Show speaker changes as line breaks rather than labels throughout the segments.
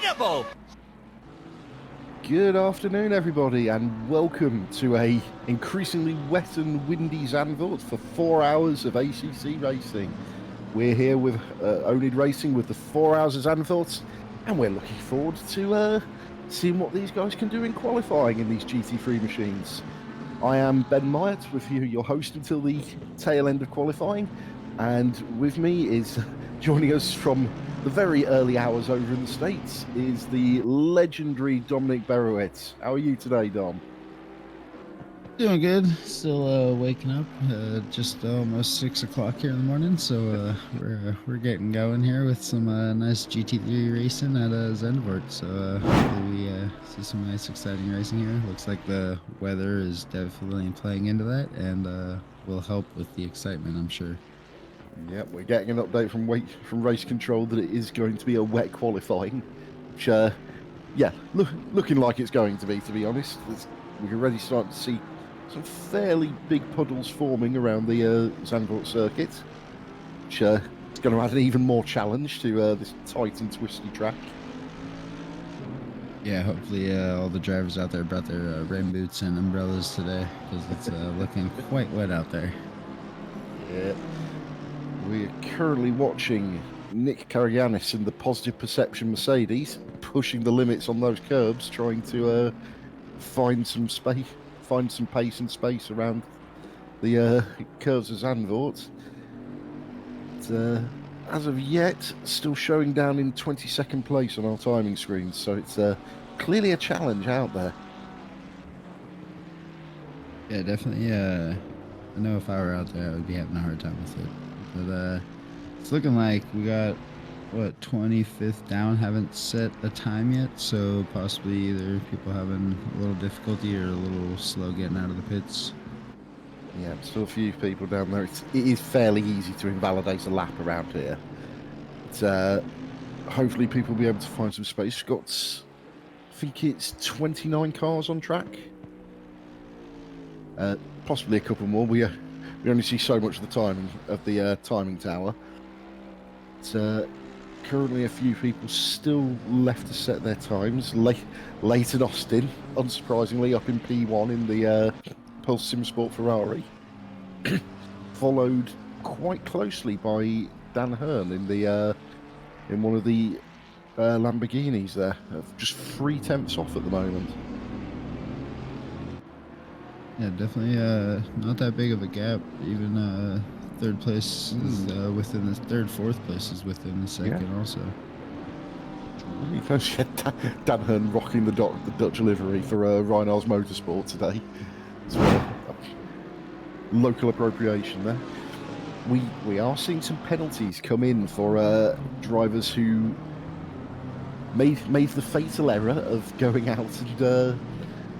incredible!
Good afternoon, everybody, and welcome to a increasingly wet and windy Zandvoort for 4 hours of ACC racing. We're here with oNiD Racing with the 4 hours of Zandvoort, and we're looking forward to seeing what these guys can do in qualifying in these GT3 machines. I am Ben Myatt with you, your host until the tail end of qualifying, and with me is joining us from the very early hours over in the States is the legendary Dominic Berowitz. How are you today, Dom?
Doing good. Still waking up. Just almost 6 o'clock here in the morning, so we're getting going here with some nice GT3 racing at Zandvoort. So hopefully we see some nice, exciting racing here. Looks like the weather is definitely playing into that, and will help with the excitement, I'm sure.
Yep, we're getting an update from race control that it is going to be a wet qualifying, which looking like it's going to be honest. We're already starting to see some fairly big puddles forming around the Zandvoort circuit, which is going to add an even more challenge to this tight and twisty track.
Yeah, hopefully all the drivers out there brought their rain boots and umbrellas today, because it's looking quite wet out there.
Yeah. We're currently watching Nick Karagiannis in the Positive Perception Mercedes pushing the limits on those curbs, trying to find some pace and space around the curves of Zandvoort. As of yet, still showing down in 22nd place on our timing screens, so it's clearly a challenge out there.
Yeah, definitely. I know if I were out there, I would be having a hard time with it. But it's looking like we got, 25th down, haven't set a time yet, so possibly either people having a little difficulty or a little slow getting out of the pits.
Yeah, still a few people down there. It is fairly easy to invalidate a lap around here. But, hopefully people will be able to find some space. Got, I think it's 29 cars on track. Possibly a couple more. We only see so much of the timing of the timing tower. But, currently a few people still left to set their times. Leighton Austin, unsurprisingly, up in P1 in the Pulse Sim Sport Ferrari. Followed quite closely by Dan Hearn in one of the Lamborghinis there. Just 3 tenths off at the moment.
Yeah, definitely not that big of a gap. Even third place is within the third, fourth place is within the second also.
Dan Hearn rocking the Dutch livery for Reinhardt Motorsport today. Local appropriation there. We are seeing some penalties come in for drivers who made the fatal error of going out and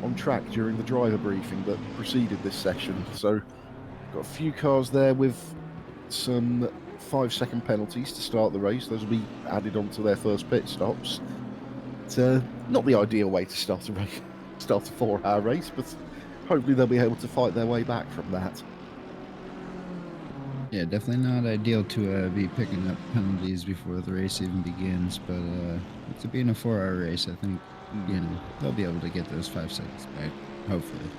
on track during the driver briefing that preceded this session. So got a few cars there with some 5-second penalties to start the race. Those will be added onto their first pit stops. It's not the ideal way to start a 4-hour race, but hopefully they'll be able to fight their way back from that.
Yeah, definitely not ideal to be picking up penalties before the race even begins, but to be in a 4-hour race, I think they'll be able to get those 5 seconds back, hopefully.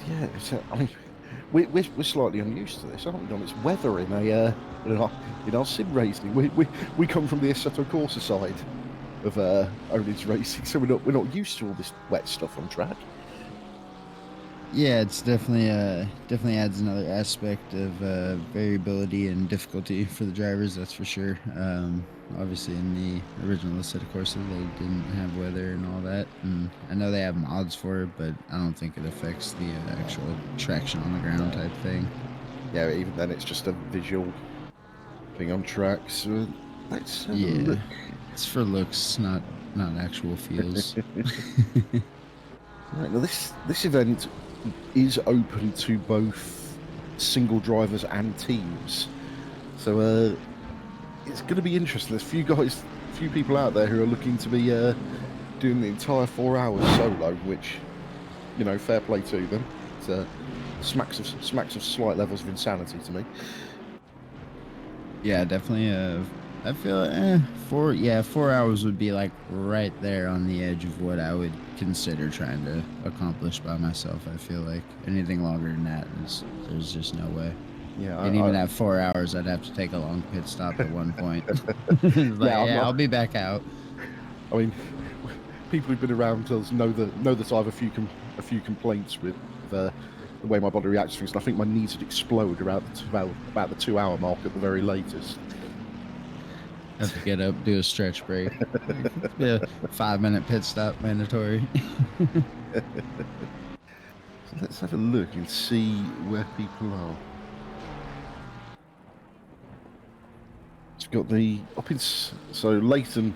Yeah, I mean, we're slightly unused to this, aren't we, Don? It's weather in our sim racing. We come from the Assetto Corsa side of oNiD's racing, so we're not used to all this wet stuff on track.
Yeah, it's definitely adds another aspect of variability and difficulty for the drivers. That's for sure. Obviously, in the original Assetto Corsa, they didn't have weather and all that, and I know they have mods for it, but I don't think it affects the actual traction on the ground type thing.
Yeah, even then, it's just a visual thing on track. So let's have a look.
It's for looks, not actual feels.
Right, now this event is open to both single drivers and teams, so it's going to be interesting. There's a few people out there who are looking to be doing the entire 4 hours solo, which, fair play to them. It's smacks of slight levels of insanity to me.
Yeah, definitely I feel 4 hours would be like right there on the edge of what I would consider trying to accomplish by myself. I feel like anything longer than that there's just no way.
Yeah,
And even at 4 hours, I'd have to take a long pit stop at one point. It's like,
yeah, I'm
yeah,
not.
I'll be back out.
I mean, people who've been around us know that I have a few complaints with the way my body reacts to things. And I think my knees would explode around about the 2 hour mark at the very latest.
Have to get up, do a stretch break. Yeah, 5 minute pit stop mandatory.
So let's have a look and see where people are. So we've got the so Leighton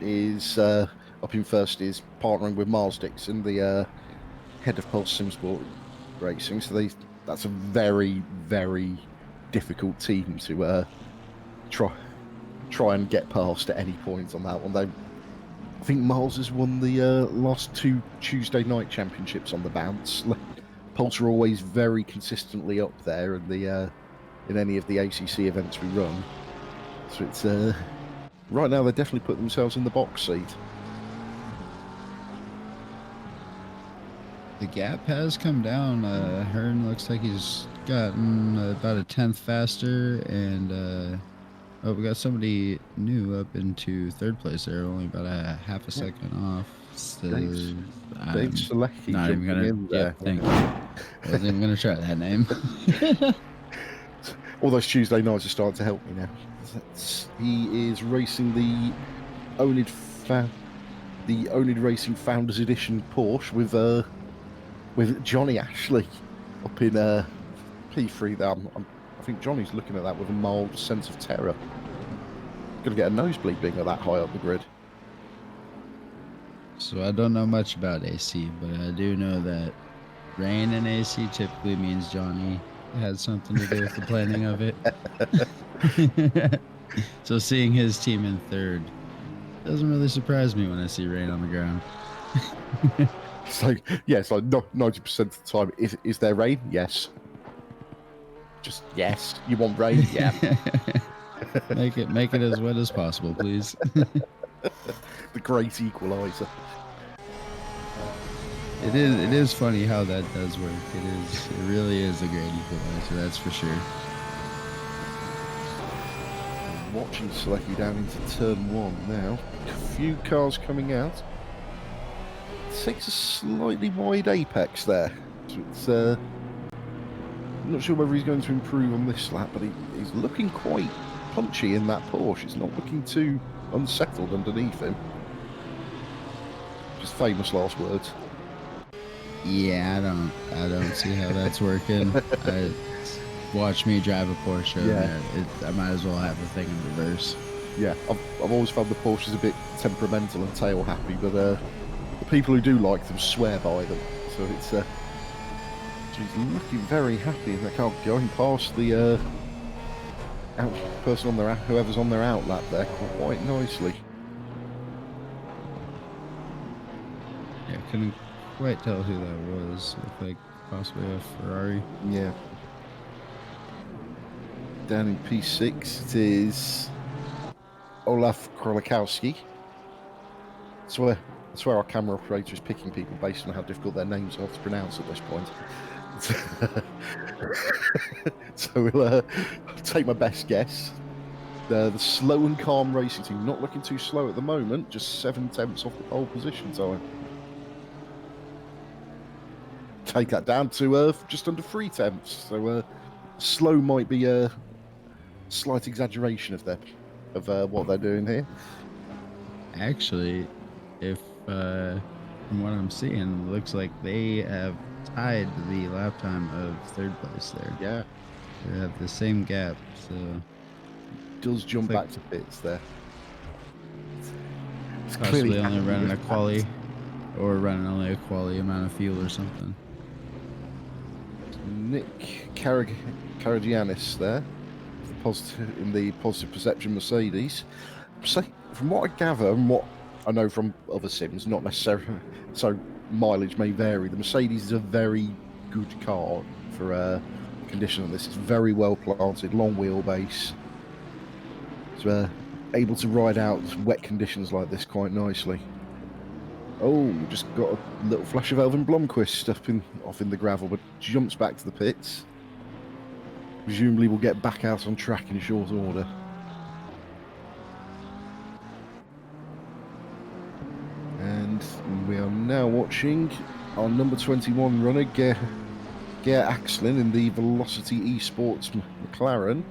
is up in first, is partnering with Miles Dixon, the head of Pulse SimSport Racing. So that's a very, very difficult team to try and get past at any point on that one. I think Miles has won the last 2 Tuesday night championships on the bounce. Pulse are always very consistently up there in any of the ACC events we run. So it's right now they're definitely putting themselves in the box seat.
The gap has come down. Hearn looks like he's gotten about a tenth faster, and we got somebody new up into third place there, only about a half a second off. So
Dave Selecki
not even gonna.
In there.
Thank you. Wasn't even gonna try that name.
All those Tuesday nights are starting to help me now. He is racing the oNiD Racing Founders Edition Porsche with Johnny Ashley up in P3 there. I think Johnny's looking at that with a mild sense of terror. Going to get a nosebleed being that high up the grid.
So I don't know much about AC, but I do know that rain in AC typically means Johnny had something to do with the planning of it. So seeing his team in third doesn't really surprise me when I see rain on the ground.
So yeah, it's like 90% of the time. Is there rain? Yes. Just yes. You want rain? Yeah.
make it as wet as possible, please.
The great equalizer.
It is funny how that does work. It really is a great equalizer, that's for sure.
Watching Selecki down into turn 1 now. A few cars coming out. Takes a slightly wide apex there. So it's I'm not sure whether he's going to improve on this lap, but he's looking quite punchy in that Porsche. It's not looking too unsettled underneath him. Just famous last words.
Yeah, I don't see how that's working. Watch me drive a Porsche.
Yeah.
I might as well have the thing in reverse.
Yeah, I've always found the Porsches a bit temperamental and tail happy, but the people who do like them swear by them. So it's he's looking very happy in the car, going past the person on whoever's on their outlap there quite nicely.
Yeah, couldn't quite tell who that was. Looked like possibly a Ferrari.
Yeah. Down in P6 it is Olaf Krolikowski. That's where our camera operator is picking people based on how difficult their names are to pronounce at this point. So we'll take my best guess. The slow and calm racing team, not looking too slow at the moment, just 7 tenths off the pole position time. Take that down to just under 3 tenths. So slow might be a slight exaggeration of what they're doing here.
Actually, if from what I'm seeing, it looks like they have tied the lap time of third place there.
Yeah.
They have the same gap, so
Does jump back to pits there. It's
possibly only running a quali, or running only a quali amount of fuel or something.
Nick Karagianis there, in the positive perception Mercedes. So, from what I gather and what I know from other sims, not necessarily, so mileage may vary. The Mercedes is a very good car for condition of this. It's very well planted, long wheelbase. So able to ride out wet conditions like this quite nicely. Oh, just got a little flash of Elvin Blomqvist off in the gravel, but jumps back to the pits. Presumably we'll get back out on track in short order. And we are now watching our number 21 runner, Geir Axlin, in the Velocity Esports McLaren.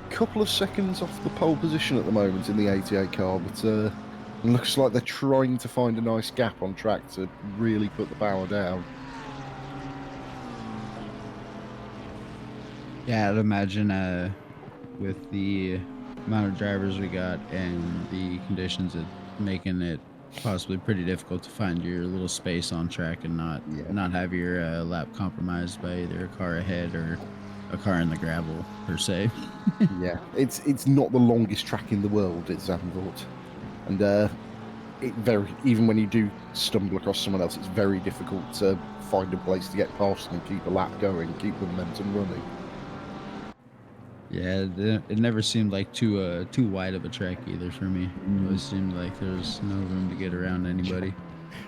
Couple of seconds off the pole position at the moment in the 88 car, but looks like they're trying to find a nice gap on track to really put the power down.
Yeah, I'd imagine with the amount of drivers we got and the conditions, it making it possibly pretty difficult to find your little space on track and not have your lap compromised by either a car ahead or a car in the gravel per se.
Yeah, it's not the longest track in the world, it's Zandvoort, and even when you do stumble across someone else, it's very difficult to find a place to get past and keep a lap going, keep the momentum running.
Yeah, it never seemed like too wide of a track either for me. It always seemed like there's no room to get around anybody.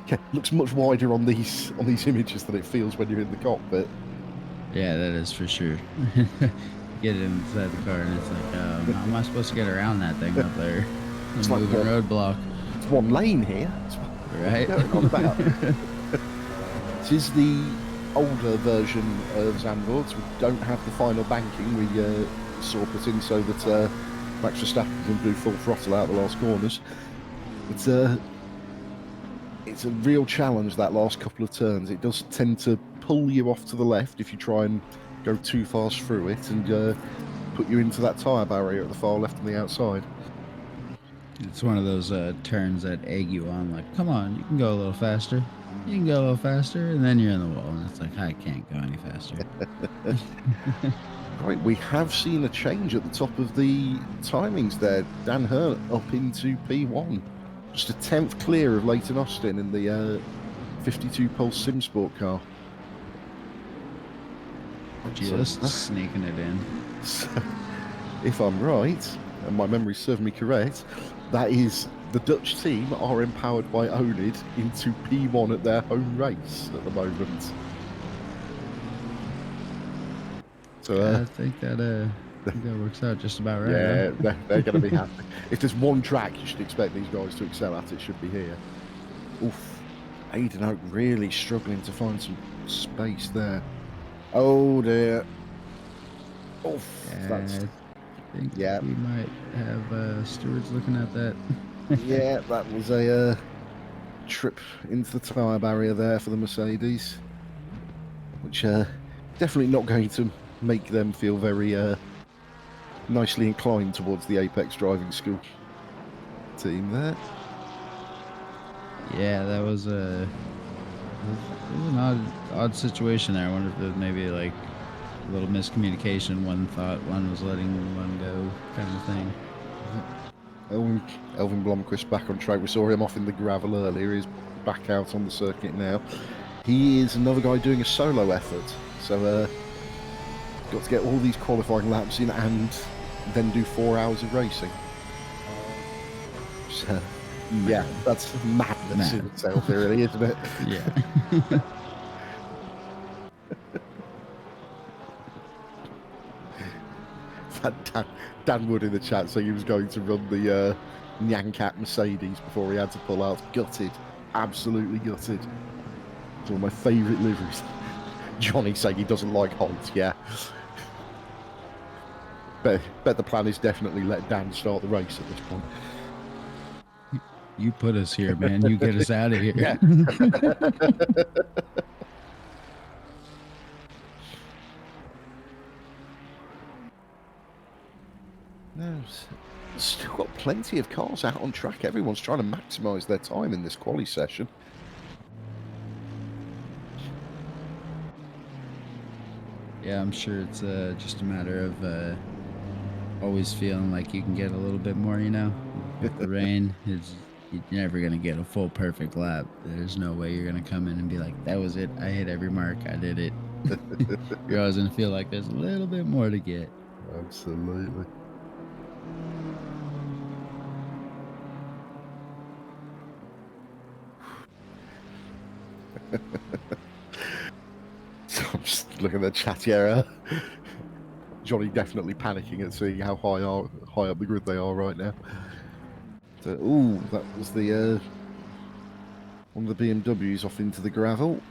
Yeah, looks much wider on these images than it feels when you're in the cockpit.
Yeah, that is for sure. Get inside the car and it's like, how am I supposed to get around that thing up there?
It's
A
like
moving roadblock.
It's one lane here.
Right?
This is the older version of Zandvoort. We don't have the final banking. We saw put in so that Max Verstappen can do full throttle out the last corners. It's a real challenge, that last couple of turns. It does tend to pull you off to the left if you try and go too fast through it, and put you into that tyre barrier at the far left on the outside.
It's one of those turns that egg you on, like, come on, you can go a little faster. You can go a little faster, and then you're in the wall, and it's like, I can't go any faster.
Right, we have seen a change at the top of the timings there. Dan Hurt up into P1. Just a 10th clear of Leighton Austin in the 52 Pulse SimSport car.
Just sneaking it in.
So, if I'm right, and my memory's serving me correct, that is the Dutch team are empowered by oNiD into P1 at their home race at the moment. So
I think that works out just about right.
Yeah, they're going to be happy. If there's one track you should expect these guys to excel at, it should be here. Oof, Aiden Oak really struggling to find some space there. Oh dear. Oof,
I think we might have stewards looking at that.
Yeah, that was a trip into the tyre barrier there for the Mercedes, which definitely not going to make them feel very nicely inclined towards the Apex Driving School team there.
Yeah, that was an odd situation there. I wonder if there's maybe like a little miscommunication. One thought one was letting one go, kind of thing.
Elvin Blomqvist back on track. We saw him off in the gravel earlier. He's back out on the circuit now. He is another guy doing a solo effort. So got to get all these qualifying laps in and then do 4 hours of racing. So, yeah, that's madness in itself, really, isn't it?
Yeah.
Dan Wood in the chat saying he was going to run the Nyancat Mercedes before he had to pull out. Gutted. Absolutely gutted. It's one of my favourite liveries. Johnny saying he doesn't like Holt, yeah. Bet the plan is definitely let Dan start the race at this point.
You put us here, man. You get us out of here.
Yeah. No, still got plenty of cars out on track. Everyone's trying to maximise their time in this quali session.
Yeah, I'm sure it's just a matter of always feeling like you can get a little bit more, you know? With the rain, you're never going to get a full perfect lap. There's no way you're going to come in and be like, that was it. I hit every mark. I did it. You're always going to feel like there's a little bit more to get.
Absolutely. So I'm just looking at the chat here. Johnny definitely panicking at seeing how high up the grid they are right now. So, ooh, that was the one of the BMWs off into the gravel.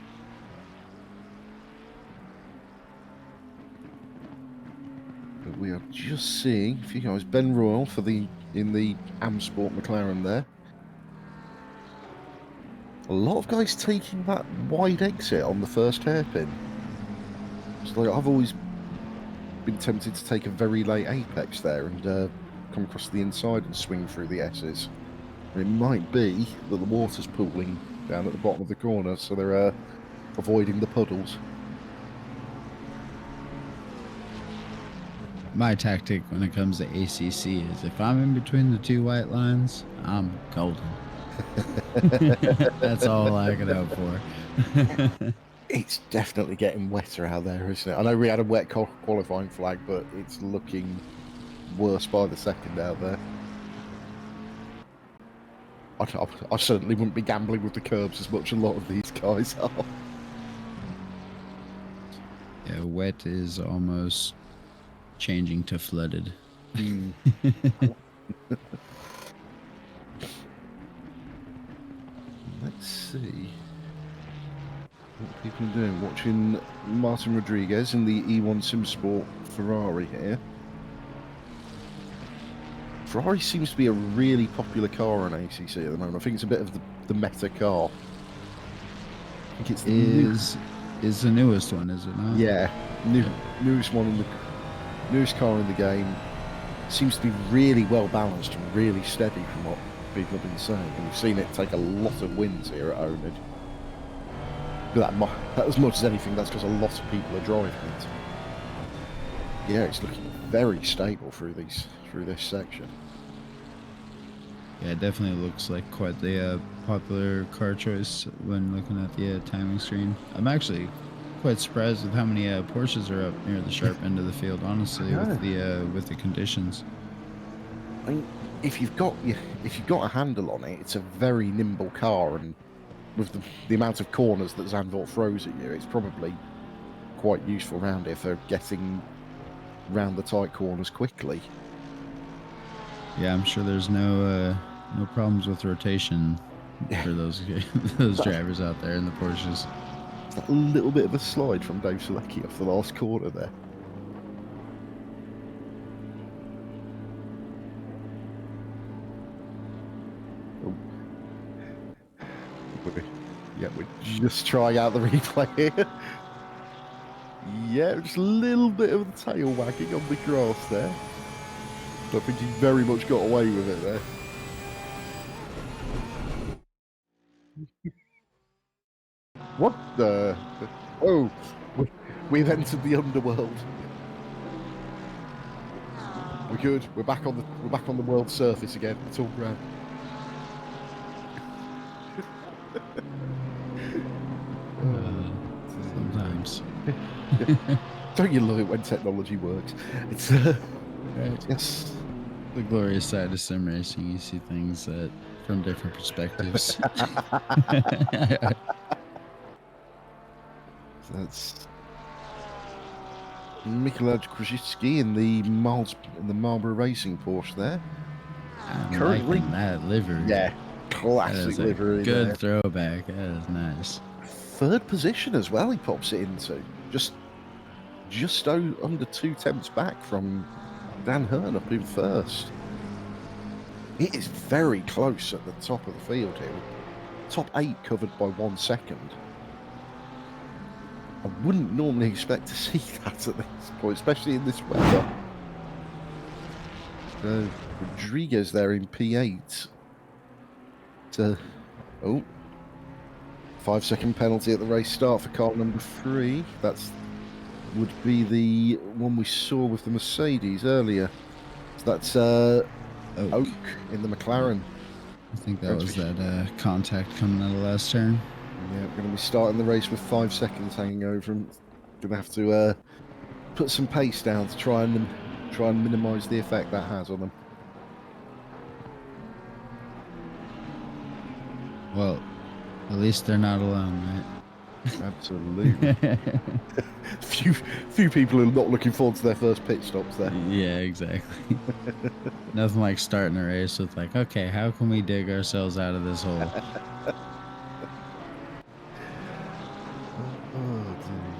But we are just seeing a few guys. Ben Royal in the Am Sport McLaren there. A lot of guys taking that wide exit on the first hairpin. It's like I've always been tempted to take a very late apex there and come across the inside and swing through the S's. And it might be that the water's pooling down at the bottom of the corner, so they're avoiding the puddles.
My tactic when it comes to ACC is if I'm in between the two white lines, I'm golden. That's all I can hope for.
It's definitely getting wetter out there, isn't it? I know we had a wet qualifying flag, but it's looking worse by the second out there. I certainly wouldn't be gambling with the curbs as much as a lot of these guys are.
Yeah, wet is almost changing to flooded.
Let's see what people are doing. Watching Martin Rodriguez in the E1 SimSport Ferrari here. Ferrari seems to be a really popular car on ACC at the moment. I think it's a bit of the meta car. I think it's
is the newest one, is it not?
Yeah, newest one in the newest car in the game. Seems to be really well balanced and really steady from what people have been saying. And we've seen it take a lot of wins here at oNiD. But that as much as anything, that's because a lot of people are driving it. Yeah, it's looking very stable through this section.
Yeah, it definitely looks like quite the popular car choice when looking at the timing screen. I'm actually quite surprised with how many Porsches are up near the sharp end of the field, honestly, with the conditions.
I mean, if you've got a handle on it, it's a very nimble car, and with the amount of corners that Zandvoort throws at you, it's probably quite useful around here for getting round the tight corners quickly.
Yeah, I'm sure there's no problems with rotation for those drivers out there in the Porsches.
It's that little bit of a slide from Dave Selecki off the last corner there. Yeah, we're just trying out the replay here. Yeah, just a little bit of the tail wagging on the grass there. I think he very much got away with it there. What the? Oh, we've entered the underworld. We're good. We're back on the world's surface again. It's all grand.
Sometimes.
Don't you love it when technology works? It's
right.
Yes.
The glorious side of sim racing, you see things from different perspectives.
That's Mikołaj Krzyzewski in the Marlboro Racing Porsche there.
I'm liking that livery.
Yeah, classic livery.
Good throwback. That is nice.
Third position as well. He pops it into just under 2 tenths back from Dan Hearn up in first. It is very close at the top of the field here. Top 8 covered by 1 second. I wouldn't normally expect to see that at this point, especially in this weather. Rodriguez there in P8. 5-second penalty at the race start for car number 3. That's would be the one we saw with the Mercedes earlier. So that's Oak in the McLaren.
I think that was that contact coming out of the last turn.
Yeah, we're going to be starting the race with 5 seconds hanging over him. Going to have to put some pace down to try and minimise the effect that has on them.
Well, at least they're not alone,
Absolutely.
right?
Few people are not looking forward to their first pit stops there.
Yeah, exactly. Nothing like starting a race with like, okay, how can we dig ourselves out of this hole?
Oh, dear.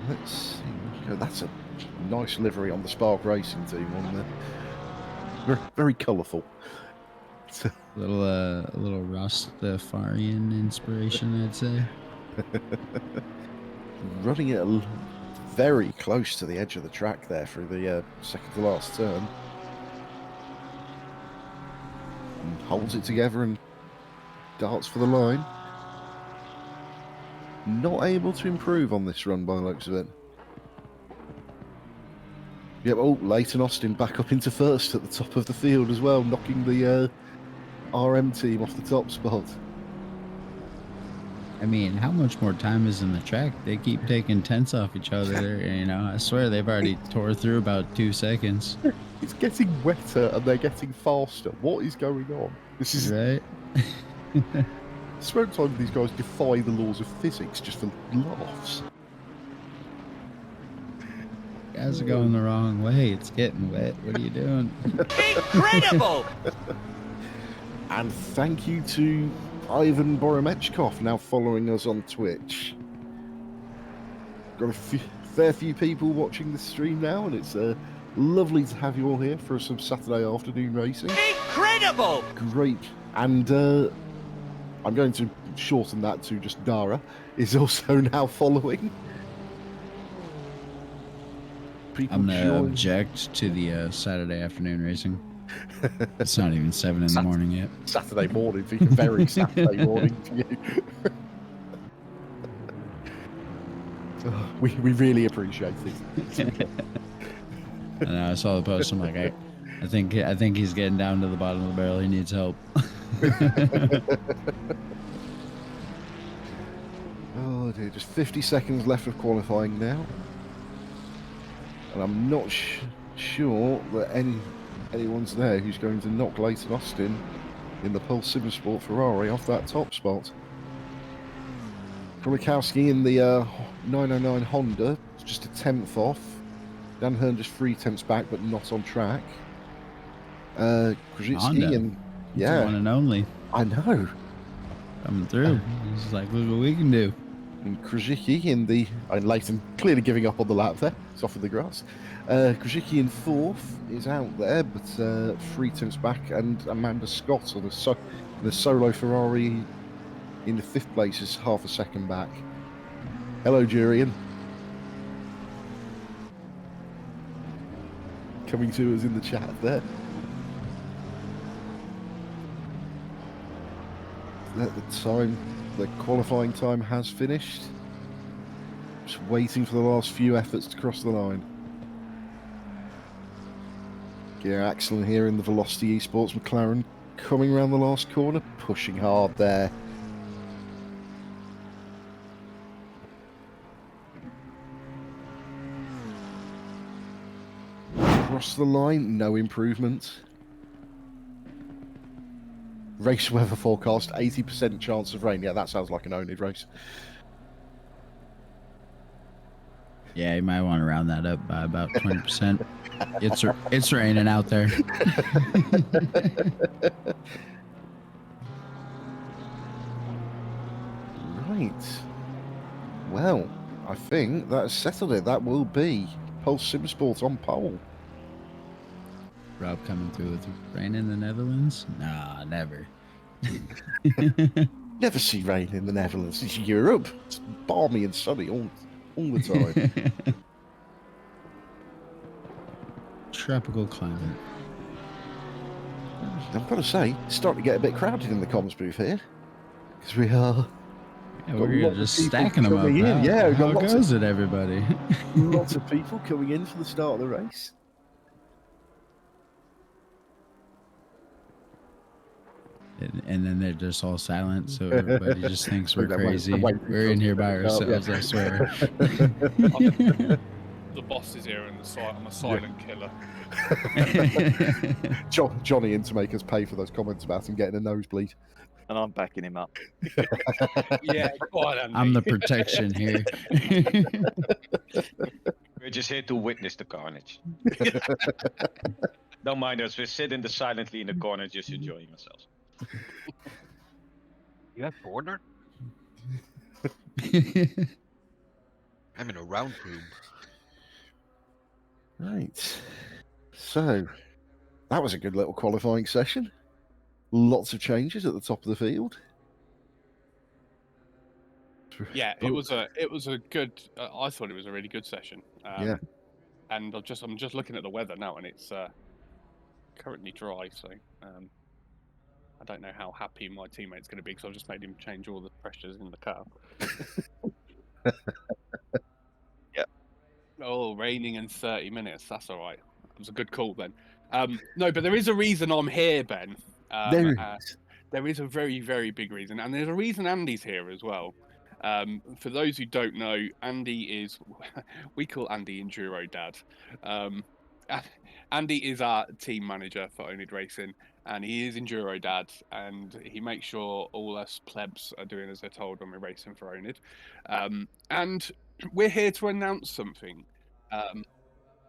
Let's see. Oh, that's a nice livery on the Spark Racing team on there. Very, very colourful.
A little Rastafarian inspiration, I'd say.
Running it very close to the edge of the track there through the second to last turn. And holds it together and darts for the line. Not able to improve on this run by the looks of it. Yep, oh, Leighton Austin back up into first at the top of the field as well, knocking the RM team off the top spot.
I mean, how much more time is in the track? They keep taking tenths off each other. I swear they've already tore through about 2 seconds.
It's getting wetter and they're getting faster. What is going on? This is
right.
I swear time these guys defy the laws of physics just for laughs.
Guys are going the wrong way. It's getting wet. What are you doing?
Incredible!
And thank you to Ivan Boromechkov now following us on Twitch. Got a fair few people watching the stream now, and it's lovely to have you all here for some Saturday afternoon racing.
Incredible!
Great. And I'm going to shorten that to just Dara is also now following.
I'm going to object to the Saturday afternoon racing. It's not even 7 in the morning yet.
Saturday morning for you. Very Saturday morning for you. We really appreciate it.
And I saw the post. I'm like, I think he's getting down to the bottom of the barrel. He needs help.
Oh dear, just 50 seconds left of qualifying now. And I'm not sure that anyone's there who's going to knock Leighton Austin in the Pulse Simmersport Ferrari off that top spot. Krolikowski in the 909 Honda, just a 10th off. Dan Hearn just 3 tenths back, but not on track. Krzyzewski and
yeah, one and only.
I know.
Coming through. It's like, look what we can do.
And Krzyzewski in the... And Leighton clearly giving up on the lap there. It's off of the grass. Krzyzewski in 4th is out there, but 3 tenths back. And Amanda Scott on the solo Ferrari in the 5th place is half a second back. Hello, Jurian. Coming to us in the chat there. The qualifying time has finished. Just waiting for the last few efforts to cross the line. Gear Axel here in the Velocity Esports McLaren coming around the last corner, pushing hard there. Across the line, no improvement. Race weather forecast, 80% chance of rain. Yeah, that sounds like an oNiD race.
Yeah, you might want to round that up by about 20%. It's raining out there.
Right. Well, I think that has settled it. That will be Pulse Simsport on pole.
Rob coming through with rain in the Netherlands? Nah, never.
Never see rain in the Netherlands. It's Europe. It's balmy and sunny all the time.
Tropical climate.
I've got to say, it's starting to get a bit crowded in the comms booth here. Because we are...
Yeah, we're just stacking them up now.
Yeah,
how goes it, everybody?
Lots of people coming in for the start of the race.
And then they're just all silent, so everybody just thinks we're crazy. We're in here by ourselves, I swear.
the boss is here and I'm a silent killer.
Johnny in to make us pay for those comments about him getting a nosebleed.
And I'm backing him up.
Yeah, quite Andy.
I'm the protection here.
We're just here to witness the carnage. Don't mind us. We're sitting silently in the corner, just enjoying ourselves.
You have border? I'm in a round room.
Right. So, that was a good little qualifying session. Lots of changes at the top of the field.
Yeah, it was a good. I thought it was a really good session.
Yeah.
And I'm just looking at the weather now, and it's currently dry. So I don't know how happy my teammate's going to be because I've just made him change all the pressures in the car.
Yeah.
Oh, raining in 30 minutes. That's all right. It was a good call then. No, but there is a reason I'm here, Ben. There is a very, very big reason, and there's a reason Andy's here as well. For those who don't know, Andy is, we call Andy Enduro Dad. Andy is our team manager for oNiD Racing, and he is Enduro Dad, and he makes sure all us plebs are doing as they're told when we're racing for oNiD. And we're here to announce something.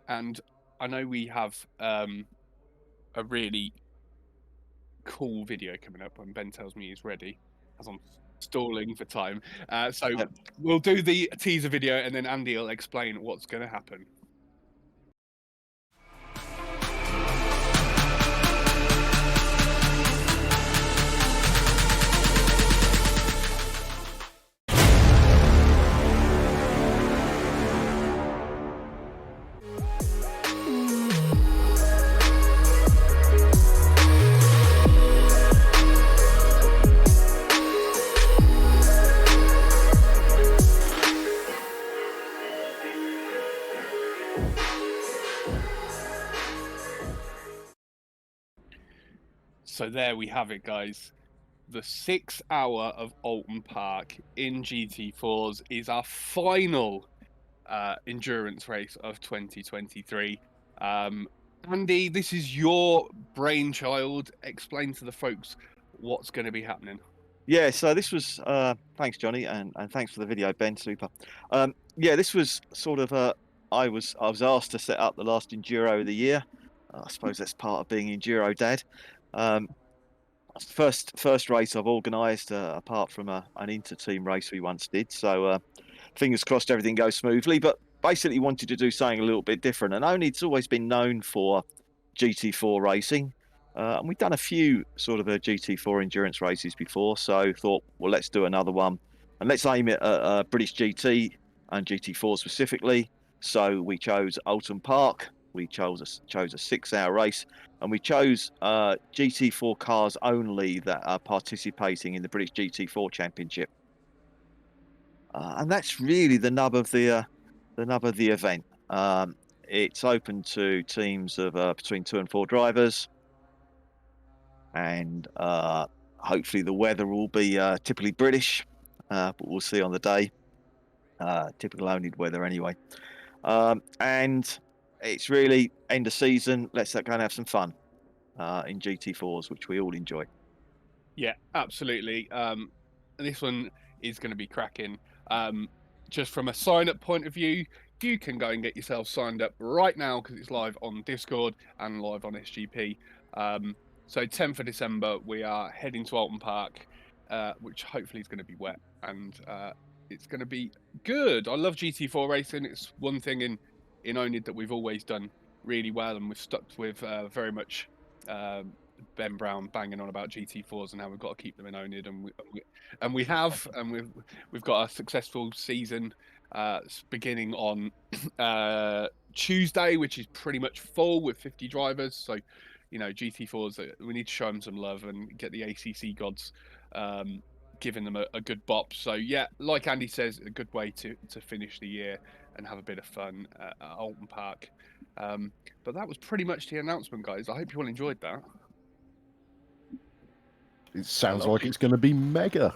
And I know we have a really cool video coming up when Ben tells me he's ready, as I'm stalling for time. So we'll do the teaser video and then Andy will explain what's going to happen. So there we have it, guys. The 6 hour of Alton Park in GT4s is our final endurance race of 2023. Andy, this is your brainchild. Explain to the folks what's going to be happening.
Yeah, so this was thanks, Johnny, and thanks for the video, Ben. Super. Yeah, this was sort of I was asked to set up the last enduro of the year. I suppose that's part of being Enduro Dad. First race I've organised apart from an inter-team race we once did. So fingers crossed everything goes smoothly. But basically wanted to do something a little bit different. And oNiD's always been known for GT4 racing. And we've done a few sort of GT4 endurance races before. So thought, well, let's do another one. And let's aim it at British GT and GT4 specifically. So we chose Alton Park. We chose a 6 hour race, and we chose GT4 cars only that are participating in the British GT4 Championship. And that's really the nub of the event. It's open to teams of between 2 and 4 drivers, and hopefully the weather will be typically British, but we'll see on the day. Typical oNiD weather anyway. And it's really end of season. Let's go and have some fun in GT4s, which we all enjoy.
Yeah, absolutely. This one is going to be cracking. Just from a sign-up point of view, you can go and get yourself signed up right now because it's live on Discord and live on SGP. So 10th of December, we are heading to Alton Park, which hopefully is going to be wet, and it's going to be good. I love GT4 racing. It's one thing in oNiD that we've always done really well, and we've stuck with very much Ben Brown banging on about GT4s and how we've got to keep them in oNiD, and we've got a successful season beginning on Tuesday, which is pretty much full with 50 drivers. So, you know, GT4s, we need to show them some love and get the ACC gods giving them a good bop. So yeah, like Andy says, a good way to finish the year and have a bit of fun at Alton Park. But that was pretty much the announcement, guys. I hope you all enjoyed that.
It sounds like it's going to be mega.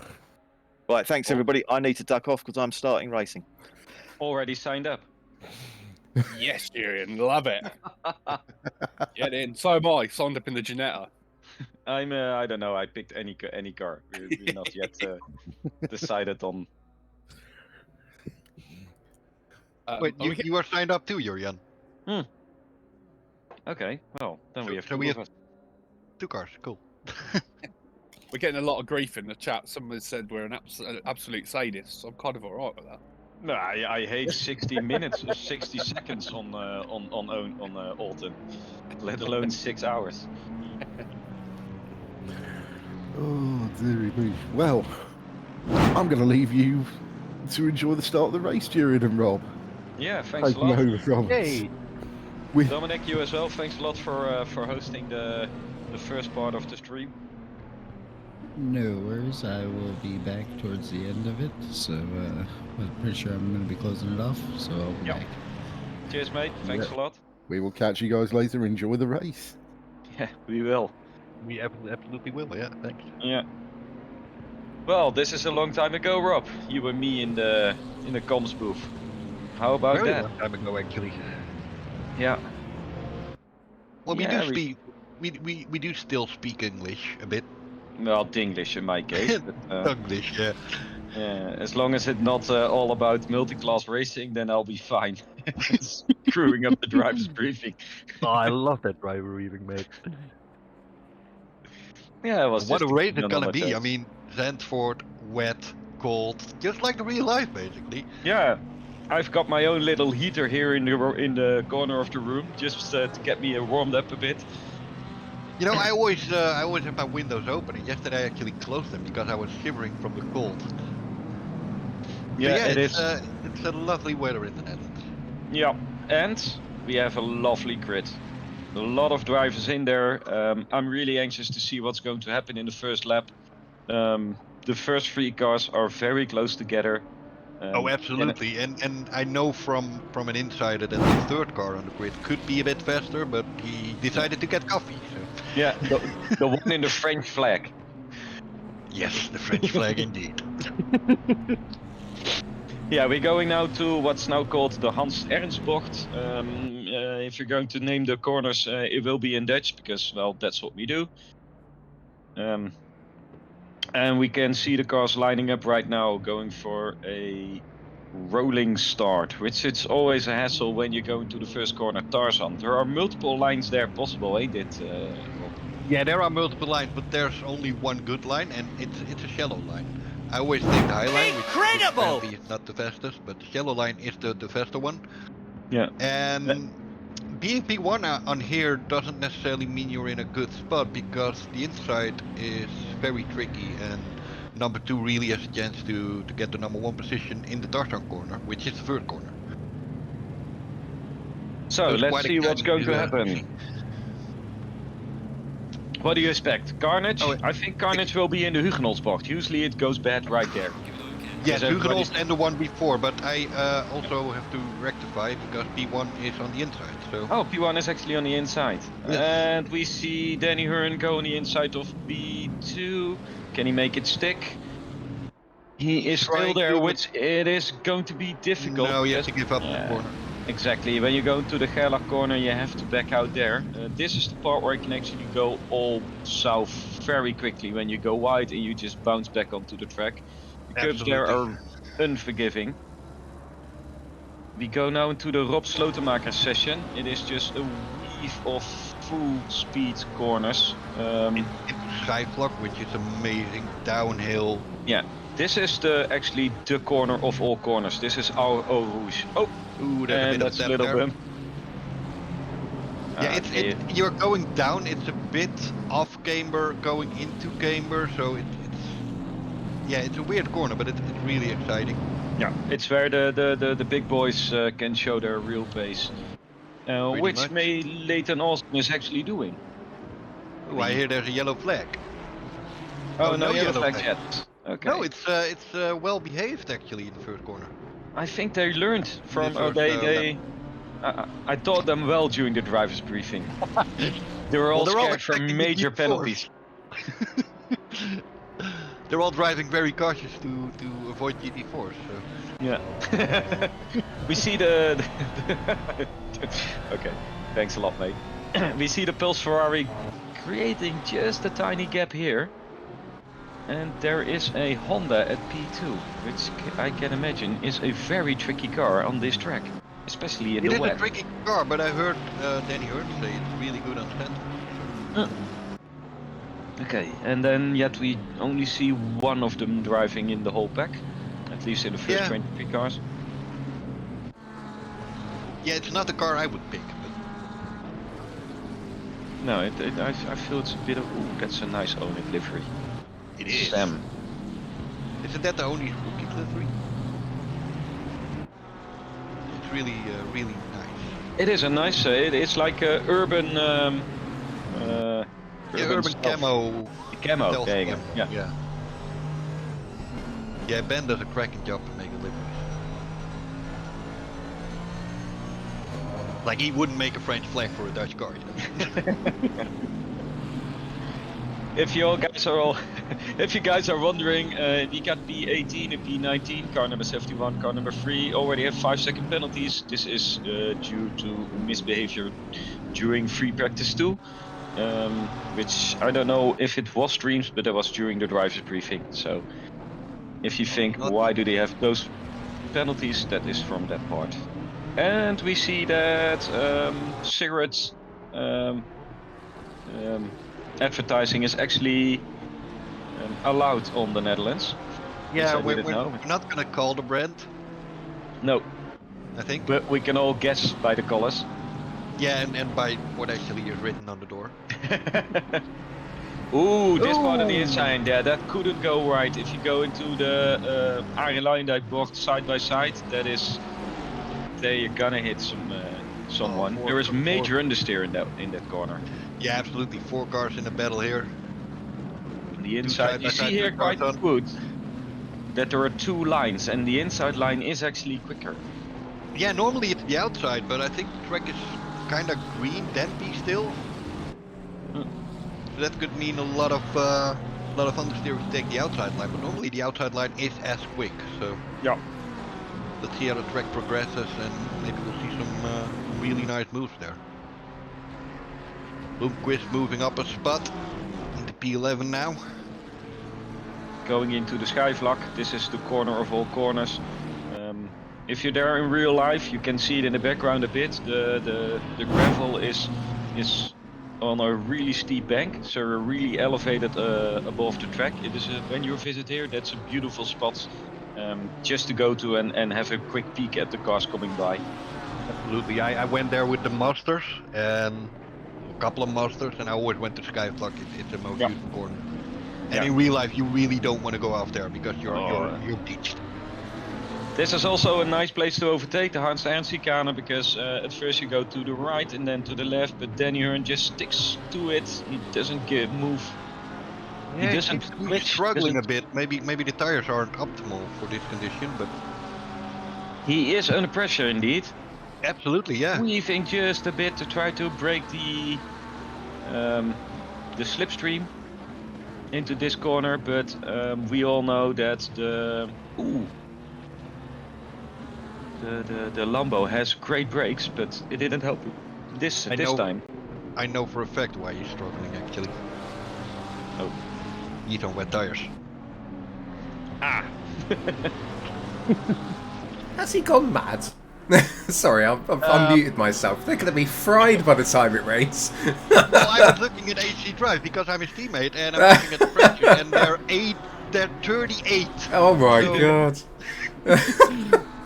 Right, thanks everybody. I need to duck off because I'm starting racing.
Already signed up.
Yes, Julian, love it. Get in. So am I. Signed up in the Janetta.
I don't know. I picked any car. We're not yet decided on.
Wait,
are we
you are signed up too, Jurjan?
Okay, well then we have
So
two
we
of
have
us.
2 cars. Cool.
We're getting a lot of grief in the chat. Someone said we're an absolute sadists. So I'm kind of alright with that.
No, I hate 60 minutes or 60 seconds on Alton, let alone 6 hours.
Oh, dearie me. Well, I'm going to leave you to enjoy the start of the race, Julian and Rob.
Yeah, thanks a
Taking
lot.
over from us.
Yay!
With
Dominic, you as well. Thanks a lot for hosting the first part of the stream.
No worries. I will be back towards the end of it. So I'm pretty sure I'm going to be closing it off. So I'll be
Yep.
back.
Cheers, mate. Thanks a lot.
we will catch you guys later. Enjoy the race.
Yeah, we will.
We absolutely will. Yeah, thanks.
Yeah. Well, this is a long time ago, Rob. You and me in the comms booth. How about
Very
that?
long time ago, actually.
Yeah.
Well,
Yeah,
we do still speak English a bit.
Well, Dinglish in my case. But,
English, yeah.
yeah, as long as it's not all about multi-class racing, then I'll be fine. Screwing up the driver's briefing.
Oh, I love that driver reading, mate.
Yeah, it was
What a
just
race it's
on
gonna
my
be. I
jokes.
mean, Zandvoort, wet, cold, just like the real life, basically.
Yeah, I've got my own little heater here in the corner of the room, just to get me warmed up a bit.
You know, I always have my windows open, and yesterday I actually closed them because I was shivering from the cold. So
Yeah, it is.
it's a lovely weather in the Netherlands.
Yeah, and we have a lovely grid. A lot of drivers in there. I'm really anxious to see what's going to happen in the first lap. The first 3 cars are very close together.
Oh, absolutely. And I know from an insider that the third car on the grid could be a bit faster, but he decided to get coffee. So
Yeah, the one in the French flag.
yes, the French flag indeed.
Yeah, we're going now to what's now called the Hans Ernstbocht. If you're going to name the corners, it will be in Dutch because, well, that's what we do. And we can see the cars lining up right now, going for a rolling start, which it's always a hassle when you go into the first corner. Tarzan, there are multiple lines there possible, ain't it, Rob?
Yeah, there are multiple lines, but there's only one good line, and it's a shallow line. I always take the high line, which apparently is not the fastest, but the shallow line is the faster one.
Yeah.
And being P1 on here doesn't necessarily mean you're in a good spot, because the inside is very tricky, and number 2 really has a chance to get the number 1 position in the Tarzan corner, which is the third corner.
So
it's
let's
quite
see what's
exciting
going to happen.
see.
What do you expect? Carnage?
Oh,
I think Carnage will be in the Hugenholzbocht. Usually it goes bad right there.
Yes,
everybody's-
Hugenholz and the one before, but I also have to rectify because P1 is on the inside. So
Oh, P1 is actually on the inside.
Yes.
And we see Danny Hearn go on the inside of P2. Can he make it stick? He is still
Trying
there,
to,
which it is going to be difficult.
no, you have
because-
to give up
Yeah,
the corner.
exactly. When you go into the Gerlach corner, you have to back out there. This is the part where you can actually go all south very quickly when you go wide and you just bounce back onto the track. The curbs there
Absolutely.
are unforgiving. We go now into the Rob Slotemaker session. It is just a weave of full speed corners.
Into Schijfvlak, which is amazing downhill.
This is actually the corner of all corners. This is our Eau Rouge. Oh,
Ooh, there's a
and
bit of
that's a
step
little
there.
bump.
Yeah,
Okay.
you're going down. It's a bit off camber, going into camber, so it's a weird corner, but it's really exciting.
Yeah, it's where the big boys can show their real pace.
Pretty
Which
much.
Leighton Austin is actually doing.
Ooh, I hear there's a yellow flag.
Oh,
Oh,
no
no
yellow
yellow
flags
flag.
yet. Okay.
No, it's well behaved actually in the first corner.
I think they learned from
first,
they. I taught them well during the driver's briefing. They were all
Well, they're all
scared for
expecting
major
GT4s.
penalties.
They're all driving very cautious to avoid GT4s. So.
Yeah. We see the okay, thanks a lot, mate. We see the Pulse Ferrari creating just a tiny gap here. And there is a Honda at P2, which I can imagine is a very tricky car on this track, especially in
It
the
is a
wet.
tricky car, but I heard Danny Hearn say it's really good on sand.
Okay, and then yet we only see one of them driving in the whole pack, at least in the first
Yeah.
23 cars.
Yeah, it's not the car I would pick. But
No, I feel it's a bit of, ooh, that's a nice oNiD livery.
it is.
Sam.
Isn't that the only rookie livery? It's really, really nice.
It is a nice, it's like a urban,
Yeah, urban
stealth.
camo.
Camo,
Stealth
there you go.
camo,
Yeah.
yeah. Yeah, Ben does a cracking job to make a livery. Like, he wouldn't make a French flag for a Dutch car, you know?
If you guys are all, if you guys are wondering, we got P18 and P19, car number 71, car number 3, already have 5-second penalties. This is due to misbehavior during free practice 2, which I don't know if it was streamed, but it was during the driver's briefing. So if you think,
Not
why do they have those penalties, that is from that part. And we see that cigarettes advertising is actually allowed on the Netherlands.
Yeah,
I
we're
didn't know.
not gonna call the brand,
No,
I think.
but we can all guess by the colors.
Yeah, and by what actually is written on the door.
Ooh, this part of the
Ooh.
inside, yeah, that couldn't go right. If you go into the Arjen board side by side, that is, there you're gonna hit someone.
four-
There is
four-
major understeer in that corner.
Yeah, absolutely. 4 cars in a battle here.
On the inside, you see
side-by-side
here
with
quite
cars on.
good that there are 2 lines, and the inside line is actually quicker.
Yeah, normally it's the outside, but I think the track is kind of green, dampy still.
Hmm.
So that could mean a lot of understeers take the outside line, but normally the outside line is as quick. So
Yeah.
let's see how the track progresses, and maybe we'll see some really nice moves there. Bloomquist moving up a spot into P11 now.
Going into the Skyvlak, this is the corner of all corners. If you're there in real life, you can see it in the background a bit. The gravel is on a really steep bank, so we're really elevated above the track. It is when you visit here, that's a beautiful spot just to go to and have a quick peek at the cars coming by.
Absolutely, I went there with the Masters and a couple of Masters, and I always went to Skyflock. It's the most
Yeah.
beautiful corner. And
Yeah.
in real life, you really don't want to go out there because you're
Oh.
you're beached.
This is also a nice place to overtake the Hans Ernst-chicane because at first you go to the right and then to the left, but Danny Hearn just sticks to it. He doesn't move.
Yeah,
He doesn't
seems to be
glitch,
struggling
doesn't-
a bit. Maybe the tires aren't optimal for this condition, but
He is under pressure indeed.
absolutely, yeah.
Weaving just a bit to try to break the slipstream into this corner, but we all know that the Lambo has great brakes, but it didn't help this time.
I know for a fact why he's struggling actually.
Oh.
He's on wet tires.
Ah.
Has he gone mad? Sorry, I've unmuted myself. They're going to be fried by the time it rains.
Well, I was looking at AC Drive because I'm his teammate, and I'm looking at the pressure, and they're 38.
Oh my
So-
god.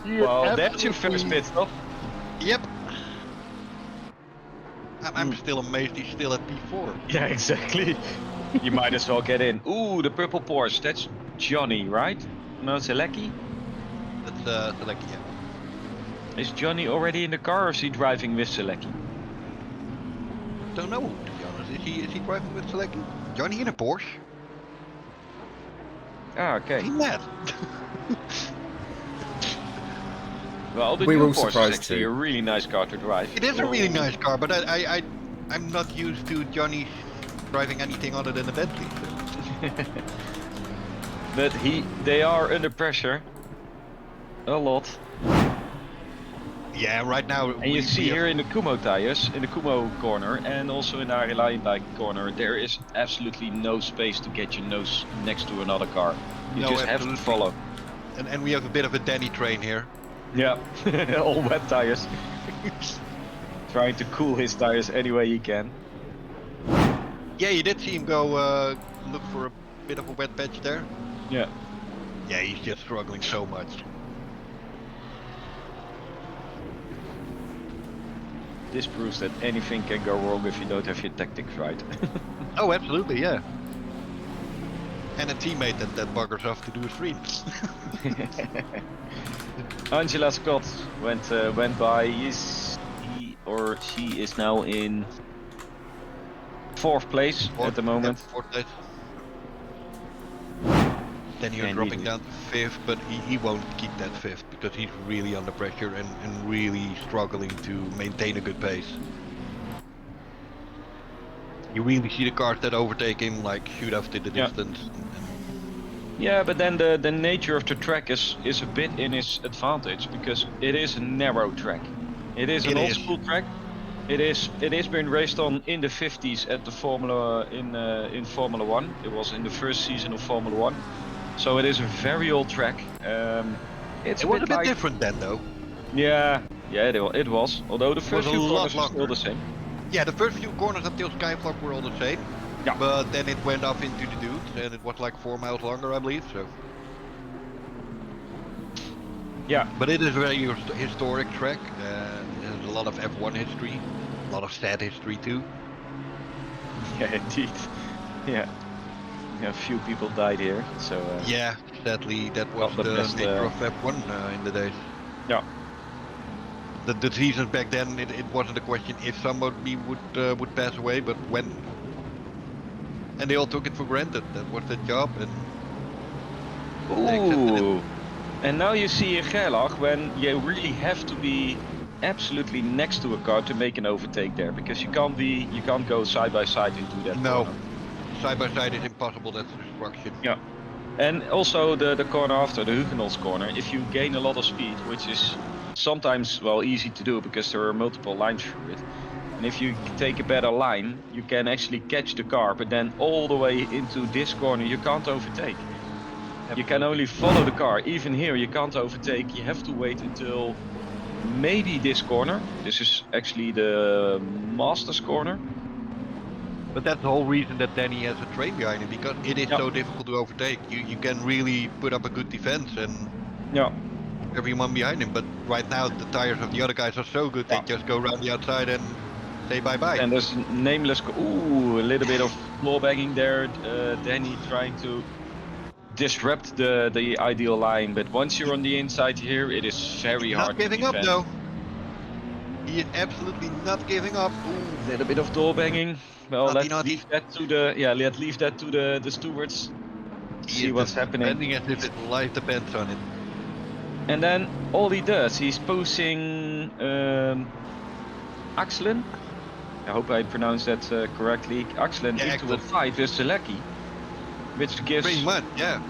Well, that's your first pit stop.
Yep. I'm still amazed he's still at P4.
Yeah, exactly. You might as well get in. Ooh, the purple Porsche. That's Johnny, right? No, Selecki?
That's like, yeah.
Is Johnny already in the car or is he driving with Selecki?
Don't know, to be honest. Is he driving with Selecki? Johnny in a Porsche?
Ah,
Is
okay.
he mad?
Well, the
We were
new
all
Porsche is
surprised
actually
too.
a really nice car to drive.
It is a really nice car, but I'm not used to Johnny driving anything other than a Bentley. So.
But they are under pressure. a lot.
Yeah, right now
And you see here in the Kumo tires, in the Kumo corner, and also in the Ariline bike corner, there is absolutely no space to get your nose next to another car. You
No,
just have to
absolutely.
follow.
And we have a bit of a Danny train here.
Yeah, all wet tires. Trying to cool his tires any way he can.
Yeah, you did see him go look for a bit of a wet patch there.
Yeah.
Yeah, he's just struggling so much.
This proves that anything can go wrong if you don't have your tactics right.
Oh, absolutely, yeah. And a teammate that buggers off to do a stream.
Angela Scott went by. He or she is now in 4th place at the moment.
Fourth place. Then you're
And
dropping
he-
down to 5th, but he won't keep that 5th because he's really under pressure and really struggling to maintain a good pace. You really see the cars that overtake him like shoot off to the
Yeah.
distance.
Yeah, but then the nature of the track is a bit in his advantage because it is a narrow track. It is an
It
old
is.
school track. It is been raced on in the 50s at the Formula in Formula One. It was in the first season of Formula One, so it is a very old track. It's
It was a bit
like,
different then though.
Yeah, it was. Although the
was
first
a
few
lot
corners are still
longer.
the same.
Yeah, the first few corners until Skyflock were all the same.
Yeah.
But then it went off into the dunes and it was like 4 miles longer, I believe. So.
Yeah.
But it is a very historic track. It has a lot of F1 history, a lot of sad history too.
Yeah, indeed. Yeah. A few people died here, so.
Yeah, sadly that was
Not the
the
best,
nature of F1 in the days.
Yeah.
The seasons back then, it wasn't a question if somebody would pass away, but when. And they all took it for granted. That was their job, and they accepted it.
Ooh. And now you see in Gerlach when you really have to be absolutely next to a car to make an overtake there, because you can't go side by side into that
No,
corner.
side by side is impossible. That's destruction.
Yeah. And also the corner after, the Huguenots corner, if you gain a lot of speed, which is sometimes, well, easy to do because there are multiple lines through it. And if you take a better line, you can actually catch the car, but then all the way into this corner, you can't overtake. You can only follow the car. Even here, you can't overtake. You have to wait until maybe this corner. This is actually the Masters corner.
But that's the whole reason that Danny has a train behind him, because it is
Yeah.
so difficult to overtake. You can really put up a good defense and
Yeah.
everyone behind him. But right now the tires of the other guys are so good,
Yeah.
they just go around the outside and say bye bye.
And there's nameless. Ooh, a little bit of floor banging there. Danny trying to disrupt the ideal line, but once you're on the inside here, it is very hard
Not giving
to
up
defend.
though. He is absolutely not giving up.
A little bit of door banging. Well,
Naughty,
let's
naughty.
leave that to the stewards.
He
See
is
what's happening.
defending as if his life depends on it.
And then all he does, he's pushing Axelen. I hope I pronounced that correctly. Axelen
Yeah,
into a
Axelen.
fight with Selecki, which
Pretty much, yeah.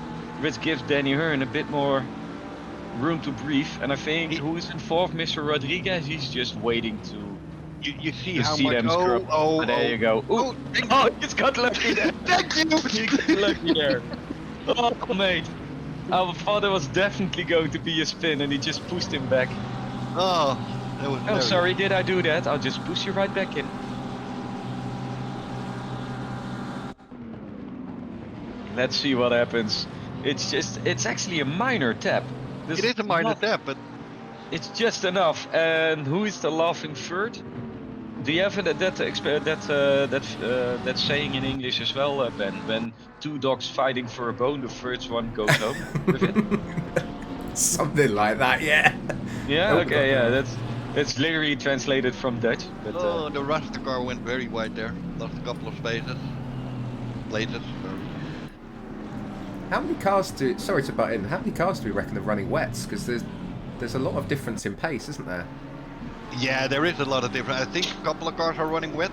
gives Danny Hearn a bit more room to breathe. And I think
He-
who is in 4th, Mr. Rodriguez, he's just waiting to
You see
to
how
see
much.
them screw up.
Oh,
There you go. Ooh.
Oh, thank
Oh,
you.
he's got lucky there.
Thank you.
He got lucky there. Oh, mate. I thought it was definitely going to be a spin and he just pushed him back.
Oh, that was
Oh,
very
sorry, did I do that? I'll just push you right back in. Let's see what happens. It's actually a minor tap. This
It is a minor
not-
tap, but
It's just enough. And who is the laughing third? Do you have that saying in English as well, Ben? When two dogs fighting for a bone, the third one goes home with it.
Something like that, yeah.
Yeah.
Oh,
Okay. Yeah. That's literally translated from Dutch. But
oh, the Rasta car went very wide there. Lost a couple of places.
How many cars do... Sorry to butt in. How many cars do we reckon are running wets? Because there's a lot of difference in pace, isn't there?
Yeah, there is a lot of different. I think a couple of cars are running wet,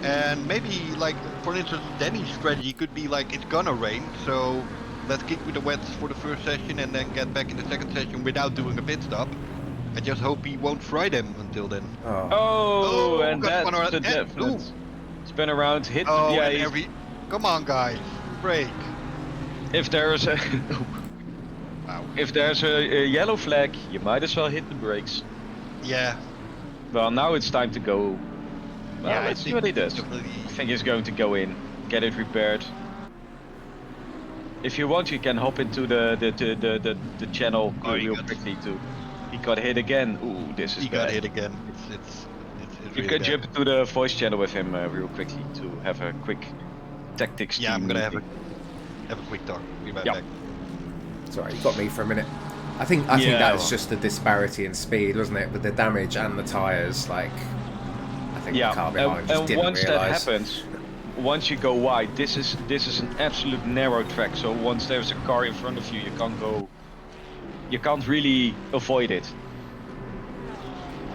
and maybe like for instance, Danny's strategy could be like it's gonna rain, so let's kick with the wets for the first session and then get back in the second session without doing a pit stop. I just hope he won't fry them until then.
Oh, and
got spun
that's
around.
a definite spin around, hit the
and
ice.
Come on, guys, brake.
If there's a
Wow.
if there's a yellow flag, you might as well hit the brakes.
Yeah.
Well, now it's time to go. Well,
Yeah,
let's see what he does.
definitely-
I think he's going to go in, get it repaired. If you want, you can hop into the channel real quickly too. He got hit again. Ooh, this is
He
bad.
got hit again. It's
You
really
could
bad.
jump to the voice channel with him real quickly to have a quick tactics
Yeah,
team
I'm gonna
meeting.
have a quick talk. Be right
Yeah.
back.
Sorry, you got me for a minute. I think that was just the disparity in speed, wasn't it? With the damage and the tyres, like I think the car behind just
and
didn't
once
realise.
that happens, once you go wide, this is an absolute narrow track. So once there's a car in front of you, you can't really avoid it.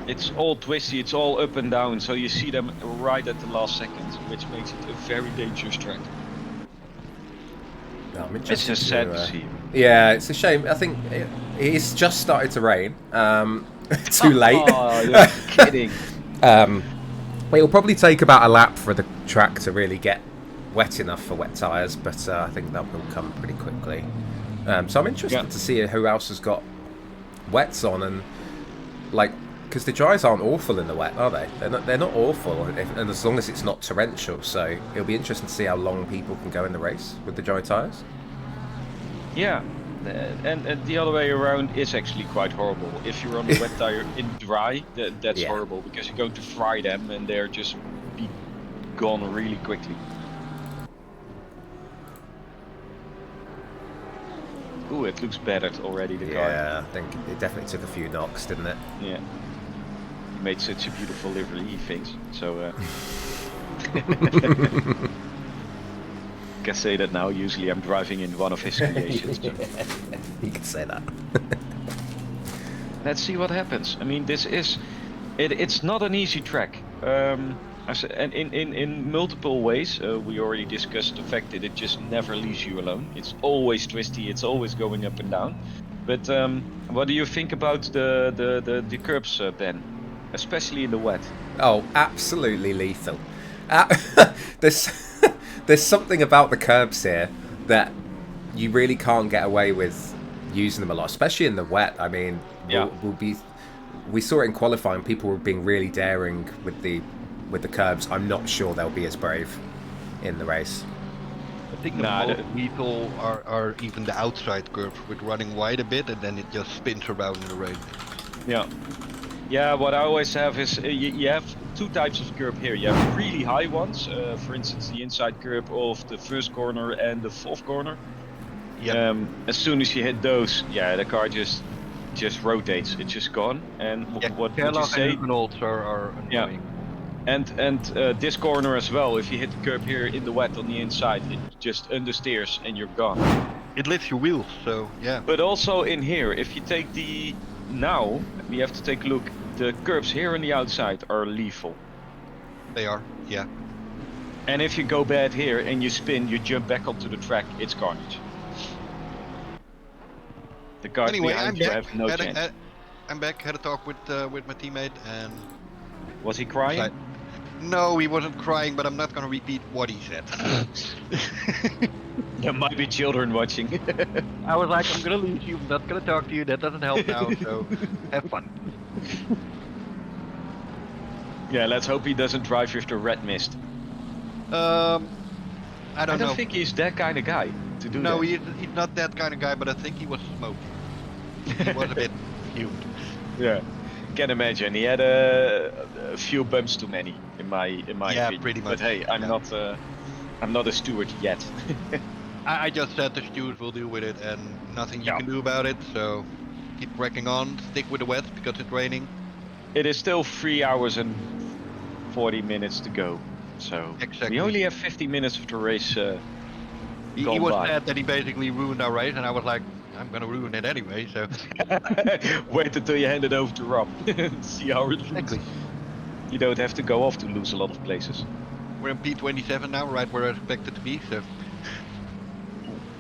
It's all twisty, it's all up and down, so you see them right at the last second, which makes it a very dangerous track.
No, I'm
It's
interested
just sad to see.
Yeah, it's a shame. I think it's just started to rain. Too late.
Oh, you're kidding.
It'll probably take about a lap for the track to really get wet enough for wet tyres, but I think that will come pretty quickly. So I'm interested to see who else has got wets on, and like, because the dries aren't awful in the wet, are they? They're not awful, and as long as it's not torrential. So it'll be interesting to see how long people can go in the race with the dry tyres.
Yeah, and the other way around is actually quite horrible. If you're on a wet tire in dry, that's horrible, because you're going to fry them and they're just be gone really quickly. Ooh, it looks better already, the car.
Yeah, I think it definitely took a few knocks, didn't it?
Yeah. He made such a beautiful livery, he thinks. So, can say that now. Usually I'm driving in one of his creations. So.
You can say that.
Let's see what happens. I mean, it's not an easy track. And in multiple ways, we already discussed the fact that it just never leaves you alone. It's always twisty, it's always going up and down. But what do you think about the curbs, Ben? Especially in the wet.
Oh, absolutely lethal. There's something about the curbs here that you really can't get away with using them a lot, especially in the wet. I mean, we saw it in qualifying. People were being really daring with the curbs. I'm not sure they'll be as brave in the race.
I think the most lethal are even the outside curves, with running wide a bit and then it just spins around in the rain.
Yeah. Yeah, what I always have is you have two types of curb here. You have really high ones, for instance, the inside curb of the first corner and the fourth corner.
Yep.
As soon as you hit those, the car just rotates. It's just gone. And what would you say?
And are annoying.
Yeah. And this corner as well. If you hit the curb here in the wet on the inside, it just understeers and you're gone.
It lifts your wheels, so yeah.
But also in here, if you take now we have to take a look. The curbs here on the outside are lethal.
They are, yeah.
And if you go bad here and you spin, you jump back onto the track, it's carnage. The cars behind you have no chance.
I'm back. Had a talk with my teammate, and
was he crying?
No, he wasn't crying, but I'm not gonna repeat what he said.
There might be children watching.
I was like, I'm gonna leave you. I'm not gonna talk to you. That doesn't help now. So have fun.
Yeah, let's hope he doesn't drive with the red mist.
I don't know.
I don't think he's that kind of guy to do that.
No, he's not that kind of guy, but I think he was smoking. He was a bit fumed.
Yeah, can imagine. He had a few bumps too many, in my opinion.
Pretty much.
But hey, I'm not a steward yet.
I just said the stewards will deal with it, and nothing you can do about it. So keep wrecking on. Stick with the wet because it's raining.
It is still 3 hours and 40 minutes to go. So we only have 50 minutes of the race.
He was sad that he basically ruined our race, and I was like, I'm gonna ruin it anyway. So
wait until you hand it over to Rob. See how it looks.
Exactly.
You don't have to go off to lose a lot of places.
We're in P27 now, right where I expected to be. So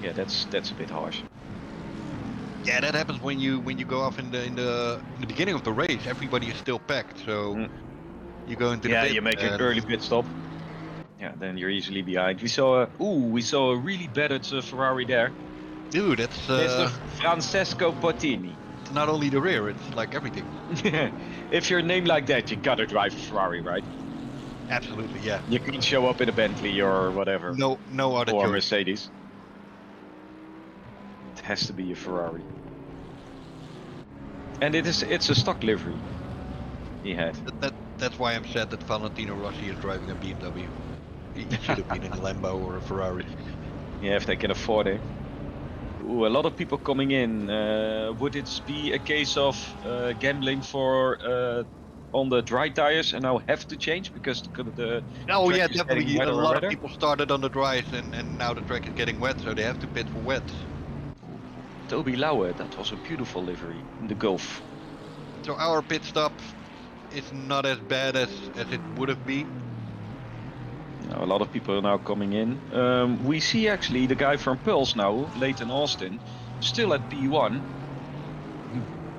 Yeah, that's a bit harsh.
Yeah, that happens when you go off in the beginning of the race. Everybody is still packed, so
Mm.
you go into the
Yeah,
pit.
you make an
and
early pit stop. Yeah, then you're easily behind. We saw a really battered Ferrari there.
Dude, that's
Mr. Francesco Bottini.
it's not only the rear; it's like everything.
If you're named like that, you gotta drive a Ferrari, right?
Absolutely, yeah.
You can show up in a Bentley or whatever,
No other
or a
choice.
Mercedes. It has to be a Ferrari. And it's a stock livery he had.
That's why I'm sad that Valentino Rossi is driving a BMW. He should have been in a Lambo or a Ferrari.
Yeah, if they can afford it. Ooh, a lot of people coming in. Would it be a case of gambling for on the dry tires and now have to change because the
Oh
track
yeah,
is getting
definitely. A
wetter and
lot of
wetter?
people started on the dries, and now the track is getting wet, so they have to pit for wets.
Toby Lauer, that was a beautiful livery in the Gulf.
So our pit stop is not as bad as it would have been.
Now, a lot of people are now coming in. We see actually the guy from Pulse now, Leighton Austin, still at P1,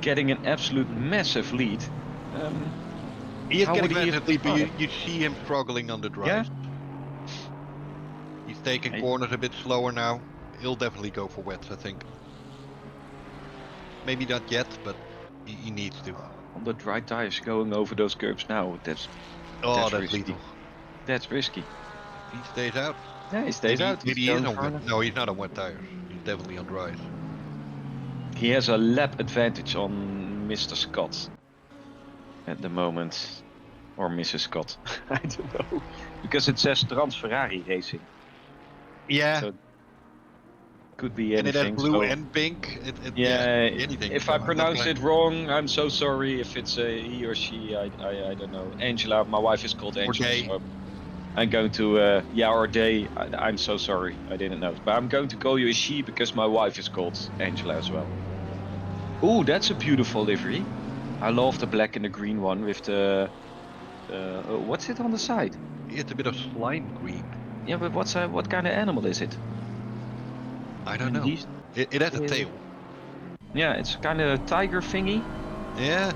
getting an absolute massive lead.
He is
How would
getting
he have
massively, but
started?
you see him struggling on the
Yeah?
dries. He's taking
Hey.
corners a bit slower now. He'll definitely go for wets, I think. Maybe not yet, but he needs to.
On the dry tires going over those curbs now, that's
That's
risky.
lethal.
That's risky.
He stays out.
Yeah, he stays out.
Maybe
He's
he is
going
on
for
wet.
it.
No, he's not on wet tires. He's definitely on dries.
He has a lap advantage on Mr. Scott at the moment. Or Mrs. Scott. I don't know. Because it says Trans Ferrari Racing.
Yeah,
So could be
and it has
anything.
blue
so,
and pink.
yeah,
Anything.
if
so
I
I'm not
pronounce
gonna-
it wrong, I'm so sorry. If it's a he or she, I don't know. Angela, my wife is called Angela.
they.
So I'm going to, or they. I'm so sorry. I didn't know. But I'm going to call you a she because my wife is called Angela as well. Oh, that's a beautiful livery. I love the black and the green one with the. What's it on the side?
It's a bit of slime green.
Yeah, but what kind of animal is it?
I don't
And
know.
these-
It has a
is it-
tail.
Yeah, it's kind of a tiger thingy.
Yeah,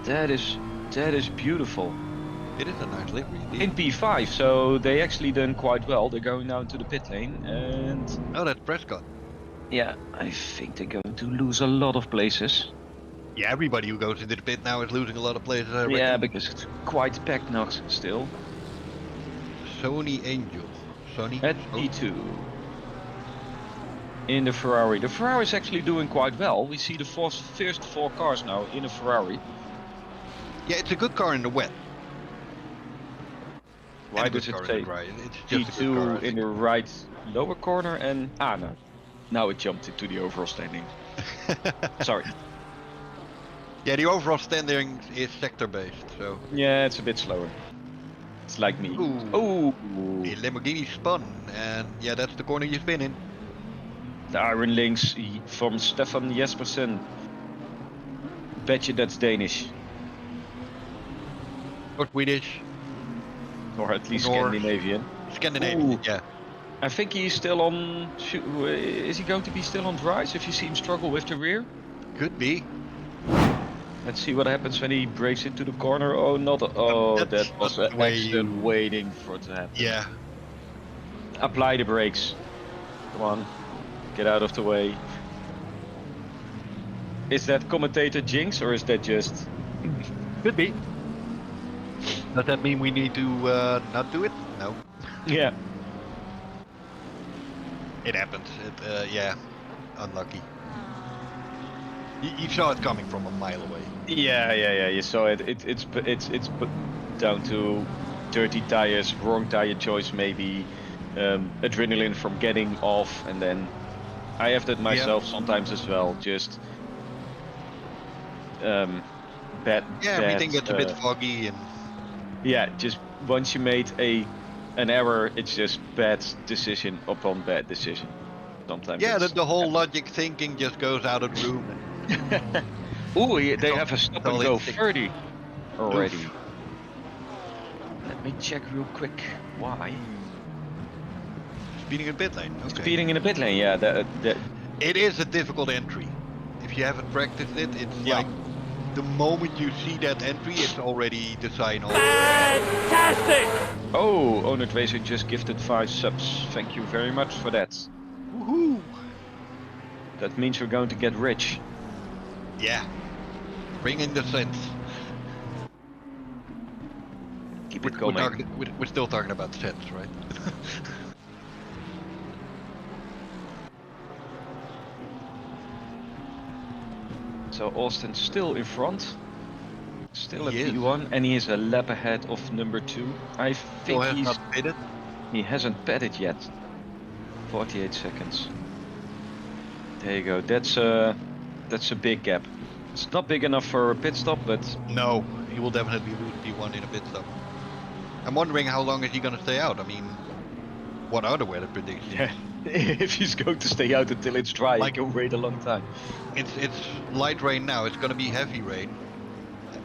That is beautiful.
it is a nice livery
In
indeed.
P5, so they actually done quite well. They're going now into the pit lane, and
Oh, that's Prescott.
yeah, I think they're going to lose a lot of places.
Yeah, everybody who goes into the pit now is losing a lot of places. I
Yeah,
reckon.
because it's quite packed now still.
Sony Angel. Sony.
At P2. In the Ferrari. The Ferrari is actually doing quite well. We see the first four cars now in a Ferrari.
Yeah, it's a good car in the wet.
Why
And a
does
good
it
car in
say
the dry. It's just a good car, I
P2 in
think.
the right lower corner and no. Now it jumped into the overall standing. Sorry.
Yeah, the overall standing is sector based, so
Yeah, it's a bit slower. It's like me.
Ooh.
Oh,
the Lamborghini spun, and yeah, that's the corner you spin in.
the Iron Links from Stefan Jespersen. Bet you that's Danish.
Or Swedish,
Or at least
Norse.
Scandinavian.
Scandinavian,
Ooh.
yeah.
I think he's still on. Is he going to be still on dries if you see him struggle with the rear?
Could be.
Let's see what happens when he breaks into the corner. Oh, not. Oh,
That's
that was
not
an
the way
accident
you-
waiting for it to happen.
Yeah.
Apply the brakes. Come on. Get out of the way. Is that commentator jinx or is that just.
Could be. Does that mean we need to not do it? No.
Yeah.
It happens. Yeah. Unlucky. You saw it coming from a mile away.
Yeah. You saw it. It's put down to dirty tires, wrong tire choice, maybe adrenaline from getting off, and then I have that myself sometimes as well. Just bad.
Yeah, everything gets a bit foggy and
Yeah, just once you made an error, it's just bad decision upon bad decision. Sometimes.
yeah,
it's-
the whole logic thinking just goes out of the room.
Ooh, they
all-
have a stop
it's all
and go
instinct.
30 already.
Oof.
Let me check real quick. Why?
Speeding in pit lane. Okay.
Speeding in the pit lane, yeah.
It is a difficult entry. If you haven't practiced it, it's
Yeah.
like the moment you see that entry, it's already the sign off.
Oh, oNiD Racing just gifted 5 subs. Thank you very much for that.
Woohoo!
That means we're going to get rich.
Yeah. Bring in the cents.
Keep it coming.
We're still talking about cents, right?
So Austin's still in front. Still at
He is.
P1, and he is a lap ahead of number 2. I
Still
think
has not pitted.
he hasn't padded yet. 48 seconds. There you go. That's a big gap. It's not big enough for a pit stop, but
No, he will definitely lose P1 in a pit stop. I'm wondering how long is he gonna stay out? I mean, what are the weather predictions?
yeah, if he's going to stay out until it's dry,
Like-
he can wait a long time.
It's light rain now. It's gonna be heavy rain,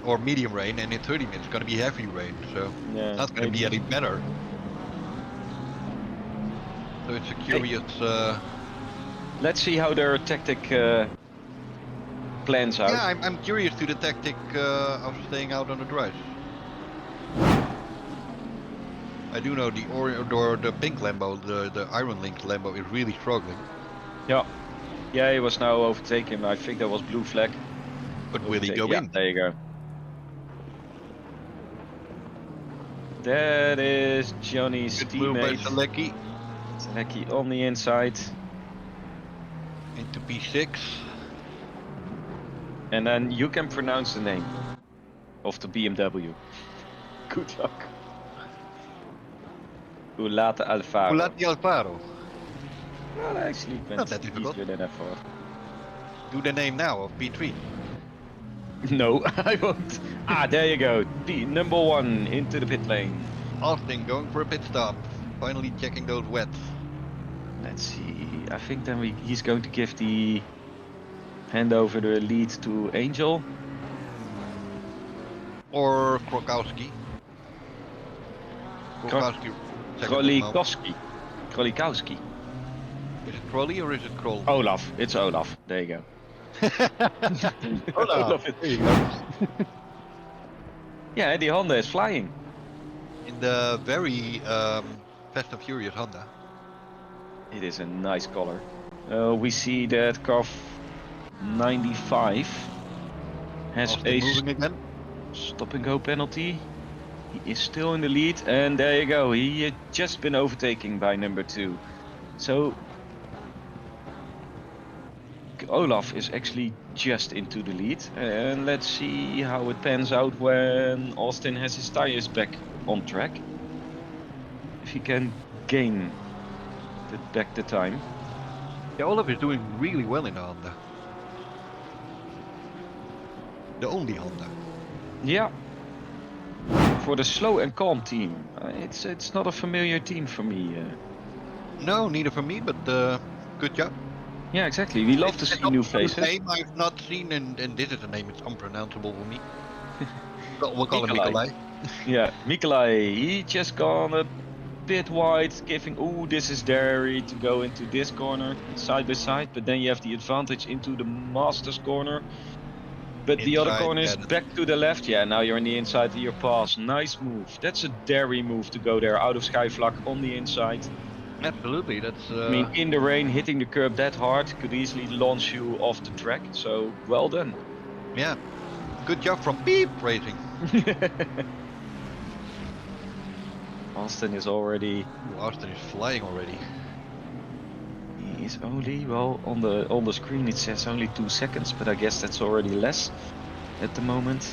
or medium rain, and in 30 minutes it's gonna be heavy rain. So
Yeah,
it's not gonna be any better. So it's a curious.
Let's see how their tactic plans out.
Yeah, I'm curious to the tactic of staying out on the dries. I do know the pink Lambo, the Iron Link Lambo, is really struggling.
Yeah, he was now overtaking. I think that was blue flag.
But will he go
Yeah,
in?
there you go. That is Johnny's
Good move by
teammate.
Selecki
Selecki on the inside.
into P6.
And then you can pronounce the name of the BMW. Good luck. Ulate Alfaro.
Ulati Alfaro.
Well, actually, it
Not
went
that difficult.
easier than I thought.
Do the name now of P3.
No, I won't. Ah, there you go. Number 1 into the pit lane.
Austin going for a pit stop. Finally checking those wets.
Let's see. I think then he's going to give the hand over the lead to Angel.
Or Krokowski. Krokowski.
Krolikowski. Krolikowski.
Is it Crowley or is it Kroll?
Olaf. It's Olaf. There you go.
Olaf.
There you go.
Yeah, the Honda is flying.
In the very Fast and Furious Honda.
It is a nice color. We see that car 95 has
Austin
a
moving again.
stop and go penalty. He is still in the lead, and there you go. He had just been overtaken by number 2. So Olaf is actually just into the lead, and let's see how it pans out when Austin has his tires back on track. If he can gain back the time.
Yeah, Olaf is doing really well in the Honda. The only Honda.
Yeah. For the slow and calm team, it's not a familiar team for me.
No, neither for me, but good job.
Yeah, exactly. We love to
It's
see new
also a
faces.
name I've not seen, and this is a name it's unpronounceable for me. We'll call him
Nikolai.
Nikolai.
Yeah, Nikolai, he just gone a bit wide, giving, oh, this is dairy to go into this corner, side by side, but then you have the advantage into the master's corner. But the other
Inside,
corner is
yeah,
back to the left. Yeah, now you're on the inside of your pass. Nice move. That's a dairy move to go there, out of Skyflak on the inside.
Absolutely, that's.
I mean, in the rain, hitting the curb that hard could easily launch you off the track. So, well done.
Yeah, good job from Beep Racing.
Austin is already.
Ooh, Austin is flying already.
He is only, well, on the screen it says only 2 seconds, but I guess that's already less at the moment.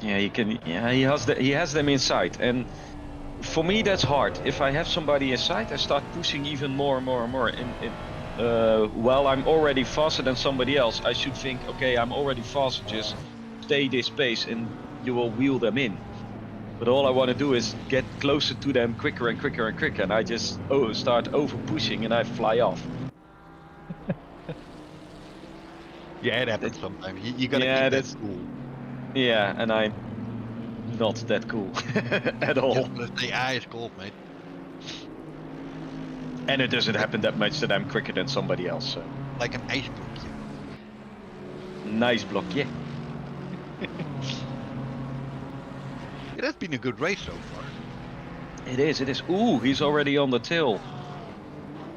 Yeah, he can. Yeah, he has them inside, and for me that's hard. If I have somebody inside, I start pushing even more and more and more. While I'm already faster than somebody else, I should think, okay, I'm already faster, just stay this pace, and you will wheel them in. But all I want to do is get closer to them quicker and quicker and quicker, and I just start over pushing and I fly off.
Yeah, it happens sometimes. You gotta
Yeah,
keep that
that's-
cool.
Yeah, and I'm not that cool at all.
Just gonna say ice cold, mate.
And it doesn't happen that much that I'm quicker than somebody else. So.
Like an ice block.
Nice block, yeah.
It has been a good race so far.
It is. Ooh, he's already on the tail.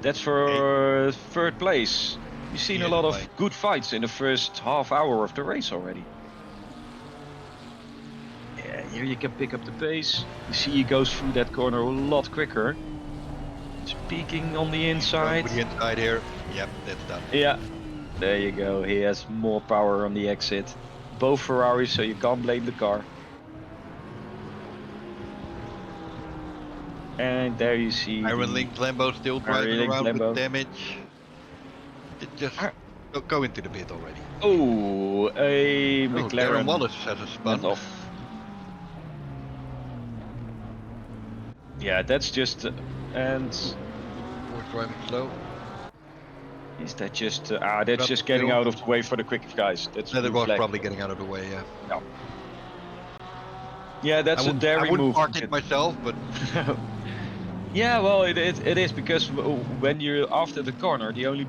That's for third place. You've seen a lot of good fights in the first half hour of the race already. Yeah, here you can pick up the pace. You see he goes through that corner a lot quicker. It's peaking on the inside.
The inside here. Yep, that's done.
Yeah, there you go. He has more power on the exit. Both Ferraris, so you can't blame the car. And there you see
Iron Link Lambo still driving around with damage. Just go into the pit already.
Oh, a McLaren.
Darren Wallace has a spun
off. Yeah, that's just and.
We're driving slow.
Is that just that's just getting out of the way for the quick guys? That's
that was probably getting out of the way. Yeah.
No. Yeah, that's a daring move.
I wouldn't park it myself, but.
Yeah, well, it is because when you're after the corner, you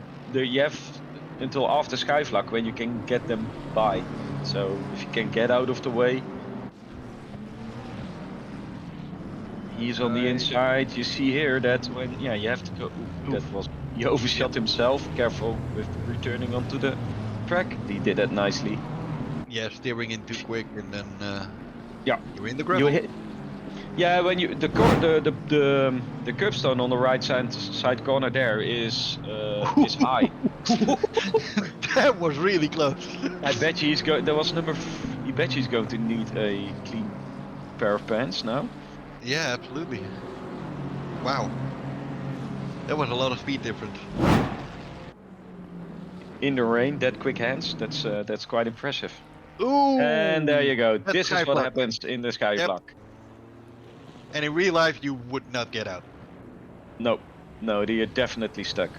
have until after Skyflak when you can get them by. So if you can get out of the way, he's on the inside. You see here that when you have to go. He overshot himself. Careful with returning onto the track. He did that nicely.
Yeah, steering in too quick and then. You're in the
gravel.
gravel.
Yeah, when you the curbstone on the right side corner there is high.
That was really close.
I bet you he's going. There was I bet he's going to need a clean pair of pants now.
Yeah, absolutely. Wow, that was a lot of speed difference.
In the rain, that quick hands. That's quite impressive.
Ooh!
And there you go. This is what happens in the Skyflak.
And in real life, you would not get out.
No, you're definitely stuck.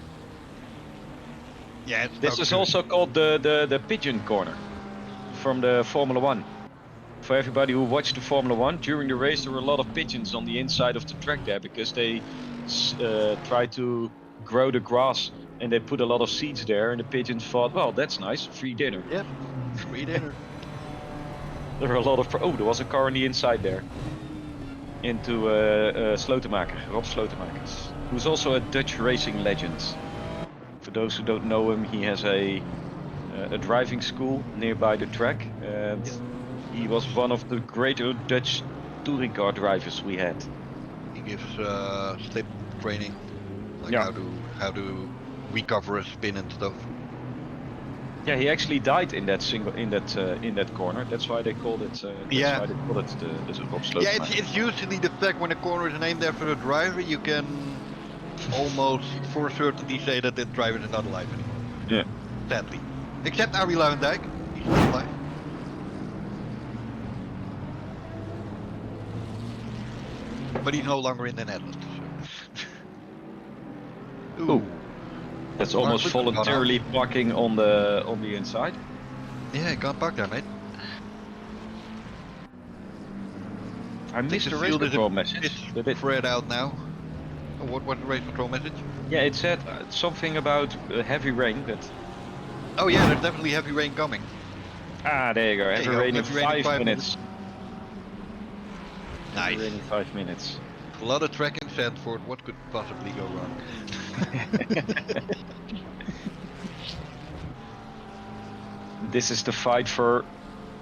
Yeah,
this is also called the pigeon corner from the Formula 1. For everybody who watched the Formula 1, during the race there were a lot of pigeons on the inside of the track there because they try to grow the grass and they put a lot of seeds there and the pigeons thought, well, that's nice, free dinner.
Yep, free dinner.
There were a lot of... there was a car on the inside there. Into Slotemaker, Rob Slotemakers, who's also a Dutch racing legend. For those who don't know him, he has a driving school nearby the track, and he was one of the greater Dutch touring car drivers we had.
He gives slip training, like how to recover a spin and stuff.
Yeah, he actually died in that corner. That's why they called it. Why they call it the Rob Slotemakers.
Yeah, it's usually the fact when a corner is named after the driver, you can almost for certainty say that the driver is not alive anymore.
Yeah.
Sadly, except Arie Luijendijk, he's still alive. But he's no longer in the Netherlands. So.
Ooh. That's almost voluntarily parking on the inside.
Yeah, you can't park there, mate.
I missed the race control message.
It's spread out now. What was the race control message?
Yeah, it said something about heavy rain, but...
Oh yeah, there's definitely heavy rain coming.
Ah, there you go. Heavy rain in 5 minutes.
Nice.
Heavy rain in 5 minutes.
A lot of track in Zandvoort. What could possibly go wrong?
This is the fight for...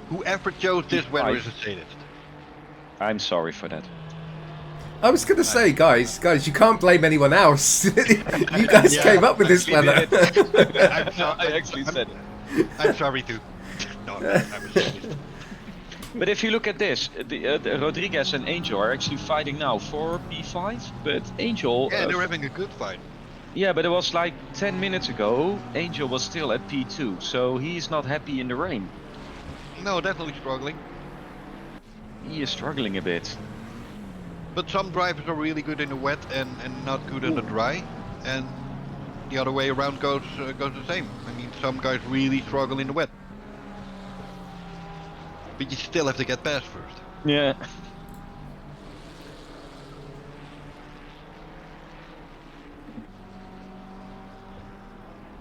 Whoever chose this weather is a sadist.
I'm sorry for that.
I was going to say, guys, you can't blame anyone else. You guys came up with this weather.
I actually said it.
I'm sorry too. No, I'm a sadist.
But if you look at this, the Rodriguez and Angel are actually fighting now for P5, but Angel...
Yeah, they're having a good fight.
Yeah, but it was like 10 minutes ago, Angel was still at P2, so he's not happy in the rain.
No, definitely struggling.
He is struggling a bit.
But some drivers are really good in the wet and not good in the dry, and the other way around goes the same. I mean, some guys really struggle in the wet. But you still have to get past first.
Yeah.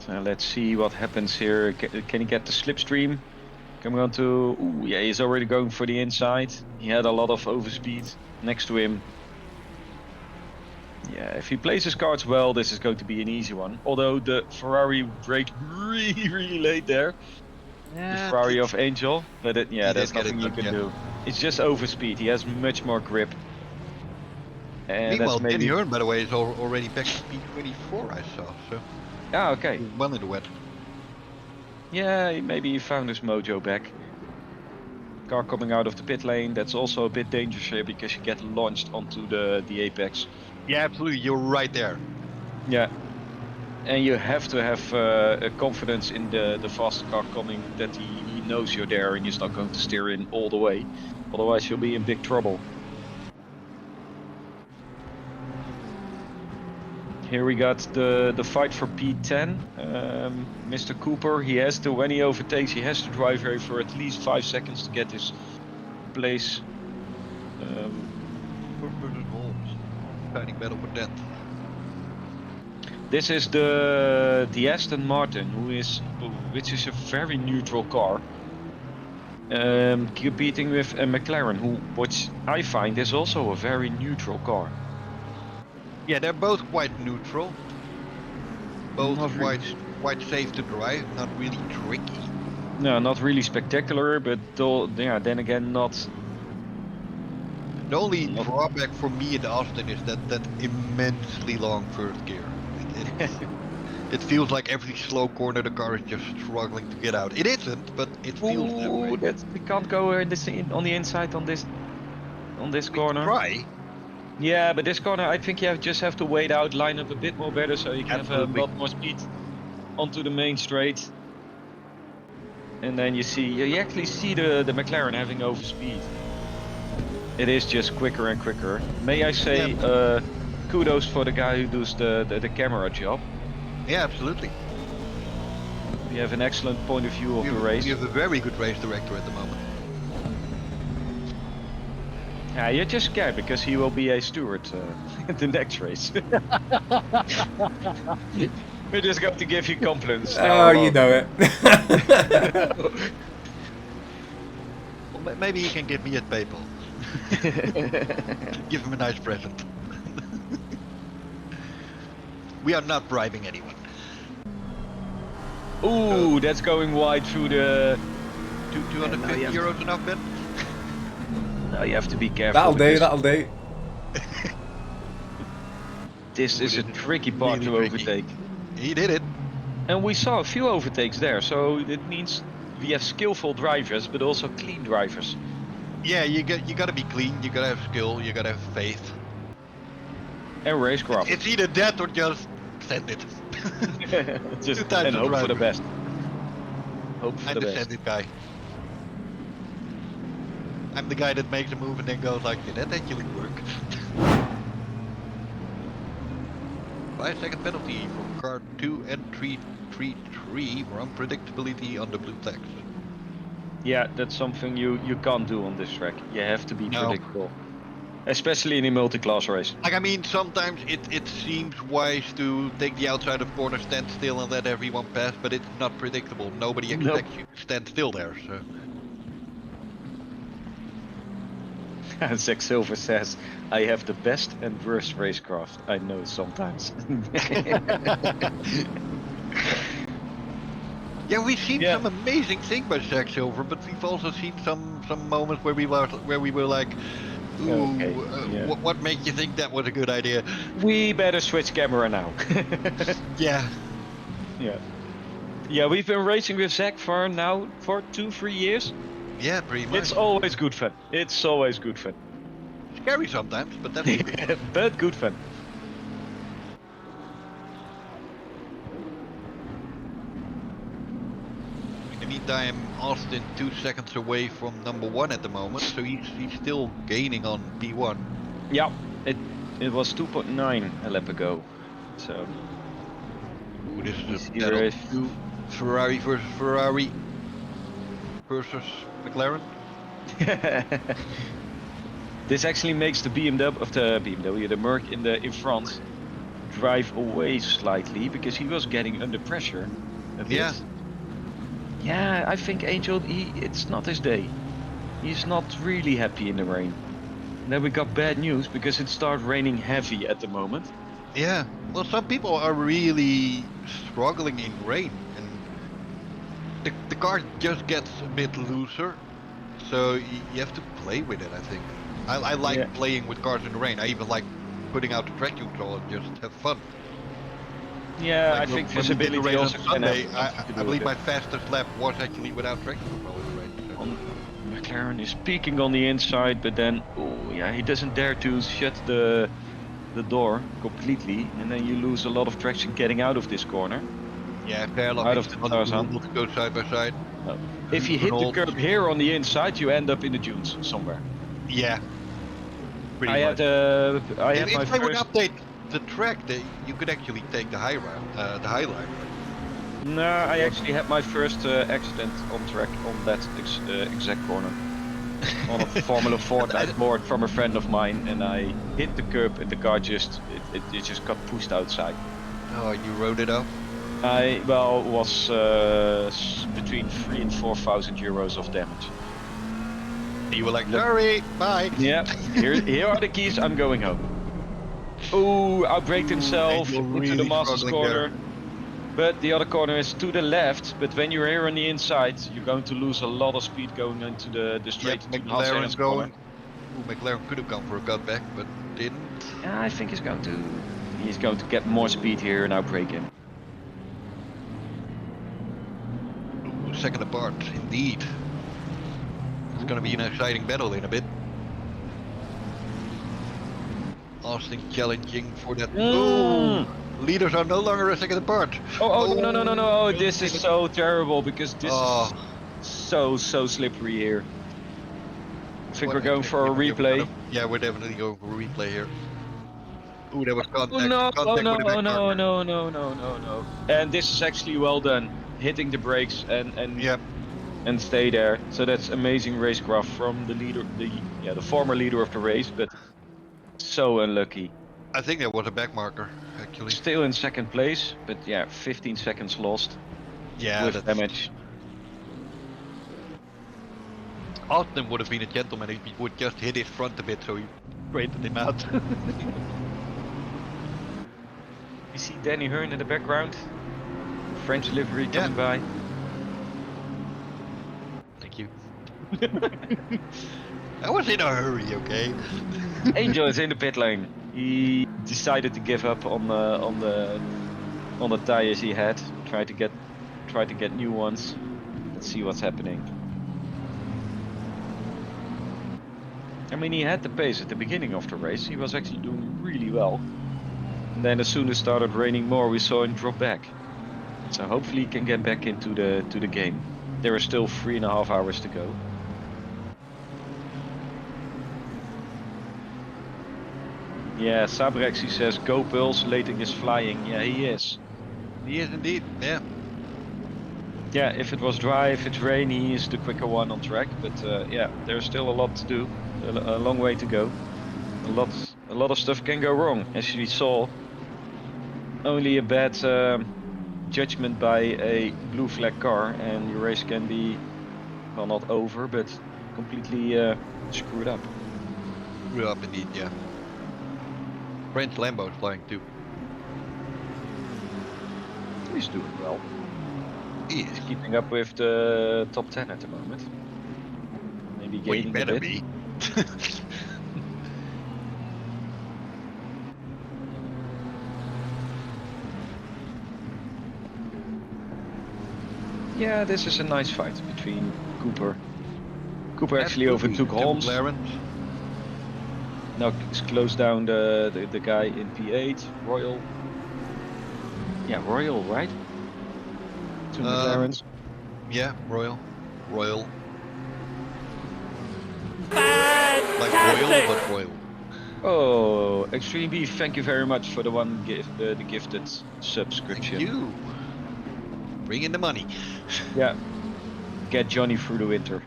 So let's see what happens here. Can he get the slipstream? Coming on to... Ooh, yeah, he's already going for the inside. He had a lot of overspeed next to him. Yeah, if he plays his cards well, this is going to be an easy one. Although the Ferrari braked really late there. The Ferrari of Angel. But
he
there's
did get
nothing
it
you
done,
can
yeah.
do. It's just overspeed. He has much more grip. And
Meanwhile,
that's
Danny
maybe...
Hearn, by the way, is already back to P24, I saw. So
Ah, okay.
he's well in the wet.
Yeah, maybe he found his mojo back. Car coming out of the pit lane, that's also a bit dangerous here because you get launched onto the apex.
Yeah, absolutely. You're right there.
Yeah. And you have to have a confidence in the fast car coming that he knows you're there and he's not going to steer in all the way. Otherwise you'll be in big trouble. Here we got the fight for P10. Mr. Cooper, he has to, when he overtakes, he has to drive here for at least 5 seconds to get his place.
Versus Holmes. Fighting battle for 10th.
This is the Aston Martin, which is a very neutral car, competing with a McLaren, which I find is also a very neutral car.
Yeah, they're both quite neutral. Both
Not
quite safe to drive, not really tricky.
No, not really spectacular, but then again, not.
The only drawback for me in Austin is that immensely long first gear. It feels like every slow corner the car is just struggling to get out. It isn't, but it feels that way.
We can't go on the inside on this corner.
Try.
Yeah, but this corner, I think you just have to wait out, line up a bit more better, so you can have a lot more speed onto the main straight. And then you actually see the McLaren having overspeed. It is just quicker and quicker. May I say, kudos for the guy who does the camera job.
Yeah, absolutely.
We have an excellent point of view of the race.
We have a very good race director at the moment.
Yeah, you're just scared because he will be a steward at the next race. We're just going to give you compliments.
Oh, you know it.
Well, maybe he can give me a PayPal. Give him a nice present. We are not bribing anyone.
Ooh, that's going wide through the...
250 euros enough, Ben?
No, you have to be careful.
That'll do.
This is a tricky part to overtake.
He did it.
And we saw a few overtakes there, so it means we have skillful drivers, but also clean drivers.
Yeah, you gotta be clean, you gotta have skill, you gotta have faith.
And racecraft.
It's either that or just send it.
Just
2 times
and hope for the
driver.
best. Hope for
I'm
the
the
best.
send it guy. I'm the guy that makes a move and then goes like, did that actually work? 5-second penalty for car 2 and 333 for unpredictability on the blue flags.
Yeah, that's something you can't do on this track. You have to be
No.
predictable. Especially in a multi-class race.
Like, I mean, sometimes it seems wise to take the outside of corner, stand still and let everyone pass, but it's not predictable. Nobody expects you to stand still there, so...
Zach Silver says, I have the best and worst racecraft. I know sometimes.
Yeah, we've seen some amazing things by Zach Silver, but we've also seen some moments where we were like, ooh, what made you think that was a good idea?
We better switch camera now.
Yeah.
Yeah, we've been racing with Zach for 2-3 years.
Yeah, pretty much.
It's always good fun. It's always good fun.
Scary sometimes, but that's good.
But good fun.
In the meantime, Austin 2 seconds away from number 1 at the moment, so he's still gaining on P1.
Yeah, it was 2.9 a lap ago. So
Ooh, this is a battle of 2 Ferrari versus McLaren.
This actually makes the BMW, the Merc in front, drive away slightly because he was getting under pressure a bit.
Yeah.
Yeah, I think Angel, it's not his day. He's not really happy in the rain. And then we got bad news because it started raining heavy at the moment.
Yeah. Well, some people are really struggling in rain, and the car just gets a bit looser, so you have to play with it. I think. I like
Yeah.
playing with cars in the rain. I even like putting out the traction control and just have fun.
Yeah,
Like
I think
when we did the
visibility
rain on
also can
Sunday,
have something to do
I
with
believe
it.
my fastest lap was actually without traction control in the rain. So.
McLaren is peaking on the inside, but then, oh yeah, he doesn't dare to shut the door completely, and then you lose a lot of traction getting out of this corner.
Yeah, Fairlock
Out
is
of the
not
Tarzan.
doable to go side by side.
No. If you hit the
Renault.
curb here on the inside, you end up in the dunes somewhere.
Yeah. Pretty
I
much.
had my
If they would
first.
update the track, you could actually take the high line.
No, I actually had my first accident on track on that exact corner. On a Formula Ford I bought from a friend of mine, and I hit the curb, and the car just got pushed outside.
Oh, you rode it up?
It was between 3,000 and 4,000 euros of damage.
You were like, sorry, bye.
Yeah, here are the keys. I'm going home. Oh, outbraked himself
you're
into
really
the Masters
struggling
corner.
there.
But the other corner is to the left. But when you're here on the inside, you're going to lose a lot of speed going into the straight into the Hans
McLaren's
corner.
going. Ooh, McLaren could have gone for a cutback, but didn't.
Yeah, I think he's going to get more speed here and outbrake him.
Ooh, second apart, indeed. It's going to be an exciting battle in a bit. Austin challenging for that. Ooh, leaders are no longer a second apart.
Oh, no. Oh, this is so terrible because this
Oh.
is so slippery here. I think we're going for a replay.
Yeah, we're definitely going for a replay here. Ooh, there was contact.
Oh no,
Contact with the back partner.
no. And this is actually well done. Hitting the brakes and stay there. So that's amazing racecraft from the leader, the former leader of the race, but so unlucky.
I think that was a back marker, actually.
Still in second place, but yeah, 15 seconds lost.
Yeah,
with damage.
Austin would have been a gentleman if he would just hit his front a bit so he straightened him out.
You see Danny Hearn in the background? French livery coming by.
Thank you. I was in a hurry, okay?
Angel is in the pit lane. He decided to give up on the tires he had. Try to get new ones. Let's see what's happening. I mean, he had the pace at the beginning of the race. He was actually doing really well. And then as soon as it started raining more, we saw him drop back. So hopefully he can get back into the game. There are still 3.5 hours to go. Yeah, Sabrexy says, go Pulse, Lating is flying. Yeah, he is.
He is indeed, yeah.
Yeah, if it was dry, if it's rainy, he is the quicker one on track. But yeah, there's still a lot to do. A long way to go. A lot of stuff can go wrong, as we saw. Only a bad judgment by a blue flag car, and your race can be, well, not over, but completely screwed up.
Screwed up indeed, yeah. French Lambo is flying too.
He's doing well.
He is.
He's keeping up with the top 10 at the moment. Maybe gaining
Well, better
a bit.
be.
Yeah, this is a nice fight between Cooper. Cooper actually overtook Holmes. Now he's closed down the guy in P8, Royal. Yeah, Royal, right? Two McLarens.
Yeah, Royal. Like Royal, but Royal.
Oh, Extreme Beef, thank you very much for the the gifted subscription.
Thank you. Bring in the money.
Yeah. Get Johnny through the winter.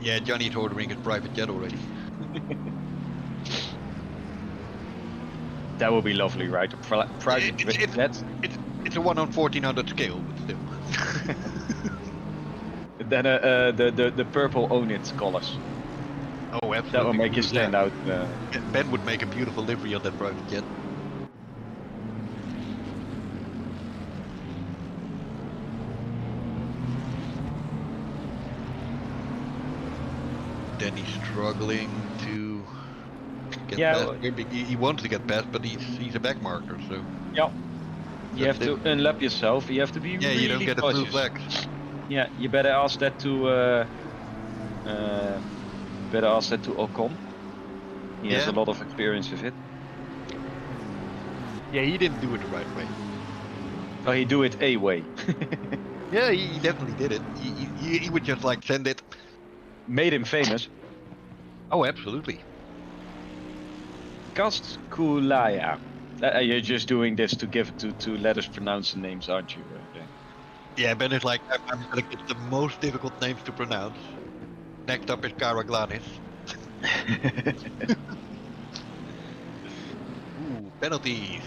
Yeah, Johnny's ordering his private jet already.
That would be lovely, right? A private jet.
It's a 1 on 1400 scale, but still.
Then the purple oNiD colors.
Oh, absolutely.
That will make you stand out.
Ben would make a beautiful livery on that private jet. Then he's struggling to get past. He wants to get past, but he's a back marker, so.
Yeah. You have to unlap yourself. You have to be really
you don't get
cautious.
a blue flag.
Yeah, you better ask that to Ocon. He has a lot of experience with it.
Yeah, he didn't do it the right way.
Oh, he do it a way.
Yeah, he definitely did it. He would just like send it.
Made him famous.
Oh, absolutely.
Kaskulaya. You're just doing this to let us pronounce the names, aren't you?
Yeah, Ben is like, I'm gonna get the most difficult names to pronounce. Next up is Karaglanis. Ooh, penalties.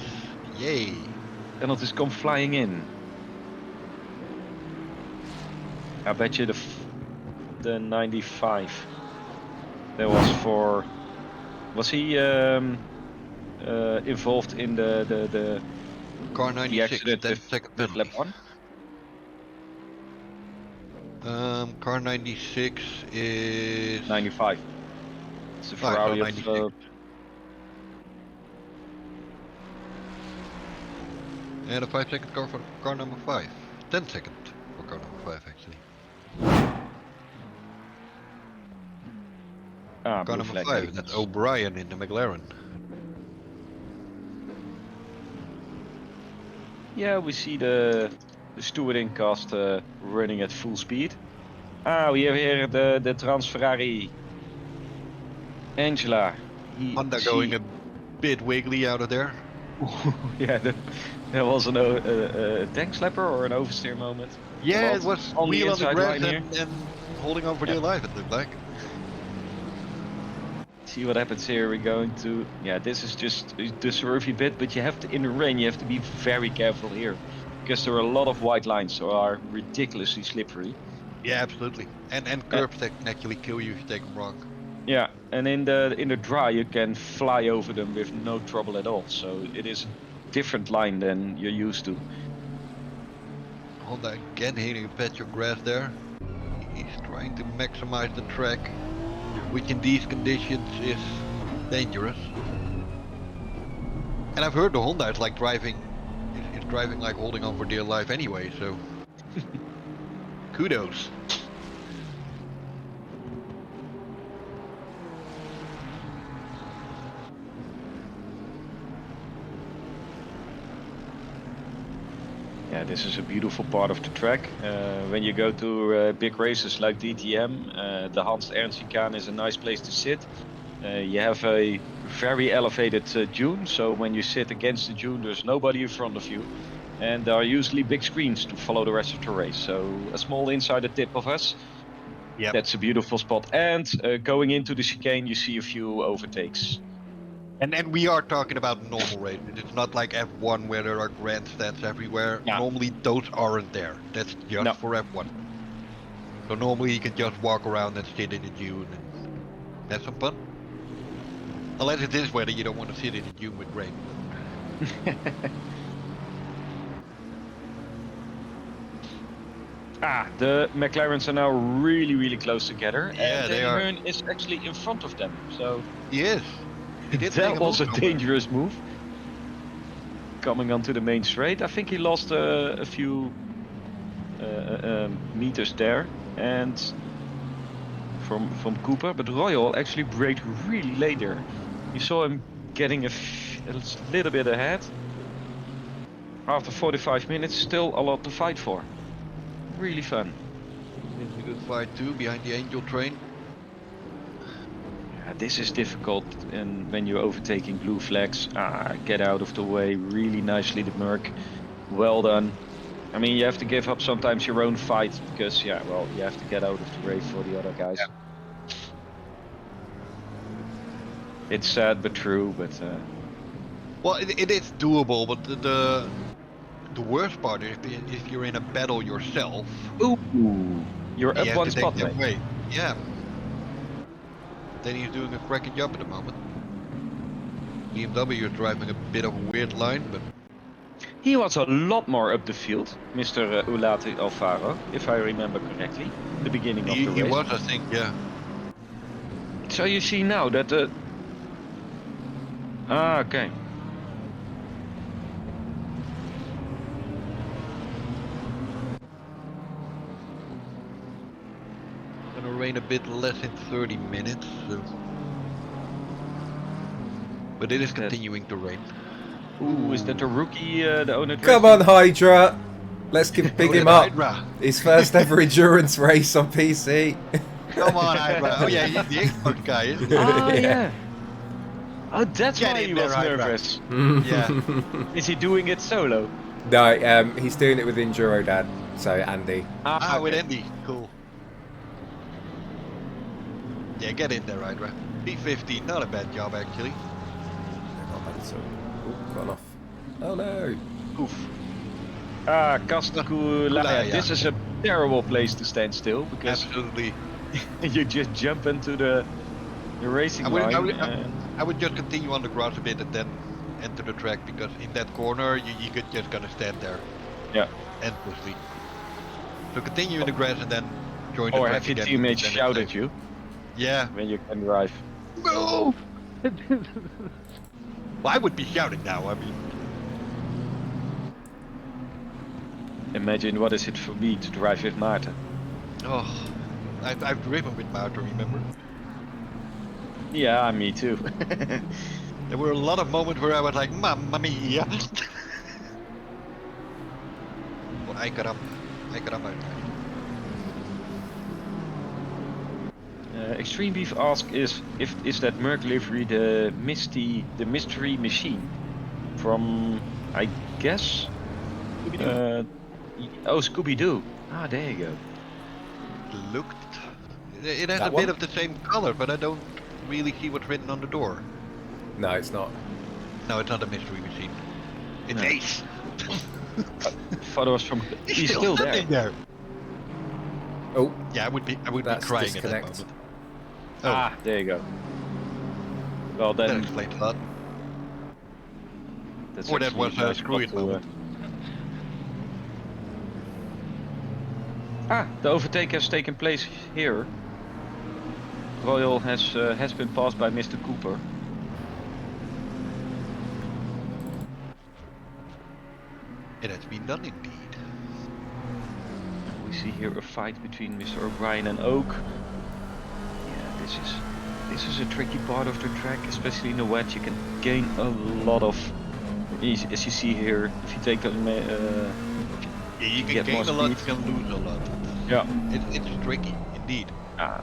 Yay.
Penalties come flying in. I bet you the 95. That was for. Was he involved in the
car 96?
accident
Then second
with lap
penalty.
1?
Car 96 is
95. It's a Ferrari of.
And a 5-second car for car number 5. 10 second for car number 5 actually. Car number 5, that's O'Brien in the McLaren.
Yeah, we see the stewarding cast running at full speed. We have here the Transferrari. Angela.
Honda going a bit wiggly out of there.
Yeah, there was a tank slapper or an oversteer moment.
Yeah, it was
on
wheel
the
on the
inside
grass
line
and holding on for dear life, it looked like.
See what happens here. We're going to. Yeah, this is just the swervy bit, but you have to, in the rain, you have to be very careful here because there are a lot of white lines that are ridiculously slippery.
Yeah, absolutely. And curbs that can actually kill you if you take them wrong.
Yeah, and in the dry you can fly over them with no trouble at all. So it is a different line than you're used to.
Honda again hitting a patch of grass there. He's trying to maximize the track, which in these conditions is dangerous. And I've heard the Honda is like driving, is driving like holding on for dear life anyway. So kudos.
Yeah, this is a beautiful part of the track. When you go to big races like DTM, the Hans Ernst-chicane is a nice place to sit. You have a very elevated dune, so when you sit against the dune, there's nobody in front of you. And there are usually big screens to follow the rest of the race. So a small insider tip of us.
Yeah,
that's a beautiful spot. And going into the chicane, you see a few overtakes.
And we are talking about normal races. It's not like F1 where there are grandstands everywhere.
Yeah.
Normally those aren't there. That's just for F1. So normally you can just walk around and sit in the dune and have some fun. Unless it is weather, you don't want to sit in the dune with rain.
The McLarens are now really, really close together.
Yeah,
and
they are.
Hearn is actually in front of them. So
He is.
that was a dangerous move. Coming onto the main straight, I think he lost a few meters there, and from Cooper. But Royal actually braked really later. You saw him getting a little bit ahead. After 45 minutes, still a lot to fight for. Really fun.
It's a good fight too, behind the Angel train.
Yeah, this is difficult, and when you're overtaking blue flags, get out of the way really nicely, the Merc. Well done. I mean, you have to give up sometimes your own fight because, you have to get out of the way for the other guys. Yeah. It's sad but true, but
Well, it is doable, but the worst part is if you're in a battle yourself,
Ooh, you're
you
up
have
one
to
spot,
take them
mate.
away. Yeah. But then he's doing a cracking job at the moment. BMW is driving a bit of a weird line, but
He was a lot more up the field, Mr. Ulati Alfaro, if I remember correctly, the beginning of the
he
race.
was, I think, yeah.
So you see now that the... Ah, okay.
Gonna rain a bit less in 30 minutes, so. But it is continuing to rain.
Ooh, is that the rookie, the owner?
Come on, Hydra. Let's big him up.
Hydra.
His first ever endurance race on PC.
Come on, Hydra. Oh yeah, he's the expert guy, isn't he?
Ah, yeah. Oh, that's
Get
why
in
he
there,
was
Hydra.
nervous.
Yeah.
Is he doing it solo?
No, he's doing it with Enduro Dad. So Andy.
Ah, with
okay.
Andy. Cool. Yeah, get in there, Hydra. P15, not a bad job actually.
Not bad at all. Ooh, gone off. Oh no.
Oof.
Ah, Kaskulaya.
yeah.
This is a terrible place to stand still because
Absolutely.
you just jump into the racing line.
I would just continue on the grass a bit and then enter the track because in that corner you could just gonna stand there.
Yeah.
Endlessly. So continue in the grass and then join the
Or
track
have your
again.
teammates
then it's
shout
safe.
at you
Yeah.
when you can drive.
No! Well, I would be shouting now, I mean.
Imagine what is it for me to drive with Maarten.
Oh, I've driven with Maarten, remember?
Yeah, me too.
There were a lot of moments where I was like, Mamma mia! Well, I got up.
Extreme Beef asks is that Merc livery the mystery machine from, I guess, Scooby-Doo. Ah, there you go.
Looked. It has
That
a
one?
bit of the same color, but I don't really see what's written on the door.
No, it's not.
No, it's not a mystery machine. It's
No.
Ace.
Photos from he's still there.
standing there.
Oh,
Yeah, I would be
that's
crying at that
disconnect.
moment. Oh,
Ah, there you go. Well
that
then,
explains a lot.
that's
Or that
actually
was
a nice
screw it
spot to,
moment.
the overtake has taken place here. Royal has been passed by Mr. Cooper.
It has been done indeed.
We see here a fight between Mr. O'Brien and Oak. Yeah, this is a tricky part of the track, especially in the wet. You can gain a lot of, as you see here, if you take a
Yeah, you can
get
gain
more
a lot, you
speed.
can lose a lot.
Yeah.
It's tricky, indeed.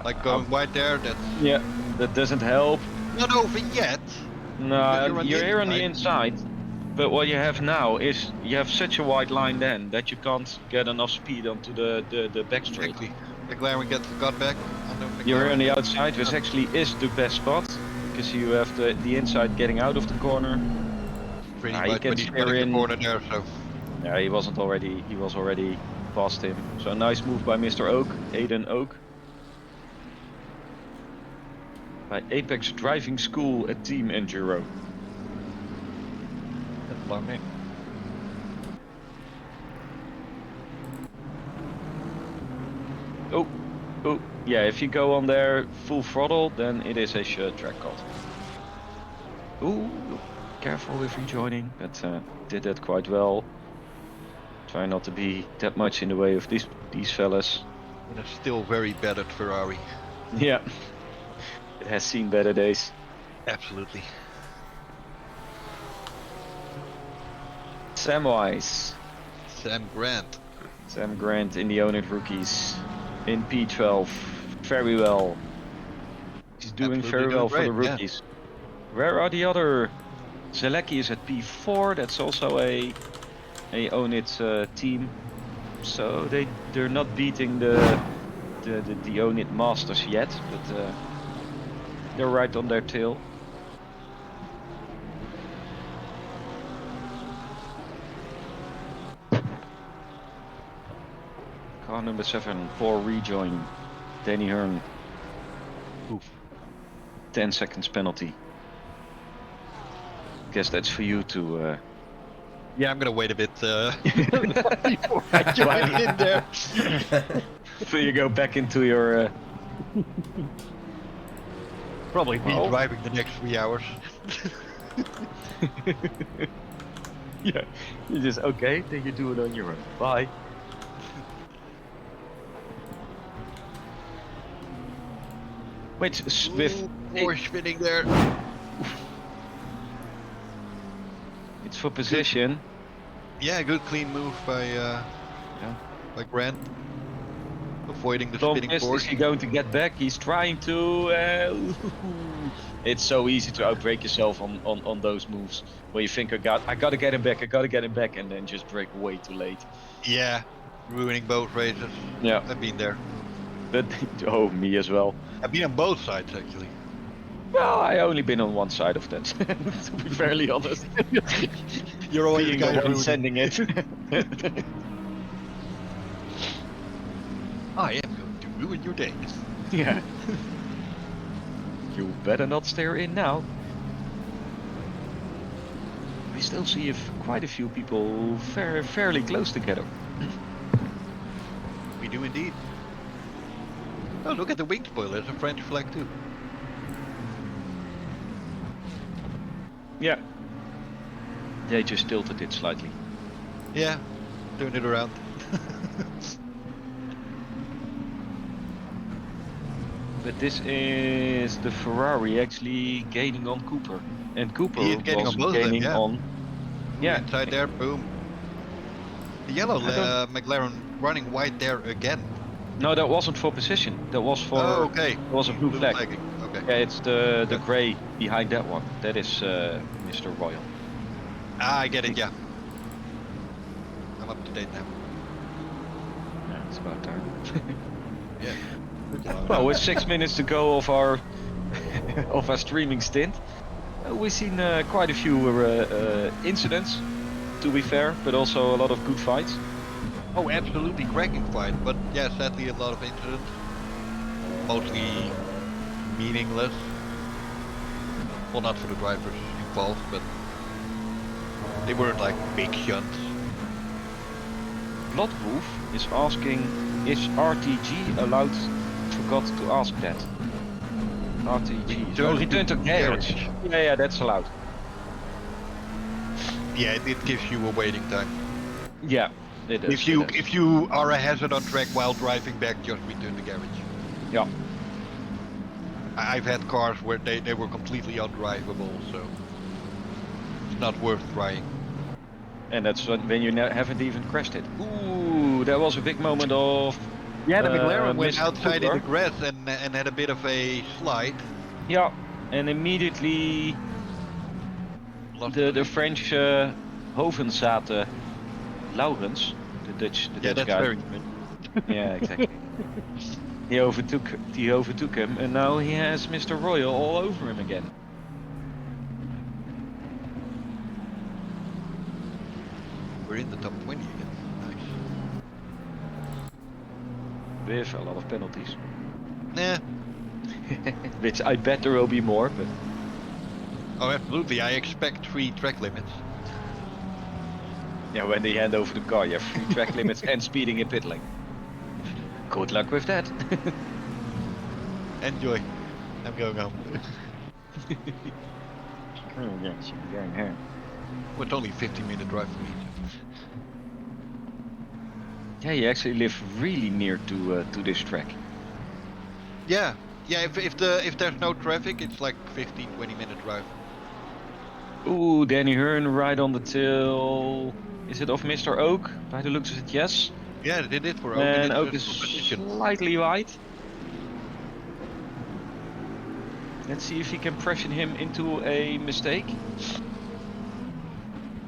Like
going.
going wide there, that's
Yeah, that doesn't help.
not over yet.
No,
You're on the
you're here on the
inside.
inside. But what you have now is you have such a wide line then that you can't get enough speed onto the back straight.
Exactly. McLaren got back on the McLaren.
You're on the outside, which actually is the best spot because you have the inside getting out of the corner.
Pretty
you
much,
can
but he's
steer
running
in.
the corner there, so
Yeah, he was already past him. So nice move by Mr. Oak, Aiden Oak. By Apex Driving School at Team Enduro.
that's a long name.
Oh, yeah, if you go on there full throttle, then it is a track cut. Ooh, careful with rejoining, but did that quite well. Try not to be that much in the way of these fellas.
And it's still very bad at Ferrari.
Yeah, it has seen better days.
Absolutely.
Samwise.
Sam Grant.
Sam Grant in the oNiD rookies in P12. Very well. He's doing
Absolutely
very
doing
well for the
great, yeah.
rookies. Where are the other? Zelecki is at P4. That's also a oNiD team. So they're not beating the oNiD masters yet, but they're right on their tail. Car number 7 for rejoin. Danny Hearn.
Oof.
10 seconds penalty. Guess that's for you to.
Yeah, I'm gonna wait a bit before I join in there.
So you go back into your.
Probably me
Well.
driving the next 3 hours.
Yeah, you just okay. Then you do it on your own. Bye. Wait, with
More spinning there.
it's for position.
Yeah, good clean move by Grant. Avoiding the
Tom,
spinning
is
force.
he going to get back? He's trying to. It's so easy to outbrake yourself on those moves where you think I gotta get him back, and then just brake way too late.
Yeah, ruining both races.
Yeah,
I've been there.
but oh, me as well.
I've been on both sides actually.
Well, I only been on one side of that, to be fairly honest.
You're always the
Being
guy
the one
ruining.
sending it.
I am going to ruin your day.
Yeah. You better not steer in now. We still see quite a few people fairly close together.
We do indeed. Oh, look at the wing spoiler. There's a French flag too.
Yeah. They just tilted it slightly.
Yeah, turn it around.
But this is the Ferrari actually gaining on Cooper. And Cooper
He is gaining
was
on both of them,
gaining
yeah.
on... Yeah.
Inside there, boom. The yellow McLaren running wide there again.
No, that wasn't for position. That was for...
Oh, okay.
It was a blue flag.
Flagging. Okay.
Yeah, it's the grey behind that one. That is Mr. Royal.
Ah, I get it, yeah. I'm up to date now.
Yeah, it's about time.
Yeah.
Well, with 6 minutes to go of our of our streaming stint, we've seen quite a few incidents, to be fair, but also a lot of good fights.
Oh, absolutely cracking fight, but yeah, sadly a lot of incidents. Mostly meaningless. Well, not for the drivers involved, but they weren't like big shunts.
Bloodwolf is asking, is RTG allowed? Forgot to ask that. RTG. Return to garage. Yeah, that's allowed.
Yeah, it gives you a waiting time.
Yeah, it is.
If you are a hazard on track while driving back, just return the garage.
Yeah.
I've had cars where they were completely undrivable, so it's not worth trying.
And that's when you haven't even crashed it. Ooh, that was a big moment of...
Yeah, the McLaren went
Mr.
outside
Cooper.
in the grass and had a bit of a slide.
Yeah, and immediately the French Hovenzaten Laurens, the Dutch
That's
guy.
very good.
Yeah, exactly. He overtook him, and now he has Mr. Royal all over him again.
We're in the top 20 again.
With a lot of penalties.
Nice. Nah.
Which I bet there will be more, but...
Oh, absolutely. I expect 3 track limits.
Yeah, when they hand over the car, you have 3 track limits and speeding and pit lane. Good luck with that.
Enjoy. I'm going home.
Oh yes, you're going home.
Well, it's only a 15-minute drive for me.
Yeah, you actually live really near to this track.
Yeah. Yeah, if there's no traffic, it's like 15-20-minute drive.
Ooh, Danny Hearn right on the tail. Is it of Mr. Oak? By the looks of it, yes.
Yeah, they did it for Oak.
And
it's
Oak
a
is
competition.
slightly wide. Let's see if he can pressure him into a mistake.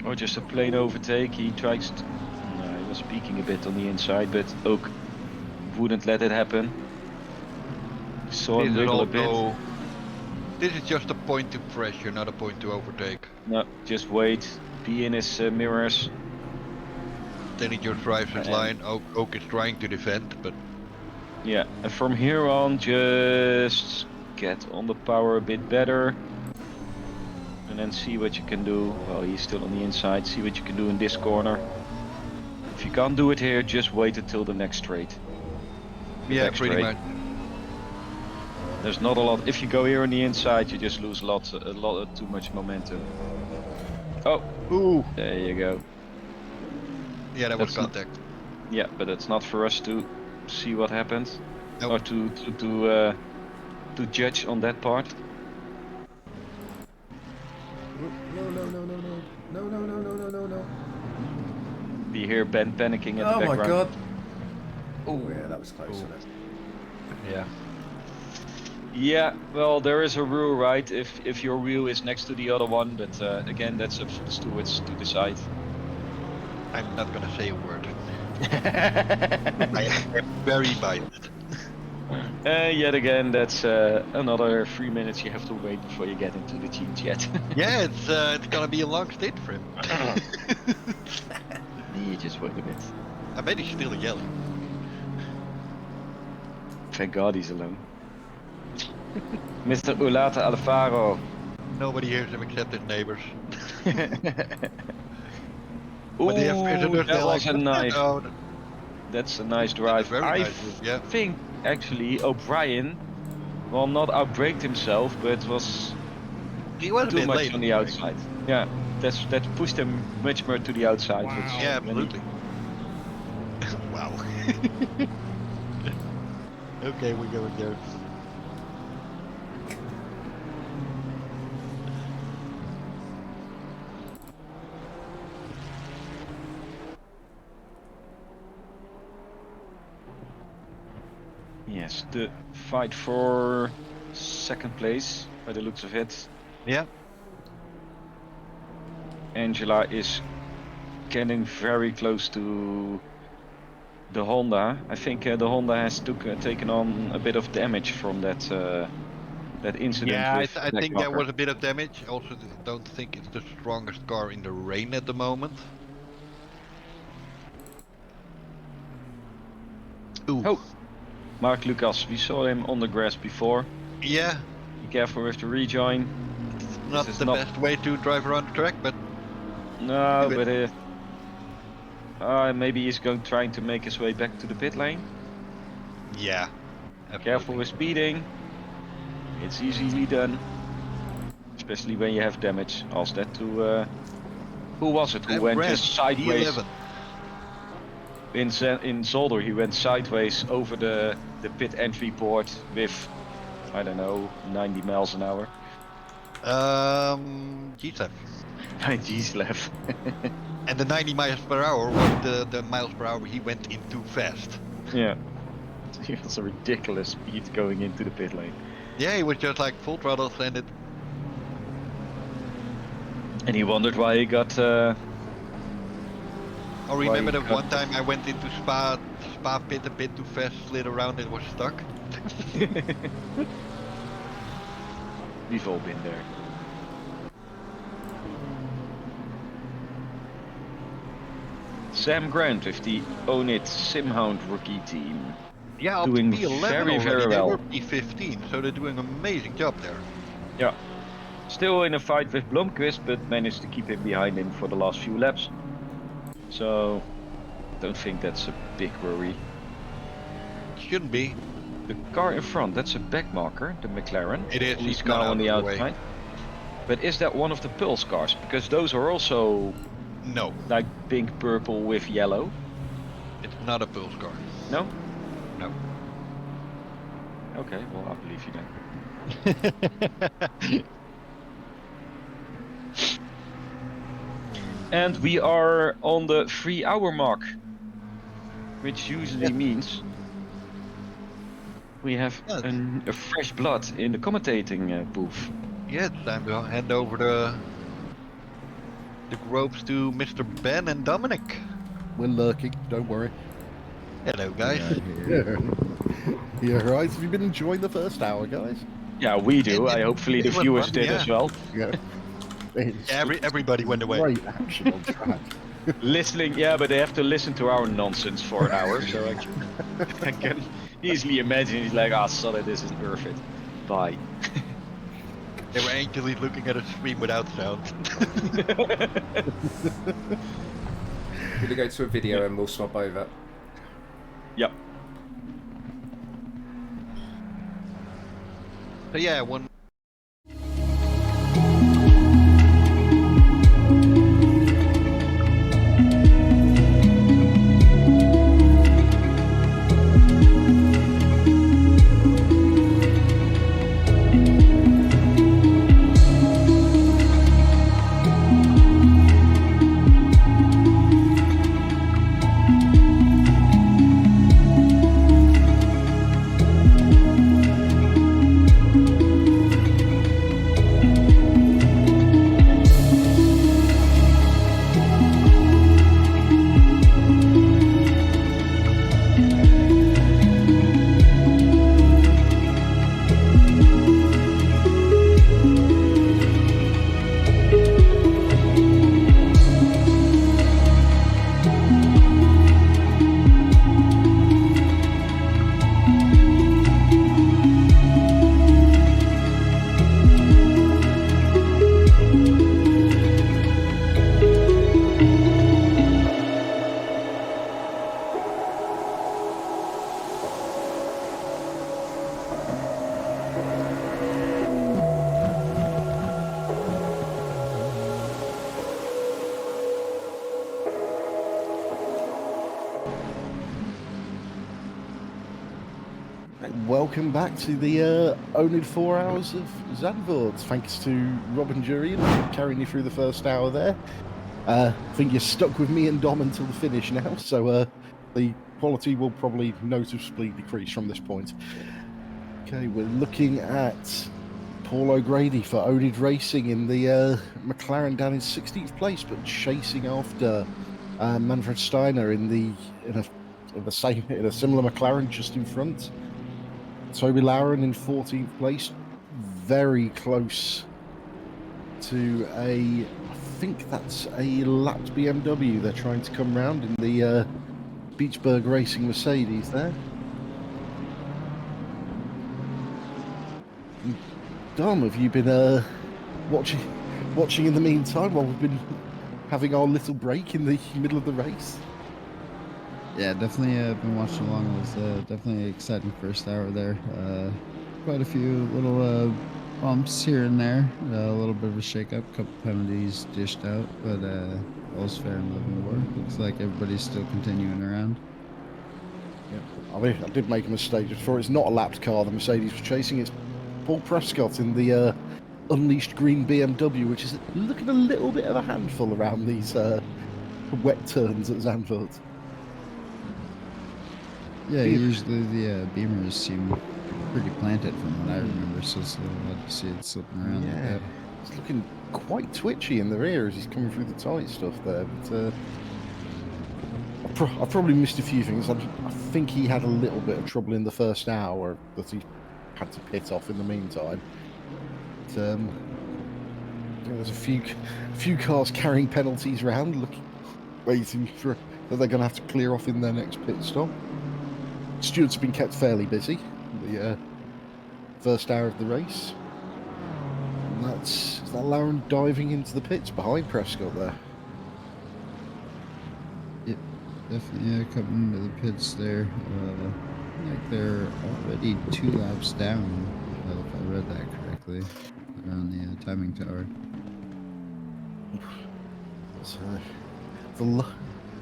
Or just a plain overtake. He tries to... No, he was peeking a bit on the inside, but Oak wouldn't let it happen. Saw him wiggle a bit.
This is just a point to pressure, not a point to overtake.
No, just wait. Be in his mirrors.
Then he just drives his
And-
line. Oak is trying to defend, but
Yeah, and from here on, just get on the power a bit better. And then see what you can do. Well, he's still on the inside. See what you can do in this corner. If you can't do it here, just wait until the next straight. The
yeah,
back
pretty
straight.
much.
There's not a lot. If you go here on the inside, you just lose a lot too much momentum. Oh,
Ooh,
there you go.
yeah, that was
That's not-
contact.
Yeah, but it's not for us to see what happens,
Nope.
or to judge on that part.
No.
We hear Ben panicking in the
Oh my
background.
god. Oh yeah, that was close, wasn't it?
Yeah.
Yeah, well, there is a rule, right? If your wheel is next to the other one, but again, that's up for the stewards to decide.
I'm not gonna say a word. I am very biased.
Yet again, that's another 3 minutes you have to wait before you get into the team chat.
Yeah, it's gonna be a long stint for him.
You just wait a bit.
I bet he's still yelling.
Thank God he's alone. Mr. Ulata Alfaro.
Nobody hears him except his neighbors.
Ooh,
But if visitors,
that
they're
was
like,
a nice.
"Oh,
That's a nice drive.
very
I
nice, yeah.
think actually O'Brien, well, not outbraked himself, but was
he was a
too
bit
much
late
on the outside. Yeah, that pushed him much more to the outside.
Wow.
Which
Yeah,
when he-
absolutely. Wow. Okay, we go there.
Yes, the fight for second place, by the looks of it.
Yeah.
Angela is getting very close to the Honda. I think the Honda has taken on a bit of damage from that incident.
Yeah,
with
I think there
Beckmacher.
was a bit of damage. Also, don't think it's the strongest car in the rain at the moment. Ooh.
Oh, Mark Lucas, we saw him on the grass before.
Yeah,
Be careful with the rejoin.
not
is
the
not-
best way to drive around the track, but
No,
Do
but maybe he's trying to make his way back to the pit lane.
yeah.
Careful with speeding. It's easily done. Especially when you have damage. Ask that to who was it? Who went just sideways
E11.
in Zolder? He went sideways over the pit entry board with, I don't know, 90 miles an hour.
GSF.
G-Slav.
And the 90 miles per hour was the miles per hour he went in too fast.
Yeah. He was a ridiculous speed going into the pit lane.
Yeah, he was just like full throttle and it.
And he wondered why he got
Oh, remember
you
that
got-
one time I went into Spa pit a bit too fast, slid around and was stuck?
We've all been there. Sam Grant with the oNiD Simhound rookie team.
Yeah, up
Doing
to P11
very,
already.
very
They
well.
were P15, so they're doing an amazing job there.
Yeah. Still in a fight with Blomqvist, but managed to keep him behind him for the last few laps. So, don't think that's a big worry.
Shouldn't be.
The car in front, that's a backmarker, the McLaren.
It is,
He's
he's gone
now on
out
the
of the way.
outside. But is that one of the Pulse cars? Because those are also
No,
like pink, purple with yellow.
it's not a Pulse car.
No?
No.
Okay, well, I believe you then. And we are on the 3-hour mark, which usually means we have
Yes.
a fresh blood in the commentating booth.
Yeah, it's time to hand over the ropes to Mr. Ben and Dominic.
We're lurking, don't worry.
Hello, guys.
Yeah, right. Have you been enjoying the first hour, guys?
Yeah, we do. Hopefully the
it was
viewers
fun,
did
yeah.
as well.
Yeah. It's
Everybody went away.
great action on track.
listening. Yeah, but they have to listen to our nonsense for an hour, so I can easily imagine he's like, "Ah, sorry, this isn't worth it. Bye."
They were anxiously looking at a stream without sound.
We're gonna go to a video and we'll swap over.
Yep.
So yeah, one.
Welcome back to the oNiD 4 Hours of Zandvoort. Thanks to Rob and Jurian for carrying you through the first hour there. I think you're stuck with me and Dom until the finish now, so the quality will probably noticeably decrease from this point. Okay, we're looking at Paul O'Grady for oNiD Racing in the McLaren down in 16th place, but chasing after Manfred Steiner in a similar McLaren just in front. Toby Lauren in 14th place, very close to I think that's a lapped BMW. They're trying to come round in the Beachburg Racing Mercedes there. Dom, have you been watching in the meantime while we've been having our little break in the middle of the race?
Yeah, definitely been watching along. It was definitely an exciting first hour there. Quite a few little bumps here and there. A little bit of a shake-up, couple penalties dished out, but all's fair in love and war. Looks like everybody's still continuing around.
Yeah, I mean, I did make a mistake before. It's not a lapped car the Mercedes was chasing. It's Paul Prescott in the unleashed green BMW, which is looking a little bit of a handful around these wet turns at Zandvoort.
Yeah, usually the Beamers seem pretty planted from what I remember, so it's odd to see it slipping around like that.
It's looking quite twitchy in the rear as he's coming through the tight stuff there, but I probably missed a few things. I think he had a little bit of trouble in the first hour that he had to pit off in the meantime. But, there's a few cars carrying penalties around, waiting for that they're going to have to clear off in their next pit stop. Stewards have been kept fairly busy the first hour of the race. And is that Lauren diving into the pits behind Prescott there?
Yep, definitely coming into the pits there. Like they're already 2 laps down, if I read that correctly, around the timing tower.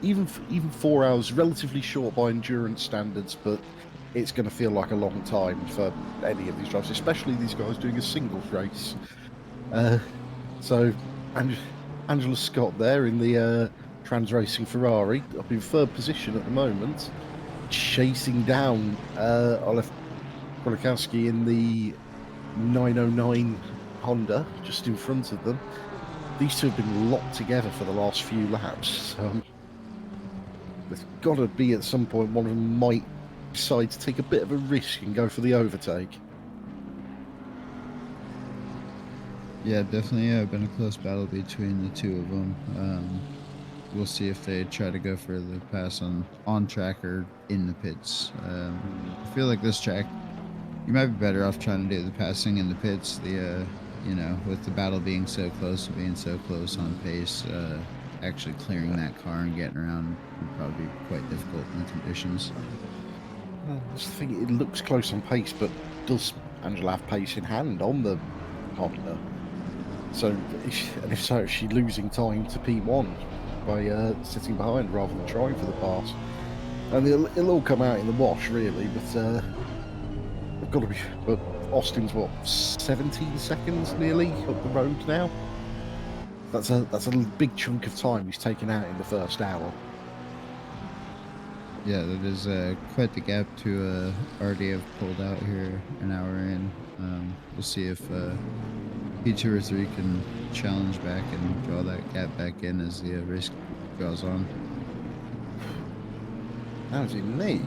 Even 4 hours, relatively short by endurance standards, but it's going to feel like a long time for any of these drivers, especially these guys doing a singles race. So Angela Scott there in the Trans Racing Ferrari, up in 3rd position at the moment, chasing down Olaf Kolakowski in the 909 Honda, just in front of them. These two have been locked together for the last few laps. There's got to be at some point one of them might decide to take a bit of a risk and go for the overtake.
Yeah, definitely been a close battle between the two of them. we'll see if they try to go for the pass on track or in the pits. I feel like this track, you might be better off trying to do the passing in the pits. With the battle being so close, being so close on pace, actually clearing that car and getting around would probably be quite difficult in the conditions.
That's the thing, it looks close on pace, but does Angela have pace in hand on the Honda? So, if so, is she losing time to P1 by sitting behind rather than trying for the pass? And it'll all come out in the wash, really, but they've got to be. But Austin's what, 17 seconds nearly up the road now? That's a big chunk of time he's taken out in the first hour.
Yeah, that is quite the gap to already have pulled out here an hour in. We'll see if P2 or 3 can challenge back and draw that gap back in as the race goes on.
Now, is it me,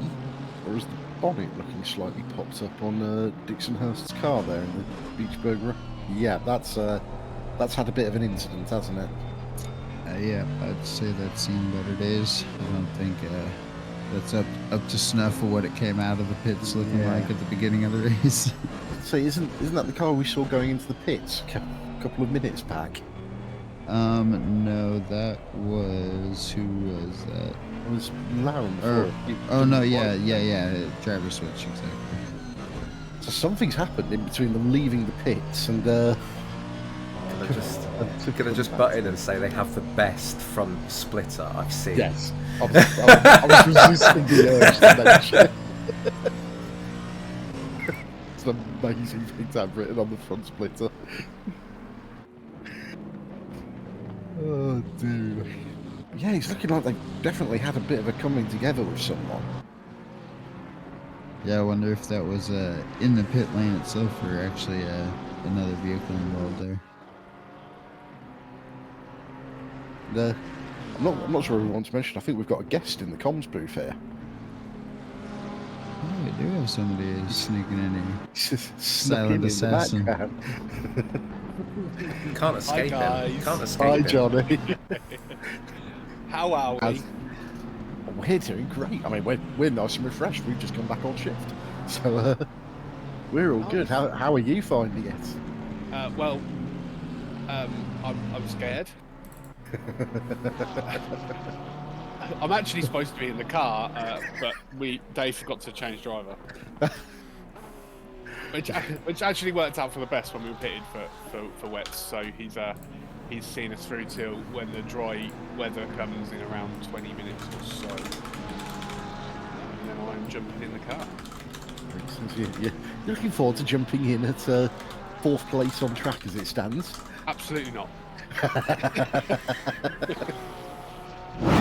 or is the bonnet looking slightly popped up on Dixon Hurst's car there in the Beachburger? Yeah, that's had a bit of an incident, hasn't it?
Yeah, I'd say that's seen better days. I don't think that's up to snuff for what it came out of the pits looking like at the beginning of the race.
So isn't that the car we saw going into the pits a couple of minutes back?
No, that was, who was that?
It was Lauren.
Driver switch, exactly.
So something's happened in between them leaving the pits and
Could I just butt in and say they have the best front splitter I've seen?
Yes. I was resisting the urge to mention it. It's an amazing thing to have written on the front splitter. Oh, dear. Yeah, it's looking like they've definitely had a bit of a coming together with someone.
Yeah, I wonder if that was in the pit lane itself or actually another vehicle involved there.
I'm not sure we want to mention, I think we've got a guest in the comms booth here.
Oh, we do have somebody sneaking in here.
Silent assassin.
Can't escape him. Can't escape
Hi,
him.
Johnny.
How are we?
We're doing great. I mean, we're nice and refreshed. We've just come back on shift. So, we're all good. How are you finding it?
Well, I'm scared. I'm actually supposed to be in the car, but Dave forgot to change driver, which actually worked out for the best when we were pitted for wets. So he's seen us through till when the dry weather comes in around 20 minutes or so, and then I'm jumping in the car.
You're looking forward to jumping in at 4th place on track as it stands?
Absolutely not.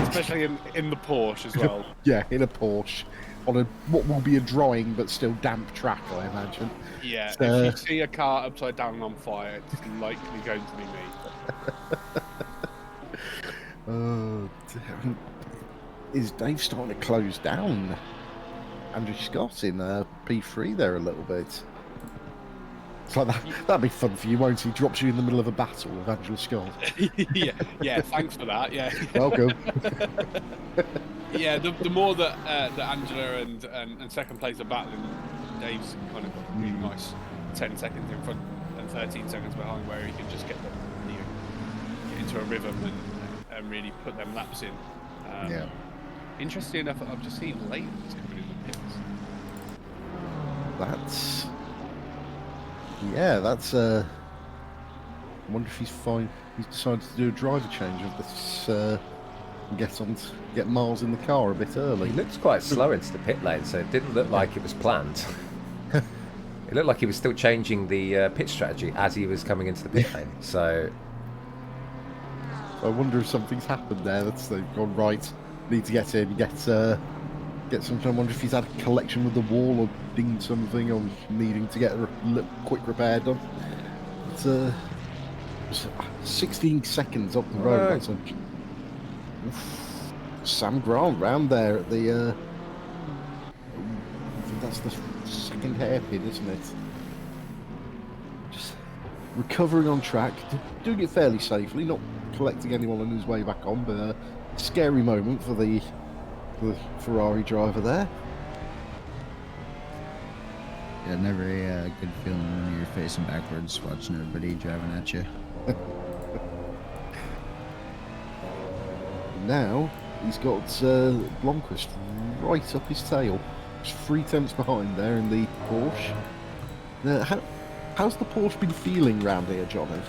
Especially in the Porsche as well.
Yeah, in a Porsche on what will be a drying but still damp track, I imagine.
Yeah, if you see a car upside down and on fire, it's likely going to be me.
Oh, damn. Is Dave starting to close down Andrew Scott in P3 there a little bit? It's like that'd be fun for you, won't he? Drops you in the middle of a battle with Angela Scott.
yeah, thanks for that. Yeah.
Welcome.
Yeah, the more that Angela and second place are battling, Dave's kind of got a really nice 10 seconds in front and 13 seconds behind, where he can just get into a rhythm and really put them laps in.
Yeah.
Interesting enough, I've just seen Leighton's coming in the pits.
That's I wonder if he's decided to do a driver change of this get Miles in the car a bit early.
He looks quite slow into the pit lane, so it didn't look like it was planned. It looked like he was still changing the pit strategy as he was coming into the pit lane. So
I wonder if something's happened there. They've gone right. Need to get in, get something. I wonder if he's had a collection with the wall or dinged something, or needing to get a quick repair done. It's 16 seconds up the road. Sam Grant round there at the. I think that's the second hairpin, isn't it? Just recovering on track, doing it fairly safely, not collecting anyone on his way back on, but a scary moment for the Ferrari driver there.
Yeah, never a good feeling when you're facing backwards, watching everybody driving at you.
Now he's got Blomqvist right up his tail, just 3 tenths behind there in the Porsche. How's the Porsche been feeling round here, Johnny?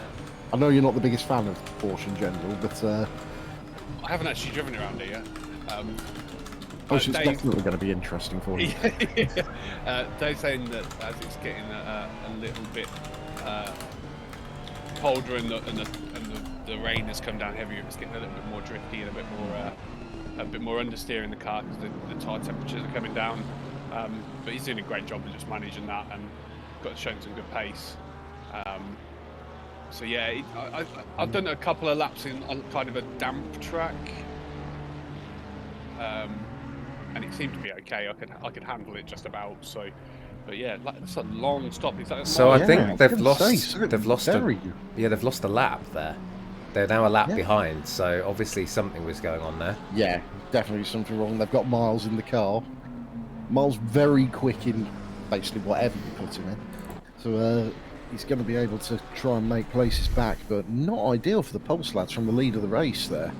I know you're not the biggest fan of Porsche in general, but
I haven't actually driven around here yet.
it's
Dave,
definitely going to be interesting for you.
Dave's saying that as it's getting a little bit colder and the rain has come down heavier, it's getting a little bit more drifty and a bit more understeer in the car because the tyre temperatures are coming down. But he's doing a great job of just managing that and shown some good pace. So yeah, I've done a couple of laps on kind of a damp track, and it seemed to be okay. I could handle it just about. So, but yeah, it's a long stop.
So I think they've lost
they've
lost a lap there. They're now a lap behind. So obviously something was going on there.
Yeah, definitely something wrong. They've got Miles in the car. Miles very quick in basically whatever you put him in. So he's going to be able to try and make places back, but not ideal for the Pulse lads from the lead of the race there.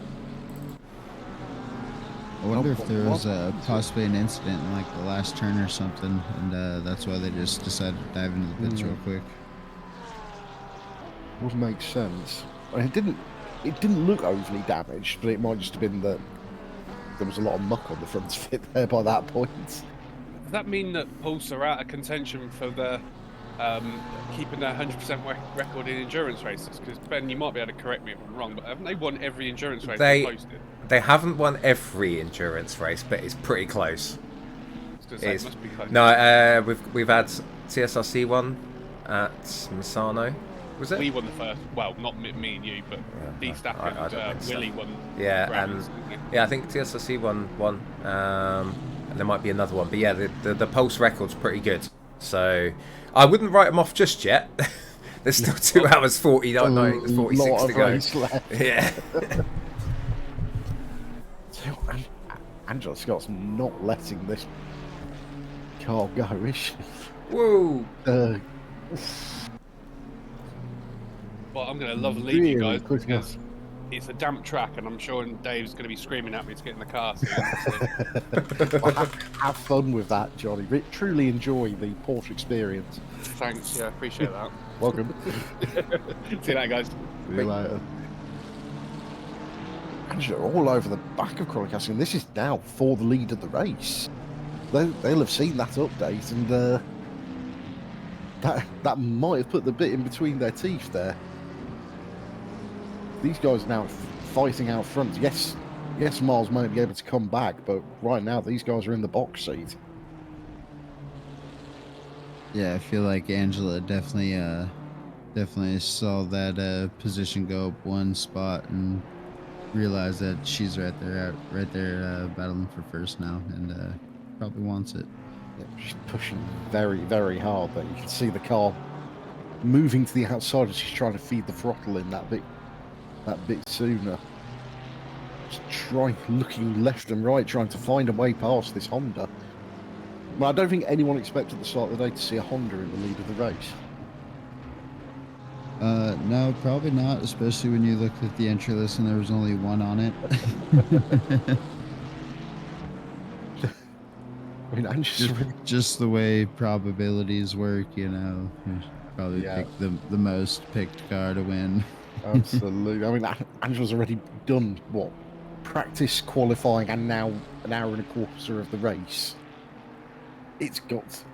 I wonder if there was possibly an incident in like the last turn or something, and that's why they just decided to dive into the pits real quick.
Would make sense. I mean, it didn't look overly damaged, but it might just have been that there was a lot of muck on the front of it there by that point.
Does that mean that Pulse are out of contention for the keeping their 100% record in endurance races? Because Ben, you might be able to correct me if I'm wrong, but haven't they won every endurance race they posted?
They haven't won every endurance race, but it's pretty close.
It must be close.
No, we've had TSRC won at Misano. Was it?
We won the first. Well, not me and you, but D Stack and Willie won.
Yeah, I think TSRC won one, and there might be another one. But yeah, the Pulse record's pretty good. So I wouldn't write them off just yet. There's still 2 hours 49, 46 to go. Yeah.
Angela Scott's not letting this car go, is she?
Whoa!
Well, I'm going to leave you guys because it's a damp track, and I'm sure Dave's going to be screaming at me to get in the car.
Well, have fun with that, Johnny. Truly enjoy the Porsche experience.
Thanks, yeah, appreciate that.
Welcome.
See you later, guys.
See you later. Angela all over the back of Chronicast, and this is now for the lead of the race. They'll have seen that update, and that might have put the bit in between their teeth there. These guys now fighting out front. Yes, Miles might be able to come back, but right now these guys are in the box seat.
Yeah, I feel like Angela definitely saw that position go up one spot and realized that she's right there battling for first now, and probably wants it.
Yeah, she's pushing very, very hard, but you can see the car moving to the outside as she's trying to feed the throttle in that bit sooner. Just looking left and right, trying to find a way past this Honda. Well, I don't think anyone expected at the start of the day to see a Honda in the lead of the race.
No, probably not, especially when you looked at the entry list and there was only one on it.
I mean,
just the way probabilities work, you know. Probably pick the most picked car to win.
Absolutely. I mean, Angela's already done, practice qualifying and now an hour and a quarter of the race. It's got...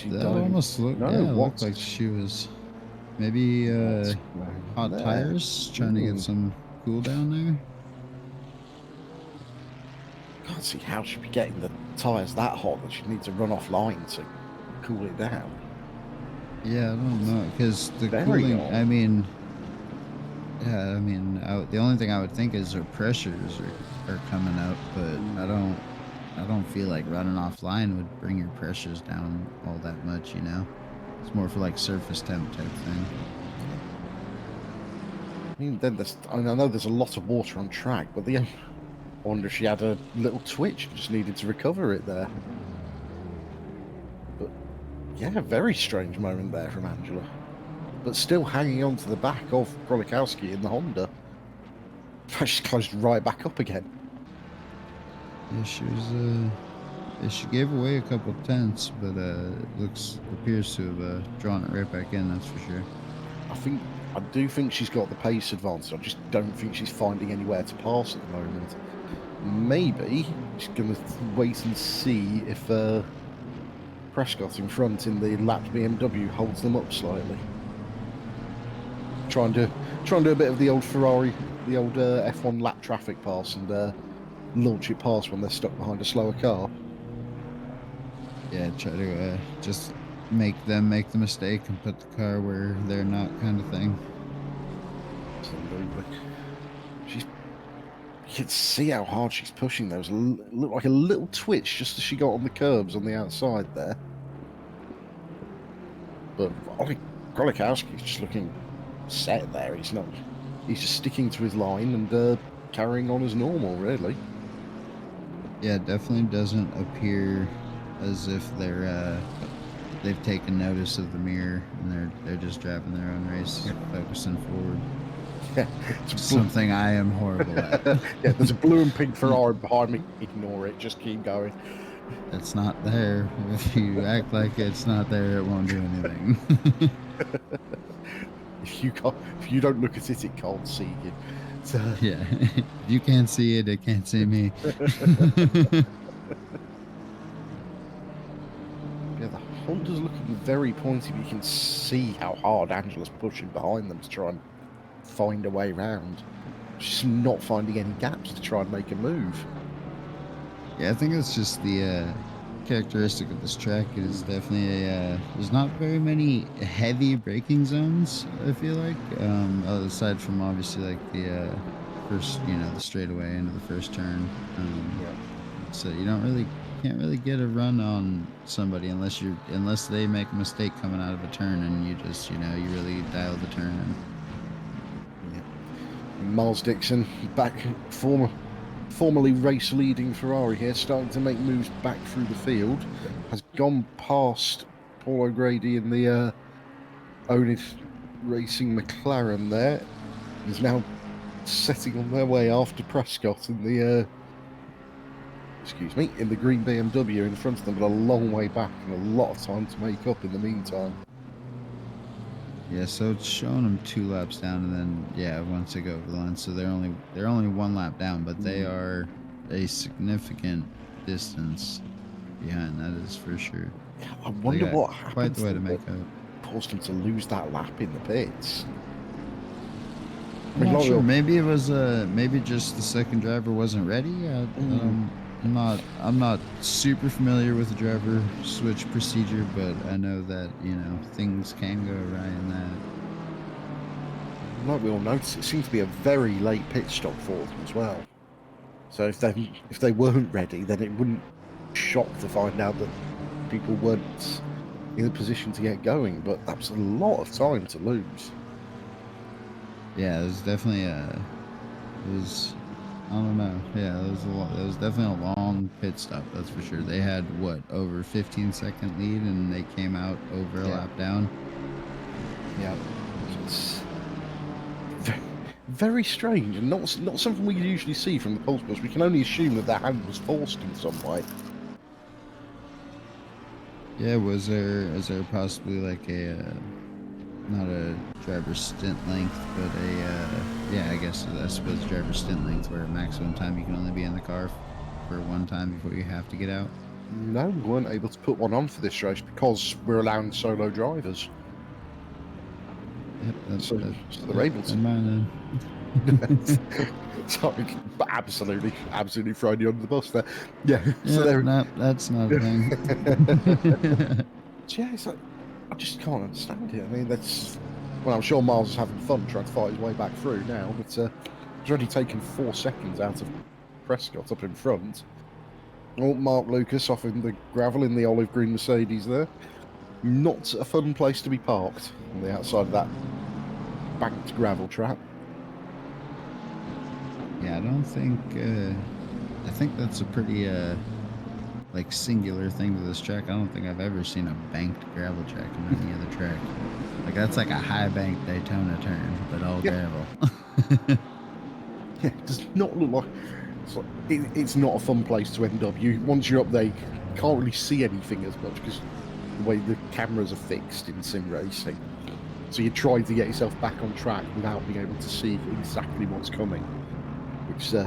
That almost looked, looked like she was maybe hot tires, trying to get some cool down there.
Can't see how she'd be getting the tyres that hot that she'd need to run offline to cool it down.
Yeah, I don't know, because the cooling, the only thing I would think is her pressures are coming up, but I don't feel like running offline would bring your pressures down all that much, you know. It's more for like surface temp type thing.
I mean, I know there's a lot of water on track, but I wonder if she had a little twitch and just needed to recover it there. But yeah, very strange moment there from Angela. But still hanging on to the back of Krolikowski in the Honda. She's closed right back up again.
Yeah, she was. She gave away a couple of tenths, but appears to have drawn it right back in. That's for sure.
I do think she's got the pace advantage. I just don't think she's finding anywhere to pass at the moment. Maybe she's going to wait and see if Prescott in front in the lapped BMW holds them up slightly. Try and do a bit of the old Ferrari, the old F1 lap traffic pass, and launch it past when they're stuck behind a slower car.
Yeah, try to just make them make the mistake and put the car where they're not, kind of thing.
Absolutely. You can see how hard she's pushing. There was looked like a little twitch just as she got on the curbs on the outside there. But Krolikowski's just looking set there. He's just sticking to his line and carrying on as normal, really.
Yeah, it definitely doesn't appear as if they've taken notice of the mirror and they're just driving their own race, focusing forward.
Yeah,
something I am horrible at.
Yeah, there's a blue and pink Ferrari behind me. Ignore it. Just keep going.
It's not there. If you act like it's not there, it won't do anything.
If you don't look at it, it can't see you. So...
Yeah, if you can't see it, it can't see me.
Yeah, the Honda's looking very pointy, but you can see how hard Angela's pushing behind them to try and find a way round. She's not finding any gaps to try and make a move.
Yeah, I think it's just the characteristic of this track. It is definitely there's not very many heavy braking zones, I feel like, aside from obviously like the first, the straightaway into the first turn. So you can't really get a run on somebody unless they make a mistake coming out of a turn and you just you really dial the turn in.
Miles Dixon, formerly race-leading Ferrari here, starting to make moves back through the field, has gone past Paul O'Grady in the oNiD Racing McLaren there. Is now setting on their way after Prescott in the in the green BMW in front of them, but a long way back and a lot of time to make up in the meantime.
Yeah, so it's showing them 2 laps down, and then once they go over the line, so they're only 1 lap down, but they are a significant distance behind. That is for sure.
I wonder what happens.
Quite the way to make up.
Caused them to lose that lap in the pits.
I'm not sure. Maybe it was maybe just the second driver wasn't ready. I'm not super familiar with the driver switch procedure, but I know that things can go awry in that.
Like we all noticed, it seems to be a very late pit stop for them as well. So if they weren't ready, then it wouldn't shock to find out that people weren't in a position to get going. But that was a lot of time to lose.
Yeah, it was definitely I don't know. Yeah, it was definitely a long pit stop, that's for sure. They had over 15-second lead, and they came out over a lap down.
Yeah, it's very strange, and not something we usually see from the pole sports. We can only assume that their hand was forced in some way.
Yeah, is there possibly like not a driver's stint length, but I suppose driver's stint length, where maximum time you can only be in the car for one time before you have to get out?
No, we weren't able to put one on for this race because we're allowing solo drivers.
Yep,
so they're able to. Sorry, absolutely throwing you under the bus there. Yeah,
that's not a thing.
Yeah, it's like, I just can't understand it. I mean, I'm sure Miles is having fun trying to fight his way back through now, but it's already taken 4 seconds out of Prescott up in front. Oh, Mark Lucas off in the gravel in the olive green Mercedes there. not a fun place to be parked on the outside of that banked gravel track.
Yeah, I don't think. I think that's a pretty like singular thing to this track. I don't think I've ever seen a banked gravel track on any other track. Like that's like a high banked Daytona turn, but all gravel.
Yeah, it does not look like it's not a fun place to end up. Once you're up there, you can't really see anything as much because the way the cameras are fixed in sim racing. So you try to get yourself back on track without being able to see exactly what's coming, which is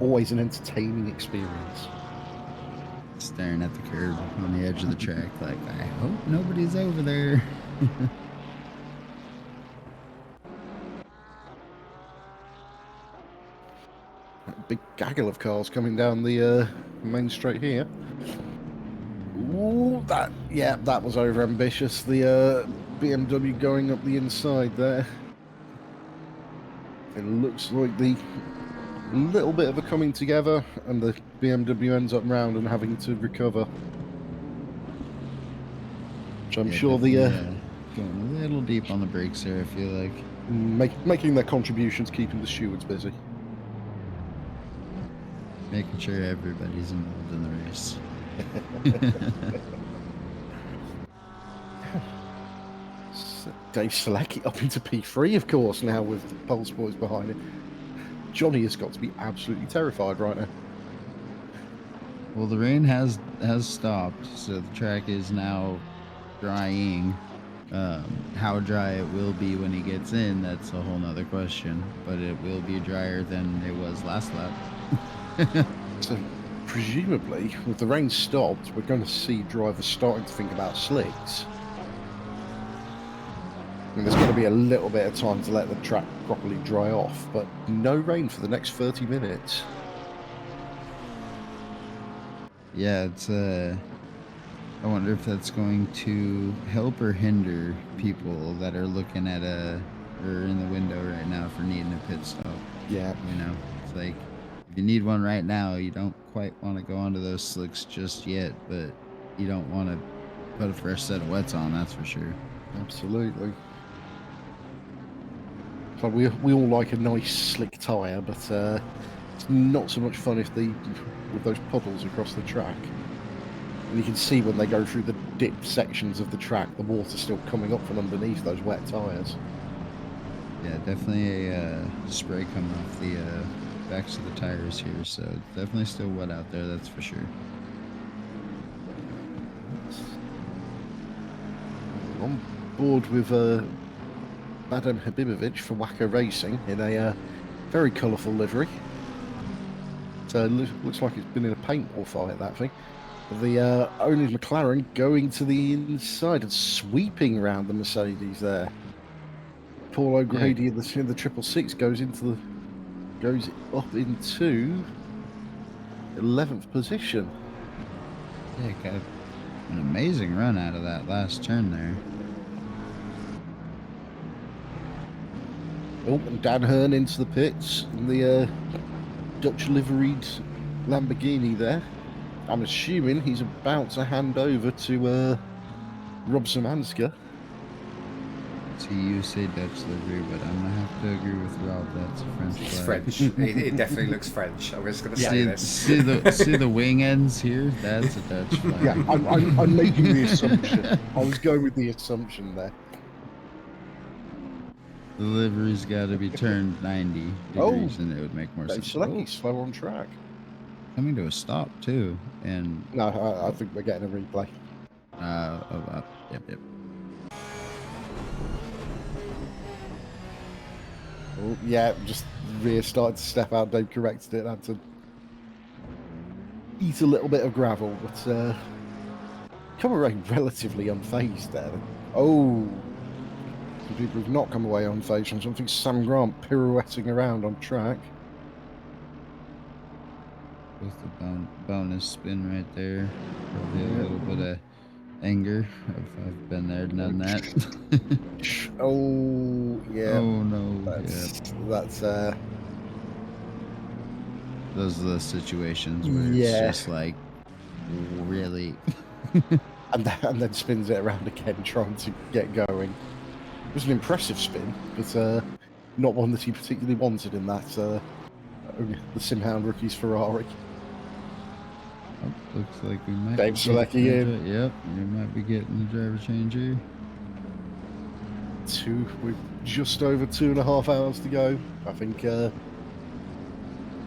always an entertaining experience.
Staring at the curb on the edge of the track, like I hope nobody's over there.
Big gaggle of cars coming down the main straight here. Ooh, that was over ambitious. The BMW going up the inside there. It looks like the little bit of a coming together, and the BMW ends up round and having to recover. Which I'm sure the
going a little deep on the brakes there. I feel like
making their contributions, keeping the stewards busy.
Making sure everybody's involved in the race.
Dave Selecki up into P3, of course, now with the Pulse Boys behind him. Johnny has got to be absolutely terrified right now.
Well, the rain has stopped, so the track is now drying. How dry it will be when he gets in, that's a whole nother question. But it will be drier than it was last lap.
So, presumably, with the rain stopped, we're going to see drivers starting to think about slicks. And there's going to be a little bit of time to let the track properly dry off, but no rain for the next 30 minutes.
Yeah, it's I wonder if that's going to help or hinder people that are looking at or in the window right now for needing a pit stop.
Yeah.
You know, it's like if you need one right now, you don't quite want to go onto those slicks just yet, but you don't want to put a fresh set of wets on, that's for sure.
Absolutely. So we all like a nice slick tyre, but it's not so much fun with those puddles across the track. And you can see when they go through the dip sections of the track, the water's still coming up from underneath those wet tyres.
Yeah, definitely a spray coming off the backs of the tires here, so it's definitely still wet out there, that's for sure.
On board with Adam Habibovic for Wacker Racing in a very colourful livery. So looks like it's been in a paintball fight, that thing. The oNiD McLaren going to the inside and sweeping around the Mercedes there. Paul O'Grady in the 666 goes up into 11th position.
Yeah, got an amazing run out of that last turn there.
Oh, and Dan Hearn into the pits in the Dutch liveried Lamborghini there. I'm assuming he's about to hand over to Rob Szymanska.
So you say Dutch livery, but I'm gonna have to agree with Rob. That's a French
It's
flag.
French. It definitely looks French. I was going to say this.
See the wing ends here? That's a Dutch flag.
Yeah, I'm making the assumption. I was going with the assumption there.
The livery's got to be turned 90 degrees, and it would make more sense.
Selecki's slow on track.
Coming to a stop too, and
No, I think we're getting a replay.
Yep.
Oh, yeah, just rear started to step out. Dave corrected it. Had to eat a little bit of gravel, but come away relatively unfazed there. Oh, some people have not come away unfazed from something. Sam Grant pirouetting around on track.
with the bonus spin right there. Probably a little bit of anger. I've been there, done that.
Oh, yeah.
Oh no.
That's
those are the situations where it's just like, really.
and then spins it around again, trying to get going. It was an impressive spin, but not one that he particularly wanted in that the Simhound rookie's Ferrari.
Oh, looks like we might
Dave
be
Selecki
getting
in.
Yep, we might be getting the driver change here.
With just over 2.5 hours to go. I think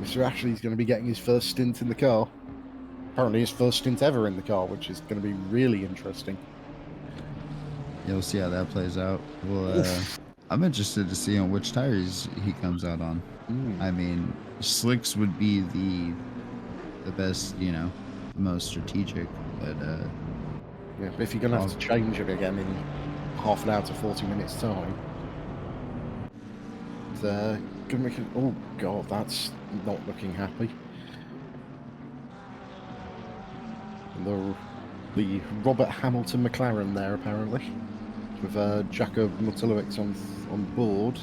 Mr. Ashley's going to be getting his first stint in the car. Apparently his first stint ever in the car, which is going to be really interesting.
Yeah, we'll see how that plays out. Well, I'm interested to see on which tires he comes out on. I mean, slicks would be the best, you know, the most strategic, but
yeah, but if you're going to have to change it again in half an hour to 40 minutes time, it's going to make it, oh god, that's not looking happy. And the Robert Hamilton McLaren there, apparently, with Jakob Motulowicz on board.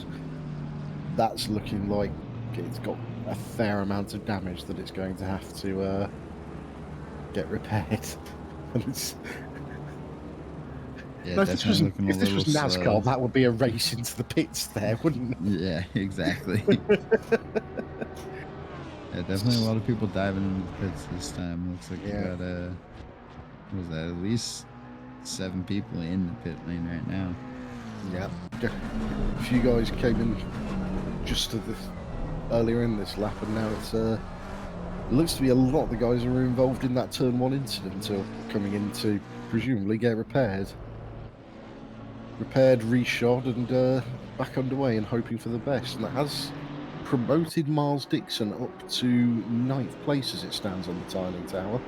That's looking like it's got a fair amount of damage that it's going to have to get repaired. And it's,
yeah,
no,
definitely
if
looking
this was NASCAR,
slow.
that would be a race into the pits there, wouldn't it?
Yeah, exactly. Yeah, definitely a lot of people diving into the pits this time. Looks like we got what was that, at least 7 people in the pit lane right now.
Yeah. A few guys came in just to earlier in this lap, and now it looks to be a lot of the guys who are involved in that turn 1 incident are coming in to presumably get repaired, reshod, and back underway and hoping for the best. And that has promoted Miles Dixon up to 9th place as it stands on the tiling tower.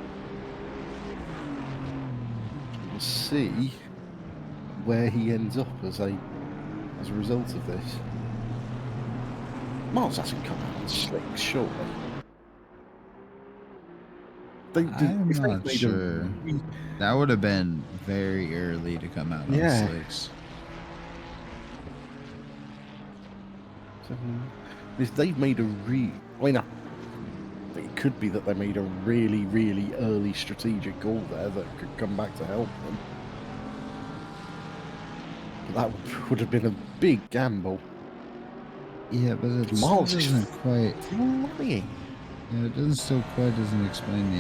We'll see where he ends up as a result of this. Miles hasn't come out on slicks, surely.
I'm not sure. That would have been very early to come out on slicks.
If they've made it could be that they made a really, really early strategic call there that could come back to help them. But that would have been a big gamble.
Yeah, but it
Miles
doesn't quite.
Flying.
Yeah, it doesn't explain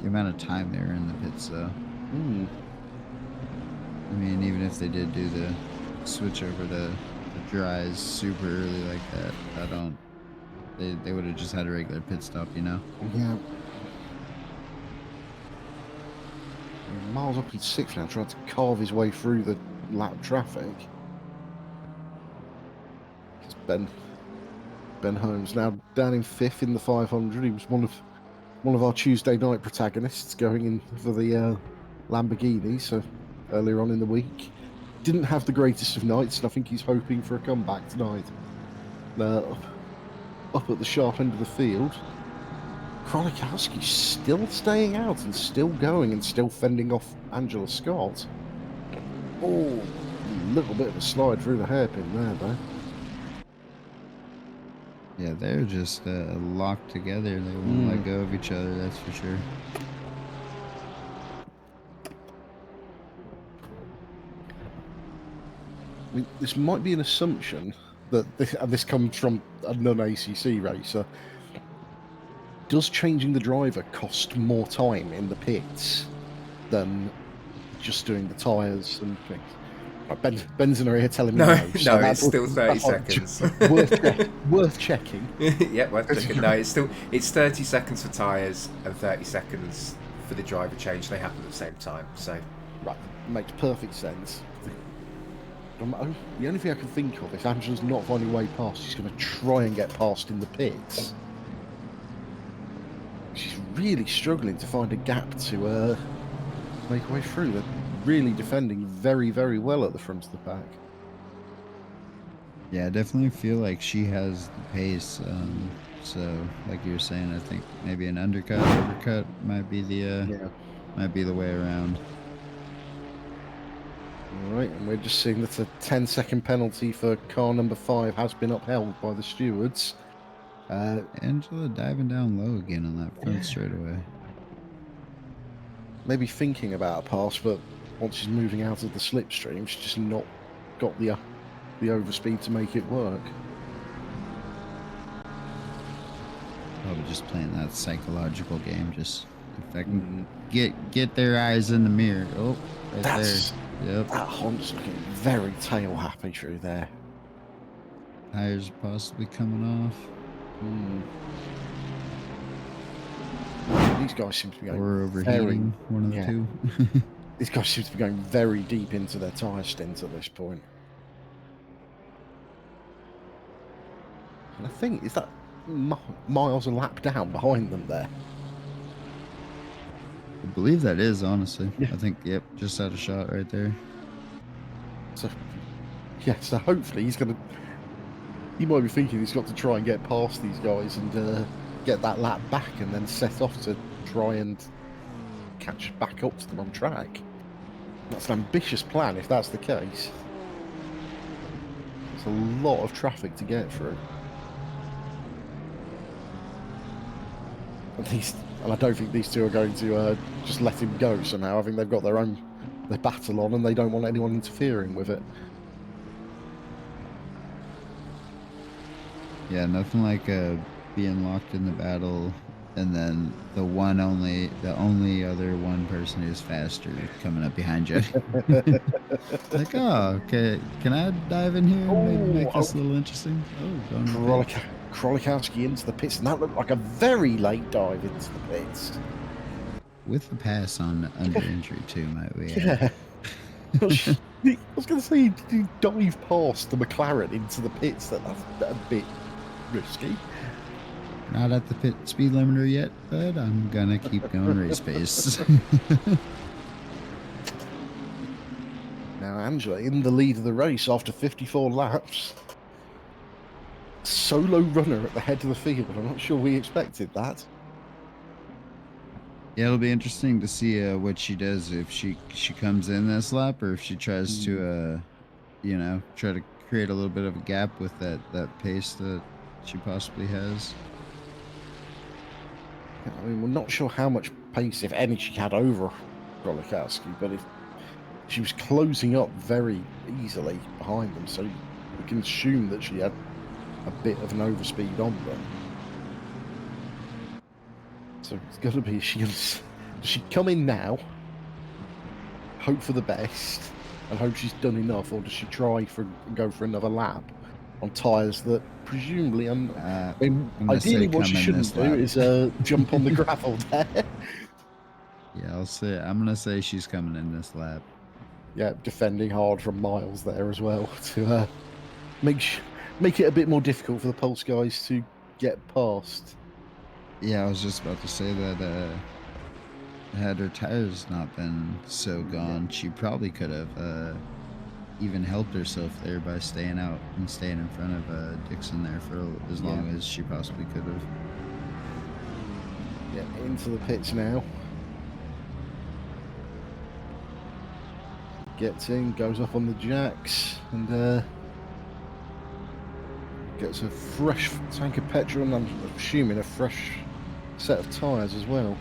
the amount of time they were in the pits, though. I mean, even if they did do the switch over to the dries super early like that, they would have just had a regular pit stop, you know?
Yeah. Miles up in 6th now, trying to carve his way through the lap traffic. It's Ben Holmes now down in 5th in the 500. He was one of our Tuesday night protagonists going in for the Lamborghini. So earlier on in the week, didn't have the greatest of nights, and I think he's hoping for a comeback tonight. Up at the sharp end of the field, Krolikowski's still staying out and still going and still fending off Angela Scott. Oh, a little bit of a slide through the hairpin there, though.
Yeah, they're just locked together. They won't let go of each other, that's for sure.
I mean, this might be an assumption that this comes from a non-ACC racer. Does changing the driver cost more time in the pits than just doing the tyres and things? Ben's in our ear telling me
No,
so
no, it's still 30 seconds.
Worth checking.
Yeah, worth checking. No, it's 30 seconds for tyres and 30 seconds for the driver change. They happen at the same time, so...
Right, makes perfect sense. The only thing I can think of is Angela's not finding a way past. She's going to try and get past in the pits. She's really struggling to find a gap to make her way through. They're really defending very, very well at the front of the pack.
Yeah, I definitely feel like she has the pace. So, like you were saying, I think maybe an uppercut might be the way around.
Alright, and we're just seeing that a 10-second penalty for car number 5 has been upheld by the stewards.
Angela diving down low again on that front straightaway.
maybe thinking about a pass, but once she's moving out of the slipstream, she's just not got the overspeed to make it work.
Probably just playing that psychological game. Just if I can get their eyes in the mirror. Oh, right
That's
there. Yep.
that Hunt's looking very tail happy through there.
Tires possibly coming off.
These guys seem to be going
Or overheating. One of the two.
These guys seem to be going very deep into their tyre stint at this point. And I think, is that miles a lap down behind them there?
I believe that is, honestly.
Yeah.
I think, yep, just out of shot right there.
So, yeah, so hopefully he's going to... He might be thinking he's got to try and get past these guys and get that lap back and then set off to try and catch back up to them on track. That's an ambitious plan if that's the case. There's a lot of traffic to get through. And I don't think these two are going to just let him go somehow. I think they've got their battle on and they don't want anyone interfering with it.
Yeah, nothing like being locked in the battle and then the only other one person who's faster coming up behind you. Like, oh, okay, can I dive in here and maybe make this a little interesting? Oh, going to the pit.
Krolikowski into the pits, and that looked like a very late dive into the pits.
With the pass on under injury too, might we?
Yeah. I was going to say, you dive past the McLaren into the pits. That's a bit risky.
Not at the pit speed limiter yet, but I'm gonna keep going race pace.
Now Angela in the lead of the race after 54 laps. Solo runner at the head of the field. I'm not sure we expected that.
Yeah, it'll be interesting to see what she does if she comes in this lap or if she tries to, try to create a little bit of a gap with that pace that she possibly has.
I mean, we're not sure how much pace, if any, she had over Krolikowski, but if she was closing up very easily behind them, so we can assume that she had a bit of an overspeed on them. So it's got to be, does she come in now, hope for the best, and hope she's done enough, or does she try and go for another lap on tyres that presumably, ideally what she shouldn't do is jump on the gravel there.
Yeah, I'm going to say she's coming in this lap.
Yeah, defending hard from miles there as well to make it a bit more difficult for the Pulse guys to get past.
Yeah, I was just about to say that had her tires not been so gone, she probably could have even helped herself there by staying out and staying in front of Dixon there for as long as she possibly could have.
Yeah, into the pits now. Gets in, goes up on the jacks, and gets a fresh tank of petrol, and I'm assuming a fresh set of tyres as well.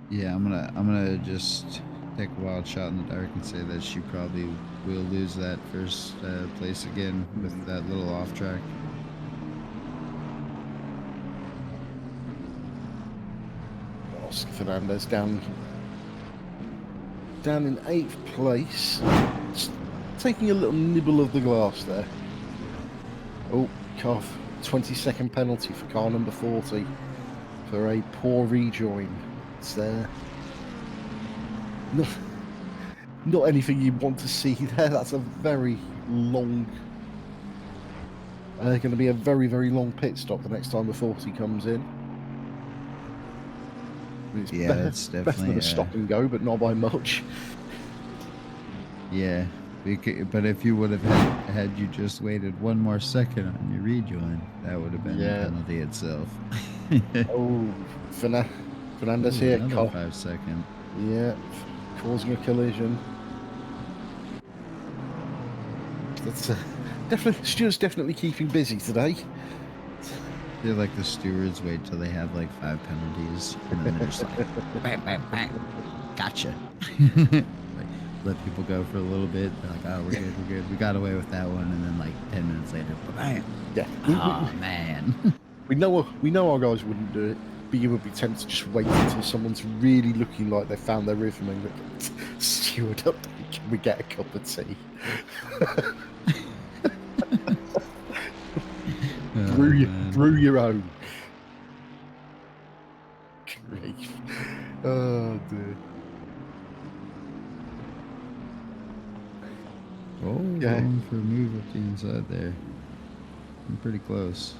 Yeah, I'm gonna just take a wild shot in the dark and say that she probably will lose that first place again with that little off track.
Oscar Fernandez down in 8th place, just taking a little nibble of the glass there. Oh, car 20-second penalty for car number 40 for a poor rejoin. It's not anything you want to see there. That's a very long, going to be a very, very long pit stop the next time the 40 comes in. I mean, it's
that's
better
definitely
than a stop and go, but not by much.
Yeah, but if you would have had you just waited one more second on your rejoin, that would have been the penalty itself.
Oh, Fernandez here.
5 second.
Yeah, causing a collision. That's definitely Stuart's definitely keeping busy today.
They're like the stewards wait till they have like 5 penalties, and then they're just like, bam, bam, bam, gotcha. Like, let people go for a little bit. They're like, oh, we're good. We got away with that one, and then like 10 minutes later, bam.
Yeah.
Oh man.
We know our guys wouldn't do it, but you would be tempted to just wait until someone's really looking like they found their rhythm and go, steward up, can we get a cup of tea? Brew your own. Grief. Oh dear.
Oh,
Yeah.
going for a move up the inside there. I'm pretty close.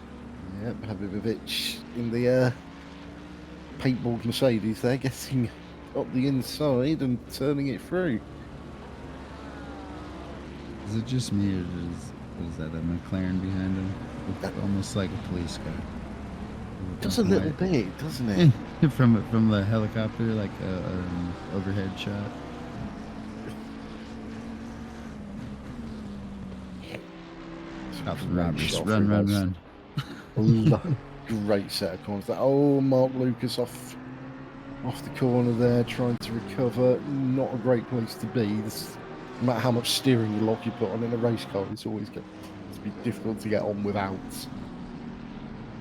Yep, Habibovic in the paintball Mercedes there, getting up the inside and turning it through.
Is it just me, or what is that, a McLaren behind him? Looks almost like a police car.
Just a little bit, doesn't it?
from the helicopter, like an overhead shot. Cops and robbers. Run.
Great set of corners. Oh, Mark Lucas off the corner there, trying to recover. Not a great place to be. No matter how much steering lock you put on in a race car, it's always going to be difficult to get on without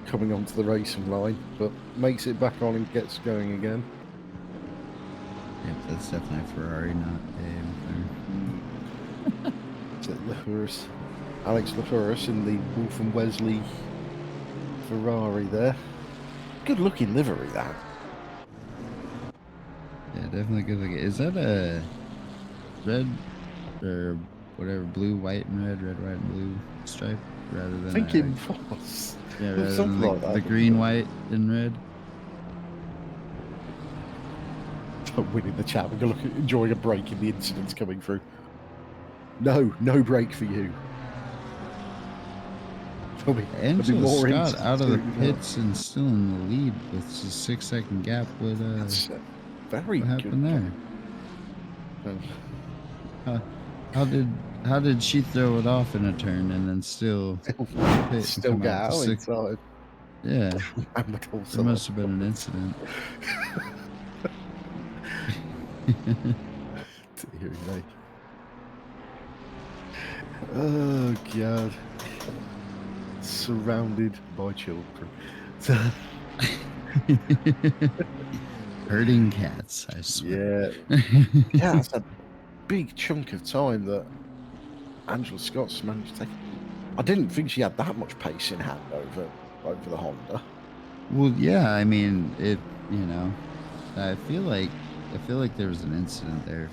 coming onto the racing line. But makes it back on and gets going again.
Yep, that's definitely a Ferrari, not a McLaren.
Alex Lafouris in the Wolf and Wesley Ferrari there. Good looking livery, that.
Yeah, definitely good looking. Is that a red or whatever, blue, white, and red, white, and blue stripe rather than?
I think it was.
Yeah, rather
something
than
like that.
The green, white, and red.
Winning the chat. We're going to look at enjoying a break in the incidents coming through. No break for you.
Angela Scott out of the pits and still in the lead with a 6-second gap.
That's very
what happened
good.
there? How did she throw it off in a turn and then still
get out inside?
Yeah, there must have been an incident.
Dear me. Oh god. Surrounded by children.
Herding cats, I swear.
Yeah. Yeah, that's a big chunk of time that Angela Scott's managed to take. I didn't think she had that much pace in hand over the Honda.
Well, yeah, I mean, I feel like there was an incident there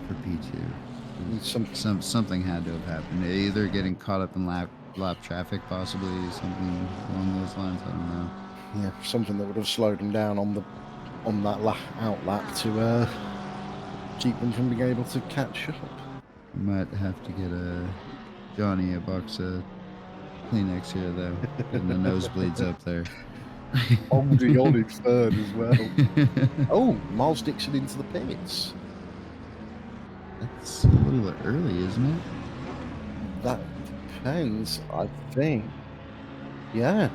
for P2. Something had to have happened. Either getting caught up in lap traffic, possibly something along those lines. I don't know.
Yeah, something that would have slowed them down on that out lap to keep them from being able to catch up.
We might have to get Johnny a box of Kleenex here, though. Getting the nosebleeds up there.
Holding on in third as well. Oh, Miles Dixon into the pits.
That's a little early, isn't it?
That depends, I think. Yeah.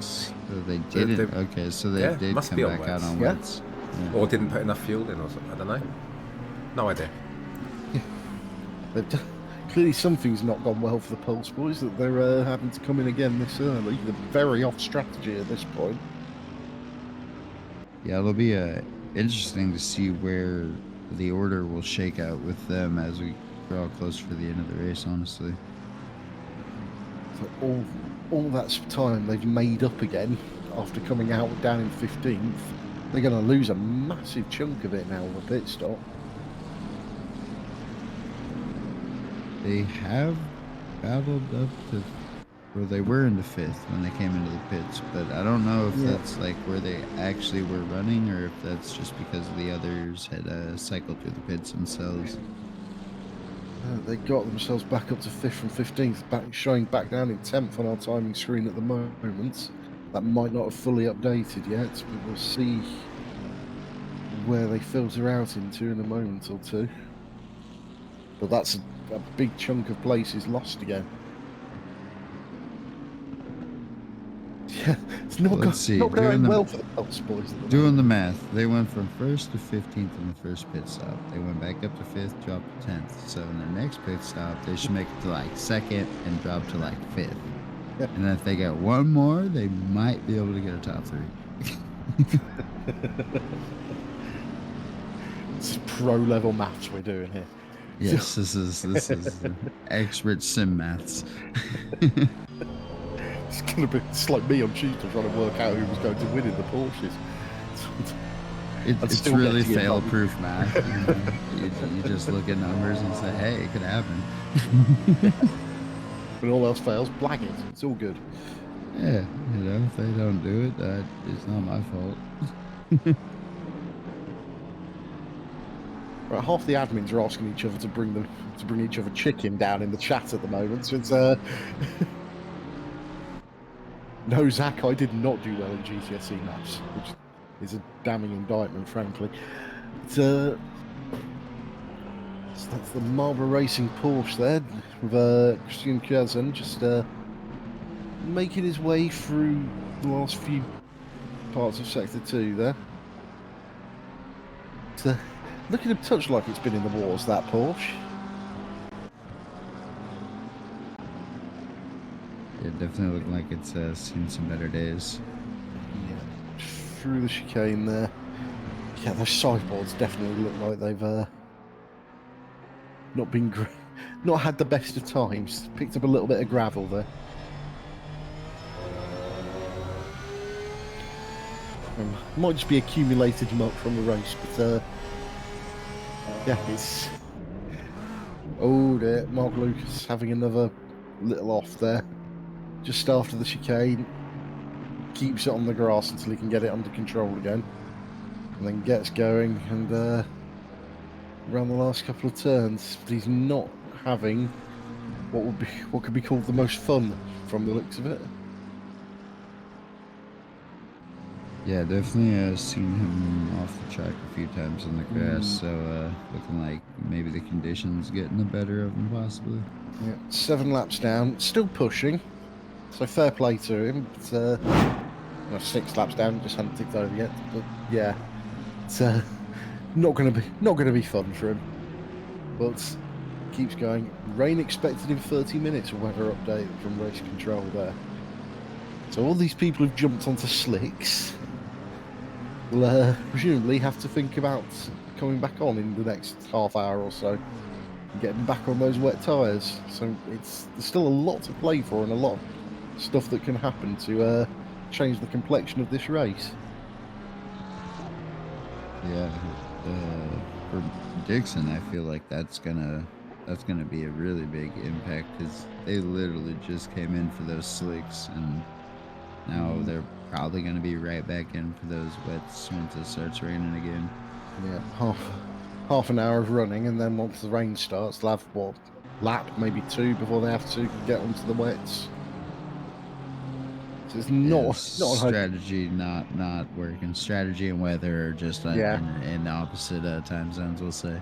So they didn't. Okay, so they did
must
come
be
back
on
out on
wets.
wets. Yeah.
Or didn't put enough fuel in or something. I don't know. No idea.
Clearly something's not gone well for the Pulse boys that they're having to come in again this early. They're very off strategy at this point.
Yeah, it'll be interesting to see where the order will shake out with them as we draw close for the end of the race, honestly.
So all that time they've made up again after coming out down in 15th. They're going to lose a massive chunk of it now with the pit stop.
They have battled up to, or they were into 5th when they came into the pits, but I don't know if that's like where they actually were running or if that's just because the others had cycled through the pits themselves.
They got themselves back up to 5th from 15th, showing back down in 10th on our timing screen at the moment. That might not have fully updated yet, but we'll see where they filter out into in a moment or two. But that's a big chunk of places lost again. It's not,
Let's see,
not
doing
going
the-
well for the Pulse boys. At the
Doing
moment.
the math, they went from 1st to 15th in the first pit stop. They went back up to 5th, dropped to 10th. So in their next pit stop, they should make it to like 2nd and drop to like 5th.
Yeah.
And then if they get one more, they might be able to get a top 3.
It's pro level maths we're doing here.
Yes, this is expert sim maths.
It's gonna be. It's like me on Tuesday trying to work out who was going to win in the Porsches.
It's
still
really
getting it wrong.
fail-proof math. You just look at numbers and say, "Hey, it could happen."
When all else fails, blag it. It's all good.
Yeah, if they don't do it, it's not my fault.
Right, half the admins are asking each other to bring each other chicken down in the chat at the moment. So it's no, Zach, I did not do well in GCSE maths, which is a damning indictment, frankly. So that's the Marlboro Racing Porsche there, with Christian Kazan just making his way through the last few parts of Sector 2 there. So, looking a touch like it's been in the wars, that Porsche.
It definitely looked like it's seen some better days.
Yeah, through the chicane there. Yeah, those sideboards definitely look like they've not had the best of times. Picked up a little bit of gravel there. Might just be accumulated muck from the race, but yeah, it's. Oh dear, Mark Lucas having another little off there. Just after the chicane, keeps it on the grass until he can get it under control again, and then gets going and around the last couple of turns. But he's not having what could be called the most fun from the looks of it.
Yeah, definitely seen him off the track a few times in the grass, so looking like maybe the conditions getting the better of him possibly.
Yeah, 7 laps down, still pushing, so fair play to him. But, 6 laps down, just hadn't ticked over yet. But yeah, it's not going to be fun for him. But keeps going. Rain expected in 30 minutes. Weather update from race control there. So all these people who've jumped onto slicks will presumably have to think about coming back on in the next half hour or so and getting back on those wet tyres. So there's still a lot to play for and a lot of stuff that can happen to change the complexion of this race.
Yeah, for Dixon, I feel like that's gonna be a really big impact because they literally just came in for those slicks and now they're probably going to be right back in for those wets once it starts raining again.
Yeah, half an hour of running, and then once the rain starts, they'll have lap, maybe 2 before they have to get onto the wets. So it's not
strategy not working. Strategy and weather are just in opposite time zones, we'll say.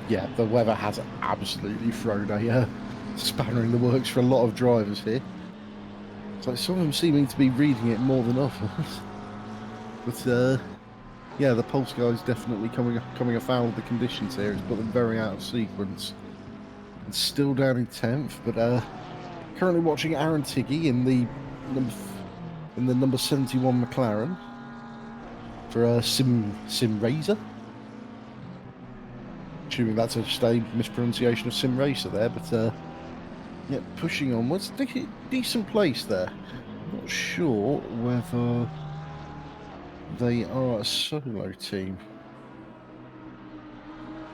Yeah, the weather has absolutely thrown a spanner in the works for a lot of drivers here. So some of them seeming to be reading it more than others. But yeah, the Pulse guys definitely coming afoul of the conditions here. It's put them very out of sequence. And still down in 10th, but currently watching Aaron Tiggy in the number 71 McLaren for SimRacer. Assuming that's just a mispronunciation of SimRacer there, but yeah, pushing onwards. Decent place there. Not sure whether they are a solo team.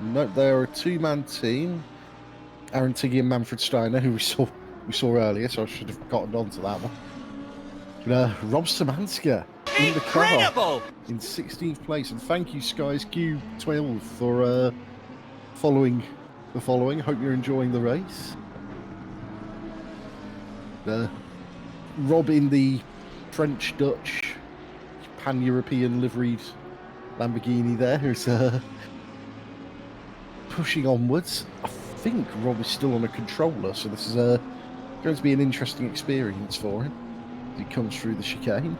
Nope, they are a 2-man team. Aaron Tiggy and Manfred Steiner, who we saw earlier, so I should have gotten on to that one. But, Rob Samanska in the car in 16th place, and thank you Skies Q12 for following. Hope you're enjoying the race. Rob in the French-Dutch pan-European liveried Lamborghini there, who's pushing onwards. I think Rob is still on a controller, so this is going to be an interesting experience for him as he comes through the chicane.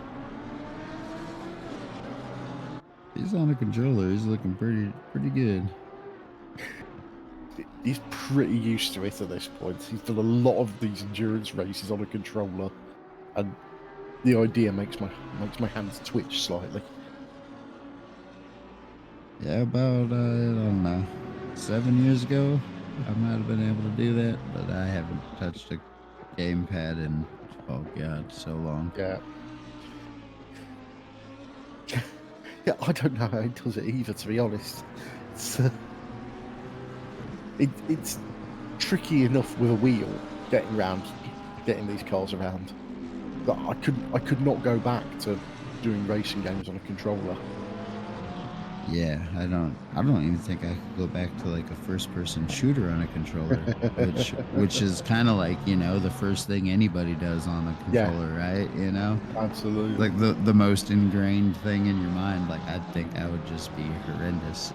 He's on a controller. He's looking pretty good.
He's pretty used to it at this point. He's done a lot of these endurance races on a controller, and the idea makes my hands twitch slightly.
Yeah, about I don't know, 7 years ago, I might have been able to do that, but I haven't touched a gamepad in so long.
Yeah. Yeah, I don't know how he does it either, to be honest. It's tricky enough with a wheel getting these cars around. But I could not go back to doing racing games on a controller.
Yeah, I don't even think I could go back to like a first-person shooter on a controller, which is kind of like, you know, the first thing anybody does on a controller, right? You know,
Absolutely.
like the most ingrained thing in your mind. Like, I think I would just be horrendous.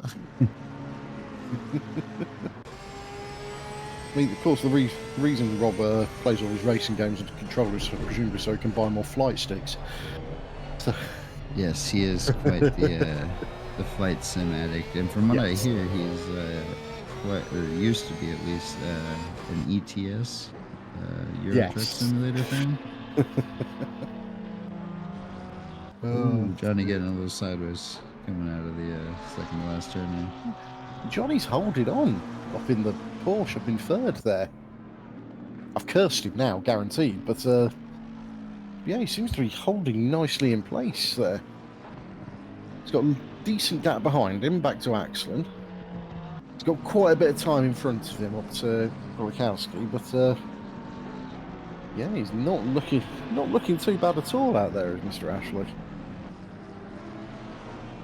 I mean, of course, the reason Rob plays all his racing games on controllers is presumably so he can buy more flight sticks. So...
Yes, he is quite the flight sim addict, and from what I hear, he's used to be at least an ETS Euro Truck Simulator fan. Ooh, Johnny getting a little sideways coming out of the second to last turn now.
Johnny's holding on up in the Porsche, up in third there. I've cursed him now, guaranteed, but yeah, he seems to be holding nicely in place there. He's got a decent gap behind him, back to Axlin. He's got quite a bit of time in front of him up to Kulikowski, but yeah, he's not looking too bad at all out there, is Mr. Ashley.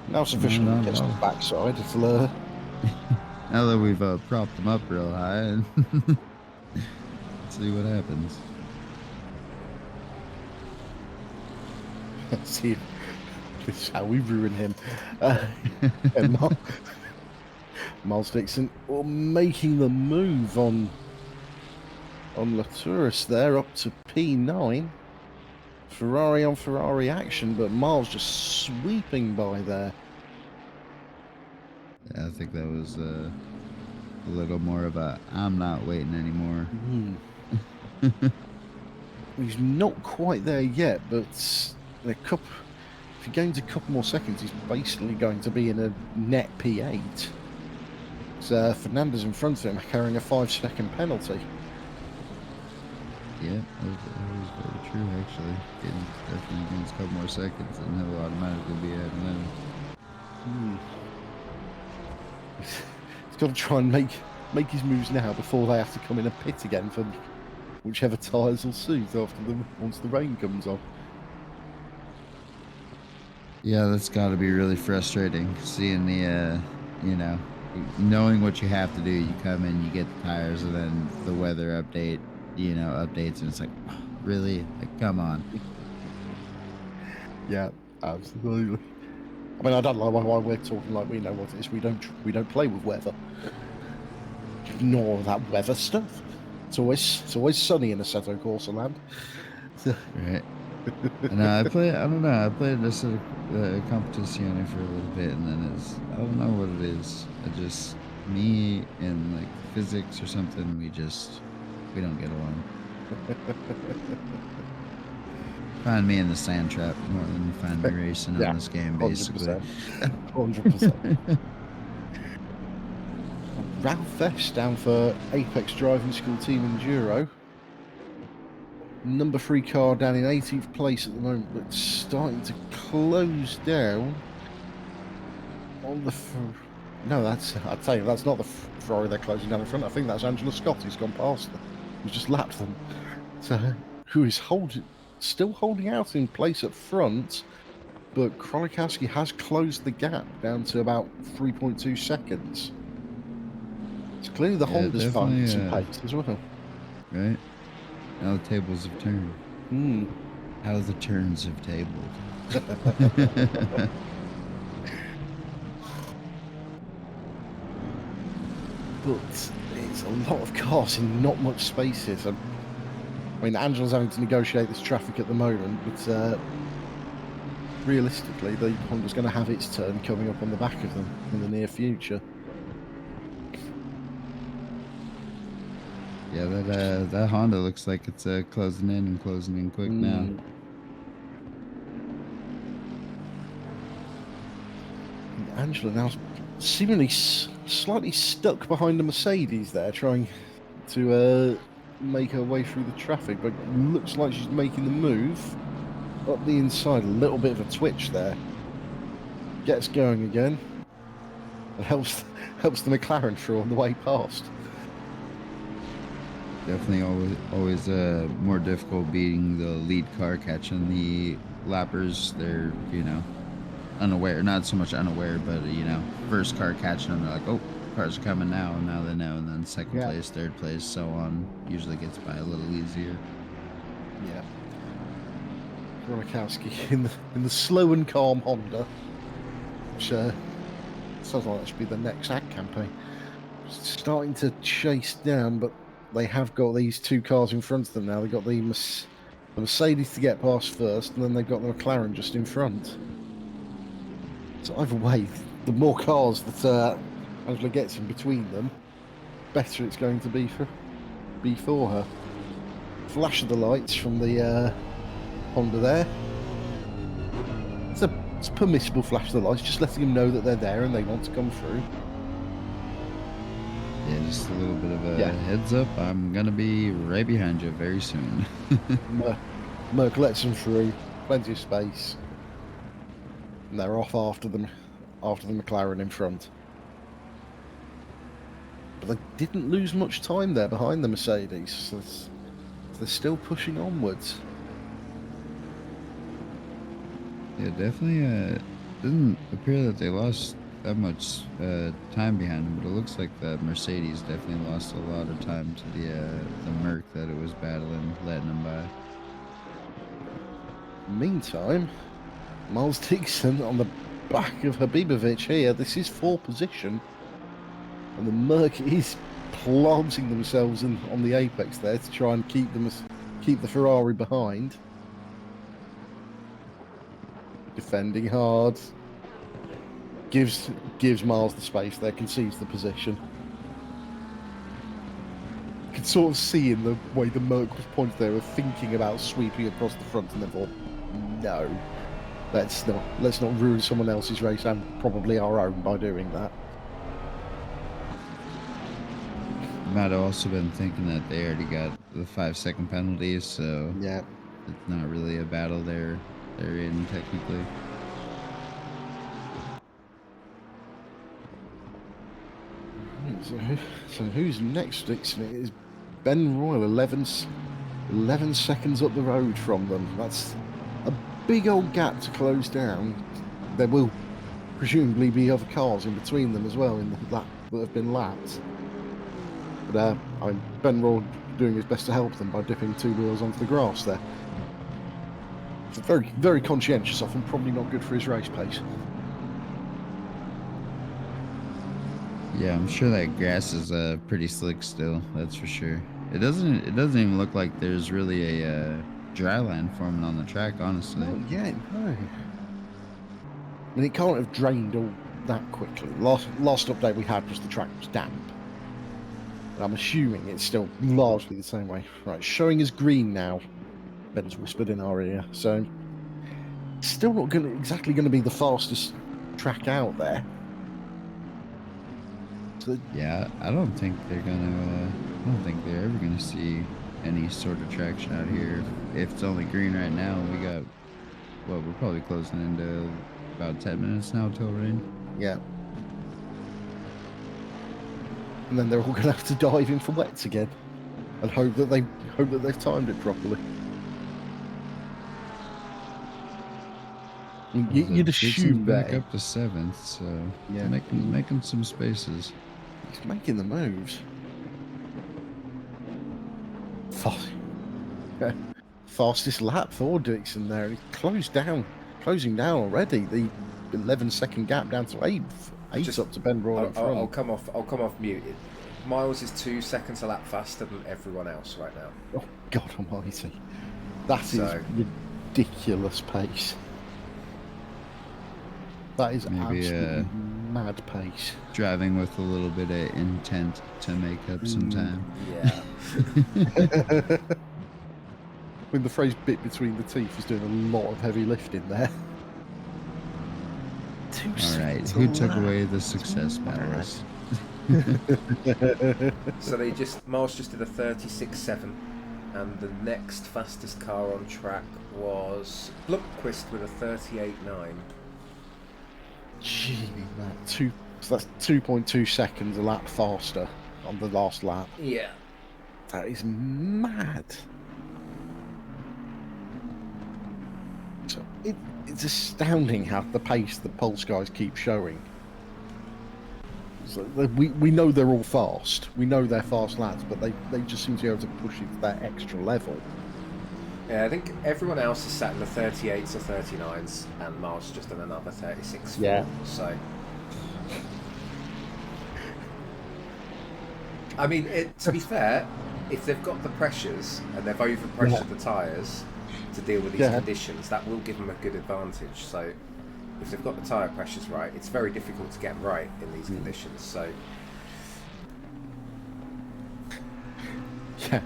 Now sufficiently gets to the backside, it'll
now that we've propped him up real high, and let's see what happens.
See, this is how we ruin him. And Miles Dixon making the move on Latourus there up to P9. Ferrari on Ferrari action, but Miles just sweeping by there.
Yeah, I think that was a little more of a I'm not waiting anymore.
He's not quite there yet, but if he gains a couple more seconds, he's basically going to be in a net P8. So Fernandez in front of him carrying a 5-second penalty.
Yeah, that was very true, actually. Definitely gains a couple more seconds, and he'll automatically be at 11.
He's got to try and make his moves now before they have to come in a pit again for whichever tyres will suit once the rain comes on.
Yeah, that's got to be really frustrating, seeing the, you know, knowing what you have to do. You come in, you get the tires, and then the weather update, you know, updates, and it's like, really? Like, come on.
Yeah, absolutely. I mean, I don't know why we're talking like we know what it is. We don't play with weather. Ignore that weather stuff. It's always sunny in Assetto Corsa land.
Right. No, I played this competizione for a little bit, and then I don't know what it is. Me and like physics or something, we don't get along. Find me in the sand trap more than you find me racing on this game, basically.
100%. Ralph Vest down for Apex Driving School Team Enduro. Number 3 car down in 18th place at the moment, but starting to close down on the... No, I'd tell you, that's not the Ferrari they're closing down in front. I think that's Angela Scott who's gone past them. Who's just lapped them. So, who is still holding out in place at front, but Krolikowski has closed the gap down to about 3.2 seconds. It's clearly the Honda's finding some pace as well.
Right? How the tables have turned. How the turns have tabled.
But There's a lot of cars in not much spaces. I mean, Angela's having to negotiate this traffic at the moment, but realistically, the Honda's going to have its turn coming up on the back of them in the near future.
Yeah, that Honda looks like it's closing in quick now.
And Angela now seemingly slightly stuck behind the Mercedes there, trying to make her way through the traffic, but looks like she's making the move up the inside. A little bit of a twitch there. Gets going again. It helps the McLaren through on the way past.
Definitely always more difficult beating the lead car, catching the lappers. They're, unaware, not so much unaware, but, first car catching them, they're like, oh, cars are coming now, and now they know, and then second place, third place, so on. Usually gets by a little easier.
Yeah. Gronikowski in the slow and calm Honda, which sounds like that should be the next ad campaign. Starting to chase down, but they have got these two cars in front of them now. They've got the Mercedes to get past first, and then they've got the McLaren just in front. So either way, the more cars that Angela gets in between them, better it's going to be for her. Flash of the lights from the Honda there. It's a permissible flash of the lights, just letting them know that they're there and they want to come through.
Yeah, just a little bit of a heads up. I'm going to be right behind you very soon.
Merc lets them through, plenty of space. And they're off after the McLaren in front. But they didn't lose much time there behind the Mercedes, so they're still pushing onwards.
Yeah, definitely doesn't appear that they lost that much time behind them, but it looks like the Mercedes definitely lost a lot of time to the Merc that it was battling, letting them by.
Meantime, Miles Dixon on the back of Habibovic here. This is 4th position, and the Merc is planting themselves on the apex there to try and keep the Ferrari behind. Defending hard. Gives Miles the space there, concedes the position. You can sort of see in the way the Merc was pointed there, were thinking about sweeping across the front, and they thought, no, let's not ruin someone else's race and probably our own by doing that.
Might have also been thinking that they already got the 5-second penalties, so
yeah,
it's not really a battle they're in technically.
So who's next, Dixon? It is Ben Royal, 11 seconds up the road from them. That's a big old gap to close down. There will presumably be other cars in between them as well that have been lapped. But Ben Royal doing his best to help them by dipping 2 wheels onto the grass there. It's very, very conscientious of him, probably not good for his race pace.
Yeah, I'm sure that grass is pretty slick still. That's for sure. It doesn't even look like there's really a dry line forming on the track, honestly.
Not yet, no. I mean, it can't have drained all that quickly. Last update we had was the track was damp. But I'm assuming it's still largely the same way. Right, showing as green now. Ben's whispered in our ear. So, still not exactly going to be the fastest track out there. So,
yeah, I don't think they're ever gonna see any sort of traction out here. If it's only green right now, we got, well, we're probably closing into about 10 minutes now till rain.
Yeah. And then they're all going to have to dive in for wets again, and hope that they've timed it properly. You'd assume
back up to 7th, so yeah, making some spaces.
He's making the moves. Fastest lap for Dixon there. He closing down already. The 11-second gap down to 8. Eight's up to Ben Royal in front.
I'll come off mute. Miles is 2 seconds a lap faster than everyone else right now.
Oh, God almighty. That is
So-
ridiculous pace. That is
Maybe,
absolutely mad pace.
Driving with a little bit of intent to make up some time.
Yeah.
When the phrase bit between the teeth is doing a lot of heavy lifting there.
All right, who took away the success medals?
So Miles just did a 36.7, and the next fastest car on track was Blomqvist with a 38.9.
Gee, man. So that's 2.2 seconds a lap faster on the last lap.
Yeah.
That is mad. So it's astounding how the pace the Pulse guys keep showing. So we know they're all fast. We know they're fast lads, but they just seem to be able to push it to that extra level.
Yeah, I think everyone else is sat in the 38s or 39s, and Miles just done another 36.4.
Yeah.
So, I mean, to be fair, if they've got the pressures and they've overpressured the tyres to deal with these conditions, that will give them a good advantage. So, if they've got the tyre pressures right, it's very difficult to get right in these conditions. So,
Yeah.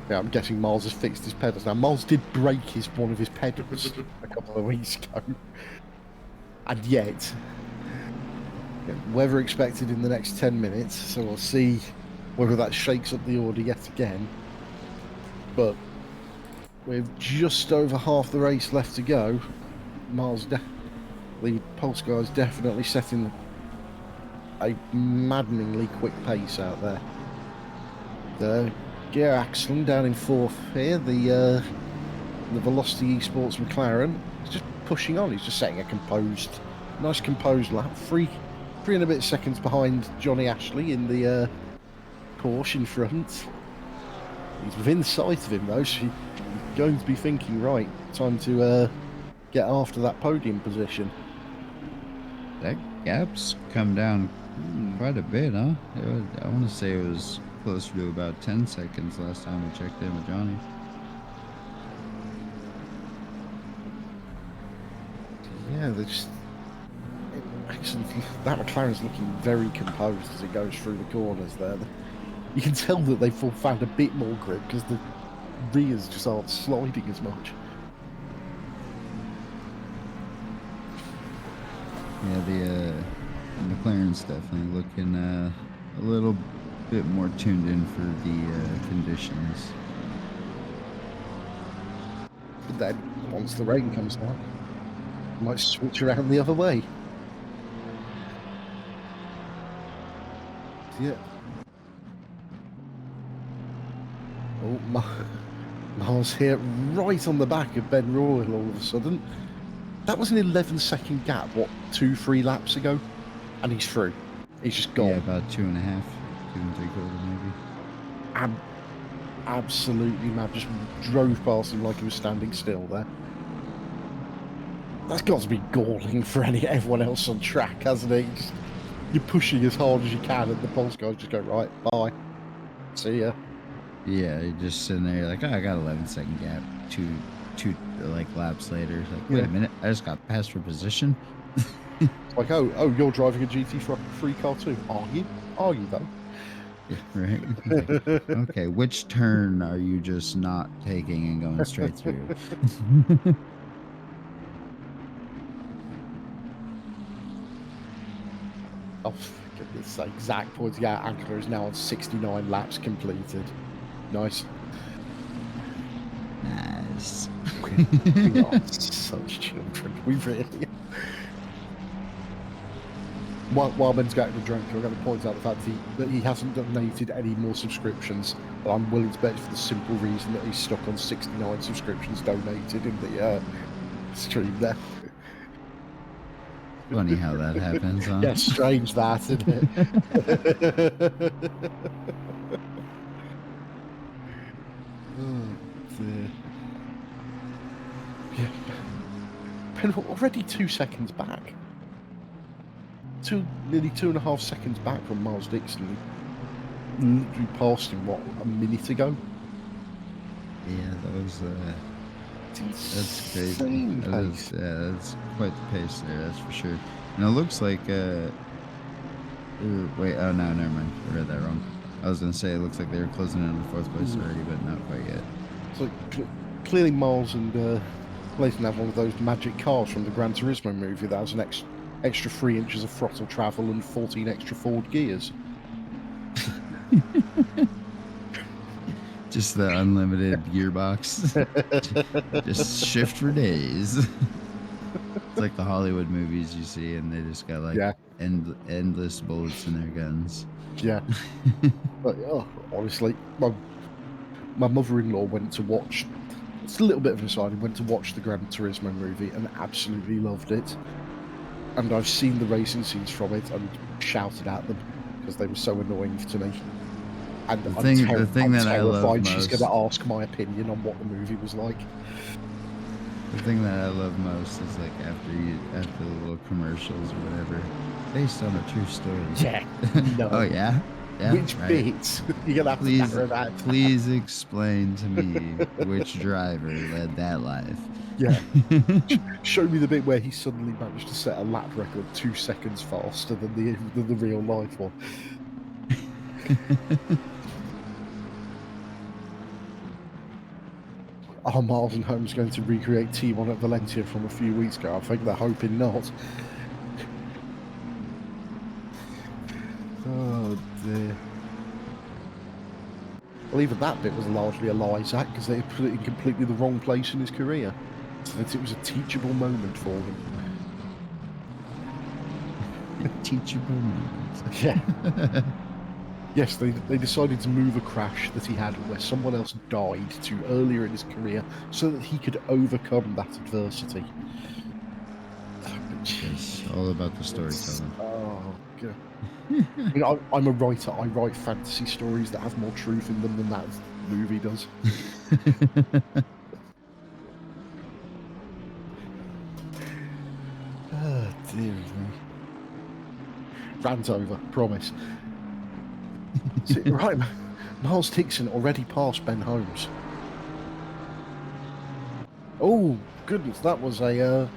Yeah, I'm guessing Miles has fixed his pedals. Now, Miles did break one of his pedals a couple of weeks ago. And yet, weather expected in the next 10 minutes, so we'll see whether that shakes up the order yet again. But with just over half the race left to go, the Pulse guy is definitely setting a maddeningly quick pace out there. Gear Axlin down in 4th here, the Velocity Esports McLaren is just pushing on. He's just setting a nice composed lap. Three and a bit seconds behind Johnny Ashley in the Porsche in front. He's within sight of him though, so he's going to be thinking, right, time to get after that podium position.
That gap's come down quite a bit, huh? I want to say it was closer to about 10 seconds last time we checked in with Johnny.
Yeah, they're just... Actually, that McLaren's looking very composed as it goes through the corners there. You can tell that they've found a bit more grip because the rears just aren't sliding as much.
Yeah, the McLaren's definitely looking a little bit more tuned in for the conditions.
But then, once the rain comes down, might switch around the other way. Yeah. Oh, Miles here, right on the back of Ben Royal all of a sudden. That was an 11-second gap, what, 2-3 laps ago? And he's through. He's just gone.
Yeah, about 2.5, 2 and 3/4 maybe.
Absolutely mad. Just drove past him like he was standing still there. That's got to be galling for everyone else on track, hasn't it? You're pushing as hard as you can, and the Pulse guys just go, right, bye. See ya.
Yeah, you're just sitting there like, oh, I got 11-second gap. Two like laps later. It's like, wait a minute, I just got passed for position.
It's like, oh, you're driving a GT3 car too. Are you? Are you though?
Yeah, right. Like, okay, which turn are you just not taking and going straight through?
Oh, for goodness sake. Zach pointing out Ankler is now on 69 laps completed. Nice.
Nice.
We are such children. We really are. While Ben's going to drink, I'm going to point out the fact that he hasn't donated any more subscriptions, but I'm willing to bet for the simple reason that he's stuck on 69 subscriptions donated in the stream there.
Funny how that happens, huh?
Yeah, strange that, isn't it? Oh, dear. Yeah. Ben already 2 seconds back. nearly 2.5 seconds back from Miles Dixon. He literally passed him, what, a minute ago?
Yeah, that was
It's
that's crazy.
insane
That is,
pace.
yeah, that's quite the pace there, that's for sure. And it looks like wait, oh no, never mind. I read that wrong. I was gonna say it looks like they were closing in on the fourth place already, but not quite yet.
So clearly Miles and Clayton have one of those magic cars from the Gran Turismo movie that has an extra 3 inches of throttle travel and 14 extra forward gears.
Just the unlimited gearbox. Just shift for days. It's like the Hollywood movies you see, and they just got like endless bullets in their guns.
Yeah. But honestly, my mother-in-law went to watch. It's a little bit of an aside. Went to watch the Gran Turismo movie and absolutely loved it. And I've seen the racing scenes from it and shouted at them because they were so annoying to me. And
the thing that I love
she's
most,
going to ask my opinion on what the movie was like.
the thing that I love most is like after the little commercials or whatever, based on a true story.
Yeah. No.
Oh yeah. Yeah,
Which bits? You're gonna have to narrow that.
Please explain to me which driver led that life.
Yeah. Show me the bit where he suddenly managed to set a lap record 2 seconds faster than the real life one. Are Miles and Holmes going to recreate T1 at Valencia from a few weeks ago? I think they're hoping not. Oh dear. Well, even that bit was largely a lie, Zach, because they put it in completely the wrong place in his career. So that it was a teachable moment for him.
Teachable moment.
Yeah. Yes, they decided to move a crash that he had where someone else died to earlier in his career so that he could overcome that adversity.
It's all about the storytelling.
Oh, God. I mean, I'm a writer. I write fantasy stories that have more truth in them than that movie does. Oh, dear me. Rant over, promise. See, right, Miles Dixon already passed Ben Holmes. Oh, goodness, that was a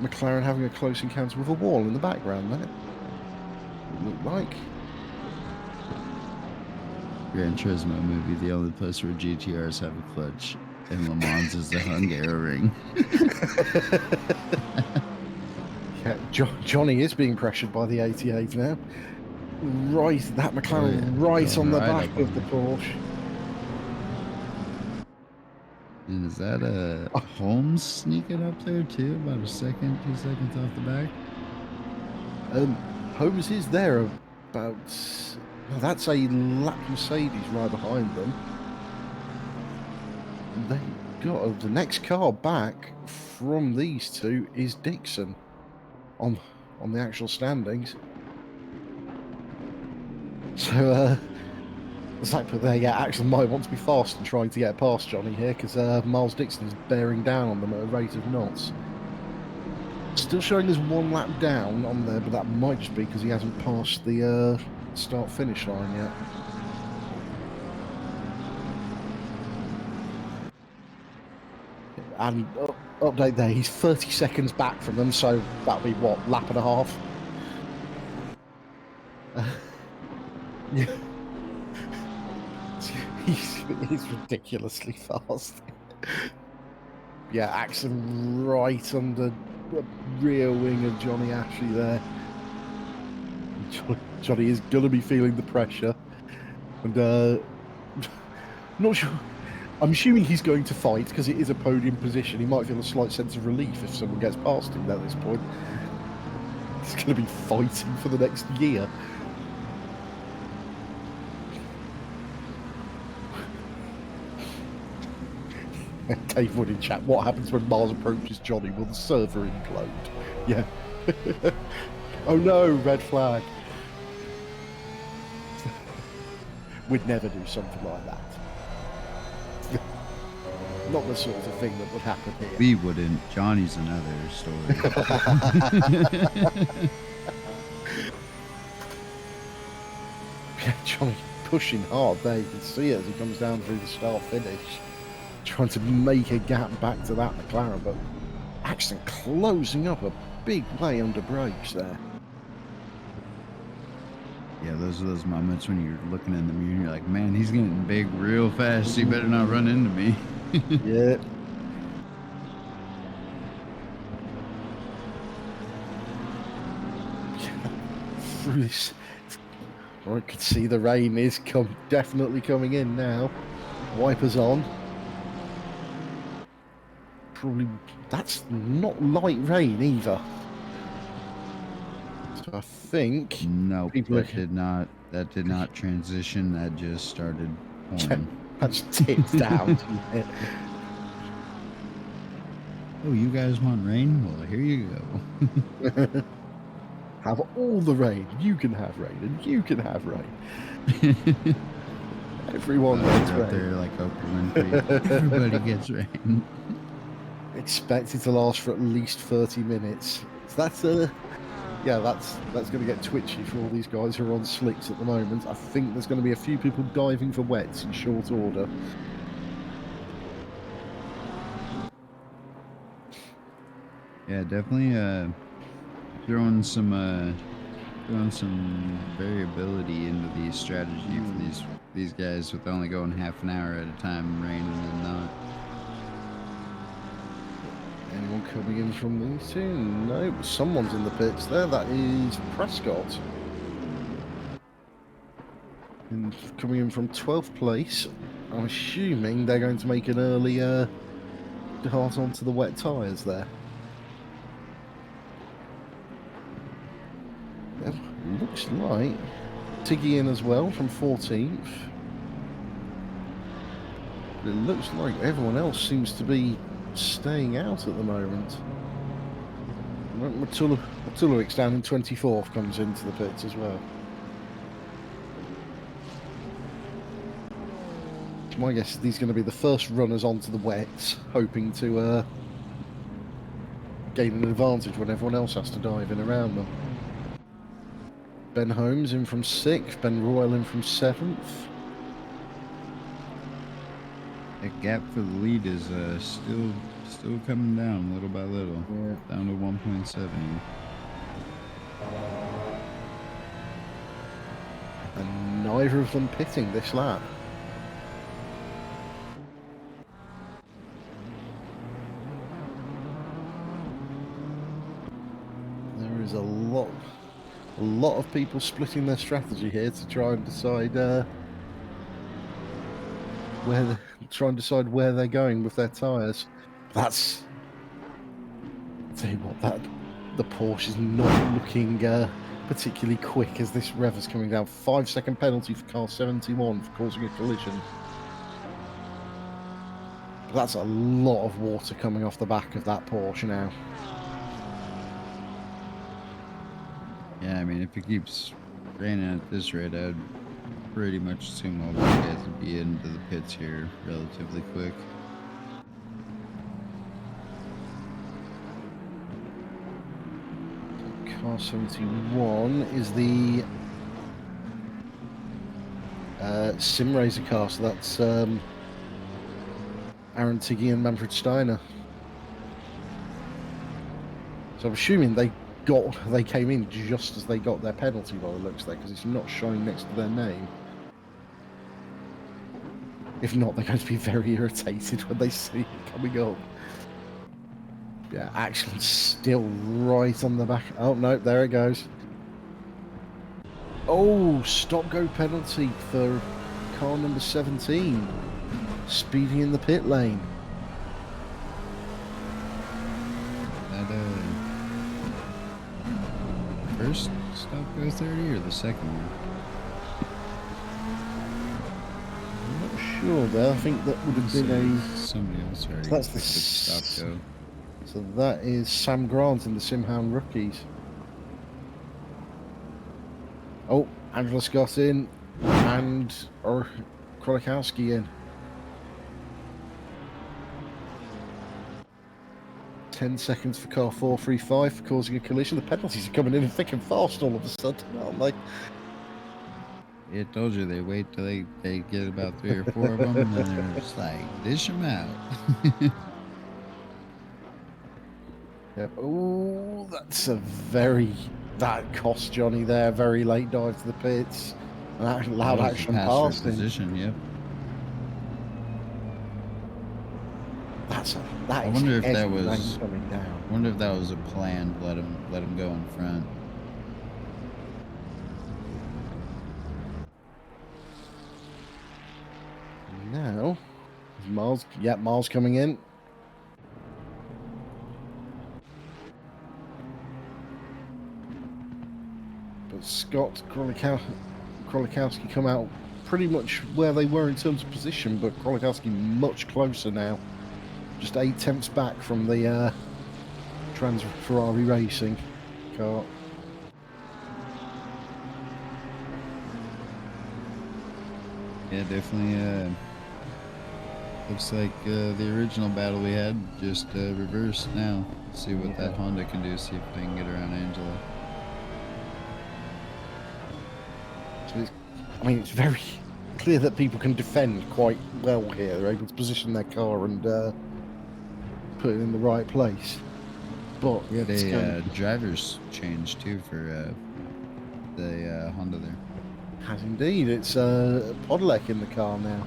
McLaren having a close encounter with a wall in the background there. It looked like.
Gran Turismo movie, the only place where GTRs have a clutch, and Le Mans is the Hungaroring.
Yeah, Johnny is being pressured by the 88 now. Right, that McLaren right on the back of the Porsche.
And is that a Holmes sneaking up there too? About a second, 2 seconds off the back?
Holmes is there about... Well, that's a lap Mercedes right behind them. They got the next car back from these two is Dixon on the actual standings. So, Zach put there, yeah, actually might want to be fast and trying to get past Johnny here because Miles Dixon is bearing down on them at a rate of knots. Still showing us 1 lap down on there, but that might just be because he hasn't passed the start-finish line yet. And update there, he's 30 seconds back from them, so that'll be, what, lap and a half? Yeah. He's ridiculously fast. Yeah, Axon right under the rear wing of Johnny Ashley there. Johnny is going to be feeling the pressure. And not sure. I'm assuming he's going to fight because it is a podium position. He might feel a slight sense of relief if someone gets past him at this point. He's going to be fighting for the next year. Dave Wood in chat, what happens when Miles approaches Johnny? Will the server implode? Yeah. Oh no, red flag. We'd never do something like that. Not the sort of thing that would happen here.
We wouldn't. Johnny's another story.
Johnny pushing hard there. You can see it as he comes down through the start finish, trying to make a gap back to that McLaren, but Axton closing up a big way under brakes there.
Yeah, those are those moments when you're looking in the mirror and you're like, man, he's getting big real fast. He better not run into me.
Yeah. Through this, I could see the rain is definitely coming in now. Wipers on. Probably that's not light rain either. So I think
Nope,
people
that did not transition. That just started pouring.
that's tipped down.
Oh, you guys want rain? Well, here you go.
Have all the rain. You can have rain, and you can have rain. Everyone gets
out
rain.
there like Oprah Winfrey. Everybody gets rain.
Expected to last for at least 30 minutes. So that's that's going to get twitchy for all these guys who are on slicks at the moment. I think there's going to be a few people diving for wets in short order.
Yeah, definitely throwing some variability into the strategy for these guys with only going half an hour at a time, raining and not.
Anyone coming in from these two? No, someone's in the pits there. That is Prescott. And coming in from 12th place. I'm assuming they're going to make an earlier dart onto the wet tyres there. It looks like Tiggy in as well from 14th. It looks like everyone else seems to be staying out at the moment. Matulovic down in 24th comes into the pits as well. My guess is these are going to be the first runners onto the wets, hoping to gain an advantage when everyone else has to dive in around them. Ben Holmes in from 6th, Ben Royal in from 7th.
That gap for the lead is still coming down little by little, down to 1.7.
And neither of them pitting this lap. There is a lot of people splitting their strategy here to try and decide where they're going with their tyres. That's, I'll tell you what, the Porsche is not looking particularly quick as this rev is coming down. 5-second penalty for car 71 for causing a collision. That's a lot of water coming off the back of that Porsche now.
Yeah, I mean, if it keeps raining at this rate, I'd pretty much assume all these guys would be into the pits here relatively quick.
Car 71 is the SimRacing car, so that's Aaron Tiggy and Manfred Steiner. So I'm assuming they came in just as they got their penalty by the looks there, because it's not showing next to their name. If not, they're going to be very irritated when they see it coming up. Yeah, Axel's still right on the back. Oh, no, there it goes. Oh, stop-go penalty for car number 17. Speeding in the pit lane.
That, first stop go 30 or the second one?
I'm not sure there. I think that would have been
somebody else already.
So that's the
stop go.
So that is Sam Grant in the Simhound rookies. Oh, Angela Scott in and Krolikowski in. 10 seconds for car 435 for causing a collision. The penalties are coming in thick and fast all of a sudden, aren't they?
It told you they wait till they get about 3 or 4 of them, and then they're just like, dish them out.
Yep. Oh, that cost Johnny there. Very late dive to the pits. That allowed
That was the
action
pass for
passing.
position, yep.
That
I
is
wonder if that
heavy
was-
rain coming down.
I wonder if that was a plan to let him go in front.
Now, Miles coming in. But Scott Krolikowski come out pretty much where they were in terms of position, but Krolikowski much closer now. Just 8/10 back from the Trans Ferrari Racing car.
Yeah, definitely. Looks like the original battle we had just reversed now. Let's see what that Honda can do. See if they can get around Angela.
So it's very clear that people can defend quite well here. They're able to position their car and put it in the right place. But
We had a driver's change too for the Honda there.
has indeed. It's Podolek in the car now.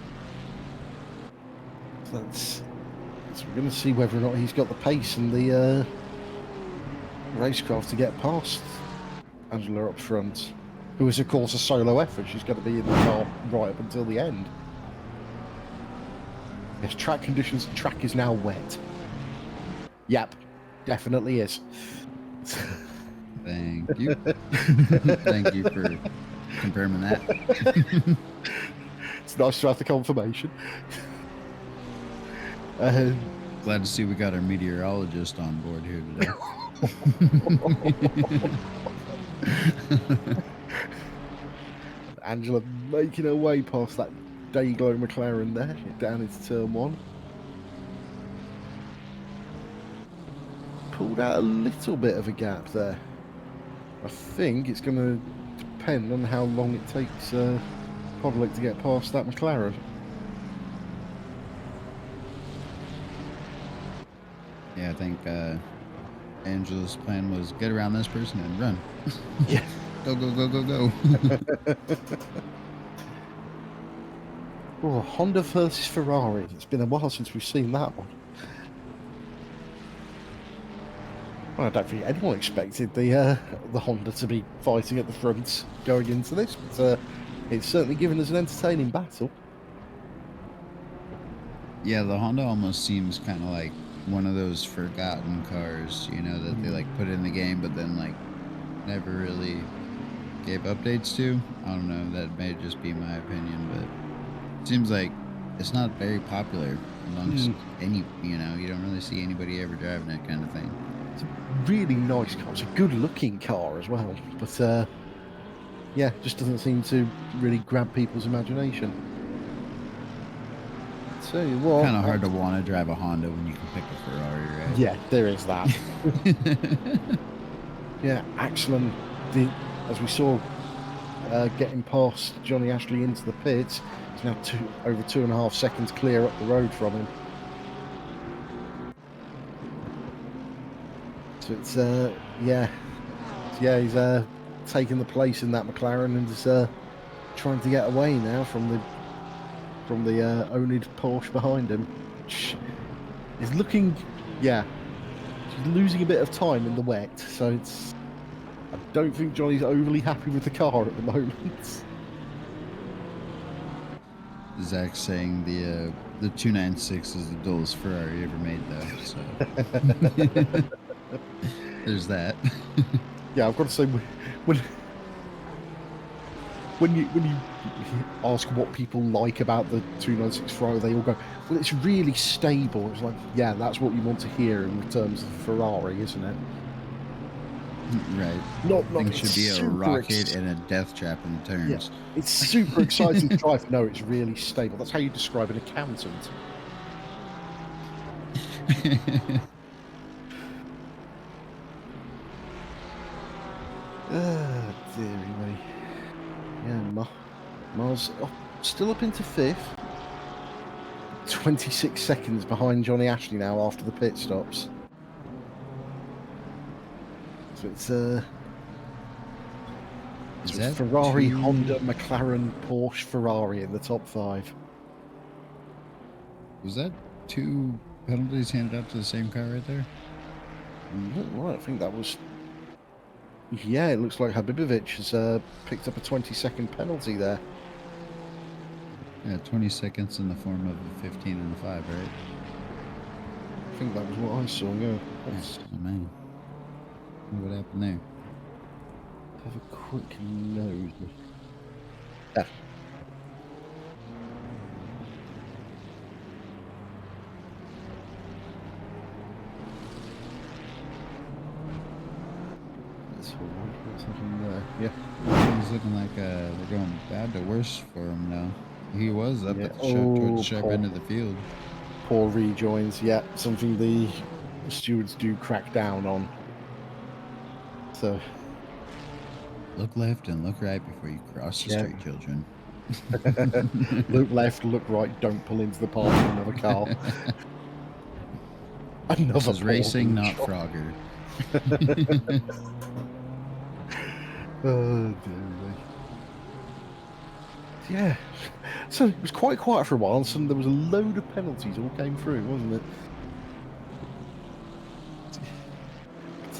So we're going to see whether or not he's got the pace and the racecraft to get past Angela up front, who is of course a solo effort. She's got to be in the car right up until the end. Yes, track conditions. The track is now wet. Yep, definitely is.
Thank you. Thank you for confirming that.
It's nice to have the confirmation.
Glad to see we got our meteorologist on board here today.
Angela making her way past that Dayglow McLaren there, down into turn 1. Pulled out a little bit of a gap there. I think it's going to depend on how long it takes Podolek to get past that McLaren.
Yeah, I think Angela's plan was get around this person and run.
Yeah.
Go, go, go, go, go.
Oh, Honda versus Ferrari. It's been a while since we've seen that one. Well, I don't think anyone expected the Honda to be fighting at the front going into this, but it's certainly given us an entertaining battle.
Yeah, the Honda almost seems kind of like one of those forgotten cars, you know, that they like put in the game, but then like never really gave updates to. I don't know, that may just be my opinion, but it seems like it's not very popular amongst any, you know, you don't really see anybody ever driving that kind of thing.
It's a really nice car. It's a good looking car as well, but yeah, just doesn't seem to really grab people's imagination. Tell you what,
Kind of hard to want to drive a Honda when you can pick a Ferrari, right?
Yeah, there is that. Yeah, Axel, as we saw, getting past Johnny Ashley into the pits, he's now over 2.5 seconds clear up the road from him. So it's he's taking the place in that McLaren and is trying to get away now from the oNiD Porsche behind him. He's looking, she's losing a bit of time in the wet, so I don't think Johnny's overly happy with the car at the moment.
Zach's saying the 296 is the dullest Ferrari ever made, though. So there's that.
Yeah, I've got to say, when you ask what people like about the 296 Ferrari, they all go, well, it's really stable. It's like, yeah, that's what you want to hear in terms of Ferrari, isn't it?
Right.
Not
Things should be a
super
rocket and a death trap in the turns.
Yeah, it's super exciting to drive. No, it's really stable. That's how you describe an accountant. Dearie me. Yeah, Miles still up into 5th. 26 seconds behind Johnny Ashley now after the pit stops. So it's
Is
it's
that
Ferrari,
2?
Honda, McLaren, Porsche, Ferrari in the top 5.
Was that 2 penalties handed out to the same car right there?
Right, I think that was. Yeah, it looks like Habibovic has picked up a 20-second penalty there.
Yeah, 20 seconds in the form of a 15 and a 5, right?
I think that was what I saw. Yeah.
Yes. Oh man, what happened there?
Have a quick nose. Yeah. That's all right. What's happening there? Yeah.
It's looking like they're going bad to worse for him now. He was up
Yeah.
at the towards
Oh,
the sharp
poor,
end of the field.
poor rejoins. Yeah, something the stewards do crack down on. So,
Look left and look right before you cross the
Yeah.
street, children.
look left, look right, don't pull into the path of another car. Another
This is
poor
racing, not
rejoin.
Frogger.
Oh, dear me. Yeah. So it was quite quiet for a while, and there was a load of penalties all came through, wasn't it?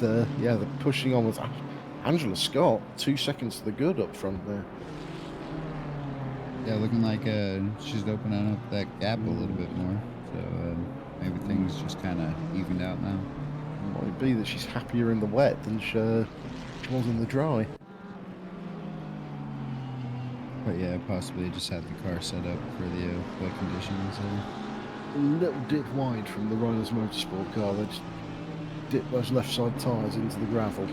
But, yeah, the pushing on was Angela Scott, 2 seconds to the good up front there.
Yeah, looking like she's opening up that gap a little bit more. So maybe things just kind of evened out now.
Might be that she's happier in the wet than she was in the dry.
But yeah, possibly just had the car set up for the wet conditions there.
A little dip wide from the Riders Motorsport car. They just dipped those left side tyres into the gravel.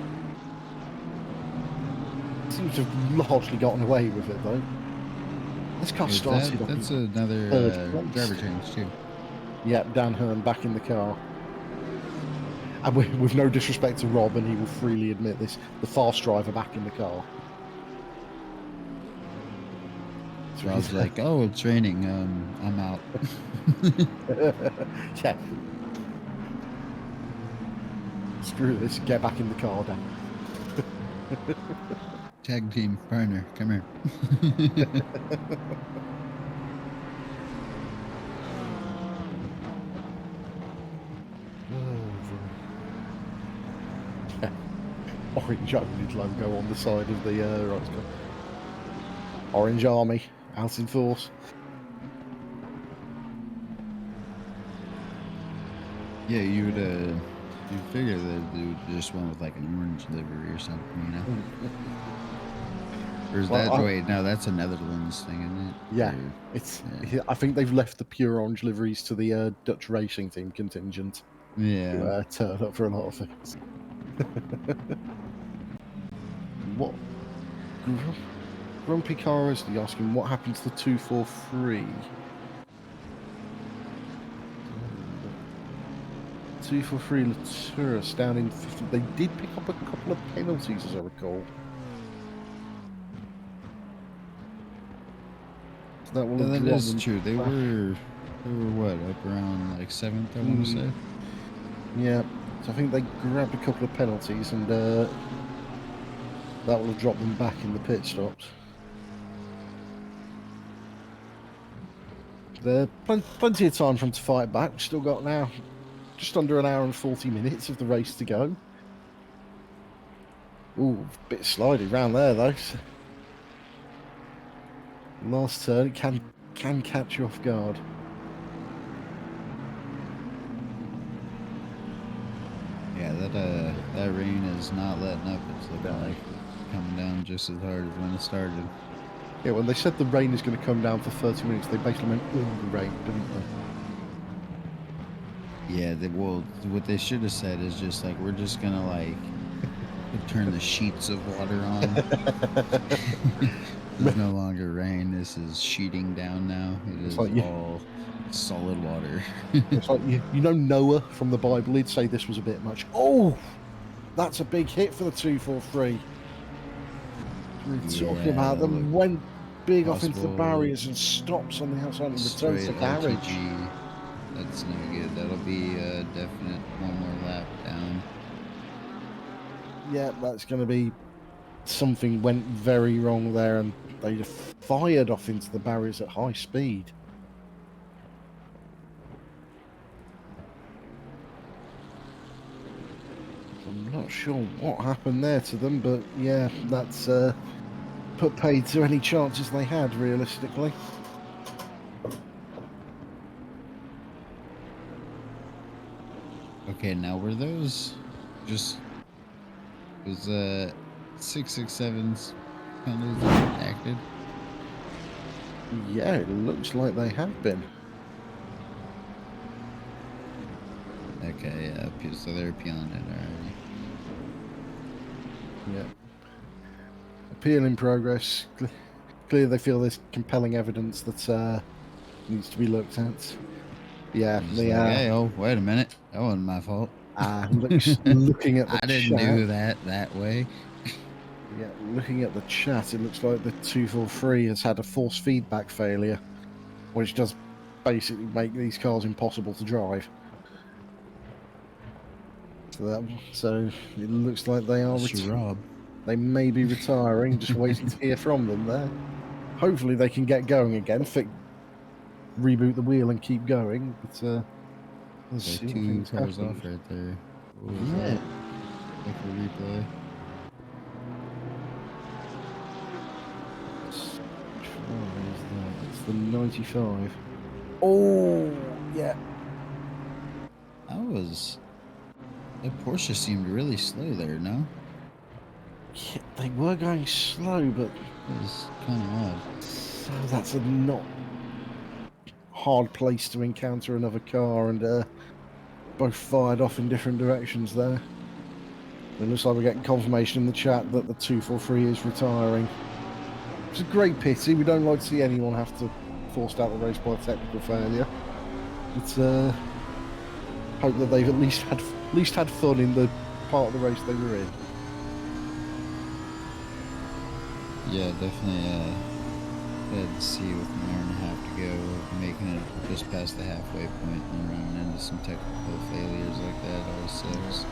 Seems to have largely gotten away with it though. This car started off
That's
in
another
third place.
driver change too.
Yep, Dan Hearn back in the car. And with no disrespect to Rob, and he will freely admit this, the fast driver back in the car.
So I was like, oh, it's raining. I'm out.
Yeah. Screw this, get back in the car, Dan.
Tag team partner, come here.
Orange oNiD logo on the side of the right, it's got Orange Army out in force.
Yeah, you'd figure that they would just went with like an orange livery or something, you know? Or is
Well,
that wait? No, that's a Netherlands thing, isn't it?
Yeah,
Or-
it's.
yeah.
I think they've left the pure orange liveries to the Dutch racing team contingent
Yeah.
to turn up for a lot of things. What? Grumpy Car is asking what happened to the 243. 243 Laturas down in 50. They did pick up a couple of penalties, as I recall. So that will
Yeah,
have
that
drawn
is
them
true. They
back.
were what, up around like 7th, I want to say.
Yeah, so I think they grabbed a couple of penalties, and that will have dropped them back in the pit stops. There plenty of time for them to fight back. We've still got now just under an hour and 40 minutes of the race to go. Ooh, bit slidey round there though. Last turn can catch you off guard.
Yeah, that rain is not letting up. It's looking like coming down just as hard as when it started.
Yeah, when they said the rain is going to come down for 30 minutes, they basically meant all the rain, didn't they?
Yeah, what they should have said is just like, we're just gonna like turn the sheets of water on. There's no longer rain. This is sheeting down now. It is
like
all solid water.
It's like you know Noah from the Bible. He'd say this was a bit much. Oh, that's a big hit for the 243. We were talking about them
look.
big off into the
Possible
barriers and stops on the outside and returns
straight
to garage.
LTG. That's no good. That'll be a definite one more lap down.
Yeah, that's going to be something went very wrong there, and they just fired off into the barriers at high speed. I'm not sure what happened there to them, but yeah, that's put paid to any chances they had, realistically.
Okay, now were those just was 667's penalties acted?
Yeah, it looks like they have been.
Okay, yeah, so they're appealing it already.
Yeah. Appeal in progress. Clearly they feel there's compelling evidence that needs to be looked at. Yeah,
Just
they
like, hey, oh, wait a minute, that wasn't my fault.
looking at the
I didn't
chat.
do that way.
Yeah, looking at the chat, it looks like the 243 has had a force feedback failure, which does basically make these cars impossible to drive. So it looks like they are.
Rob.
They may be retiring. Just waiting to hear from them there. Hopefully they can get going again. Reboot the wheel and keep going. But
Those are 2 cars off right there. What was that? Like a replay.
It's the 95. Oh, yeah.
That Porsche seemed really slow there, no?
Yeah, they were going slow, but
It was kind of odd.
so that's a not hard place to encounter another car, and both fired off in different directions there. It looks like we're getting confirmation in the chat that the 243 is retiring. It's a great pity. We don't like to see anyone have to forced out the race by a technical failure. But hope that they've at least had fun in the part of the race they were in.
Yeah, definitely. Glad to see with an hour and a half to go, making it just past the halfway point and running into some technical failures like that always sucks.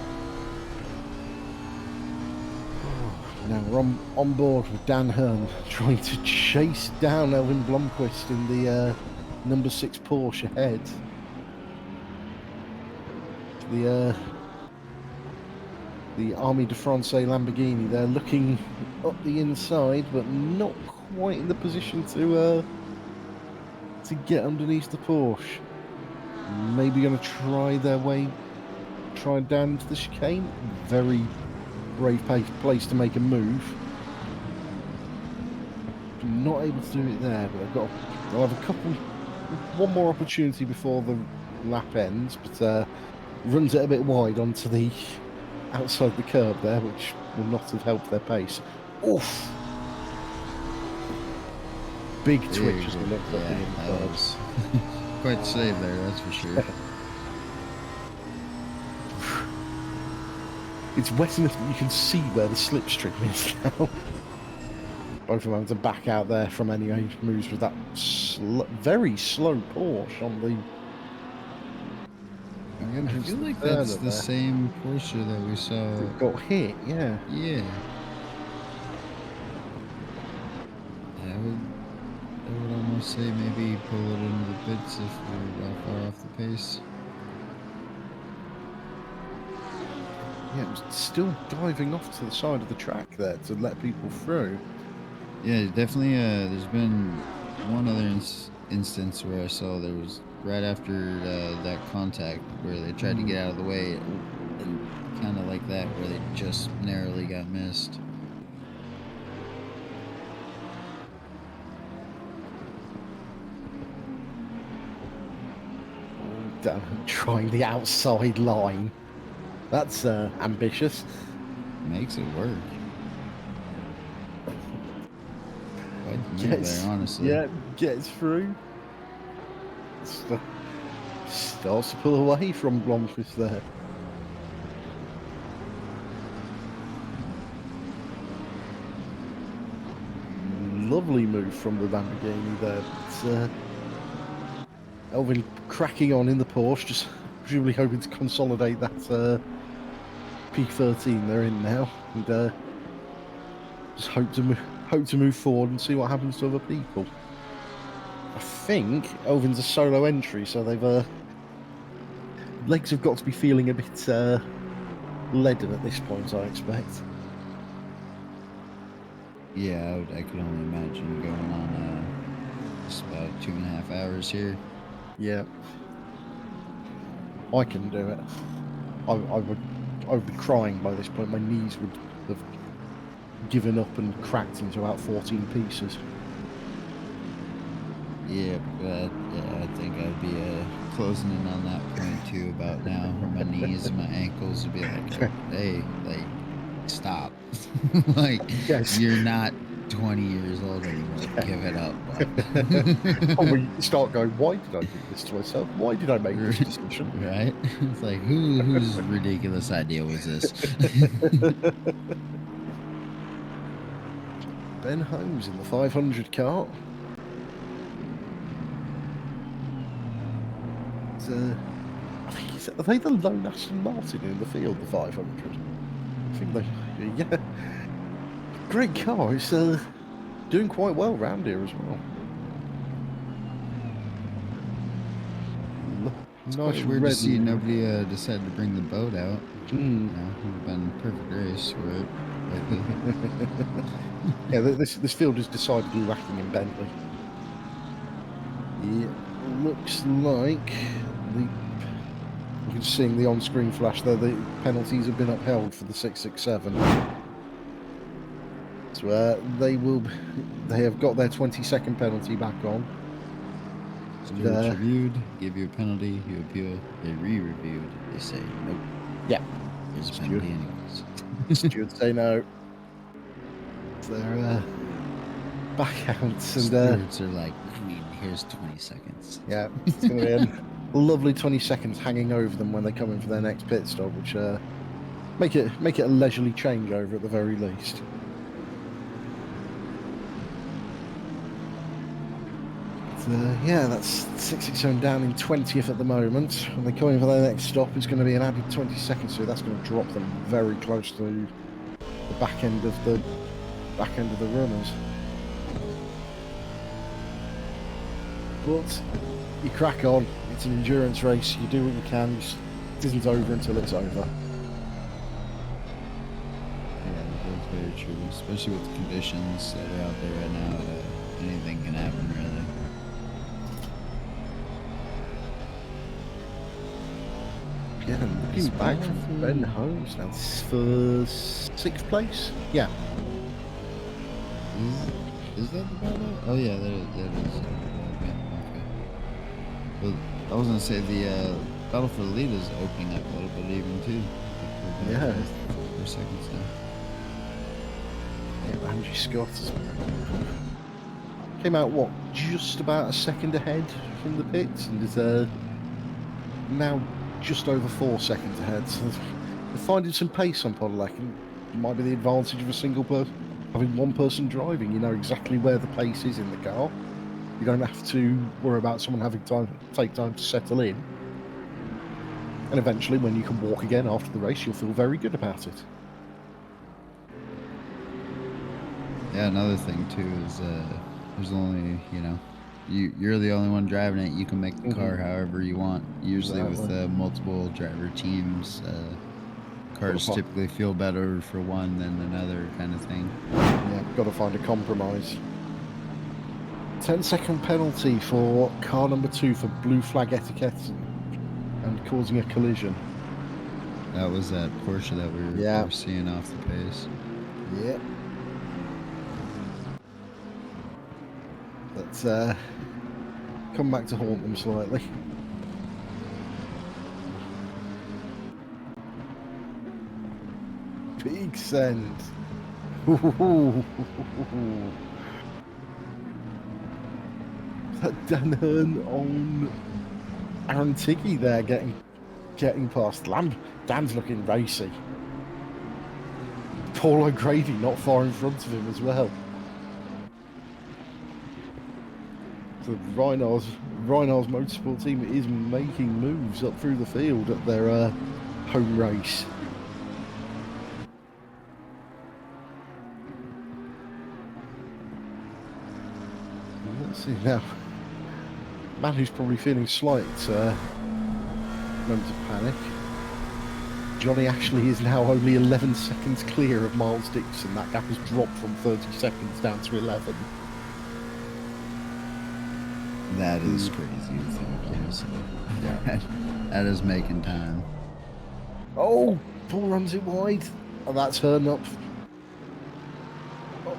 Now we're on board with Dan Hearn trying to chase down Elvin Blomqvist in the number 6 Porsche ahead. The Army de France Lamborghini. They're looking up the inside, but not quite in the position to get underneath the Porsche. Maybe going to try down into the chicane. Very brave place to make a move. Not able to do it there, but they'll have one more opportunity before the lap ends, but runs it a bit wide onto the outside the curb there, which will not have helped their pace. Oof! Big twitch as they looked up the inside.
That was quite the save there, that's for sure.
It's wet enough that you can see where the slipstream is now. Both of them having to back out there from any moves with that very slow Porsche on the
I feel like that's the same Porsche that we saw.
It got hit, yeah.
Yeah. I would almost say maybe pull it into the pits if we're that far off the pace.
Yeah, it was still diving off to the side of the track there to let people through.
Yeah, definitely. There's been one other instance where I saw there was right after that contact where they tried to get out of the way, and kind of like that where they just narrowly got missed.
Trying the outside line. That's ambitious.
Makes it work. Quite the move there, honestly.
Yeah, gets through. Starts to pull away from Blomqvist there. Lovely lovely move from the Lamborghini there. It's, Elvin cracking on in the Porsche, just presumably hoping to consolidate that P13 they're in now, and just hope to move forward and see what happens to other people. I think Elvin's a solo entry, so they've legs have got to be feeling a bit leaden at this point, I expect.
Yeah, I could only imagine going on just about 2.5 hours here.
Yeah, I can do it. I would be crying by this point. My knees would have given up and cracked into about 14 pieces.
Yeah, but yeah, I think I'd be closing in on that point too about now, where my knees and my ankles would be like, hey, like, stop. Like,
Yes.
you're not 20 years old anymore. Give it up, bud.
Or we start going, why did I do this to myself? Why did I make this decision?
Right? It's like, whose ridiculous idea was this?
Ben Holmes in the 500 kart. I think are they the lone Aston Martin in the field, the 500? I think they, yeah. Great car. It's doing quite well round here as well. Nice
Weird
red.
to see nobody decided to bring the boat out.
Mm.
You know, it would have been a perfect race for it.
Yeah, this field is decidedly lacking in Bentley. It looks like you can see the on-screen flash there. The penalties have been upheld for the 667. So they have got their 20-second penalty back on.
Stewards reviewed, give you a penalty, you appeal, they re-reviewed, they say nope.
Yeah.
Here's a penalty anyways.
Stewards say no. They're back out and
stewards are like, here's 20 seconds.
Yeah, it's going to be a lovely 20 seconds hanging over them when they come in for their next pit stop, which make it a leisurely changeover at the very least. Yeah, that's 667 down in 20th at the moment. When they come in for their next stop, it's going to be an added 20 seconds, so that's going to drop them very close to the back end of the runners. But you crack on. It's an endurance race. You do what you can. It isn't over until it's over.
Yeah, that's very true. Especially with the conditions that are out there right now. Anything can happen, really.
Yeah, looking back for Ben Holmes now for 6th place. Yeah.
Is that the battle? Oh yeah, that is. Okay. Well, I was gonna say the battle for the lead is opening up a little bit even too.
Yeah.
For seconds now.
Yeah, Andrew Scott came out just about a second ahead from the pits, and is now just over 4 seconds ahead. So they're finding some pace on Podolak, and it might be the advantage of a single person. Having one person driving, you know exactly where the pace is in the car. You don't have to worry about someone having to take time to settle in. And eventually, when you can walk again after the race, you'll feel very good about it.
Yeah, another thing too is there's only, you're the only one driving it. You can make the car however you want. Usually with multiple driver teams, cars typically feel better for one than another kind of thing.
Yeah, got to find a compromise. 10-second penalty for car number 2 for blue flag etiquette and causing a collision.
That was that Porsche that we were seeing off the pace.
Yep. Let's come back to haunt them slightly. Big send. That Dan Hearn on Aaron Tiggy there getting past. Dan's looking racy. Paul O'Grady not far in front of him as well. The Rhinos Motorsport team is making moves up through the field at their home race. Let's see now. Man who's probably feeling slight moment of panic. Johnny Ashley is now only 11 seconds clear of Miles Dixon. That gap has dropped from 30 seconds down to 11.
That is crazy to think, yes. Yeah. That is making time.
Oh, Paul runs it wide. And that's Hearn up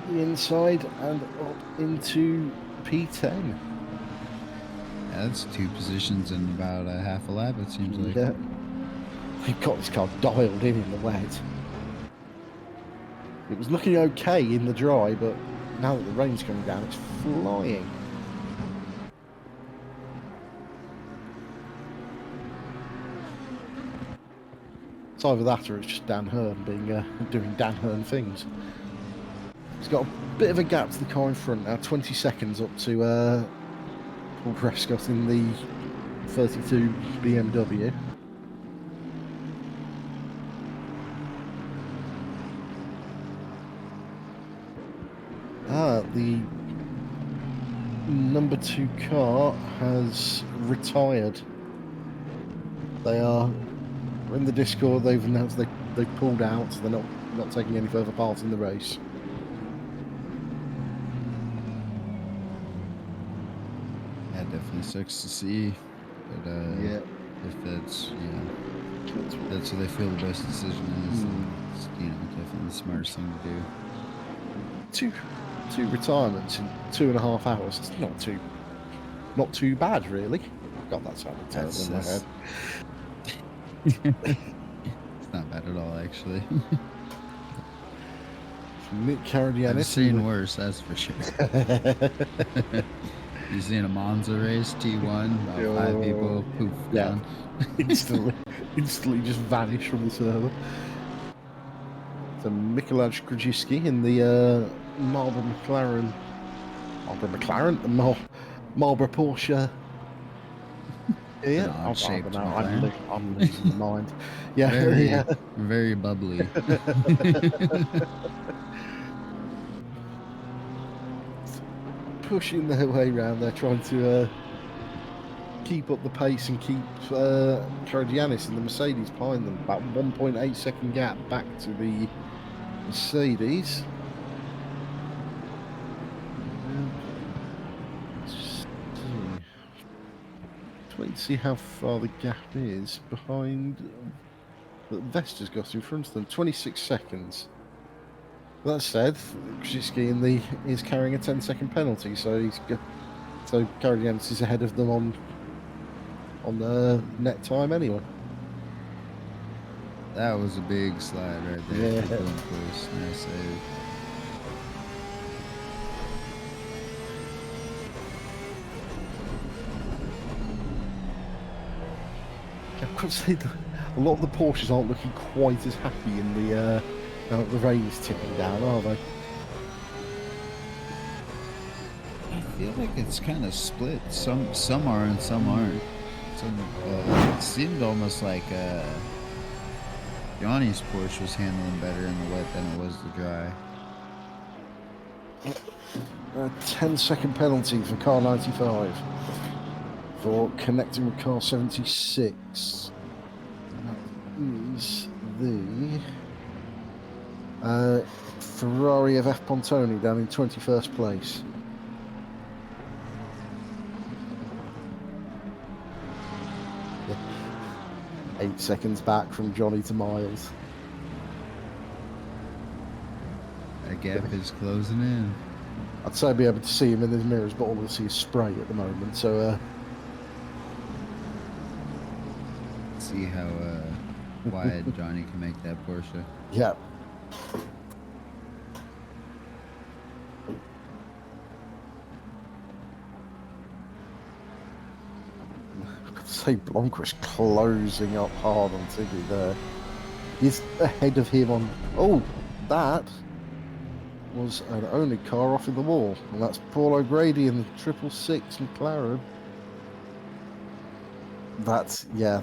the inside and up into P10.
Yeah, that's 2 positions in about a half a lap, it seems like.
Yeah. They've got this car dialed in the wet. It was looking okay in the dry, but now that the rain's coming down, it's flying. It's either that or it's just Dan Hearn doing Dan Hearn things. He's got a bit of a gap to the car in front now, 20 seconds up to Paul Prescott in the 32 BMW. The number 2 car has retired. They are in the Discord. They've announced they've pulled out. So they're not taking any further part in the race.
Yeah, definitely sucks to see. But
Yeah.
if that's that's what they feel the best decision is, then it's, definitely the smartest thing to do.
Two retirements in 2.5 hours. It's not too bad, really. God, that sounded terrible in my head.
It's not bad at all, actually.
Nick Caradianis.
I've seen worse, that's for sure. You seen a Monza race, T1, about 5 people, poof, gone. instantly just vanish from the server. So Mikolaj Krajewski in the Marlboro McLaren, the Marlboro Porsche. Yeah, I'm losing my mind. Yeah, very bubbly.
Pushing their way around there, trying to keep up the pace and keep Karadianis and the Mercedes behind them. About 1.8 second gap back to the Mercedes. Wait to see how far the gap is behind that Vesta's got in front of them. 26 seconds. That said, Krzyzewski is carrying a 10-second penalty, so Karadianis is ahead of them on the net time anyway.
That was a big slide right there.
Yeah.
Nice save.
I've got to say that a lot of the Porsches aren't looking quite as happy in the now that the rain's tipping down, are they?
I feel like it's kind of split. Some are and some aren't. It seemed almost like Johnny's Porsche was handling better in the wet than it was the dry.
A 10-second penalty for car 95 for connecting with car 76. That is the Ferrari of F. Pontoni down in 21st place. Yeah. 8 seconds back from Johnny to Miles.
That gap is closing in.
I'd say I'd be able to see him in his mirrors, but all we see is spray at the moment. So
see how wide Johnny can make that Porsche.
yeah. I'd say Blomqvist closing up hard on Tiggy there. He's ahead of him on... Oh, that was an oNiD car off in the wall, and that's Paul O'Grady in the 666 McLaren. That's I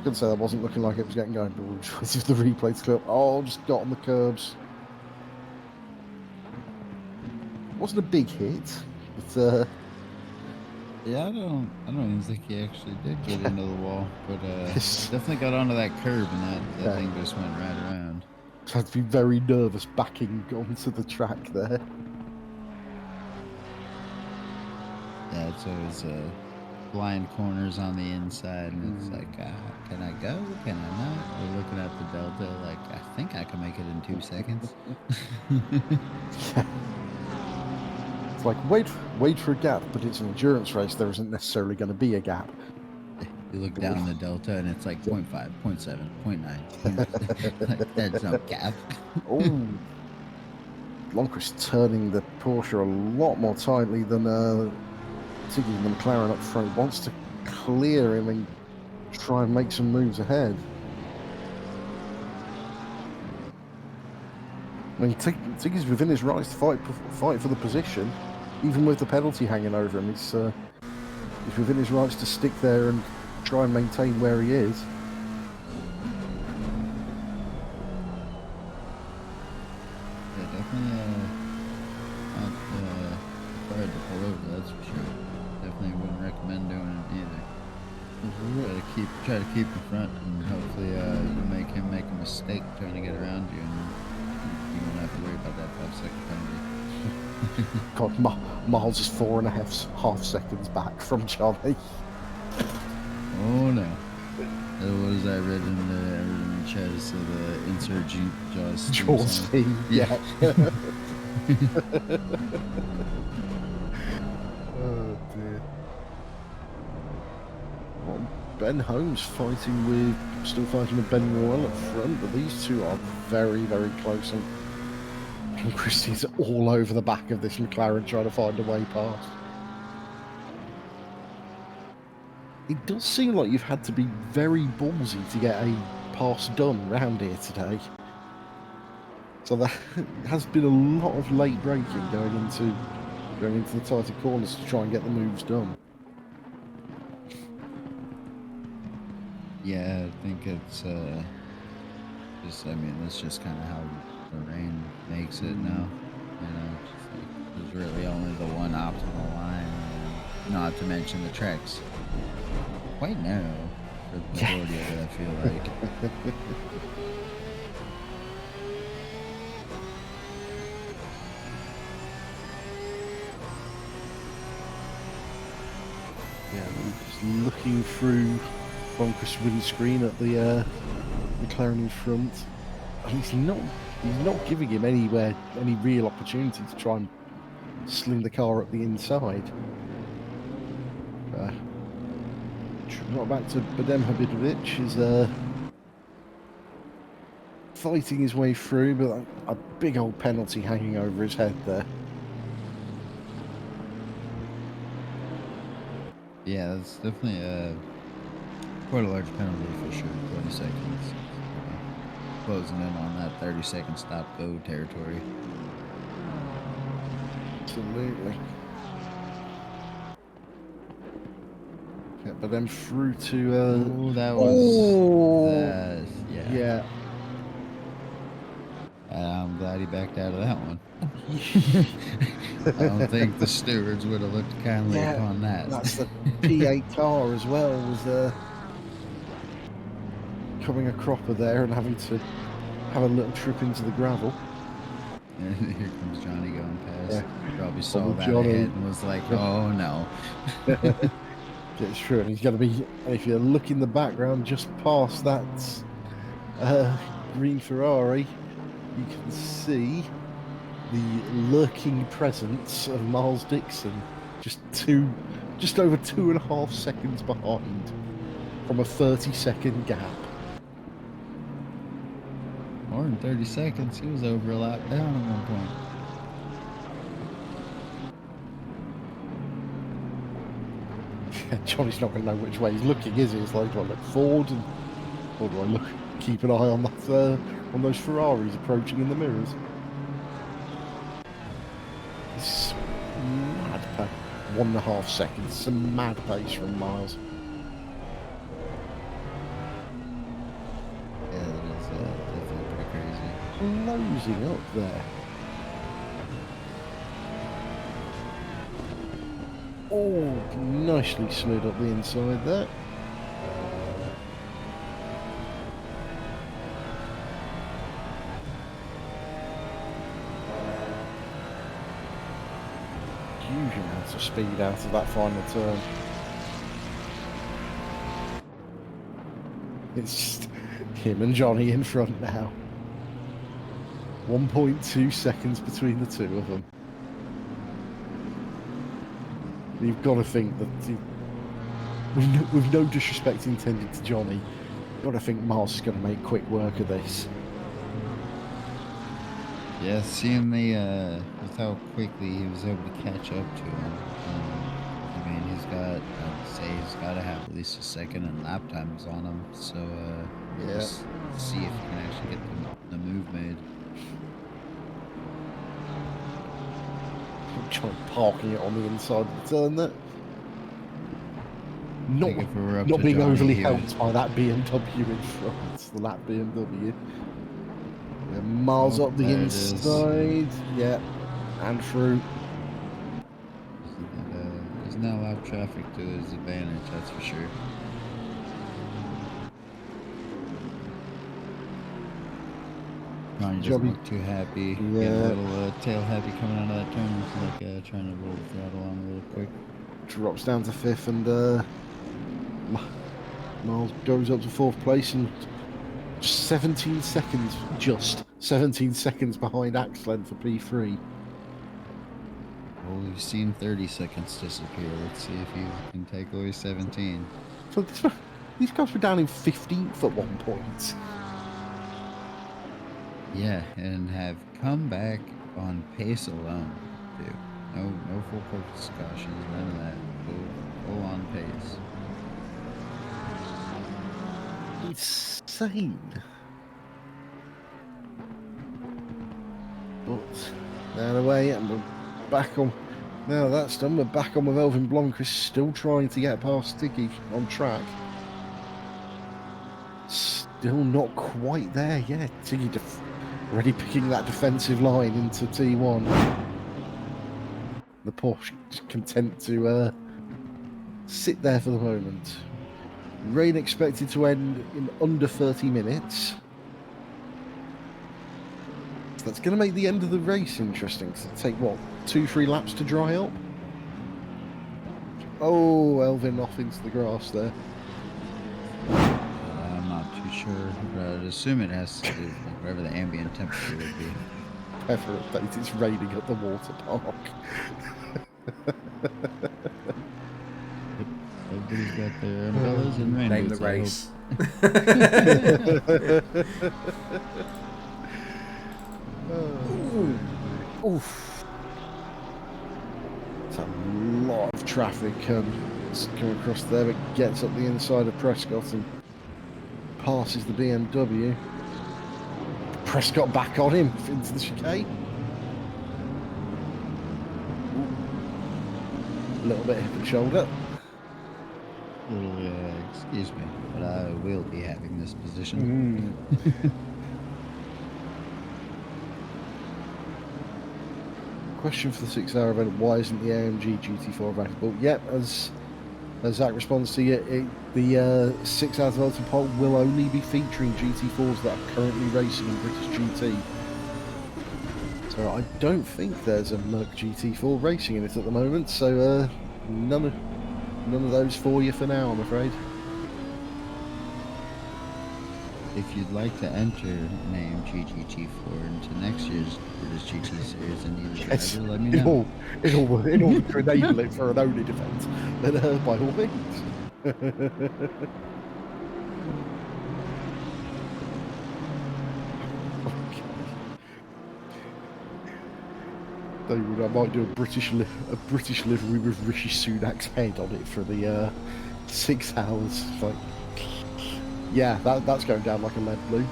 could say that wasn't looking like it was getting going, but we'll just if the replay's clear. Oh, just got on the curbs. Wasn't a big hit, but
Yeah, I don't even think he actually did get into the wall, but definitely got onto that curb, and that thing just went right around.
had to be very nervous backing onto the track there.
Yeah, it's always blind corners on the inside, and it's like, can I go? Can I not? We're looking at the delta, like, I think I can make it in 2 seconds.
It's like, wait for a gap, but it's an endurance race. There isn't necessarily going to be a gap.
You look down the delta, and it's like 0.5, 0.7, 0.9. Like, there's no gap.
Oh, Blomqvist turning the Porsche a lot more tightly than Tiggy the McLaren up front. Wants to clear him and try and make some moves ahead. I mean, Tiggy's within his rights to fight for the position, even with the penalty hanging over him. He's within his rights to stick there and try and maintain where he is.
Yeah, definitely not required to pull over, that's for sure. Definitely wouldn't recommend doing it either. Try to keep in front, and hopefully you make him make a mistake trying to get around you, and you won't have to worry about that 5-second penalty.
God, Miles is 4.5 seconds back from Johnny.
Oh no. What is that read in the chat? So the insurgent Jaws
theme, yeah. Oh dear. Well, Ben Holmes still fighting with Ben Royal up front, but these two are very, very close. And Christie's all over the back of this McLaren trying to find a way past. It does seem like you've had to be very ballsy to get a pass done round here today. So there has been a lot of late braking going into the tighter corners to try and get the moves done.
Yeah, I think it's that's just kind of how the rain makes it now. You know, there's really only the one optimal line, not to mention the tracks quite narrow for the majority of it, I feel like.
Yeah, I'm just looking through Blomqvist's windscreen at the McLaren in front. He's not giving him any real opportunity to try and sling the car up the inside. Not back to Badem Habidovic is fighting his way through, but a big old penalty hanging over his head there.
Yeah, that's definitely quite a large penalty for sure. 20 seconds. Closing in on that 30-second stop-go territory.
Absolutely. Yeah, but then through to
that was
yeah.
I'm glad he backed out of that one. I don't think the stewards would have looked kindly upon that.
That's the P8 car as well, was coming a cropper there and having to have a little trip into the gravel.
And here comes Johnny going past.
Yeah.
Probably saw that
Johnny.
ahead and was like, oh no.
It's true, and he's going to be, if you look in the background just past that green Ferrari, you can see the lurking presence of Miles Dixon, just over 2.5 seconds behind from a 30-second gap.
More than 30 seconds. He was over a lap down at one point.
Yeah, Johnny's not going to know which way he's looking, is he? It's like, do I look forward or do I keep an eye on that on those Ferraris approaching in the mirrors. It's mad pace. 1.5 seconds. Some mad pace from Miles.
Yeah, that is definitely pretty crazy.
Closing up there. Oh, nicely slid up the inside there. Huge amounts of speed out of that final turn. It's just him and Johnny in front now. 1.2 seconds between the two of them. You've got to think that, with no disrespect intended to Johnny, you've got to think Miles is going to make quick work of this.
Yeah, seeing with how quickly he was able to catch up to him. I mean, I'd say he's got to have at least a second in lap times on him. So,
Yeah.
just see if he can actually get the move made.
Johnny parking it on the inside of the turn there.
I think if we were up
Not
to
being
Johnny,
overly
he would-
helped by that BMW in front, the lap BMW. Yeah, Miles
Oh,
up the
there it is.
inside, yeah, and through.
There's not a lot of traffic to his advantage, that's for sure. Ronnie doesn't
Johnny-
look too happy. Getting
Yeah.
a little tail happy coming out of that turn. It's like trying to roll the throttle on a little quick.
Drops down to 5th, and Miles goes up to 4th place, and just 17 seconds behind Axel for P3.
Well, we've seen 30 seconds disappear. Let's see if you can take away 17.
So these guys were down in 15th at one point.
Yeah, and have come back on pace alone, too. No full purpose cautions, none of that. Full on pace.
Insane. But now away, and we're back on. Now that's done, we're back on with Elvin Blomqvist, still trying to get past Sticky on track. Still not quite there yet. Tiggy already picking that defensive line into T1. The Porsche content to sit there for the moment. Rain expected to end in under 30 minutes. So that's going to make the end of the race interesting. So it'll take, what, 2-3 laps to dry up? Oh, Elvin off into the grass there.
I'm not too sure, but I'd assume it has to do with like, whatever the ambient temperature would be.
Weather update, it's raining at the water park.
Everybody's got their umbrellas and rain
Name the
boots, I hope.
race.
Oof. It's a lot of traffic coming across there, but gets up the inside of Prescott and passes the BMW. Prescott back on him into the chicane. A little bit hip and shoulder.
Excuse me, but I will be having this position.
Question for the 6-hour event: why isn't the AMG GT4 available? Yep, as Zach responds to you, the 6 hours of poll will only be featuring GT4s that are currently racing in British GT. So I don't think there's a Merc GT4 racing in it at the moment. So none of those for you for now, I'm afraid.
If you'd like to enter an AMG GT4 into next year's British GT Series and need a driver, let me know.
In order to enable it for an oNiD event, then by all means. David, I might do a British livery with Rishi Sunak's head on it for the 6 hours. Like, yeah, that's going down like a lead balloon.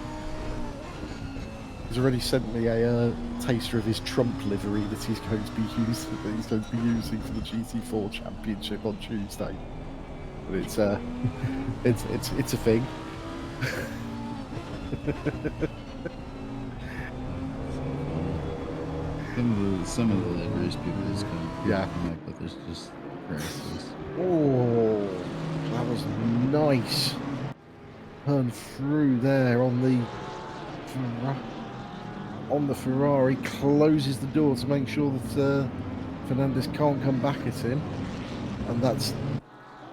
He's already sent me a taster of his Trump livery that he's going to be using for the GT4 Championship on Tuesday. But it's a thing.
Some of the liveries people just come
Yeah.
up, but there's just priceless.
Oh, that was nice. Turn through there on the Ferrari, closes the door to make sure that Fernandez can't come back at him, and that's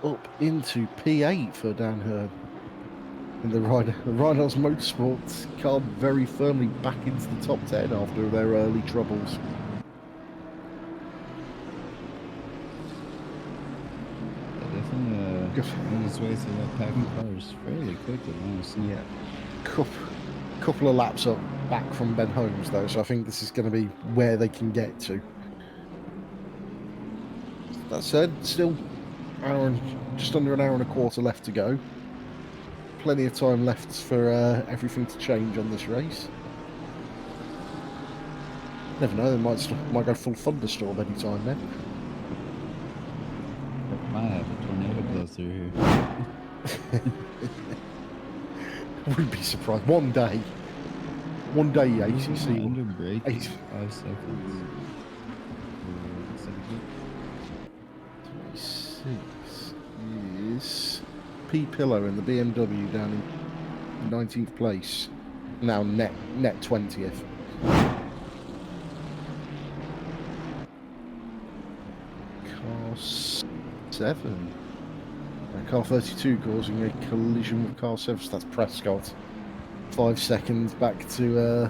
up into P8 for Dan Hearn. And the Rhinos Motorsports car very firmly back into the top 10 after their early troubles.
Definitely on its way through that pack of cars fairly quickly, honestly.
Yeah. Couple of laps up back from Ben Holmes though, so I think this is going to be where they can get to. That said, still just under an hour and a quarter left to go. Plenty of time left for everything to change on this race. Never know, they might go full thunderstorm any time now.
Might have a tornado blow through here.
Wouldn't be surprised. One day ACC
under brake
8
5 seconds.
26 is P Pillow in the BMW down in 19th place. Now net 20th. Car 7. Car 32 causing a collision with car 7. So that's Prescott. 5 seconds back to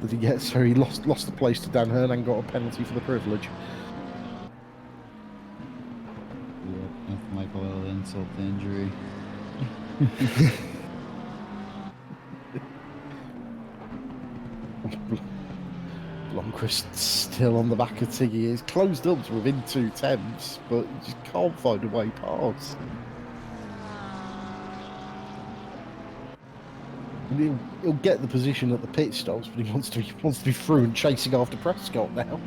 did he get? So he lost the place to Dan Hearn and got a penalty for the privilege.
Yep, Michael will insult the injury.
Blomqvist still on the back of Tiggy. Is closed up to within 2 tenths, but he just can't find a way past. He'll get the position at the pit stops, but he wants to be through and chasing after Prescott now.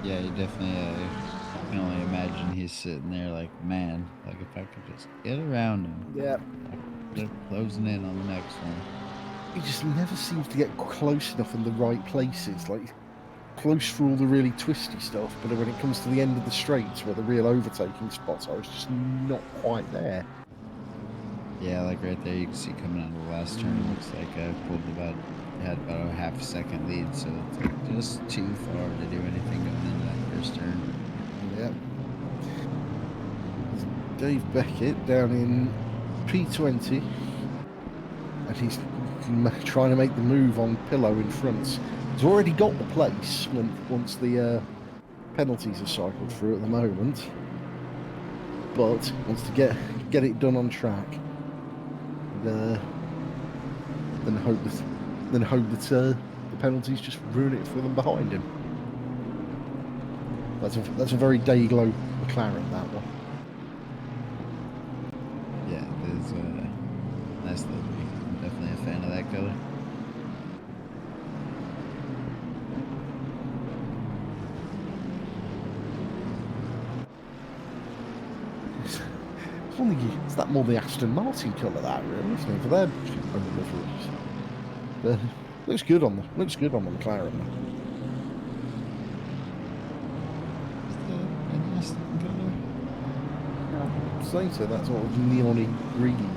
Yeah, he definitely. I can only imagine he's sitting there like, man, like if I could just get around him.
Yeah.
They're closing in on the next one.
He just never seems to get close enough in the right places. Like, close for all the really twisty stuff, but when it comes to the end of the straights where the real overtaking spots are, it's just not quite there.
Yeah, like right there, you can see coming out of the last turn, it looks like I had about a half a second lead, so it's like just too far to do anything going into that first turn.
Yep. Dave Beckett down in P20, and he's trying to make the move on Pillow in front. He's already got the place once the penalties are cycled through at the moment, but wants to get it done on track. Then hope that the penalties just ruin it for them behind him. That's a very Dayglow McLaren, that one.
Yeah, it's nice little. I'm definitely a fan of that color.
It's that more the Aston Martin colour, that really, isn't it? For their liveries. But looks good on the McLaren.
Is that a nice looking color?
Saying so, that sort of neony green.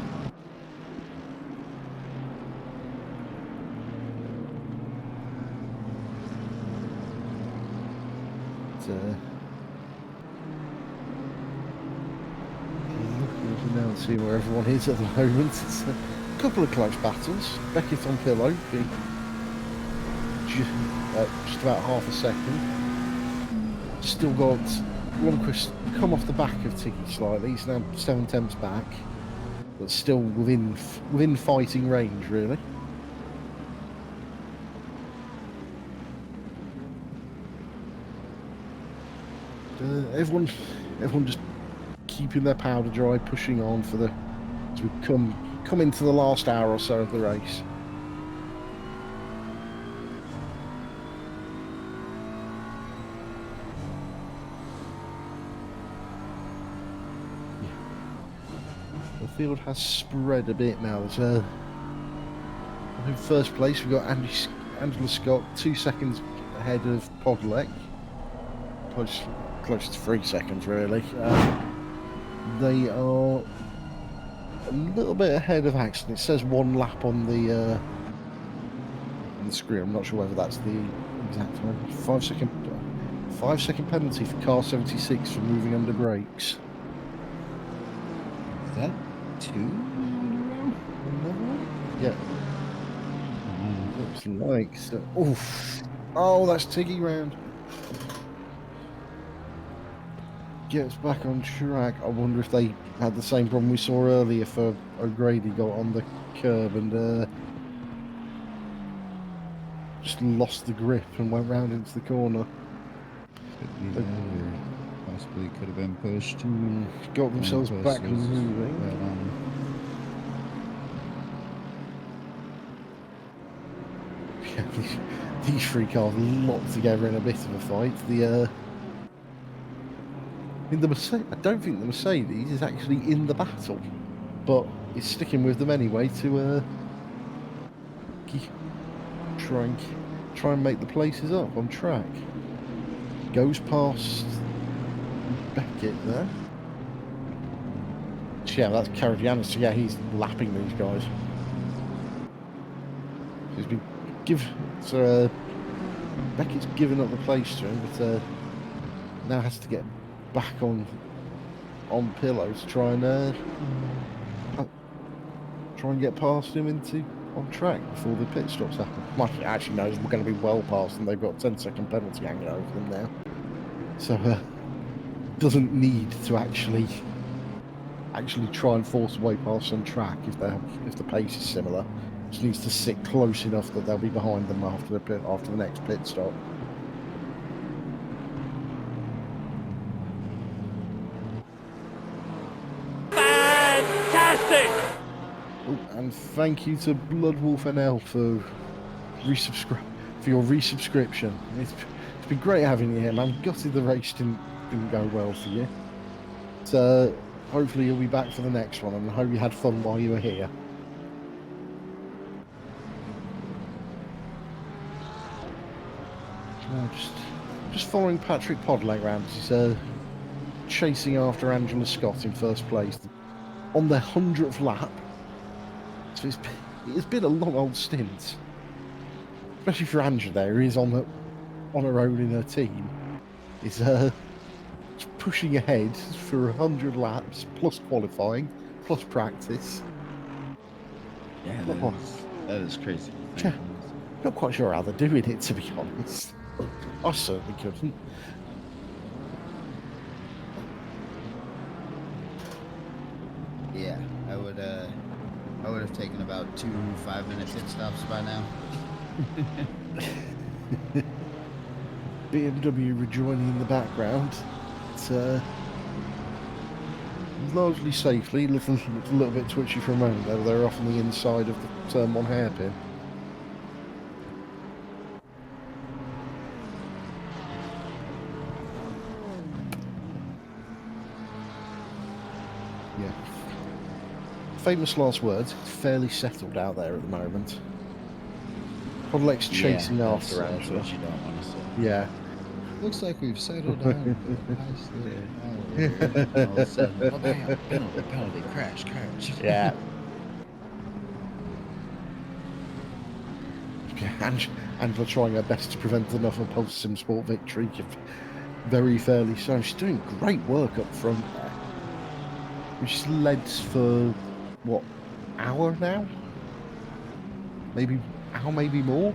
Now and see where everyone is at the moment. It's a couple of close battles. Beckett on Pillow, just about half a second. Still got Blomqvist come off the back of Tiggy slightly. He's now 7 tenths back, but still within fighting range, really. Everyone just keeping their powder dry, pushing on to come come into the last hour or so of the race. The field has spread a bit now. There's in first place we've got Angela Scott 2 seconds ahead of Podlek. Close to 3 seconds really. They are a little bit ahead of Axton. It says 1 lap on the screen. I'm not sure whether that's the exact time. 5 second penalty for car 76 for moving under brakes.
Is that 2 in a row?
Yeah. Looks like so. Oof. Oh, that's Tiggy round. Gets back on track. I wonder if they had the same problem we saw earlier for O'Grady, got on the curb and just lost the grip and went round into the corner.
Could be that, or possibly could have been pushed.
Got themselves
And
back
Puss was
moving.
right on.
Yeah, these 3 cars locked together in a bit of a fight. I don't think the Mercedes is actually in the battle, but it's sticking with them anyway to try and make the places up on track. Goes past Beckett there. Yeah, that's Caragianis. Yeah, he's lapping these guys. He's been Beckett's given up the place to him, but now has to get back on pillow to try and get past him on track before the pit stops happen. Mike actually knows we're going to be well past them. They've got a 10-second penalty hanging over them now, so doesn't need to actually try and force a way past on track if the pace is similar. Just needs to sit close enough that they'll be behind them after the next pit stop.
Fantastic!
Oh, and thank you to Bloodwolf NL for your resubscription. It's been great having you here, man. Gutted the race didn't go well for you. So hopefully you'll be back for the next one, and I hope you had fun while you were here. Just following Patrick Podlake round. He's chasing after Angela Scott in first place on their 100th lap. So it's been a long old stint, especially for Angela. There, he's on her own in her team. He's pushing ahead for 100 laps plus qualifying plus practice.
Yeah, that is crazy.
Yeah, not quite sure how they're doing it, to be honest. I certainly couldn't.
Yeah, I would have taken about 2 5-minute pit stops by now.
BMW rejoining in the background. It's largely safely. Looked a little bit twitchy for a moment though. They're off on the inside of the turn 1 hairpin. Yeah. Famous last words. It's fairly settled out there at the moment. Podlek's chasing after
that's
Angela.
what you don't want to say.
Yeah.
Looks like we've settled down. All of a sudden, oh damn, penalty, crash.
Yeah. Angela trying her best to prevent another post-sim sport victory. Very fairly so. She's doing great work up front there. Which led for what, hour now? Maybe more.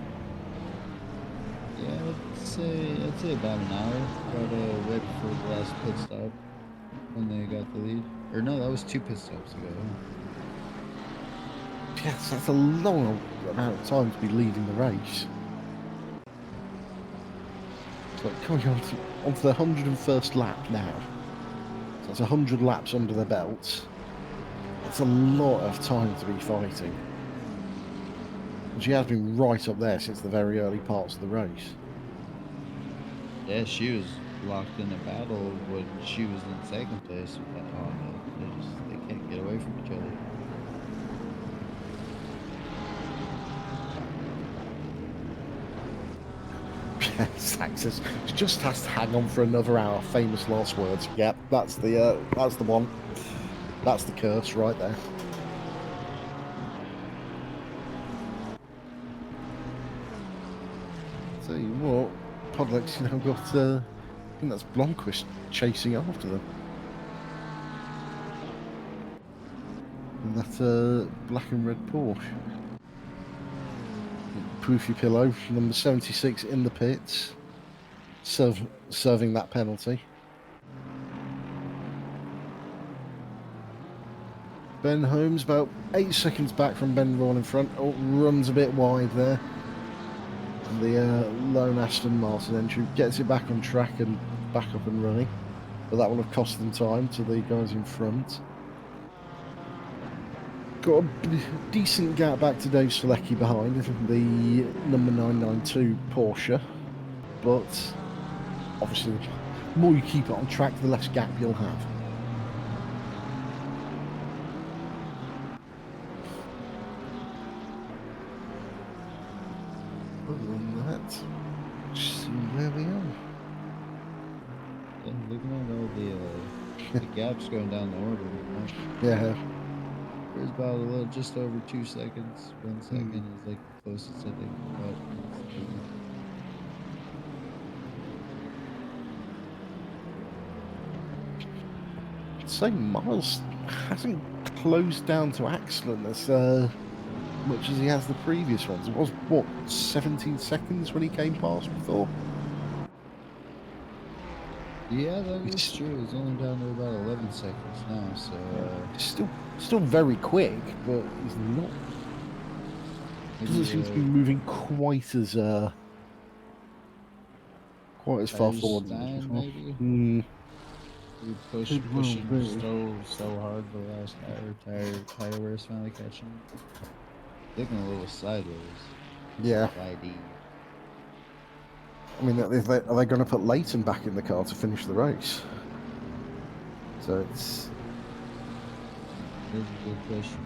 Yeah, I'd say about an hour. About right before the last pit stop when they got the lead. Or no, that was 2 pit stops ago.
Yes, that's a long amount of time to be leading the race. So coming onto the 101st lap now. So that's 100 laps under their belts. That's a lot of time to be fighting. And she has been right up there since the very early parts of the race.
Yeah, she was locked in a battle when she was in second place with that Honda. They can't get away from each other.
Saxes. She just has to hang on for another hour. Famous last words. Yep, that's the one. That's the curse right there. Tell you what, Podlex, you know, got I think that's Blomqvist chasing after them. And that black and red Porsche. Poofy Pillow, number 76 in the pits, serving that penalty. Ben Holmes about 8 seconds back from Ben Vaughan in front. Oh, runs a bit wide there. And the lone Aston Martin entry gets it back on track and back up and running. But that will have cost them time to the guys in front. Got a decent gap back to Dave Selecki behind the number 992 Porsche, but obviously the more you keep it on track, the less gap you'll have. Other than that, just see where we are.
And looking at all the gaps going down the order.
Yeah.
There's about a little, just over 2 seconds. 1 second is like the closest I think. But
I'd say Miles hasn't closed down to excellent as much as he has the previous ones. It was, what, 17 seconds when he came past before?
yeah, that is true. It's only down to about 11 seconds now, so
Still very quick, but he's not. Doesn't seem to be moving quite as far forward.
Maybe. We pushing so hard the last tire wears finally catching. Looking a little sideways.
Yeah.
Slidey.
I mean, are they going to put Leighton back in the car to finish the race? So it's.
That's a good question.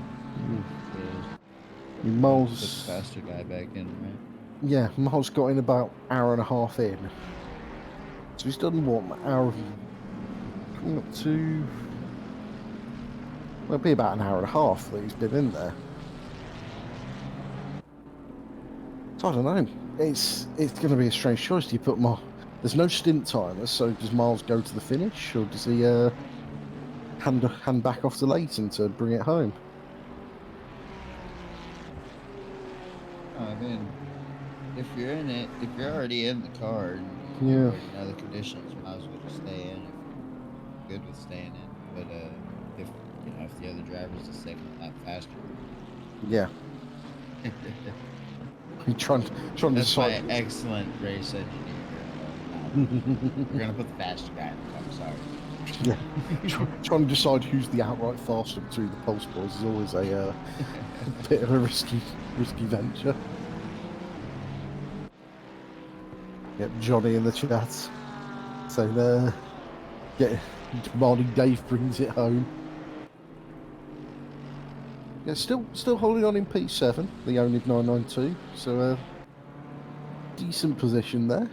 Miles.
Put the faster guy back in, right?
Yeah, Miles got in about an hour and a half in. So he's done what, an hour. Coming up to. Well, it'll be about an hour and a half that he's been in there. So I don't know. It's going to be a strange choice. Do you put Miles? There's no stint timers, so does Miles go to the finish, or does he hand back off to Leighton to bring it home?
I mean, if you're in it, if you're already in the car, and
Yeah.
you already know the conditions, you might as well just stay in if you're good with staying in. But if the other driver's a second lap faster,
Yeah. You're trying to
that's
decide.
my excellent race engineer. We're gonna put the faster guy in the car. Sorry.
Yeah. Trying to decide who's the outright faster between the Pulse boys is always a bit of a risky venture. Yep, Johnny in the chat saying, demanding Dave brings it home. Yeah, still holding on in P7, the oNiD 992. So decent position there.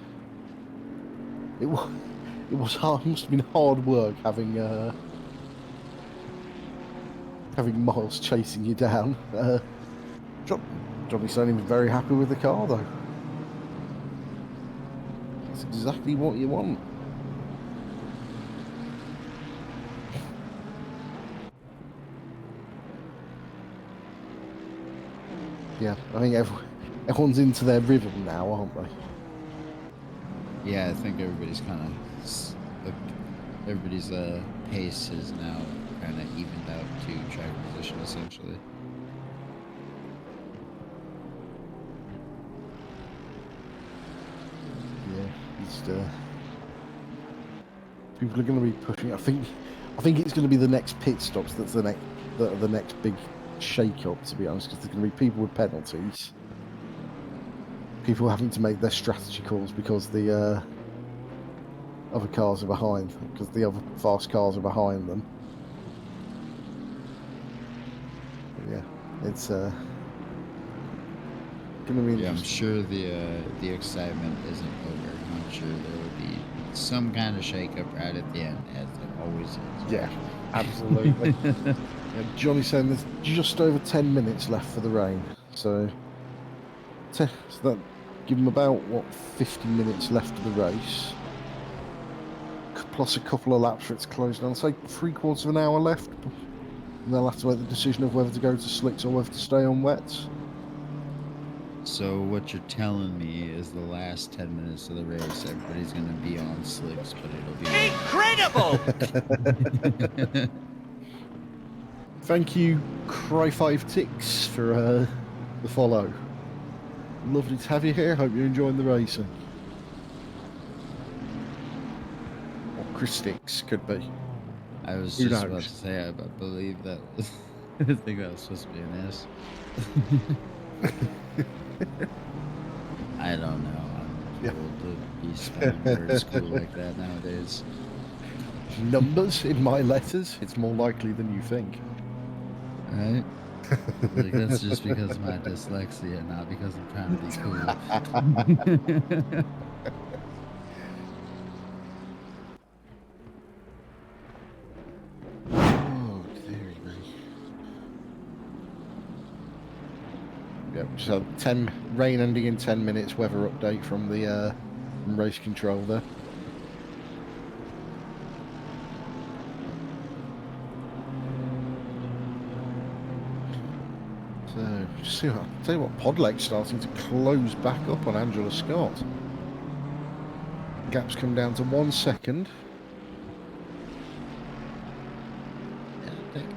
It was hard. Must have been hard work having Miles chasing you down. Johnny's only very happy with the car though. It's exactly what you want. Yeah, I think everyone's into their rhythm now, aren't they?
Yeah, I think everybody's kind of everybody's pace is now kind of evened out to track position essentially.
Yeah, people are going to be pushing. I think it's going to be the next pit stops. That's the next the next big shake-up, to be honest, because there's going to be people with penalties, people having to make their strategy calls because the other cars are behind, because the other fast cars are behind them. But yeah, it's going to be
Yeah, I'm
interesting.
sure the excitement isn't over. I'm sure there will be some kind of shake-up right at the end, as there always is.
Yeah, absolutely. Johnny's saying there's just over 10 minutes left for the rain, so that give them about 50 minutes left of the race, plus a couple of laps for it to close down. Say 3/4 of an hour left, and they'll have to make the decision of whether to go to slicks or whether to stay on wets.
So what you're telling me is the last 10 minutes of the race, everybody's going to be on slicks, but it'll be
Incredible!
Thank you, Cry5Ticks, for the follow. Lovely to have you here. Hope you're enjoying the racing. Or Christix could be.
I was
Who
just
knows?
about to say, I believe that was, I think that was supposed to be an S. I don't know. I'm too old to be spelling words cool like that nowadays.
Numbers in my letters, it's more likely than you think.
Right? Like, that's just because of my dyslexia, not because I'm trying to be cool.
Oh, dearie me. Yep, so rain ending in 10 minutes, weather update from the from race control there. So, see what, tell you what, Podleg's starting to close back up on Angela Scott. Gap's come down to 1 second.
Yeah,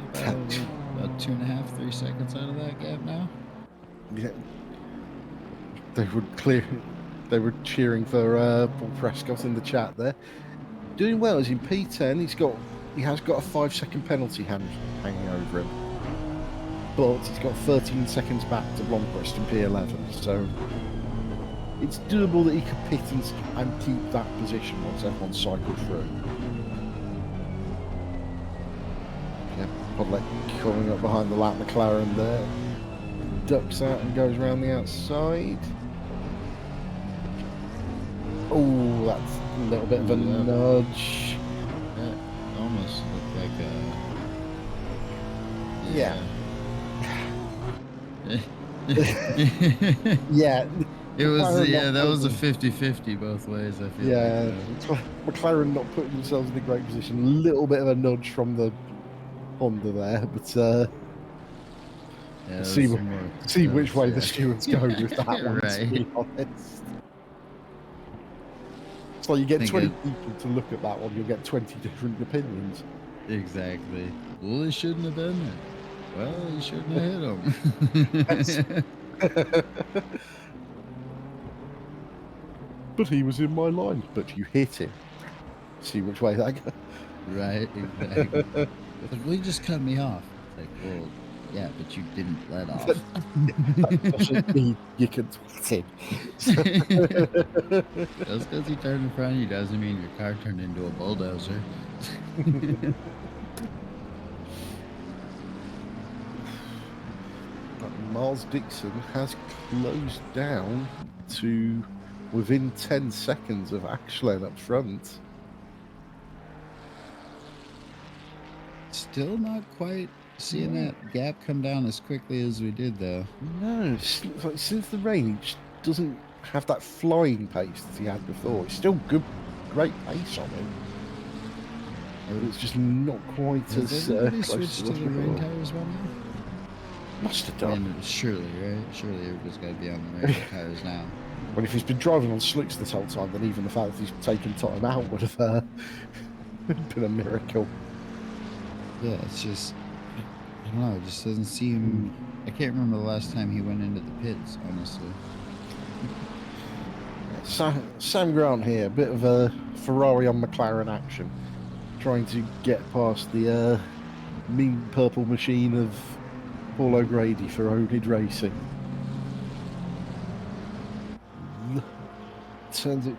taking about 2.5, 3 seconds out of that gap now.
Yeah, they were cheering for Paul Prescott in the chat there. Doing well, as in P10. He has got a 5-second penalty hanging over him, but he's got 13 seconds back to Blomqvist in P11, so it's doable that he could pit and keep that position once everyone's cycled through. Yeah, Podlek coming up behind the lap McLaren there. Ducks out and goes around the outside. Oh, that's a little bit of a nudge.
That almost looked like a...
Yeah.
Yeah.
Yeah.
It was,
McLaren
yeah,
not
that was a
putting-
50-50 both ways, I feel
Yeah,
like.
McLaren not putting themselves in a great position. A little bit of a nudge from the Honda there, but
Yeah,
see which way the
yeah.
stewards go with that one, to be honest. So you get
Think
20 people to look at that one, you'll get 20 different opinions.
Exactly. Well, he shouldn't have done that. Well, he shouldn't have hit him.
But he was in my line. But you hit him. See which way that goes.
Right, exactly. Like, well, he just cut me off. It's like, well, yeah, but you didn't let off.
That doesn't mean you can tweet him.
Just because he turned in front of you doesn't mean your car turned into a bulldozer.
Miles Dixon has closed down to within 10 seconds of Ashland up front.
Still not quite seeing that gap come down as quickly as we did, though.
No, since the rain, he just doesn't have that flying pace that he had before. It's still good, great pace on him. But it's just not quite
Has
as
everybody
close
switched
as
to
it
the
was
rain
before.
tires by now?
Must have
I
done.
mean, surely, right? Surely everybody's got to be on the rain tires now.
Well, if he's been driving on slicks this whole time, then even the fact that he's taken time out would have been a miracle.
Yeah, it's just, I don't know, it just doesn't seem, I can't remember the last time he went into the pits, honestly.
Sam Grant here, a bit of a Ferrari on McLaren action, trying to get past the mean purple machine of Paul O'Grady for oNiD Racing. Turns it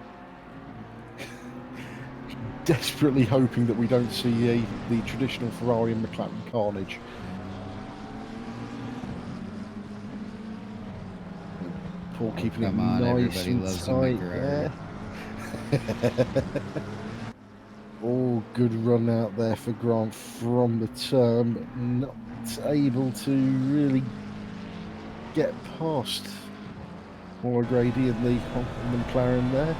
desperately hoping that we don't see the traditional Ferrari and McLaren carnage. Paul keeping
Come
it
on,
nice
everybody
and
loves a
tight
McGarry.
there. Oh, good run out there for Grant from the turn, but not able to really get past Paul O'Grady and the McLaren there.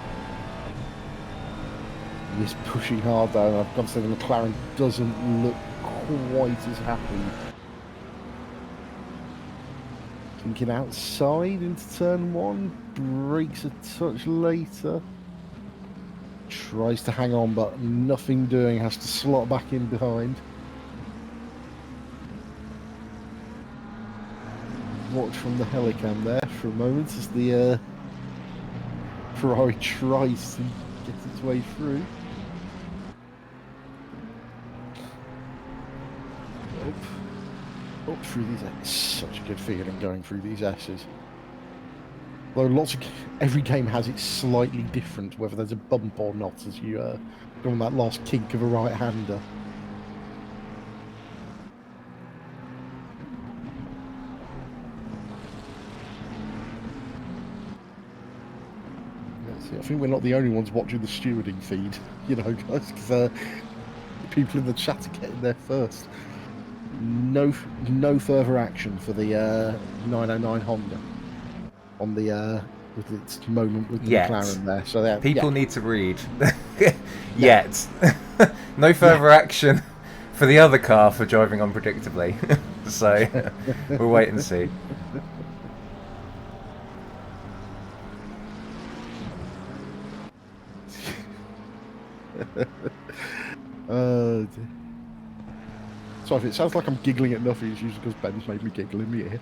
He's pushing hard though, and I've got to say the McLaren doesn't look quite as happy. Thinking outside into turn one, brakes a touch later. Tries to hang on, but nothing doing, has to slot back in behind. Watch from the helicam there for a moment as the Ferrari tries to get its way through. Up through these, it's such a good feeling going through these S's. Though every game has it slightly different, whether there's a bump or not, as you go on that last kink of a right-hander. I think we're not the only ones watching the stewarding feed, you know, guys, because the people in the chat are getting there first. No further action for the 909 Honda on the with its moment with the McLaren there. So
people need to read. Yet, no further action for the other car for driving unpredictably. So we'll wait and see.
So if it sounds like I'm giggling at nothing, it's usually because Ben's made me giggle in my ear.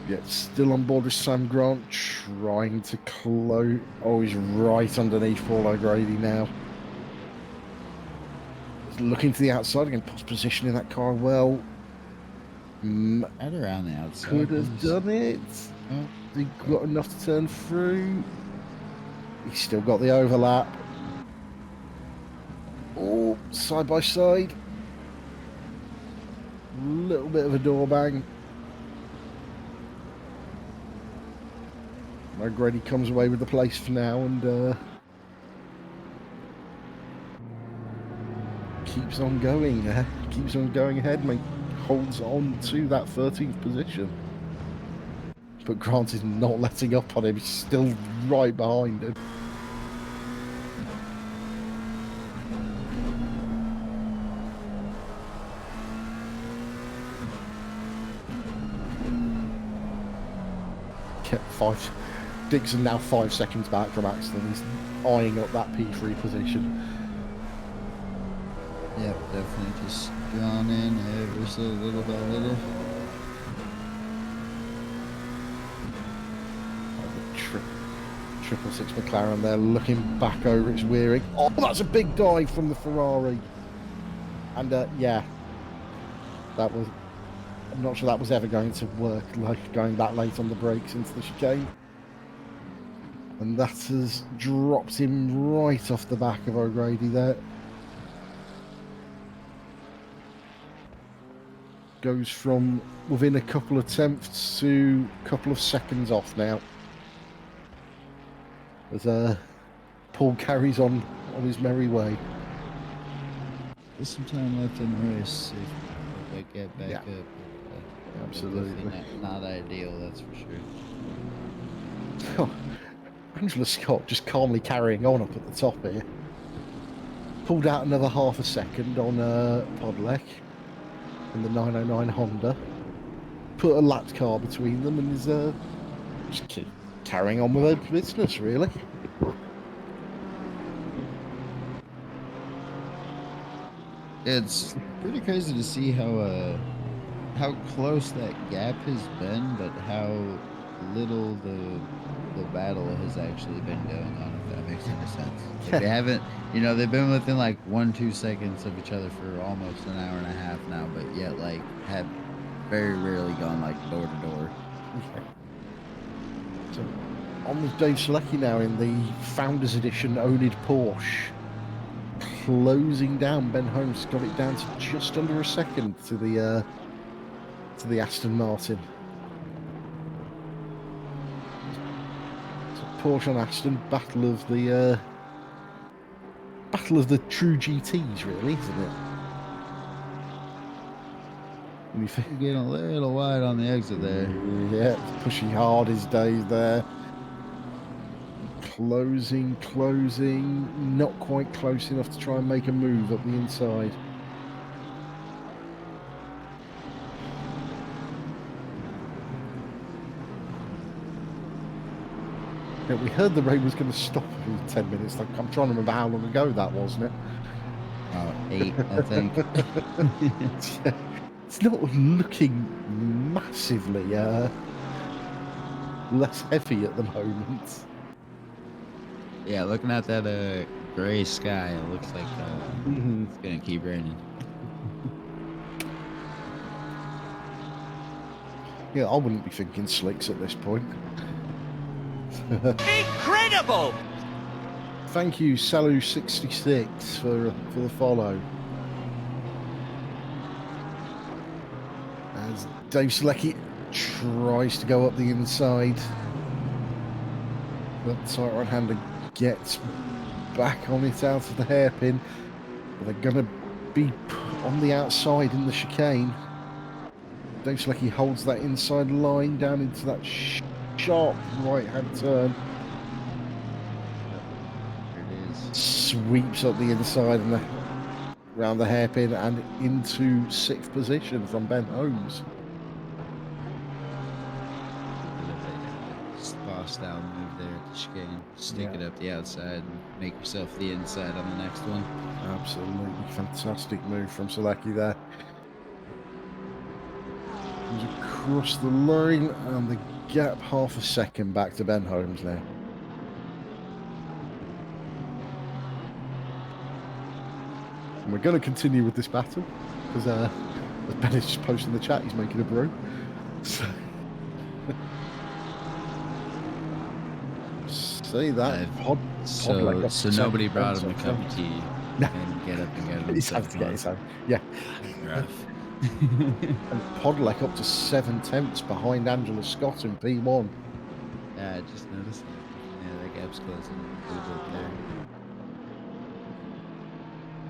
Yeah, still on board with Sam Grant, trying to close. Oh, he's right underneath Paul O'Grady now. He's looking to the outside again, positioning that car well.
Right around the outside.
Could have done it.
Oh,
He got enough to turn through. He's still got the overlap. Oh, side by side. Little bit of a door bang. O'Grady comes away with the place for now and keeps on going. Keeps on going ahead, holds on to that 13th position. But Grant is not letting up on him. He's still right behind him. Dixon now 5 seconds back from Axton. He's eyeing up that P3 position.
Yep, definitely just drawn in ever so little by little.
Triple six McLaren there, looking back over its rearing. Oh, that's a big dive from the Ferrari. And yeah, that was. I'm not sure that was ever going to work, like going that late on the brakes into the chicane. And that has dropped him right off the back of O'Grady there. Goes from within a couple of tenths to a couple of seconds off now. As Paul carries on his merry way.
There's some time left in the race if I get back up.
Absolutely.
Not ideal, that's for sure.
Oh, Angela Scott just calmly carrying on up at the top here. Pulled out another half a second on Podlek in the 909 Honda. Put a lapped car between them and is just keep carrying on with her business, really.
It's pretty crazy to see how close that gap has been, but how little the battle has actually been going on, if that makes any sense. Like You know, they've been within like 1-2 seconds of each other for almost an hour and a half now, but yet like have very rarely gone like door to door.
So on with Dave Selecki now in the Founders Edition oNiD Porsche. Closing down. Ben Holmes got it down to just under a second to the Aston Martin. So Porsche and Aston, battle of the true GTs, really, isn't it? When you think,
Getting a little wide on the exit there.
yeah, pushing hard his days there. Closing, not quite close enough to try and make a move up the inside. Yeah, we heard the rain was going to stop in 10 minutes. Like, I'm trying to remember how long ago that was, wasn't it?
8, I think.
Yeah, it's not looking massively less heavy at the moment.
Yeah, looking at that gray sky, it looks like it's gonna keep raining.
Yeah, I wouldn't be thinking slicks at this point.
Incredible!
Thank you, Salu66, for the follow. As Dave Selecki tries to go up the inside, but tight right-hander gets back on it out of the hairpin. But they're going to be on the outside in the chicane. Dave Selecki holds that inside line down into that sharp right-hand turn.
There it is.
Sweeps up the inside and around the hairpin and into 6th position from Ben Holmes.
Boss down move there at the chicane. Stick
Yeah.
it up the outside and make yourself the inside on the next one.
Absolutely fantastic move from Selecki there. Comes across the line and the gap half a second back to Ben Holmes now. And we're going to continue with this battle because as Ben is just posting in the chat, he's making a brew. So see that
So nobody brought him a cup of tea
No.
and get up and get him.
He's had to get his own. Yeah.
Rough.
And Podlek up to 7/10 behind Angela Scott in P1.
Yeah, I just noticed. Yeah, that gap's closing a little bit there.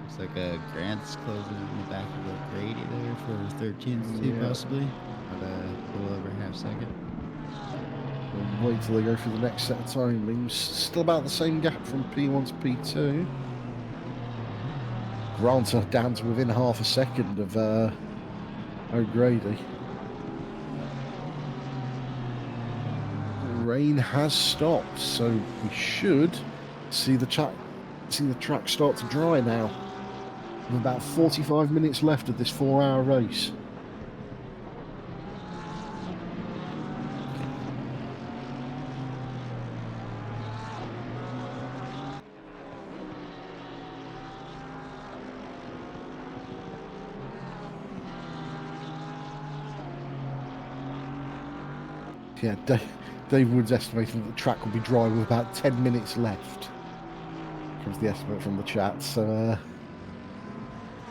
Looks like Grant's closing in the back of the Grady there for 13th too,
Yeah.
possibly. About a little over half second.
We'll wait till they go through the next set of timings. Still about the same gap from P1 to P2. Grant are down to within half a second of O'Grady. Rain has stopped, so we should see the track start to dry now. With about 45 minutes left of this 4-hour race. Yeah, Dave Wood's estimating that the track will be dry with about 10 minutes left. Comes the estimate from the chat. So,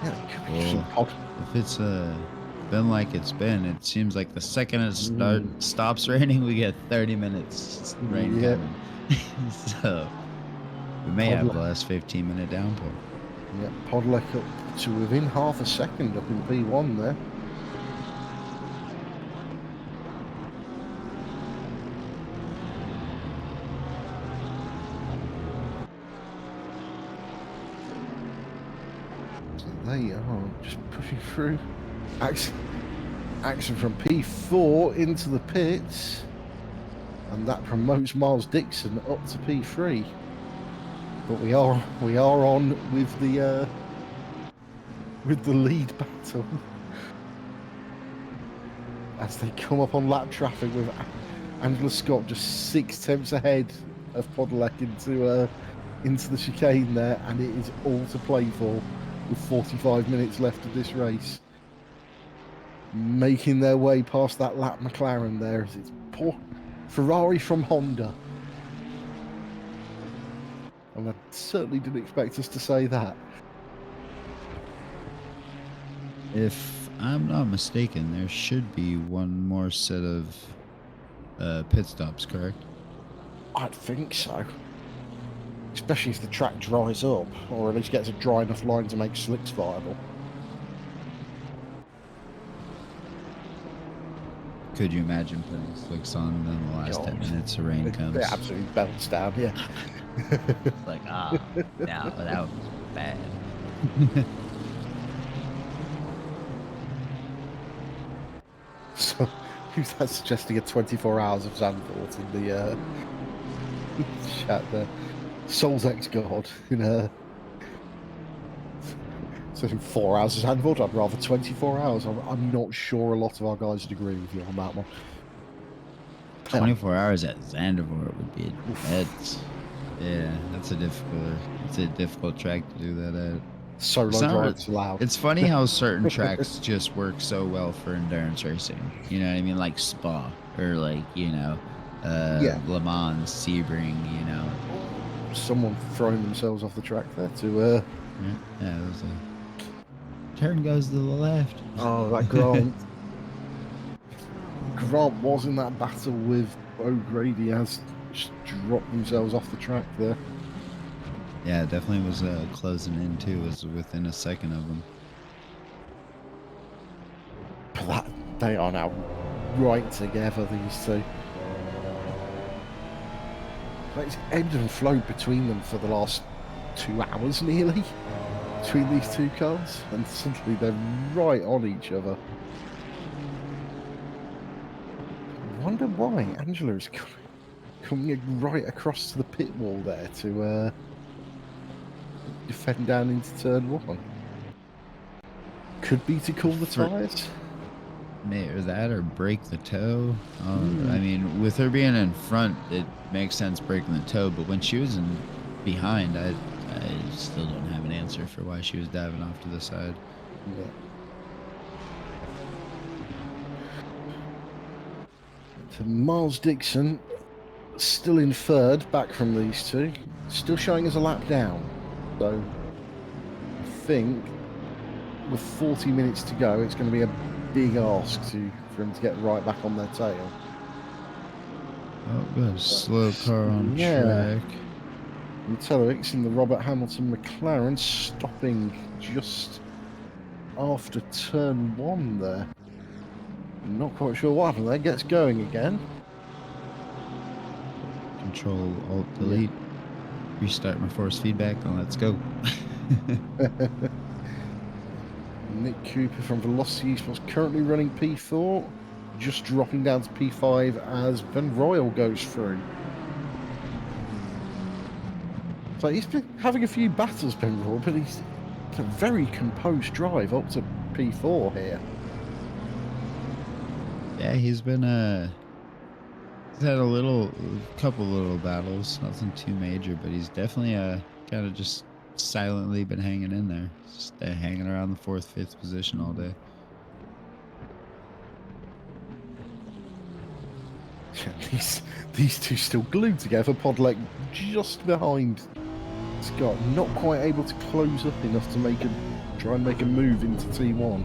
yeah, it could be some odd.
If it's been like it's been, it seems like the second it stops raining, we get 30 minutes rain
Yeah.
coming. So we may have the last 15-minute downpour.
Yeah, Podlek up to within half a second up in P1 there. So they are just pushing through. Action from P4 into the pits. And that promotes Miles Dixon up to P3. But we are on with the lead battle as they come up on lap traffic with Angela Scott just 6 tenths ahead of Podlek into the chicane there, and it is all to play for with 45 minutes left of this race. Making their way past that lap McLaren there as it's poor Ferrari from Honda. And I certainly didn't expect us to say that.
If I'm not mistaken, there should be one more set of pit stops, correct?
I'd think so. Especially if the track dries up, or at least gets a dry enough line to make slicks viable.
Could you imagine putting slicks on and then the last 10 minutes of rain comes?
It absolutely belts down, yeah.
Like, no, that was bad.
So, who's that suggesting a 24 hours of Zandvoort in the chat there? Soul's ex-god so in 4 hours of Zandvoort, I'd rather 24 hours. I'm not sure a lot of our guys would agree with you on that one.
24 hours at Zandvoort would be that's a difficult track to do that at.
Solo drives allowed.
It's funny how certain tracks just work so well for endurance racing. You know what I mean? Like Spa or like, Le Mans, Sebring,
Someone throwing themselves off the track there to
it was turn goes to the left.
Oh, that Grant. Grant was in that battle with O'Grady, has just dropped themselves off the track there.
Yeah, it definitely was closing in too. It was within a second of them.
But they are now right together, these two. But it's ebbed and flowed between them for the last 2 hours nearly, between these two cars, and suddenly they're right on each other. I wonder why Angela is coming right across to the pit wall there to defend down into turn 1. Could be to cool the tyres.
Or that or break the toe. I mean, with her being in front, it makes sense breaking the toe, but when she was in behind, I still don't have an answer for why she was diving off to the side.
Yeah. So Miles Dixon still in third, back from these two, still showing us a lap down. So I think with 40 minutes to go, it's going to be a big ask for him to get right back on their tail.
Oh, good. Slow car on track.
Metellix in the Robert Hamilton McLaren stopping just after turn 1 there. Not quite sure what happened there. Gets going again.
Control Alt Delete. Restart my force feedback and let's go.
Nick Cooper from Velocity Esports currently running P4, just dropping down to P5 as Ben Royal goes through. So he's been having a few battles, Ben Royal, but he's a very composed drive up to P4 here.
Yeah, he's been he's had a couple little battles, nothing too major, but he's definitely kind of just silently been hanging in there, just hanging around the 4th, 5th position all day.
These two still glued together. Podlek just behind Scott, not quite able to close up enough to try and make a move into T1.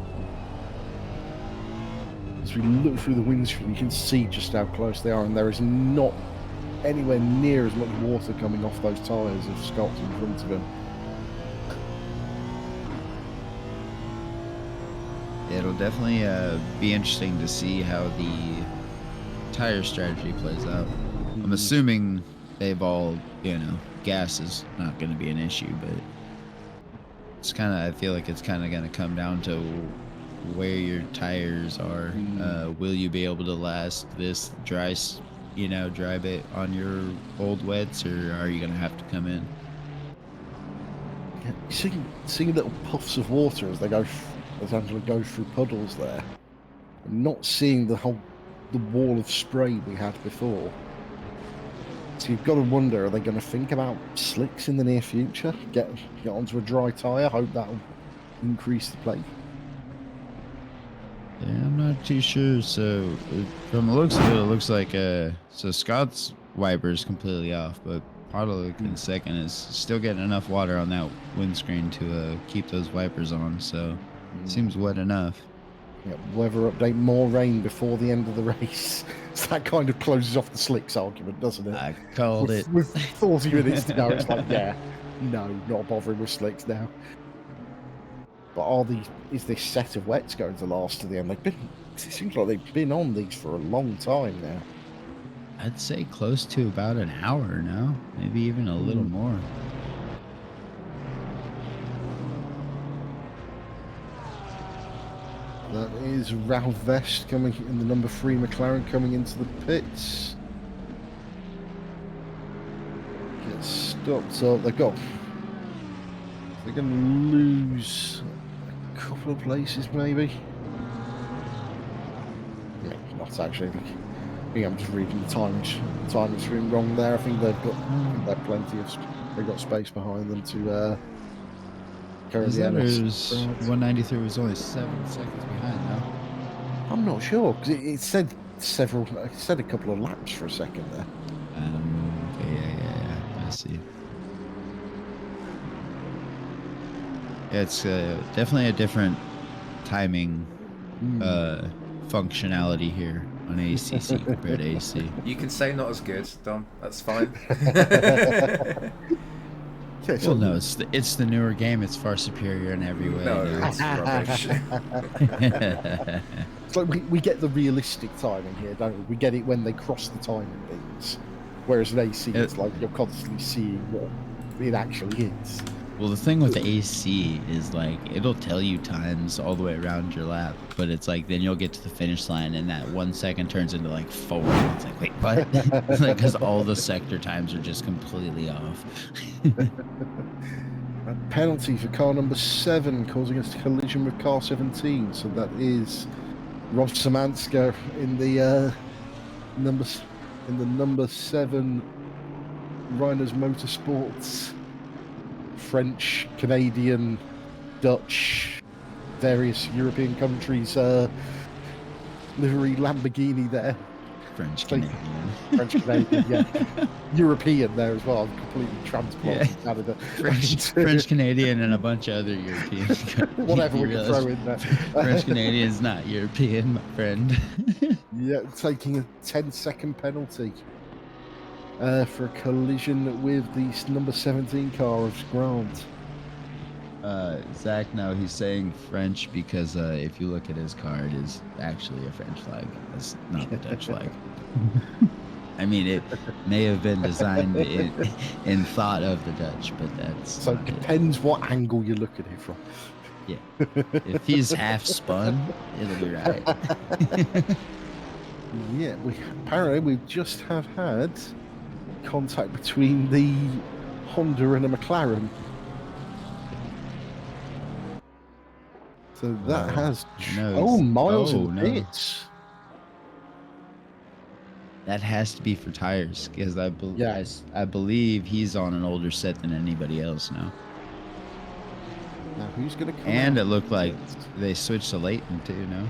As we look through the windscreen, you can see just how close they are, and there is not anywhere near as much water coming off those tyres as Scott's in front of him.
It'll definitely be interesting to see how the tire strategy plays out. I'm assuming they've all, gas is not going to be an issue, but it's I feel like it's kind of going to come down to where your tires are. Will you be able to last this dry bit on your old wets, or are you going to have to come in?
Yeah, seeing little puffs of water as Angela goes through puddles there. I'm not seeing the wall of spray we had before. So you've got to wonder, are they going to think about slicks in the near future? Get onto a dry tyre, hope that'll increase the play.
Yeah, I'm not too sure. So from the looks of it, it looks like so Scott's wiper is completely off, but Podolak in second is still getting enough water on that windscreen to keep those wipers on. So seems wet enough.
Yeah, weather update, more rain before the end of the race. So that kind of closes off the slicks argument, doesn't it?
I called it.
With 40 minutes to go, it's like, yeah, no, not bothering with slicks now. But is this set of wets going to last to the end? It seems like they've been on these for a long time now.
I'd say close to about an hour now, maybe even a little more.
That is Ralph Vest coming in the number 3 McLaren coming into the pits. Gets stopped up. They're going to lose a couple of places, maybe. Yeah, not actually. I think I'm just reading the timing screen wrong there. I think they've got space behind them to carry the NS.
193 was only 7 seconds behind now.
I'm not sure because it said a couple of laps for a second there.
Okay, yeah. I see. It's definitely a different timing functionality here on ACC compared to AC.
You can say not as good, Dom. That's fine.
Well, no, it's the newer game. It's far superior in every way.
No, it's rubbish.
It's like we get the realistic timing here, don't we? We get it when they cross the timing beams. Whereas in AC, it's like you're constantly seeing what it actually is.
Well, the thing with the AC is like it'll tell you times all the way around your lap, but it's like then you'll get to the finish line and that 1 second turns into like 4. It's like, wait, what? It's like because all the sector times are just completely off.
A penalty for car number 7 causing us a collision with car 17. So that is Rob Samanska in the number 7 Rhiners Motorsports. French, Canadian, Dutch, various European countries livery Lamborghini there.
French Canadian,
yeah. European there as well. I'm completely transplanted Canada.
French Canadian and a bunch of other Europeans.
Whatever we can throw in there.
French Canadian's not European, my friend.
Yeah, taking a 10-second penalty. For a collision with the number 17 car of Grant.
Zach, no, he's saying French because if you look at his car, it is actually a French flag. It's not the Dutch flag. I mean, it may have been designed in thought of the Dutch, but that's...
So it depends what angle you look at it from.
Yeah. If he's half spun, it'll be right.
Yeah, apparently we just have had contact between the Honda and a McLaren. So that has miles in pits.
That has to be for tires because I believe he's on an older set than anybody else now.
Now who's going to come?
And it looked like they switched to Leighton too. No,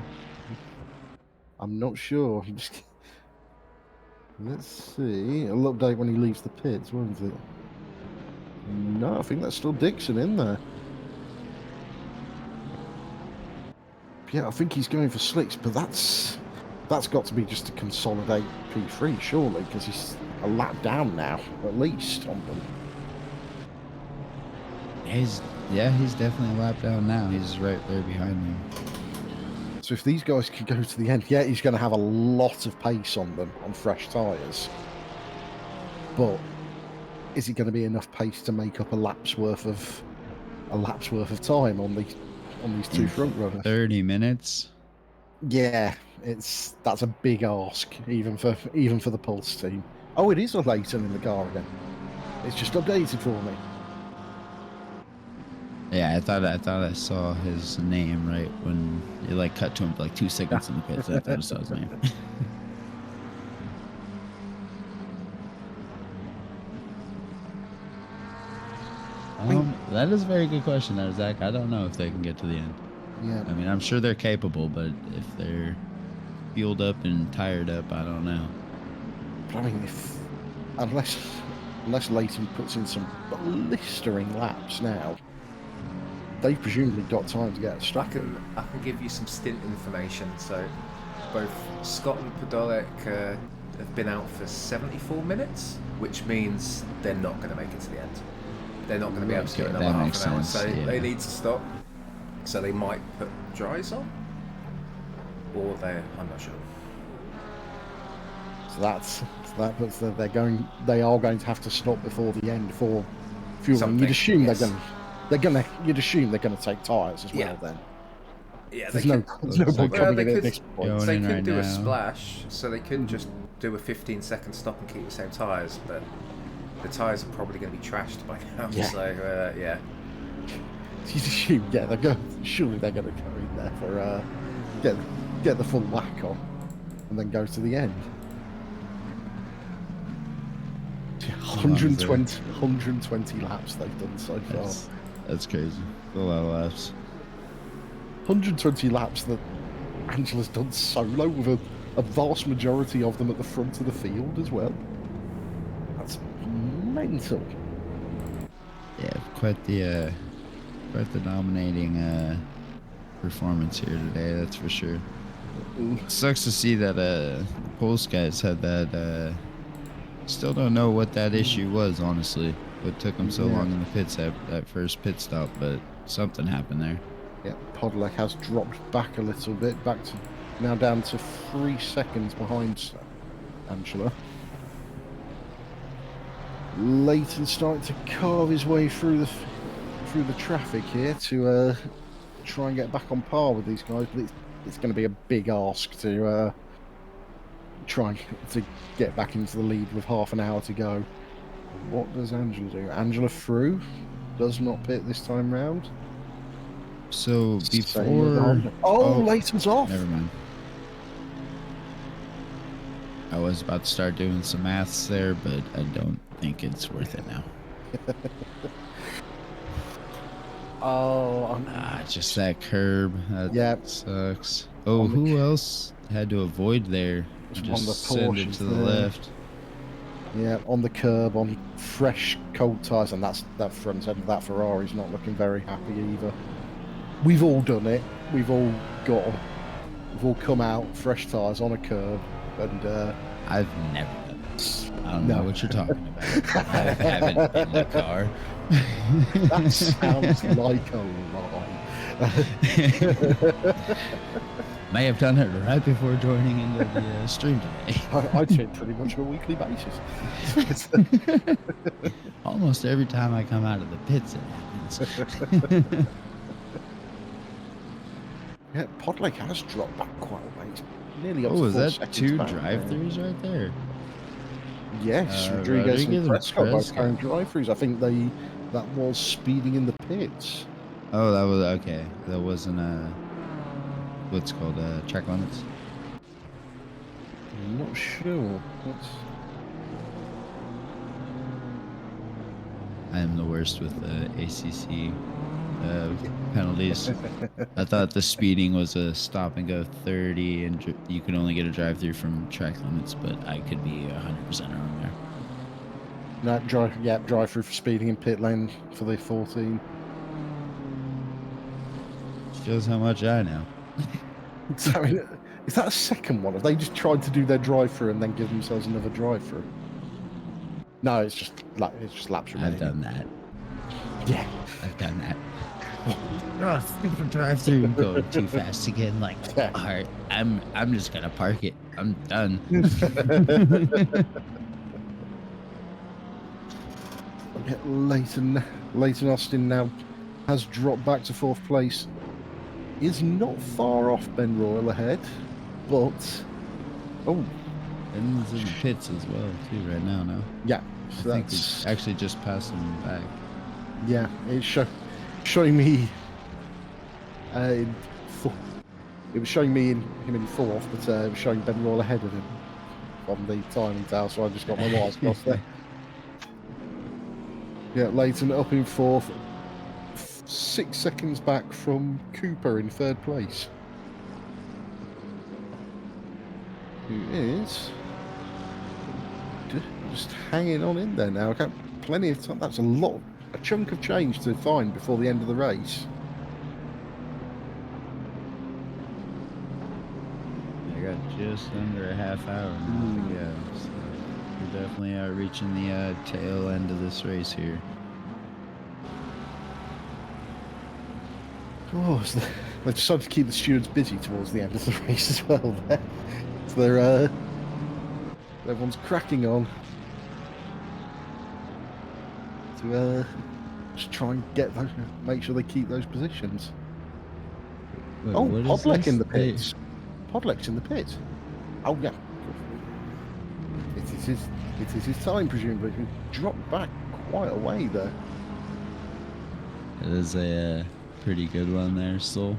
I'm not sure. Let's see. It'll update when he leaves the pits, won't it? No, I think that's still Dixon in there. Yeah, I think he's going for slicks, but that's got to be just to consolidate P3, surely, because he's a lap down now, at least, on them.
He's definitely a lap down now. He's right there behind me.
So if these guys can go to the end, yeah, he's going to have a lot of pace on them on fresh tyres. But is it going to be enough pace to make up a lap's worth of time on these two front runners?
30 minutes.
Yeah, that's a big ask, even for the Pulse team. Oh, it is a Leighton in the car again. It's just updated for me.
Yeah, I thought I saw his name right when it cut to him for 2 seconds in the pits. I thought I saw his name. That is a very good question there, Zach. I don't know if they can get to the end.
Yeah.
I mean, I'm sure they're capable, but if they're fueled up and tired up, I don't know.
But I mean, unless Leighton puts in some blistering laps now, they've presumably got time to get
I
stuck.
can give you some stint information. So both Scott and Podolek have been out for 74 minutes, which means they're not going to make it to the end. They're not going to be able to get
Okay,
another
that
half
makes
an hour,
sense,
so
yeah.
they need to stop. So they might put dries on, or I'm not sure.
So that puts they are going to have to stop before the end for fueling.
Something,
You'd assume
yes.
you'd assume they're gonna take tyres as
Yeah.
well then.
Yeah,
There's
they
no
could,
there's no
Looks
point
like
coming
they
in at
could
this point.
Going
they
in
could
right
do
now.
a splash, so they could just do a 15-second stop and keep the same tyres, but the tyres are probably going to be trashed by now.
Yeah.
So yeah.
You'd assume, surely they're gonna go in there for get the full whack on and then go to the end. 120 laps they've done so far.
That's crazy. A lot of laps.
120 laps that Angela's done solo with a vast majority of them at the front of the field as well. That's mental.
Yeah, quite the dominating performance here today. That's for sure. Sucks to see that the Pulse guys had that. Still don't know what that issue was, honestly. What took them so long in the pits that first pit stop, but something happened there.
Yeah, Podolek has dropped back a little bit, back to now down to 3 seconds behind Angela. Leighton starting to carve his way through the traffic here to try and get back on par with these guys, but it's going to be a big ask to try to get back into the lead with half an hour to go. What does Angela do? Angela through, does not pit this time round.
So before...
Leighton's off.
Never mind. I was about to start doing some maths there, but I don't think it's worth it now. Just that curb. That sucks. Oh, who else had to avoid there? Just send it to the left.
Yeah, on the curb, on fresh, cold tyres, and that front end of that Ferrari's not looking very happy either. We've all done it. We've all come out, fresh tyres on a curb, and
I've never done this. I don't know what you're talking about. I haven't in the car.
That sounds like a lie.
May have done it right before joining into the stream today.
I do it pretty much on a weekly basis.
Almost every time I come out of the pits, it happens.
Yeah, Podolek has dropped back quite a way. Nearly up to
Oh, is
4
that
seconds
2
back
drive-throughs right there?
Yes, Rodriguez and
and
Prescott both
Prescott.
carrying drive-throughs. I think that was speeding in the pits.
Oh, that was okay. That wasn't what's called track limits.
I'm not sure.
I am the worst with ACC penalties. I thought the speeding was a stop and go 30, and you could only get a drive-through from track limits, but I could be 100% wrong there.
No, drive-through for speeding in pit lane for the 14.
Shows how much I know.
So, I mean, is that a second one? Have they just tried to do their drive-through and then give themselves another drive-through? No, it's just laps remaining.
I've done that.
Yeah,
I've done that. Stupid drive-through going too fast again. Like,
Yeah.
all right, I'm just gonna park it. I'm done.
Leighton Austin now has dropped back to 4th place. Is not far off Ben Royal ahead, but
Ben's in the pits as well too right now. No,
yeah,
I
so
think
that's
we actually just passed him back.
yeah. It's showing me. It was showing me him in 4th, but it was showing Ben Royal ahead of him on the timing tower. So I just got my wires crossed there. Yeah, Leighton up in 4th. 6 seconds back from Cooper in 3rd place. Who is just hanging on in there now. Got plenty of time. That's a chunk of change to find before the end of the race.
I got just under a half hour now to go. So we definitely are reaching the tail end of this race here.
Oh, so they've decided to keep the stewards busy towards the end of the race as well. There, so they're everyone's cracking on to just try and get those, make sure they keep those positions.
Wait,
Oh,
what is
Podlek
this?
in the pits. Podlek's in the pits. Oh yeah, it is his time, presumably. He dropped back quite a way there.
It is a pretty good one there, Soul.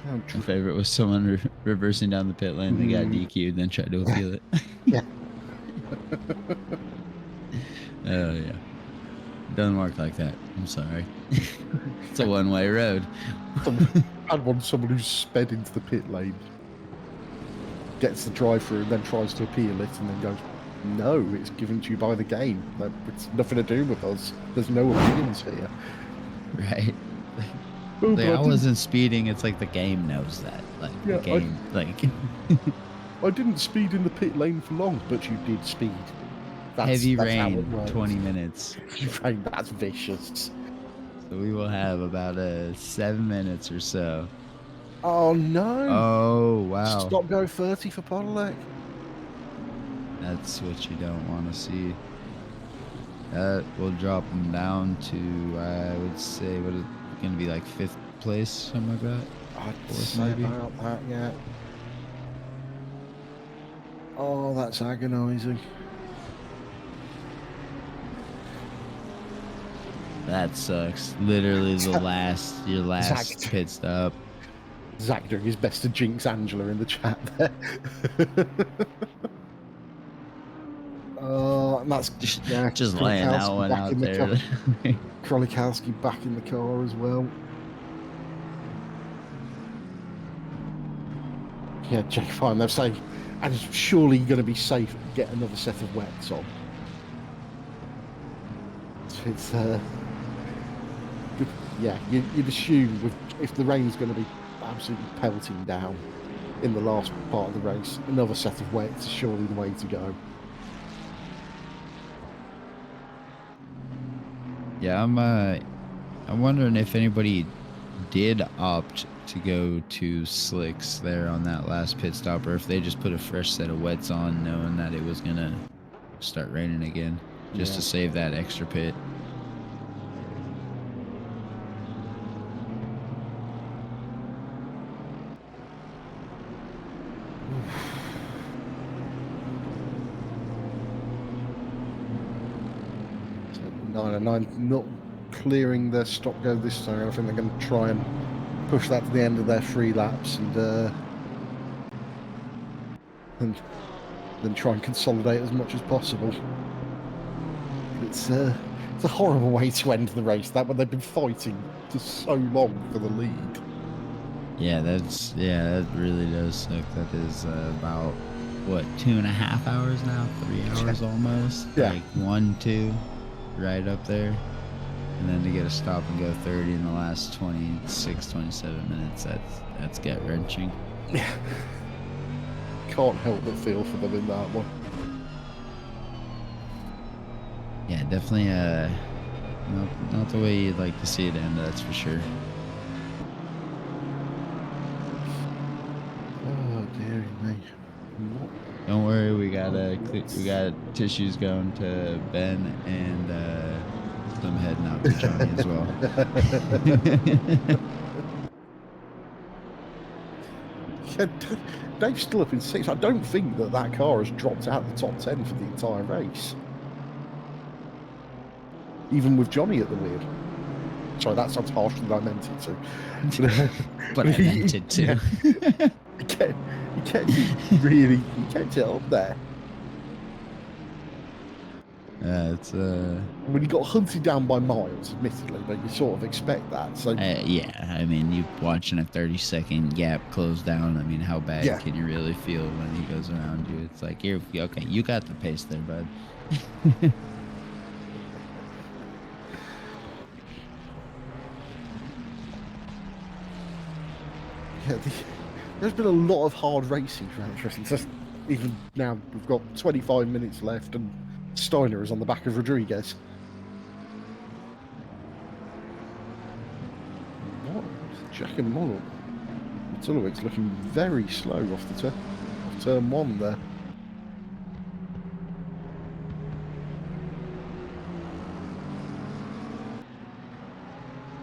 Oh,
My favorite was someone reversing down the pit lane. They got DQ'd, then tried to appeal it.
Yeah.
Oh yeah. Doesn't work like that. I'm sorry. It's a one-way road.
I'd want someone who's sped into the pit lane, gets the drive-through, and then tries to appeal it, and then goes, "No, it's given to you by the game. It's nothing to do with us. There's no opinions here."
Right.
Oh,
Like,
but
I wasn't speeding. It's like the game knows that. Like
Yeah,
the game,
I didn't speed in the pit lane for long, but you did speed.
heavy
that's how it
rain,
works.
20 minutes.
Heavy rain, that's vicious.
So we will have about 7 minutes or so.
Oh no!
Oh wow.
Stop go 30 for Podlek.
That's what you don't want to see. That will drop them down to, I would say, what is it going to be, like 5th place, something like that?
I'd
Fourth,
say
maybe?
about that, yeah. Oh, that's agonising.
That sucks. Literally your last
Exact.
pit stop.
Zach doing his best to jinx Angela in the chat there. And that's
Just
Krolikowski
laying that one
back
out
in the
there.
car. Krolikowski back in the car as well. Yeah, Jake, fine. They're saying, and it's surely going to be safe. Get another set of wets on. It's good. Yeah, you'd assume if the rain's going to be absolutely pelting down in the last part of the race, another set of wets is surely the way to go.
Yeah, I'm wondering if anybody did opt to go to slicks there on that last pit stop, or if they just put a fresh set of wets on, knowing that it was gonna start raining again, just to save that extra pit.
So 909 not clearing their stop go this time. I think they're going to try and push that to the end of their 3 laps and then try and consolidate as much as possible. It's a horrible way to end the race, that when they've been fighting for so long for the lead.
Yeah, that really does suck. That is about what, 2.5 hours now, 3 hours almost.
Yeah.
Like 1, 2, right up there. And then to get a stop and go 30 in the last 26, 27 minutes, that's gut-wrenching.
Yeah. Can't help but feel for them in that one.
Yeah, definitely not the way you'd like to see it end, that's for sure.
Oh dear me.
Don't worry, we got tissues going to Ben and some heading out to Johnny as well.
Yeah, Dave's still up in 6th. I don't think that car has dropped out the top 10 for the entire race. Even with Johnny at the wheel. Sorry, that sounds harsher than I meant it to.
But I meant it to.
He kept it up there.
It's
When you got hunted down by miles, admittedly, but you sort of expect that. So
yeah. I mean, you watching a 30-second gap close down. I mean, how bad
Yeah.
can you really feel when he goes around you? It's like you're okay. You got the pace there, bud.
yeah, there's been a lot of hard racing throughout this racing. Just even now, we've got 25 minutes left, and Steiner is on the back of Rodriguez. What? Jack and Model. Tulowic's looking very slow off the turn one there.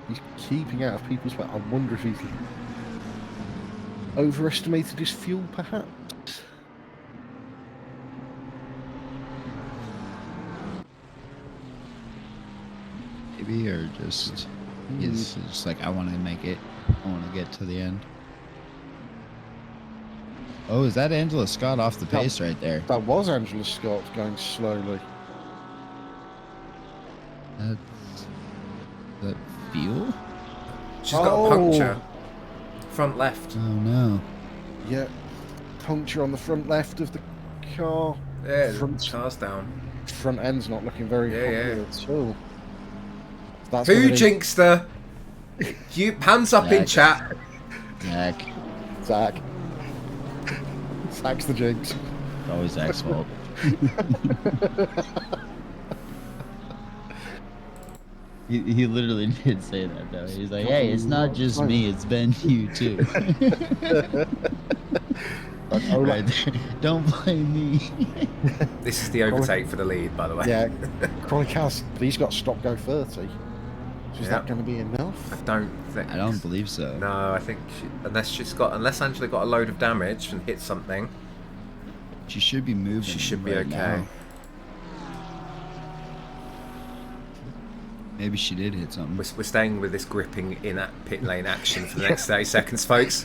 He's keeping out of people's way. I wonder if he's overestimated his fuel, perhaps.
Maybe, or just he's just like, I want to make it. I want to get to the end. Oh, is that Angela Scott off the pace right there?
That was Angela Scott going slowly.
That's that fuel?
She's got a puncture. Front left.
Oh no.
Yeah, puncture on the front left of the car.
Yeah,
front
car's down.
Front end's not looking very popular at all. That's
Who jinxed her? You hands up in chat.
Zach.
Zach's the jinx.
It's always Zach's fault. He literally did say that though. He's like, hey, it's not just me, it's been you too. Right there. Don't blame me.
This is the overtake for the lead, by the way.
Yeah, Krolikowski, he's got stop go 30. Is that going to be enough?
I don't think.
I don't believe so.
No, I think unless Angela got a load of damage and hit something,
she should be moving.
She should be
right
okay.
now. Maybe she did hit something.
We're staying with this gripping in at pit lane action for the next 30 seconds, folks.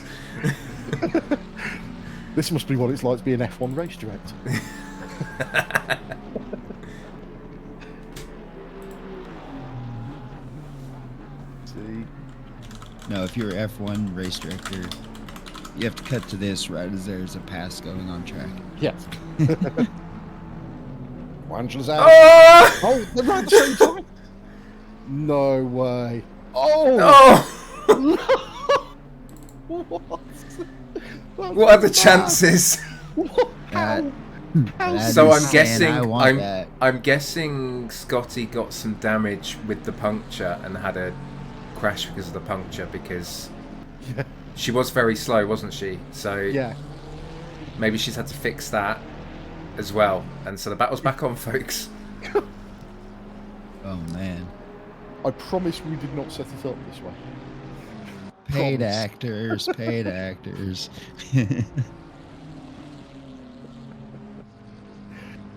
This must be what it's like to be an F1 race director.
No, if you're an F1 race director, you have to cut to this right as there's a pass going on track.
Yes. Angela's out.
Oh!
They're right at the same time. No way. Oh!
What are the chances? So I'm guessing Scotty got some damage with the puncture and had a crash because of the puncture, because she was very slow, wasn't she? So maybe she's had to fix that as well, and so the battle's back on, folks.
Oh man,
I promise we did not set it up this way.
Paid actors.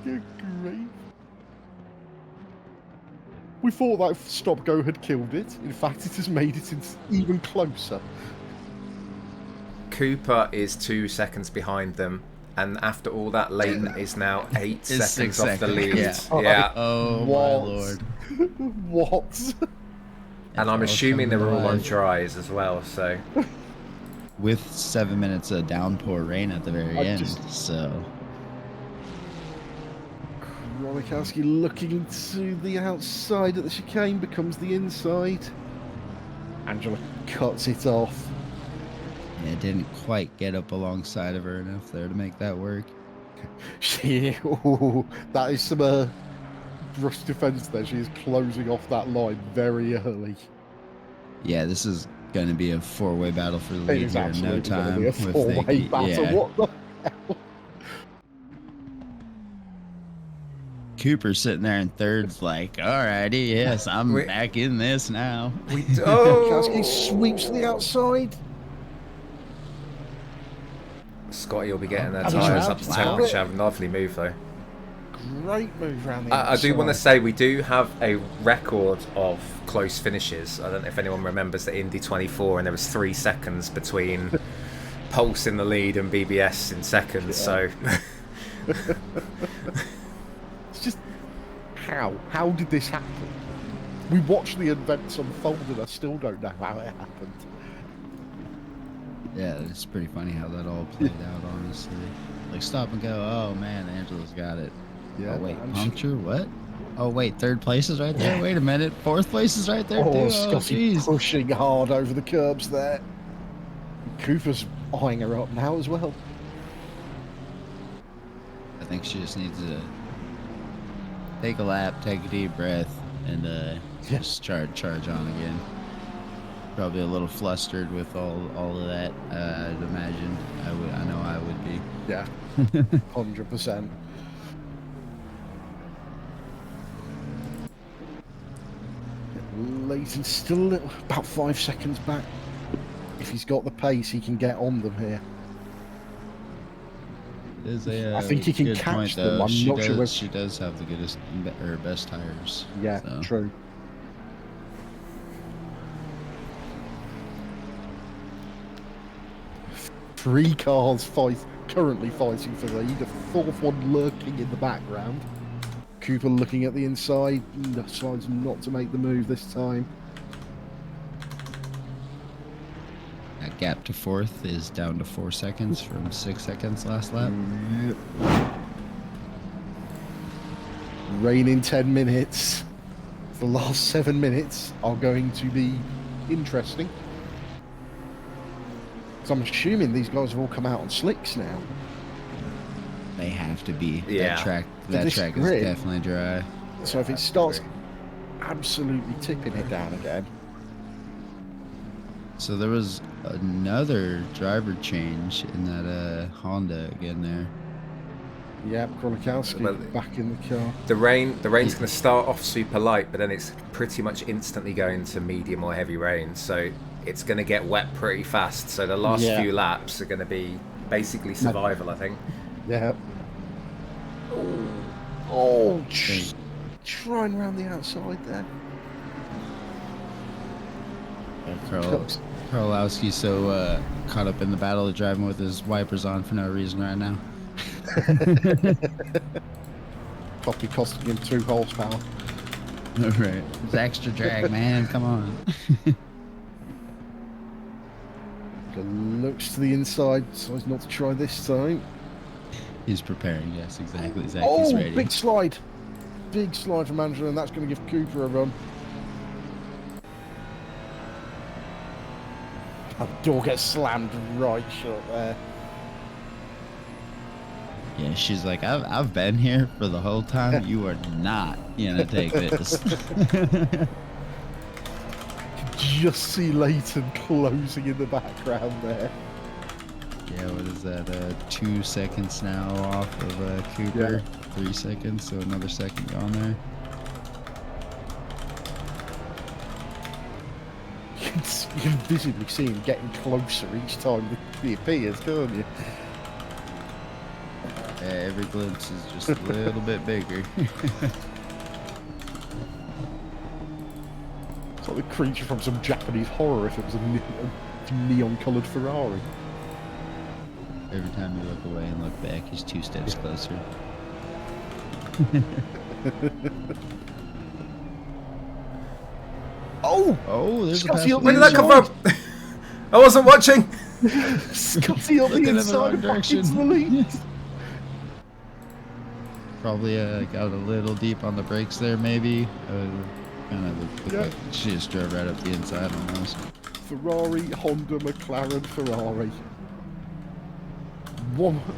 Good grief. We thought that stop go had killed it. In fact, it has made it even closer.
Cooper is 2 seconds behind them, and after all that, Leighton is now 8 seconds off the lead. Yeah.
Oh my lord.
What?
And I'm assuming they were all on dries as well, so.
With 7 minutes of downpour rain at the very end, so.
Krolikowski looking to the outside at the chicane, becomes the inside. Angela cuts it off.
Yeah, it didn't quite get up alongside of her enough there to make that work.
That is some Rush defense there. She is closing off that line very early.
Yeah, this is going to be a four-way battle for the lead here in no time.
It is absolutely going to be a four-way battle.
Yeah.
What the hell?
Cooper's sitting there in third's like, alrighty, yes, I'm back in this now.
Krolikowski sweeps to the outside.
Scotty will be getting their tyres up to temperature. Have a lovely move though.
Great move around the outside.
I do want to say we do have a record of close finishes. I don't know if anyone remembers the Indy 24, and there was 3 seconds between Pulse in the lead and BBS in seconds. So
it's just How did this happen? We watched the events unfold and I still don't know how it happened.
Yeah, it's pretty funny how that all played out, honestly. Like, stop and go, oh man, Angela's got it.
Yeah.
Oh, wait,
and
puncture? What? Oh, wait, third place is right there? Wait a minute, fourth place is right there, too? Oh,
Scotty
jeez.
pushing hard over the curbs there. Cooper's eyeing her up now as well.
I think she just needs to take a lap, take a deep breath, and just charge on again. Probably a little flustered with all of that. I'd imagine. I know I would be.
Yeah, 100%. Leighton's still about 5 seconds back. If he's got the pace, he can get on them here. I think he can catch them. I'm not sure.
She does have the goodest or best tires.
Yeah,
so.
True. Three cars currently fighting for the lead. A fourth one lurking in the background. Cooper looking at the inside, decides not to make the move this time.
That gap to fourth is down to 4 seconds from 6 seconds last lap.
Yep. Rain in 10 minutes. The last 7 minutes are going to be interesting. So I'm assuming these guys have all come out on slicks now.
They have to be.
Yeah.
That track is definitely dry.
So if it starts absolutely tipping it down again.
So there was another driver change in that Honda again there.
Yeah, Krolikowski back in the car.
The rain's going to start off super light, but then it's pretty much instantly going to medium or heavy rain. So it's going to get wet pretty fast. So the last few laps are going to be basically survival, I think.
Yeah. Oh, trying around the outside there.
Karolowski's so caught up in the battle of driving with his wipers on for no reason right now.
Probably costing him 2 horsepower.
Right. It's extra drag, man. Come on.
Looks to the inside, decides not to try this time.
He's preparing, yes, exactly. He's ready.
Big slide. Big slide from Angela, and that's going to give Cooper a run. The door gets slammed right shut there.
Yeah, she's like, I've been here for the whole time. You are not gonna take this.
Just see Leighton closing in the background there.
Yeah, what is that? 2 seconds now off of Cooper. 3 seconds, so another second gone there.
You can visibly see him getting closer each time he appears, can't you?
Yeah, every glimpse is just a little bit bigger.
It's like the creature from some Japanese horror if it was a neon-coloured Ferrari.
Every time you look away and look back, he's 2 steps closer. Oh, there's
Scotty,
a
Where did that come from? I wasn't watching.
Scotty on the inside back into the lead.
Probably got a little deep on the brakes there, maybe. Kind of looked like she just drove right up the inside almost.
Ferrari, Honda, McLaren, Ferrari.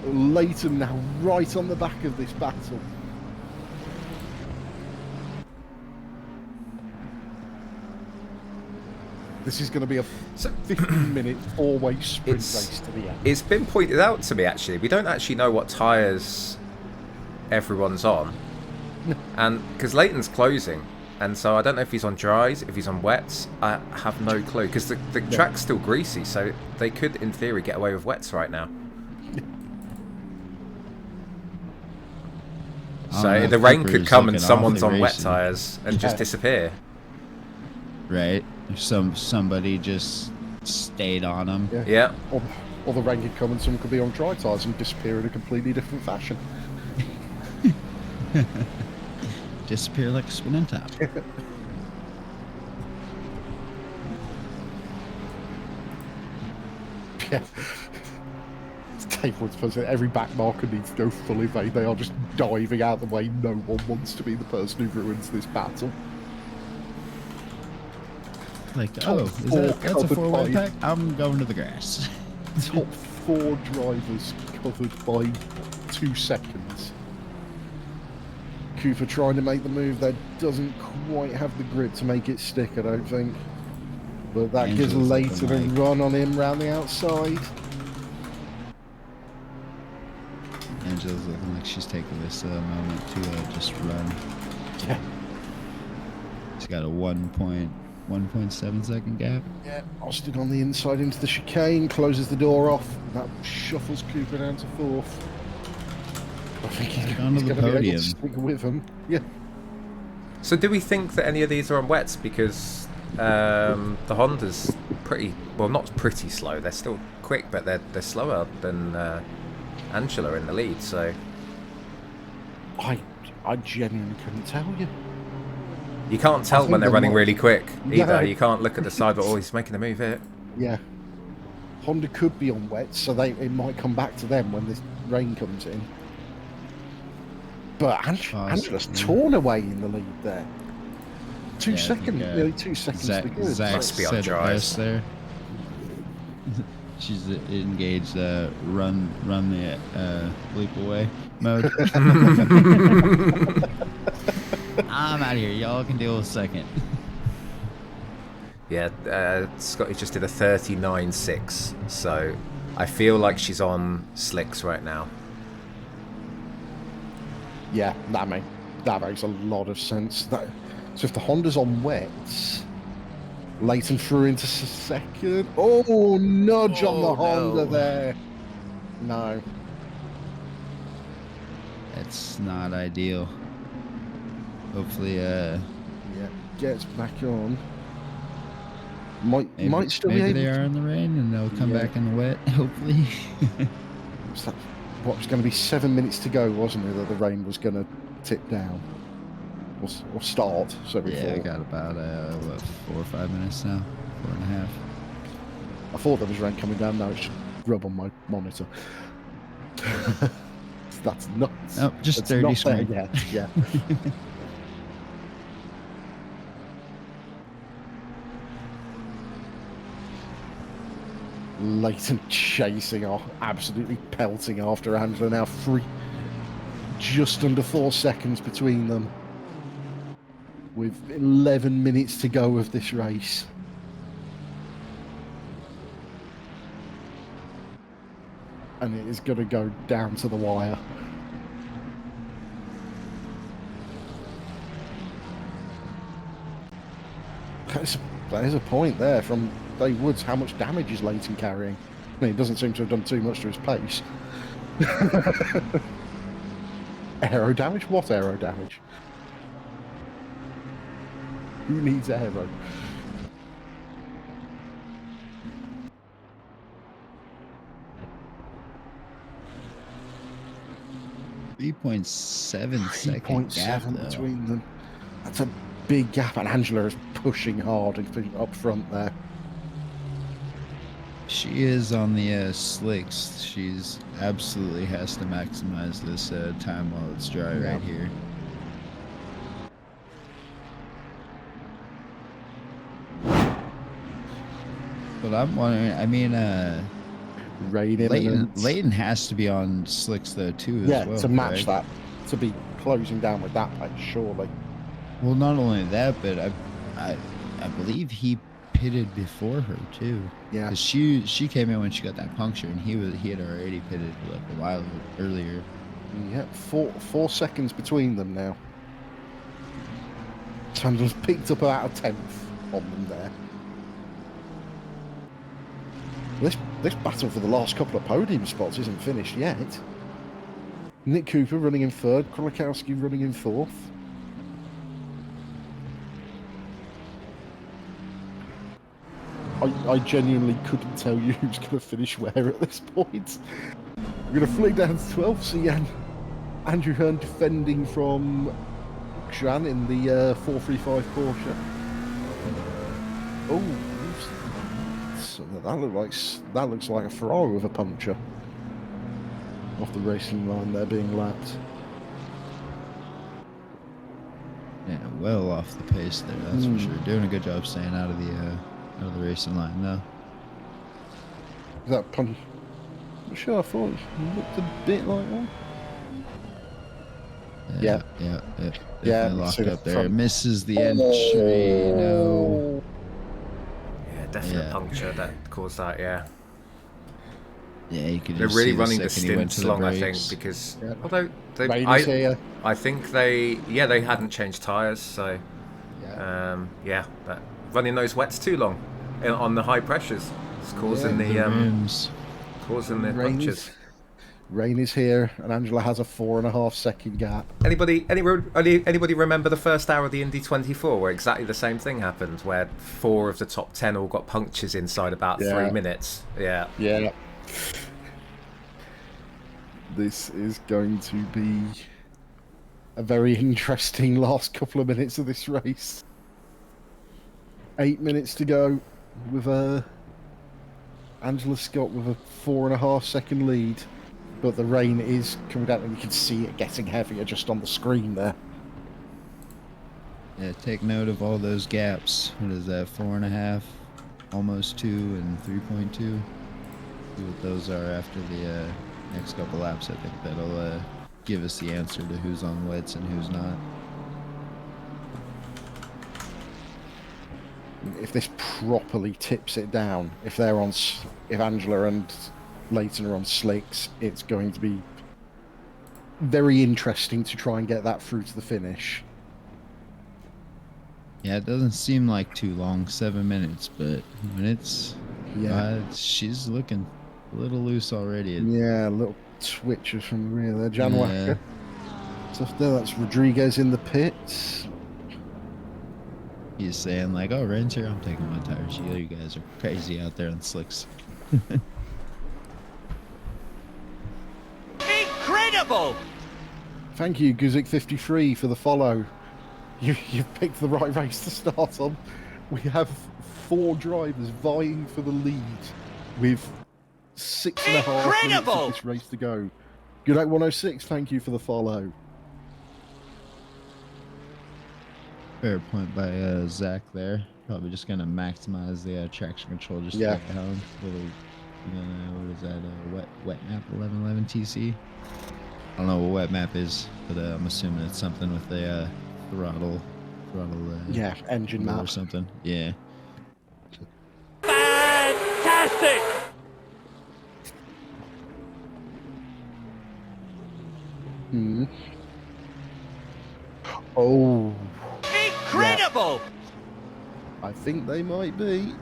Leighton now right on the back of this battle. This is going to be a 15-minute four-way sprint race to the end.
It's been pointed out to me, actually. We don't actually know what tyres everyone's on. And because Leighton's closing, and so I don't know if he's on dries, if he's on wets. I have no clue, because the track's still greasy, so they could, in theory, get away with wets right now. So the rain could come and someone's on wet tyres and just disappear.
Right. If somebody just stayed on them.
Yeah.
Or the rain could come and someone could be on dry tyres and disappear in a completely different fashion.
disappear like a spinning top.
Yeah. Tapeworm's supposed to every back marker needs to go full evade. They are just diving out of the way. No one wants to be the person who ruins this battle.
Like,
Top
oh,
four
that's a
covered
four-way
by-
pack? I'm going to the grass.
Top 4 drivers covered by 2 seconds. Cooper trying to make the move that doesn't quite have the grip to make it stick, I don't think. But that gives
Angela's
Leighton a
looking like-
run on him round the outside.
Angela's looking like she's taking this moment to just run.
Yeah.
She's got a 1.7 second gap.
Yeah, Austin on the inside into the chicane, closes the door off. That shuffles Cooper down to 4th. I think he's
Onto the
going to be able
podium.
to stick with him. Yeah.
So do we think that any of these are on wets? Because the Honda's pretty, well, not pretty slow. They're still quick, but they're slower than Angela in the lead. So
I genuinely couldn't tell you.
you can't tell
think
when they're
they
running
might-
really quick either.
Yeah.
You can't look at the side, but oh, he's making a move here.
Yeah. Honda could be on wet, so it might come back to them when this rain comes in. But Angela's torn away in the lead there. 2
Yeah, I think,
seconds, nearly 2 seconds to go.
Zach
Must be on
said it
dries.
best there. She's engaged run the leap away mode. I'm out of here. Y'all can deal with second.
Yeah, Scotty just did a 39.6, so I feel like she's on slicks right now.
Yeah, that makes a lot of sense. So if the Honda's on wets, Leighton through into second. Oh, nudge on the Honda there. No.
That's not ideal. Hopefully,
Yeah, gets back on. Might still be
maybe
able
they
to.
are in the rain and they'll come
Yeah.
back in the wet. Hopefully.
What was going to be 7 minutes to go, wasn't it? That the rain was going to tip down or start. So before.
Yeah, I got about 4 or 5 minutes now, 4.5.
I thought there was rain coming down. Now it's just rub on my monitor. That's nuts.
Oh, just
It's
30
not there
screen.
yet. Yeah. Leighton chasing off, absolutely pelting after Angela. Now just under 4 seconds between them, with 11 minutes to go of this race. And it is going to go down to the wire. That is a point there from Dave Woods. How much damage is Leighton carrying? I mean, he doesn't seem to have done too much to his pace. Aero damage? What aero damage? Who needs aero?
.7 second gap
3.7
though.
between them. That's a big gap, and Angela is pushing hard and up front there.
She is on the slicks. She's absolutely has to maximize this time while it's dry
Yeah.
right here. But I'm wondering. I mean,
Rain imminent.
Leighton has to be on slicks though too.
Yeah,
as well,
to match
right?
that, to be closing down with that pace, surely.
Well, not only that, but I believe he pitted before her too.
Yeah.
'Cause she came in when she got that puncture, and he had already pitted like a while earlier.
Yeah, 4 seconds between them now. Chandler's picked up about a 10th on them there. This battle for the last couple of podium spots isn't finished yet. Nick Cooper running in 3rd, Krolikowski running in 4th. I genuinely couldn't tell you who's going to finish where at this point. We're going to flick down to 12th, see Andrew Hearn defending from Jan, in the 435 Porsche. Oh, so that looks like a Ferrari with a puncture off the racing line there, being lapped.
Yeah, well off the pace there, that's for sure. Doing a good job staying out of the racing line though.
That punch. I'm sure I thought it looked a bit like one.
Yeah. Definitely locked up there. It misses the entry. No.
Yeah, definite puncture that caused that. Yeah.
Yeah, you could.
They're
just
really
see
running the
second
stints
he went to
long, I
brakes.
think, because
Yeah.
although I think they hadn't changed tyres, so running those wets too long on the high pressures, it's causing causing the punctures.
Rain is here, and Angela has a 4.5 second gap.
Anybody remember the first hour of the Indy 24 where exactly the same thing happened, where 4 of the top 10 all got punctures inside about 3 minutes? Yeah.
This is going to be a very interesting last couple of minutes of this race. 8 minutes to go with Angela Scott with a 4.5 second lead, but the rain is coming down and you can see it getting heavier just on the screen there.
Yeah, take note of all those gaps. What is that, 4.5, almost 2, and 3.2? See what those are after the next couple laps. I think that'll give us the answer to who's on wets and who's not.
If this properly tips it down, if Angela and Leighton are on slicks, it's going to be very interesting to try and get that through to the finish.
Yeah, it doesn't seem like too long, 7 minutes, but when it's she's looking a little loose already.
Yeah, little twitches from the rear there. Jan Wacker. Stuff there. That's Rodriguez in the pits.
He's saying like, "Oh, rain's here. I'm taking my tires. You guys are crazy out there on slicks."
Incredible!
Thank you, Guzik53, for the follow. You've picked the right race to start on. We have 4 drivers vying for the lead with 6.5 minutes of this race to go. Good night 106, thank you for the follow.
Fair point by Zach there. Probably just gonna maximize the traction control just to get down. What is that? Wet map 1111 TC. I don't know what wet map is, but I'm assuming it's something with a throttle.
Engine map
or something. Yeah.
Fantastic!
Oh.
Incredible!
I think they might be.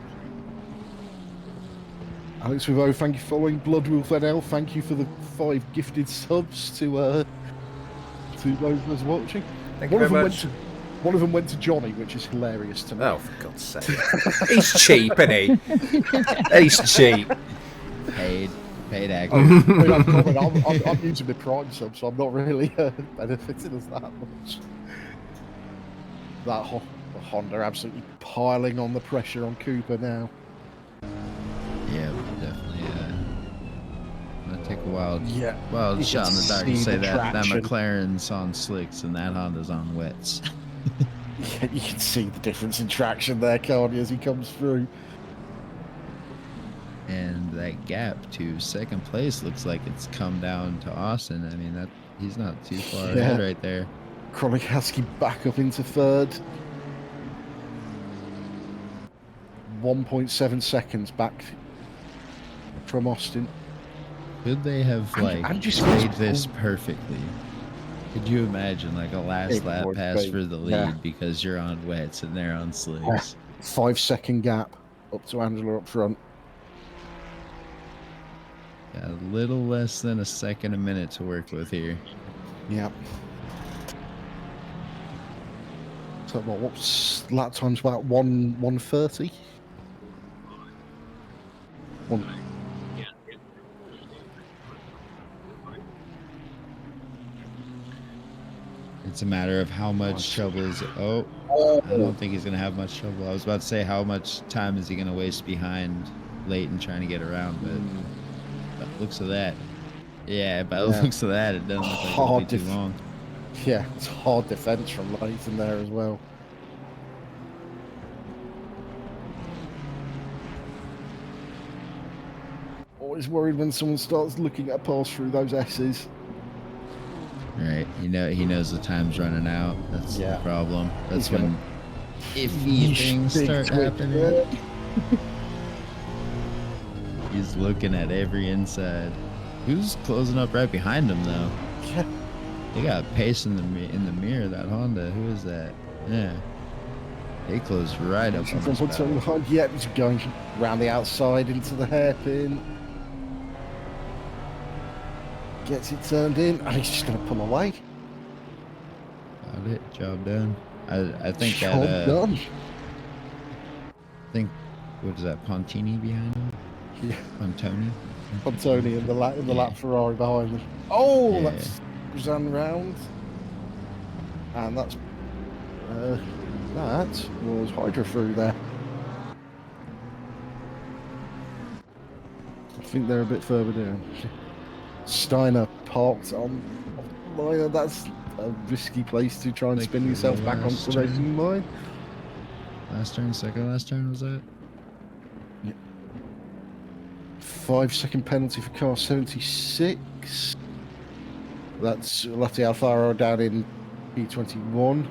Alex Rivo, thank you for following. Bloodwolf NL, thank you for the 5 gifted subs to those of us watching.
Thank you very much.
One of them went to Johnny, which is hilarious to me.
Oh, for God's sake. He's cheap, isn't he? He's cheap.
Paid actor.
I'm using the Prime sub, so I'm not really benefiting us that much. That Honda absolutely piling on the pressure on Cooper now.
Yeah, definitely. Gonna take a wild
you
shot in the dark to
see
say
the
that
traction.
McLaren's on slicks and that Honda's on wets.
Yeah, you can see the difference in traction there, can't you, as he comes through.
And that gap to second place looks like it's come down to Austin. I mean, he's not too far ahead right there.
Krolikowski back up into third. 1.7 seconds back from Austin.
Could they have played this perfectly? Could you imagine like a last lap pass for the lead because you're on wets and they're on slicks?
5 second gap up to Angela up front.
Yeah, a little less than a second a minute to work with here.
Yeah. So what's lap time's about 1:30?
it's a matter of how much trouble is. Oh, I don't think he's gonna have much trouble. I was about to say how much time is he gonna waste behind Leighton trying to get around, but by the looks of that, yeah, by the looks of that, it doesn't look like it'll be too long.
Yeah, it's hard defense from Leighton there as well. Always worried when someone starts looking at pass through those S's.
Right, he knows the time's running out. That's the problem. That's
He's
when iffy things start happening. He's looking at every inside. Who's closing up right behind him though?
Yeah.
They got pace in the mirror. That Honda. Who is that? Yeah. They closed right up on this battle.
Yeah, he's going around the outside into the hairpin. Gets it turned in, and he's just going to pull away.
Got it. Job done. I think
Job done.
I think, what is that, Pontini behind him?
Yeah.
Pontoni
in the lap Ferrari behind them. Oh, that's Zan round. And that was Hydra through there. I think they're a bit further down. Steiner parked on line. That's a risky place to try and spin yourself back onto the racing line.
Last turn, second last turn, was that?
Yeah. 5-second penalty for car 76. That's Lati Alfaro down in P21.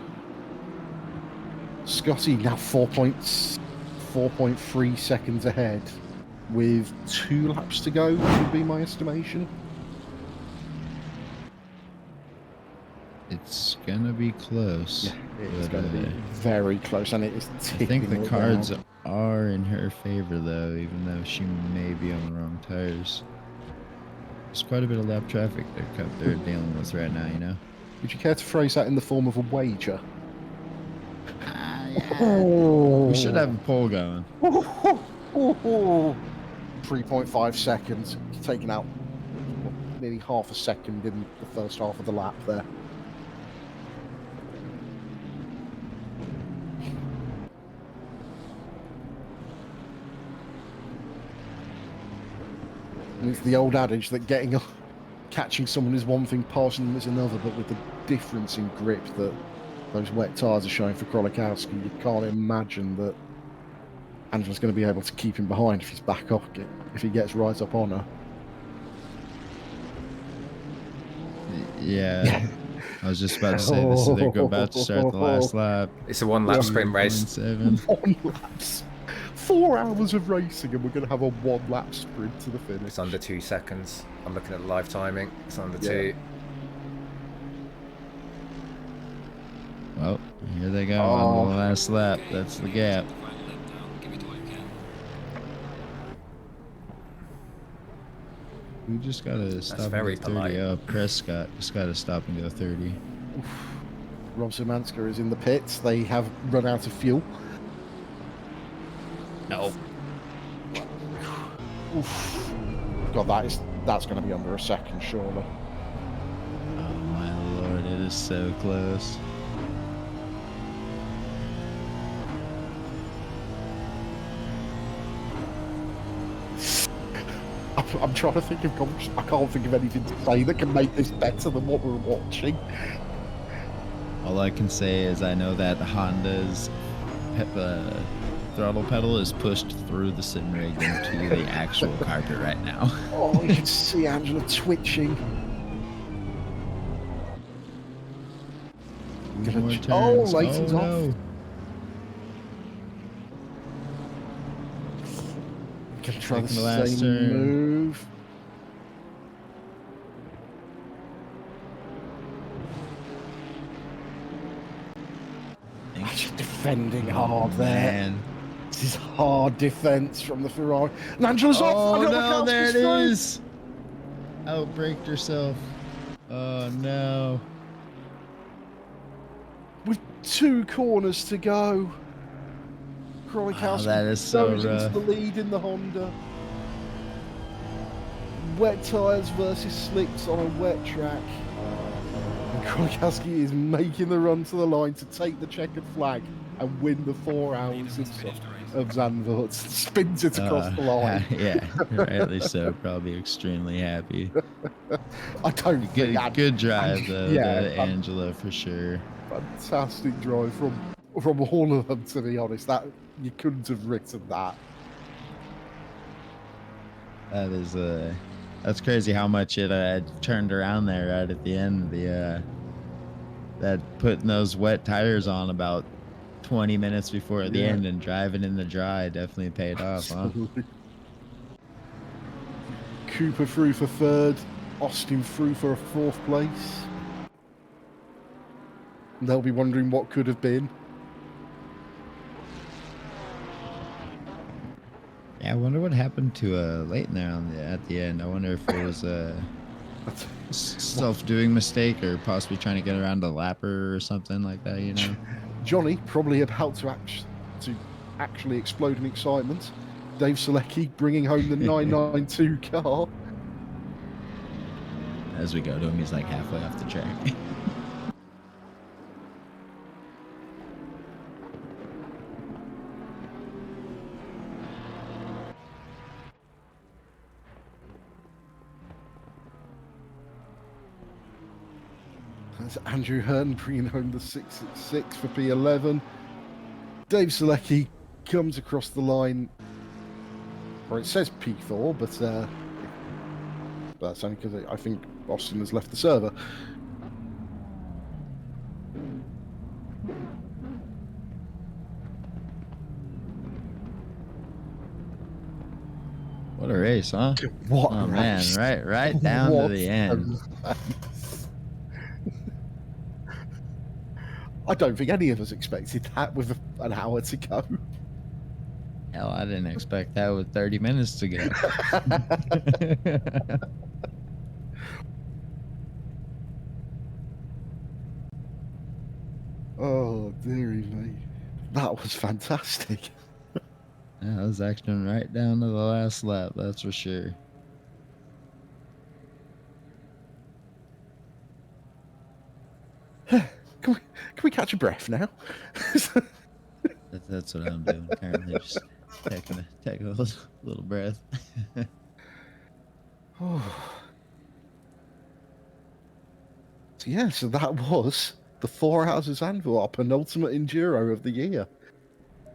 Scotty now 4.3 seconds ahead with 2 laps to go, would be my estimation.
It's gonna be close.
Yeah, it's gonna be very close, and it is ticking.
I think the cards are in her favor, though, even though she may be on the wrong tires. There's quite a bit of lap traffic they're dealing with right now, you know?
Would you care to phrase that in the form of a wager?
We should have a poll going.
3.5 seconds. It's taken out nearly half a second in the first half of the lap there. And it's the old adage that catching someone is one thing, passing them is another, but with the difference in grip that those wet tyres are showing for Krolikowski, you can't imagine that Angela's going to be able to keep him behind if he's back off, if he gets right up on her.
Yeah. I was just about to say this. They're about to start the last lap.
It's a 1-lap sprint race.
1 lap. 4 hours of racing, and we're going to have a 1-lap sprint to the finish.
It's under 2 seconds. I'm looking at the live timing. It's under 2.
Well, here they go on the last lap. That's the gap. We just gotta stop and go 30. Oh, Prescott just gotta stop and go 30.
Rob Zemanska is in the pits. They have run out of fuel.
No.
Oof. God, that's going to be under a second, surely.
Oh my lord, it is so close.
I'm trying to think of I can't think of anything to say that can make this better than what we're watching.
All I can say is I know that Honda's throttle pedal is pushed through the sim rig into the actual carpet right now.
Oh, you can see Angela twitching. Leighton's off. Gonna try the same move. Defending hard there.
Man.
This is hard defense from the Ferrari. And Angela's off.
Oh no, there it is. Outbraked herself. Oh no.
With 2 corners to go. Krolikowski
that is so
goes
rough.
into the lead in the Honda. Wet tyres versus slicks on a wet track. And Gronkowski is making the run to the line to take the checkered flag and win the 4 hours of Zandvoort. Spins it across the line.
Yeah, rightly so. Probably extremely happy.
I don't think
Good drive though,
yeah,
to Angela for sure.
fantastic drive from all of them. To be honest, that you couldn't have written that.
That is that's crazy how much it turned around there right at the end. That putting those wet tires on about 20 minutes before the end and driving in the dry definitely paid off, huh?
Cooper through for third, Austin through for a fourth place. And they'll be wondering what could have been.
Yeah, I wonder what happened to Leighton there at the end. I wonder if it was a self-doing mistake or possibly trying to get around a lapper or something like that, you know?
Johnny probably about to actually explode in excitement. Dave Selecki bringing home the 992 car.
As we go to him, he's like halfway off the track.
That's Andrew Hearn bringing home the 666 for P11. Dave Selecki comes across the line, or it says P4, but that's only because I think Austin has left the server.
What a race, huh?
What
oh
a
man,
race.
right down to the end.
I don't think any of us expected that with an hour to go.
Hell, I didn't expect that with 30 minutes to go.
Oh, dearie me. That was fantastic.
Yeah, that was action right down to the last lap, that's for sure.
Can we catch a breath now?
That's what I'm doing currently, just taking a little breath.
So yeah, so that was the 4 Hours of Zandvoort, our penultimate enduro of the year.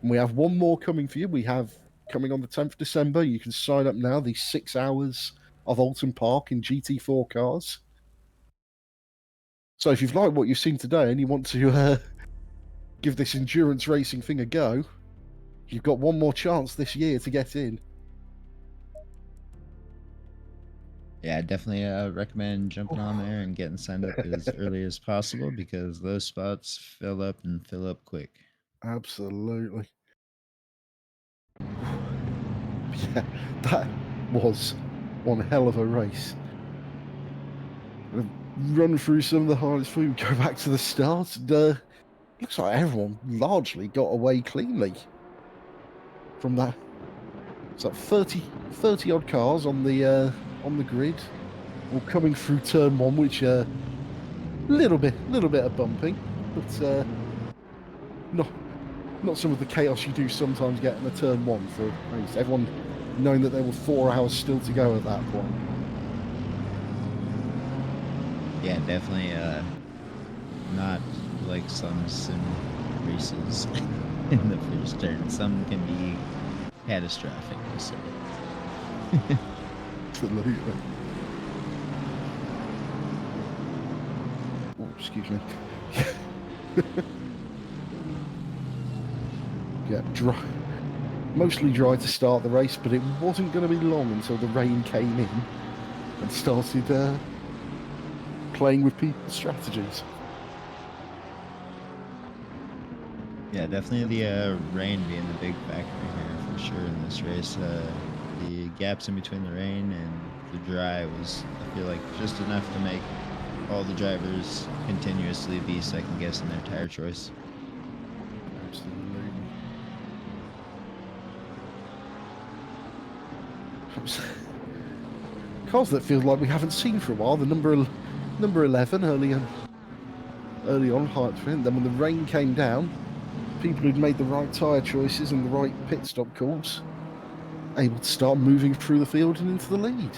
And we have one more coming for you. We have coming on the 10th of December. You can sign up now, the 6 hours of Alton Park in GT4 cars. So if you've liked what you've seen today and you want to give this endurance racing thing a go, you've got one more chance this year to get in.
Yeah, I definitely recommend jumping on there and getting signed up as early as possible because those spots fill up quick.
Absolutely. Yeah, that was one hell of a race. Run through some of the highlights for you. Go back to the start. And, looks like everyone largely got away cleanly from that. It's like 30 odd cars on the grid, all coming through turn one, which little bit of bumping, but not some of the chaos you do sometimes get in a turn one for a race. Everyone knowing that there were 4 hours still to go at that point.
Yeah, definitely not like some sim races in the first turn. Some can be catastrophic, to say.
Absolutely. Oh, excuse me. Yeah, mostly dry to start the race, but it wasn't going to be long until the rain came in and started playing with people's strategies.
Yeah, definitely the rain being the big factor here for sure in this race. The gaps in between the rain and the dry was, I feel like, just enough to make all the drivers continuously be second guessing their tire choice.
Absolutely. Cars that feel like we haven't seen for a while. The number 11 earlier early on, hyped for him. Then when the rain came down, people who'd made the right tyre choices and the right pit stop calls, able to start moving through the field and into the lead.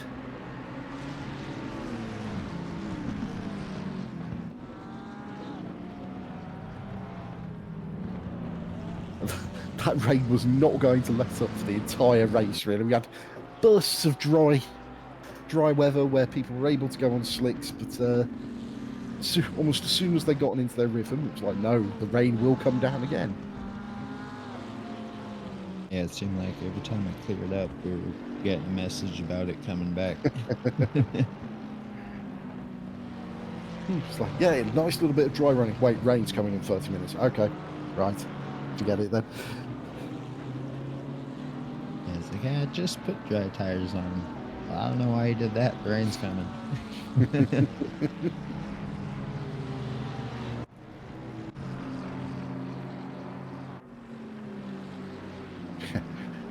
That rain was not going to let up for the entire race, really. We had bursts of dry weather where people were able to go on slicks, but almost as soon as they got into their rhythm, it was like, no, the rain will come down again.
Yeah, it seemed like every time I cleared up, we were getting a message about it coming back.
It's like, yeah, nice little bit of dry running. Wait, rain's coming in 30 minutes. Okay, right. Forget it then.
Yeah, it's like, yeah, just put dry tires on. I don't know why you did that. The rain's coming.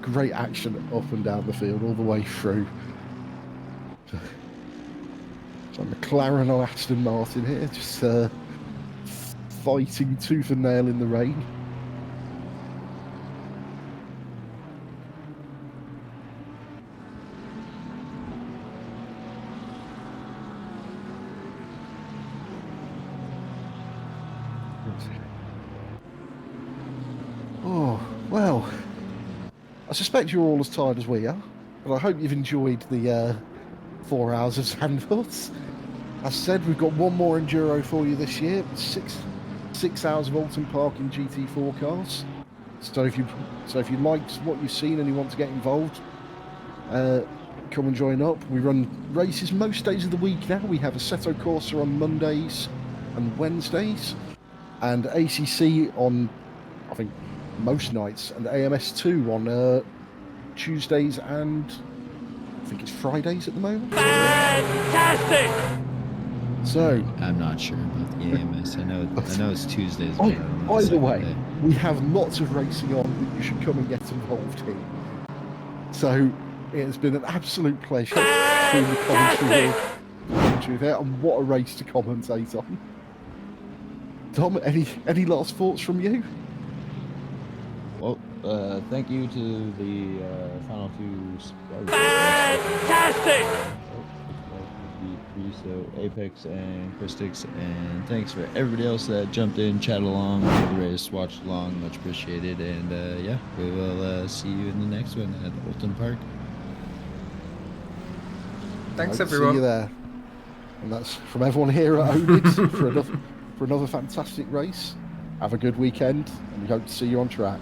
Great action up and down the field all the way through. So McLaren or Aston Martin here, just fighting tooth and nail in the rain. Oh, well, I suspect you're all as tired as we are, but I hope you've enjoyed the 4 hours of Zandvoort. As I said, we've got one more Enduro for you this year, 6 hours of Alton Park in GT4 cars. So if you liked what you've seen and you want to get involved, come and join up. We run races most days of the week now. We have Assetto Corsa on Mondays and Wednesdays, and ACC on, I think, most nights, and AMS2 on Tuesdays and I think it's Fridays at the moment.
Fantastic!
So
I'm not sure about the AMS. I know it's Tuesdays. But I don't know
either way,
Saturday.
we have lots of racing on that you should come and get involved in. So it has been an absolute pleasure doing the commentary here, and what a race to commentate on. Tom, any last thoughts from you?
Well, thank you to the final two subscribers.
Fantastic!
So Apex and Christix, and thanks for everybody else that jumped in, chatted along with the race, watched along, much appreciated. And yeah, we will see you in the next one at Alton Park.
Thanks,
Hope to
everyone.
See you there. And that's from everyone here at oNiD for another fantastic race. Have a good weekend, and we hope to see you on track.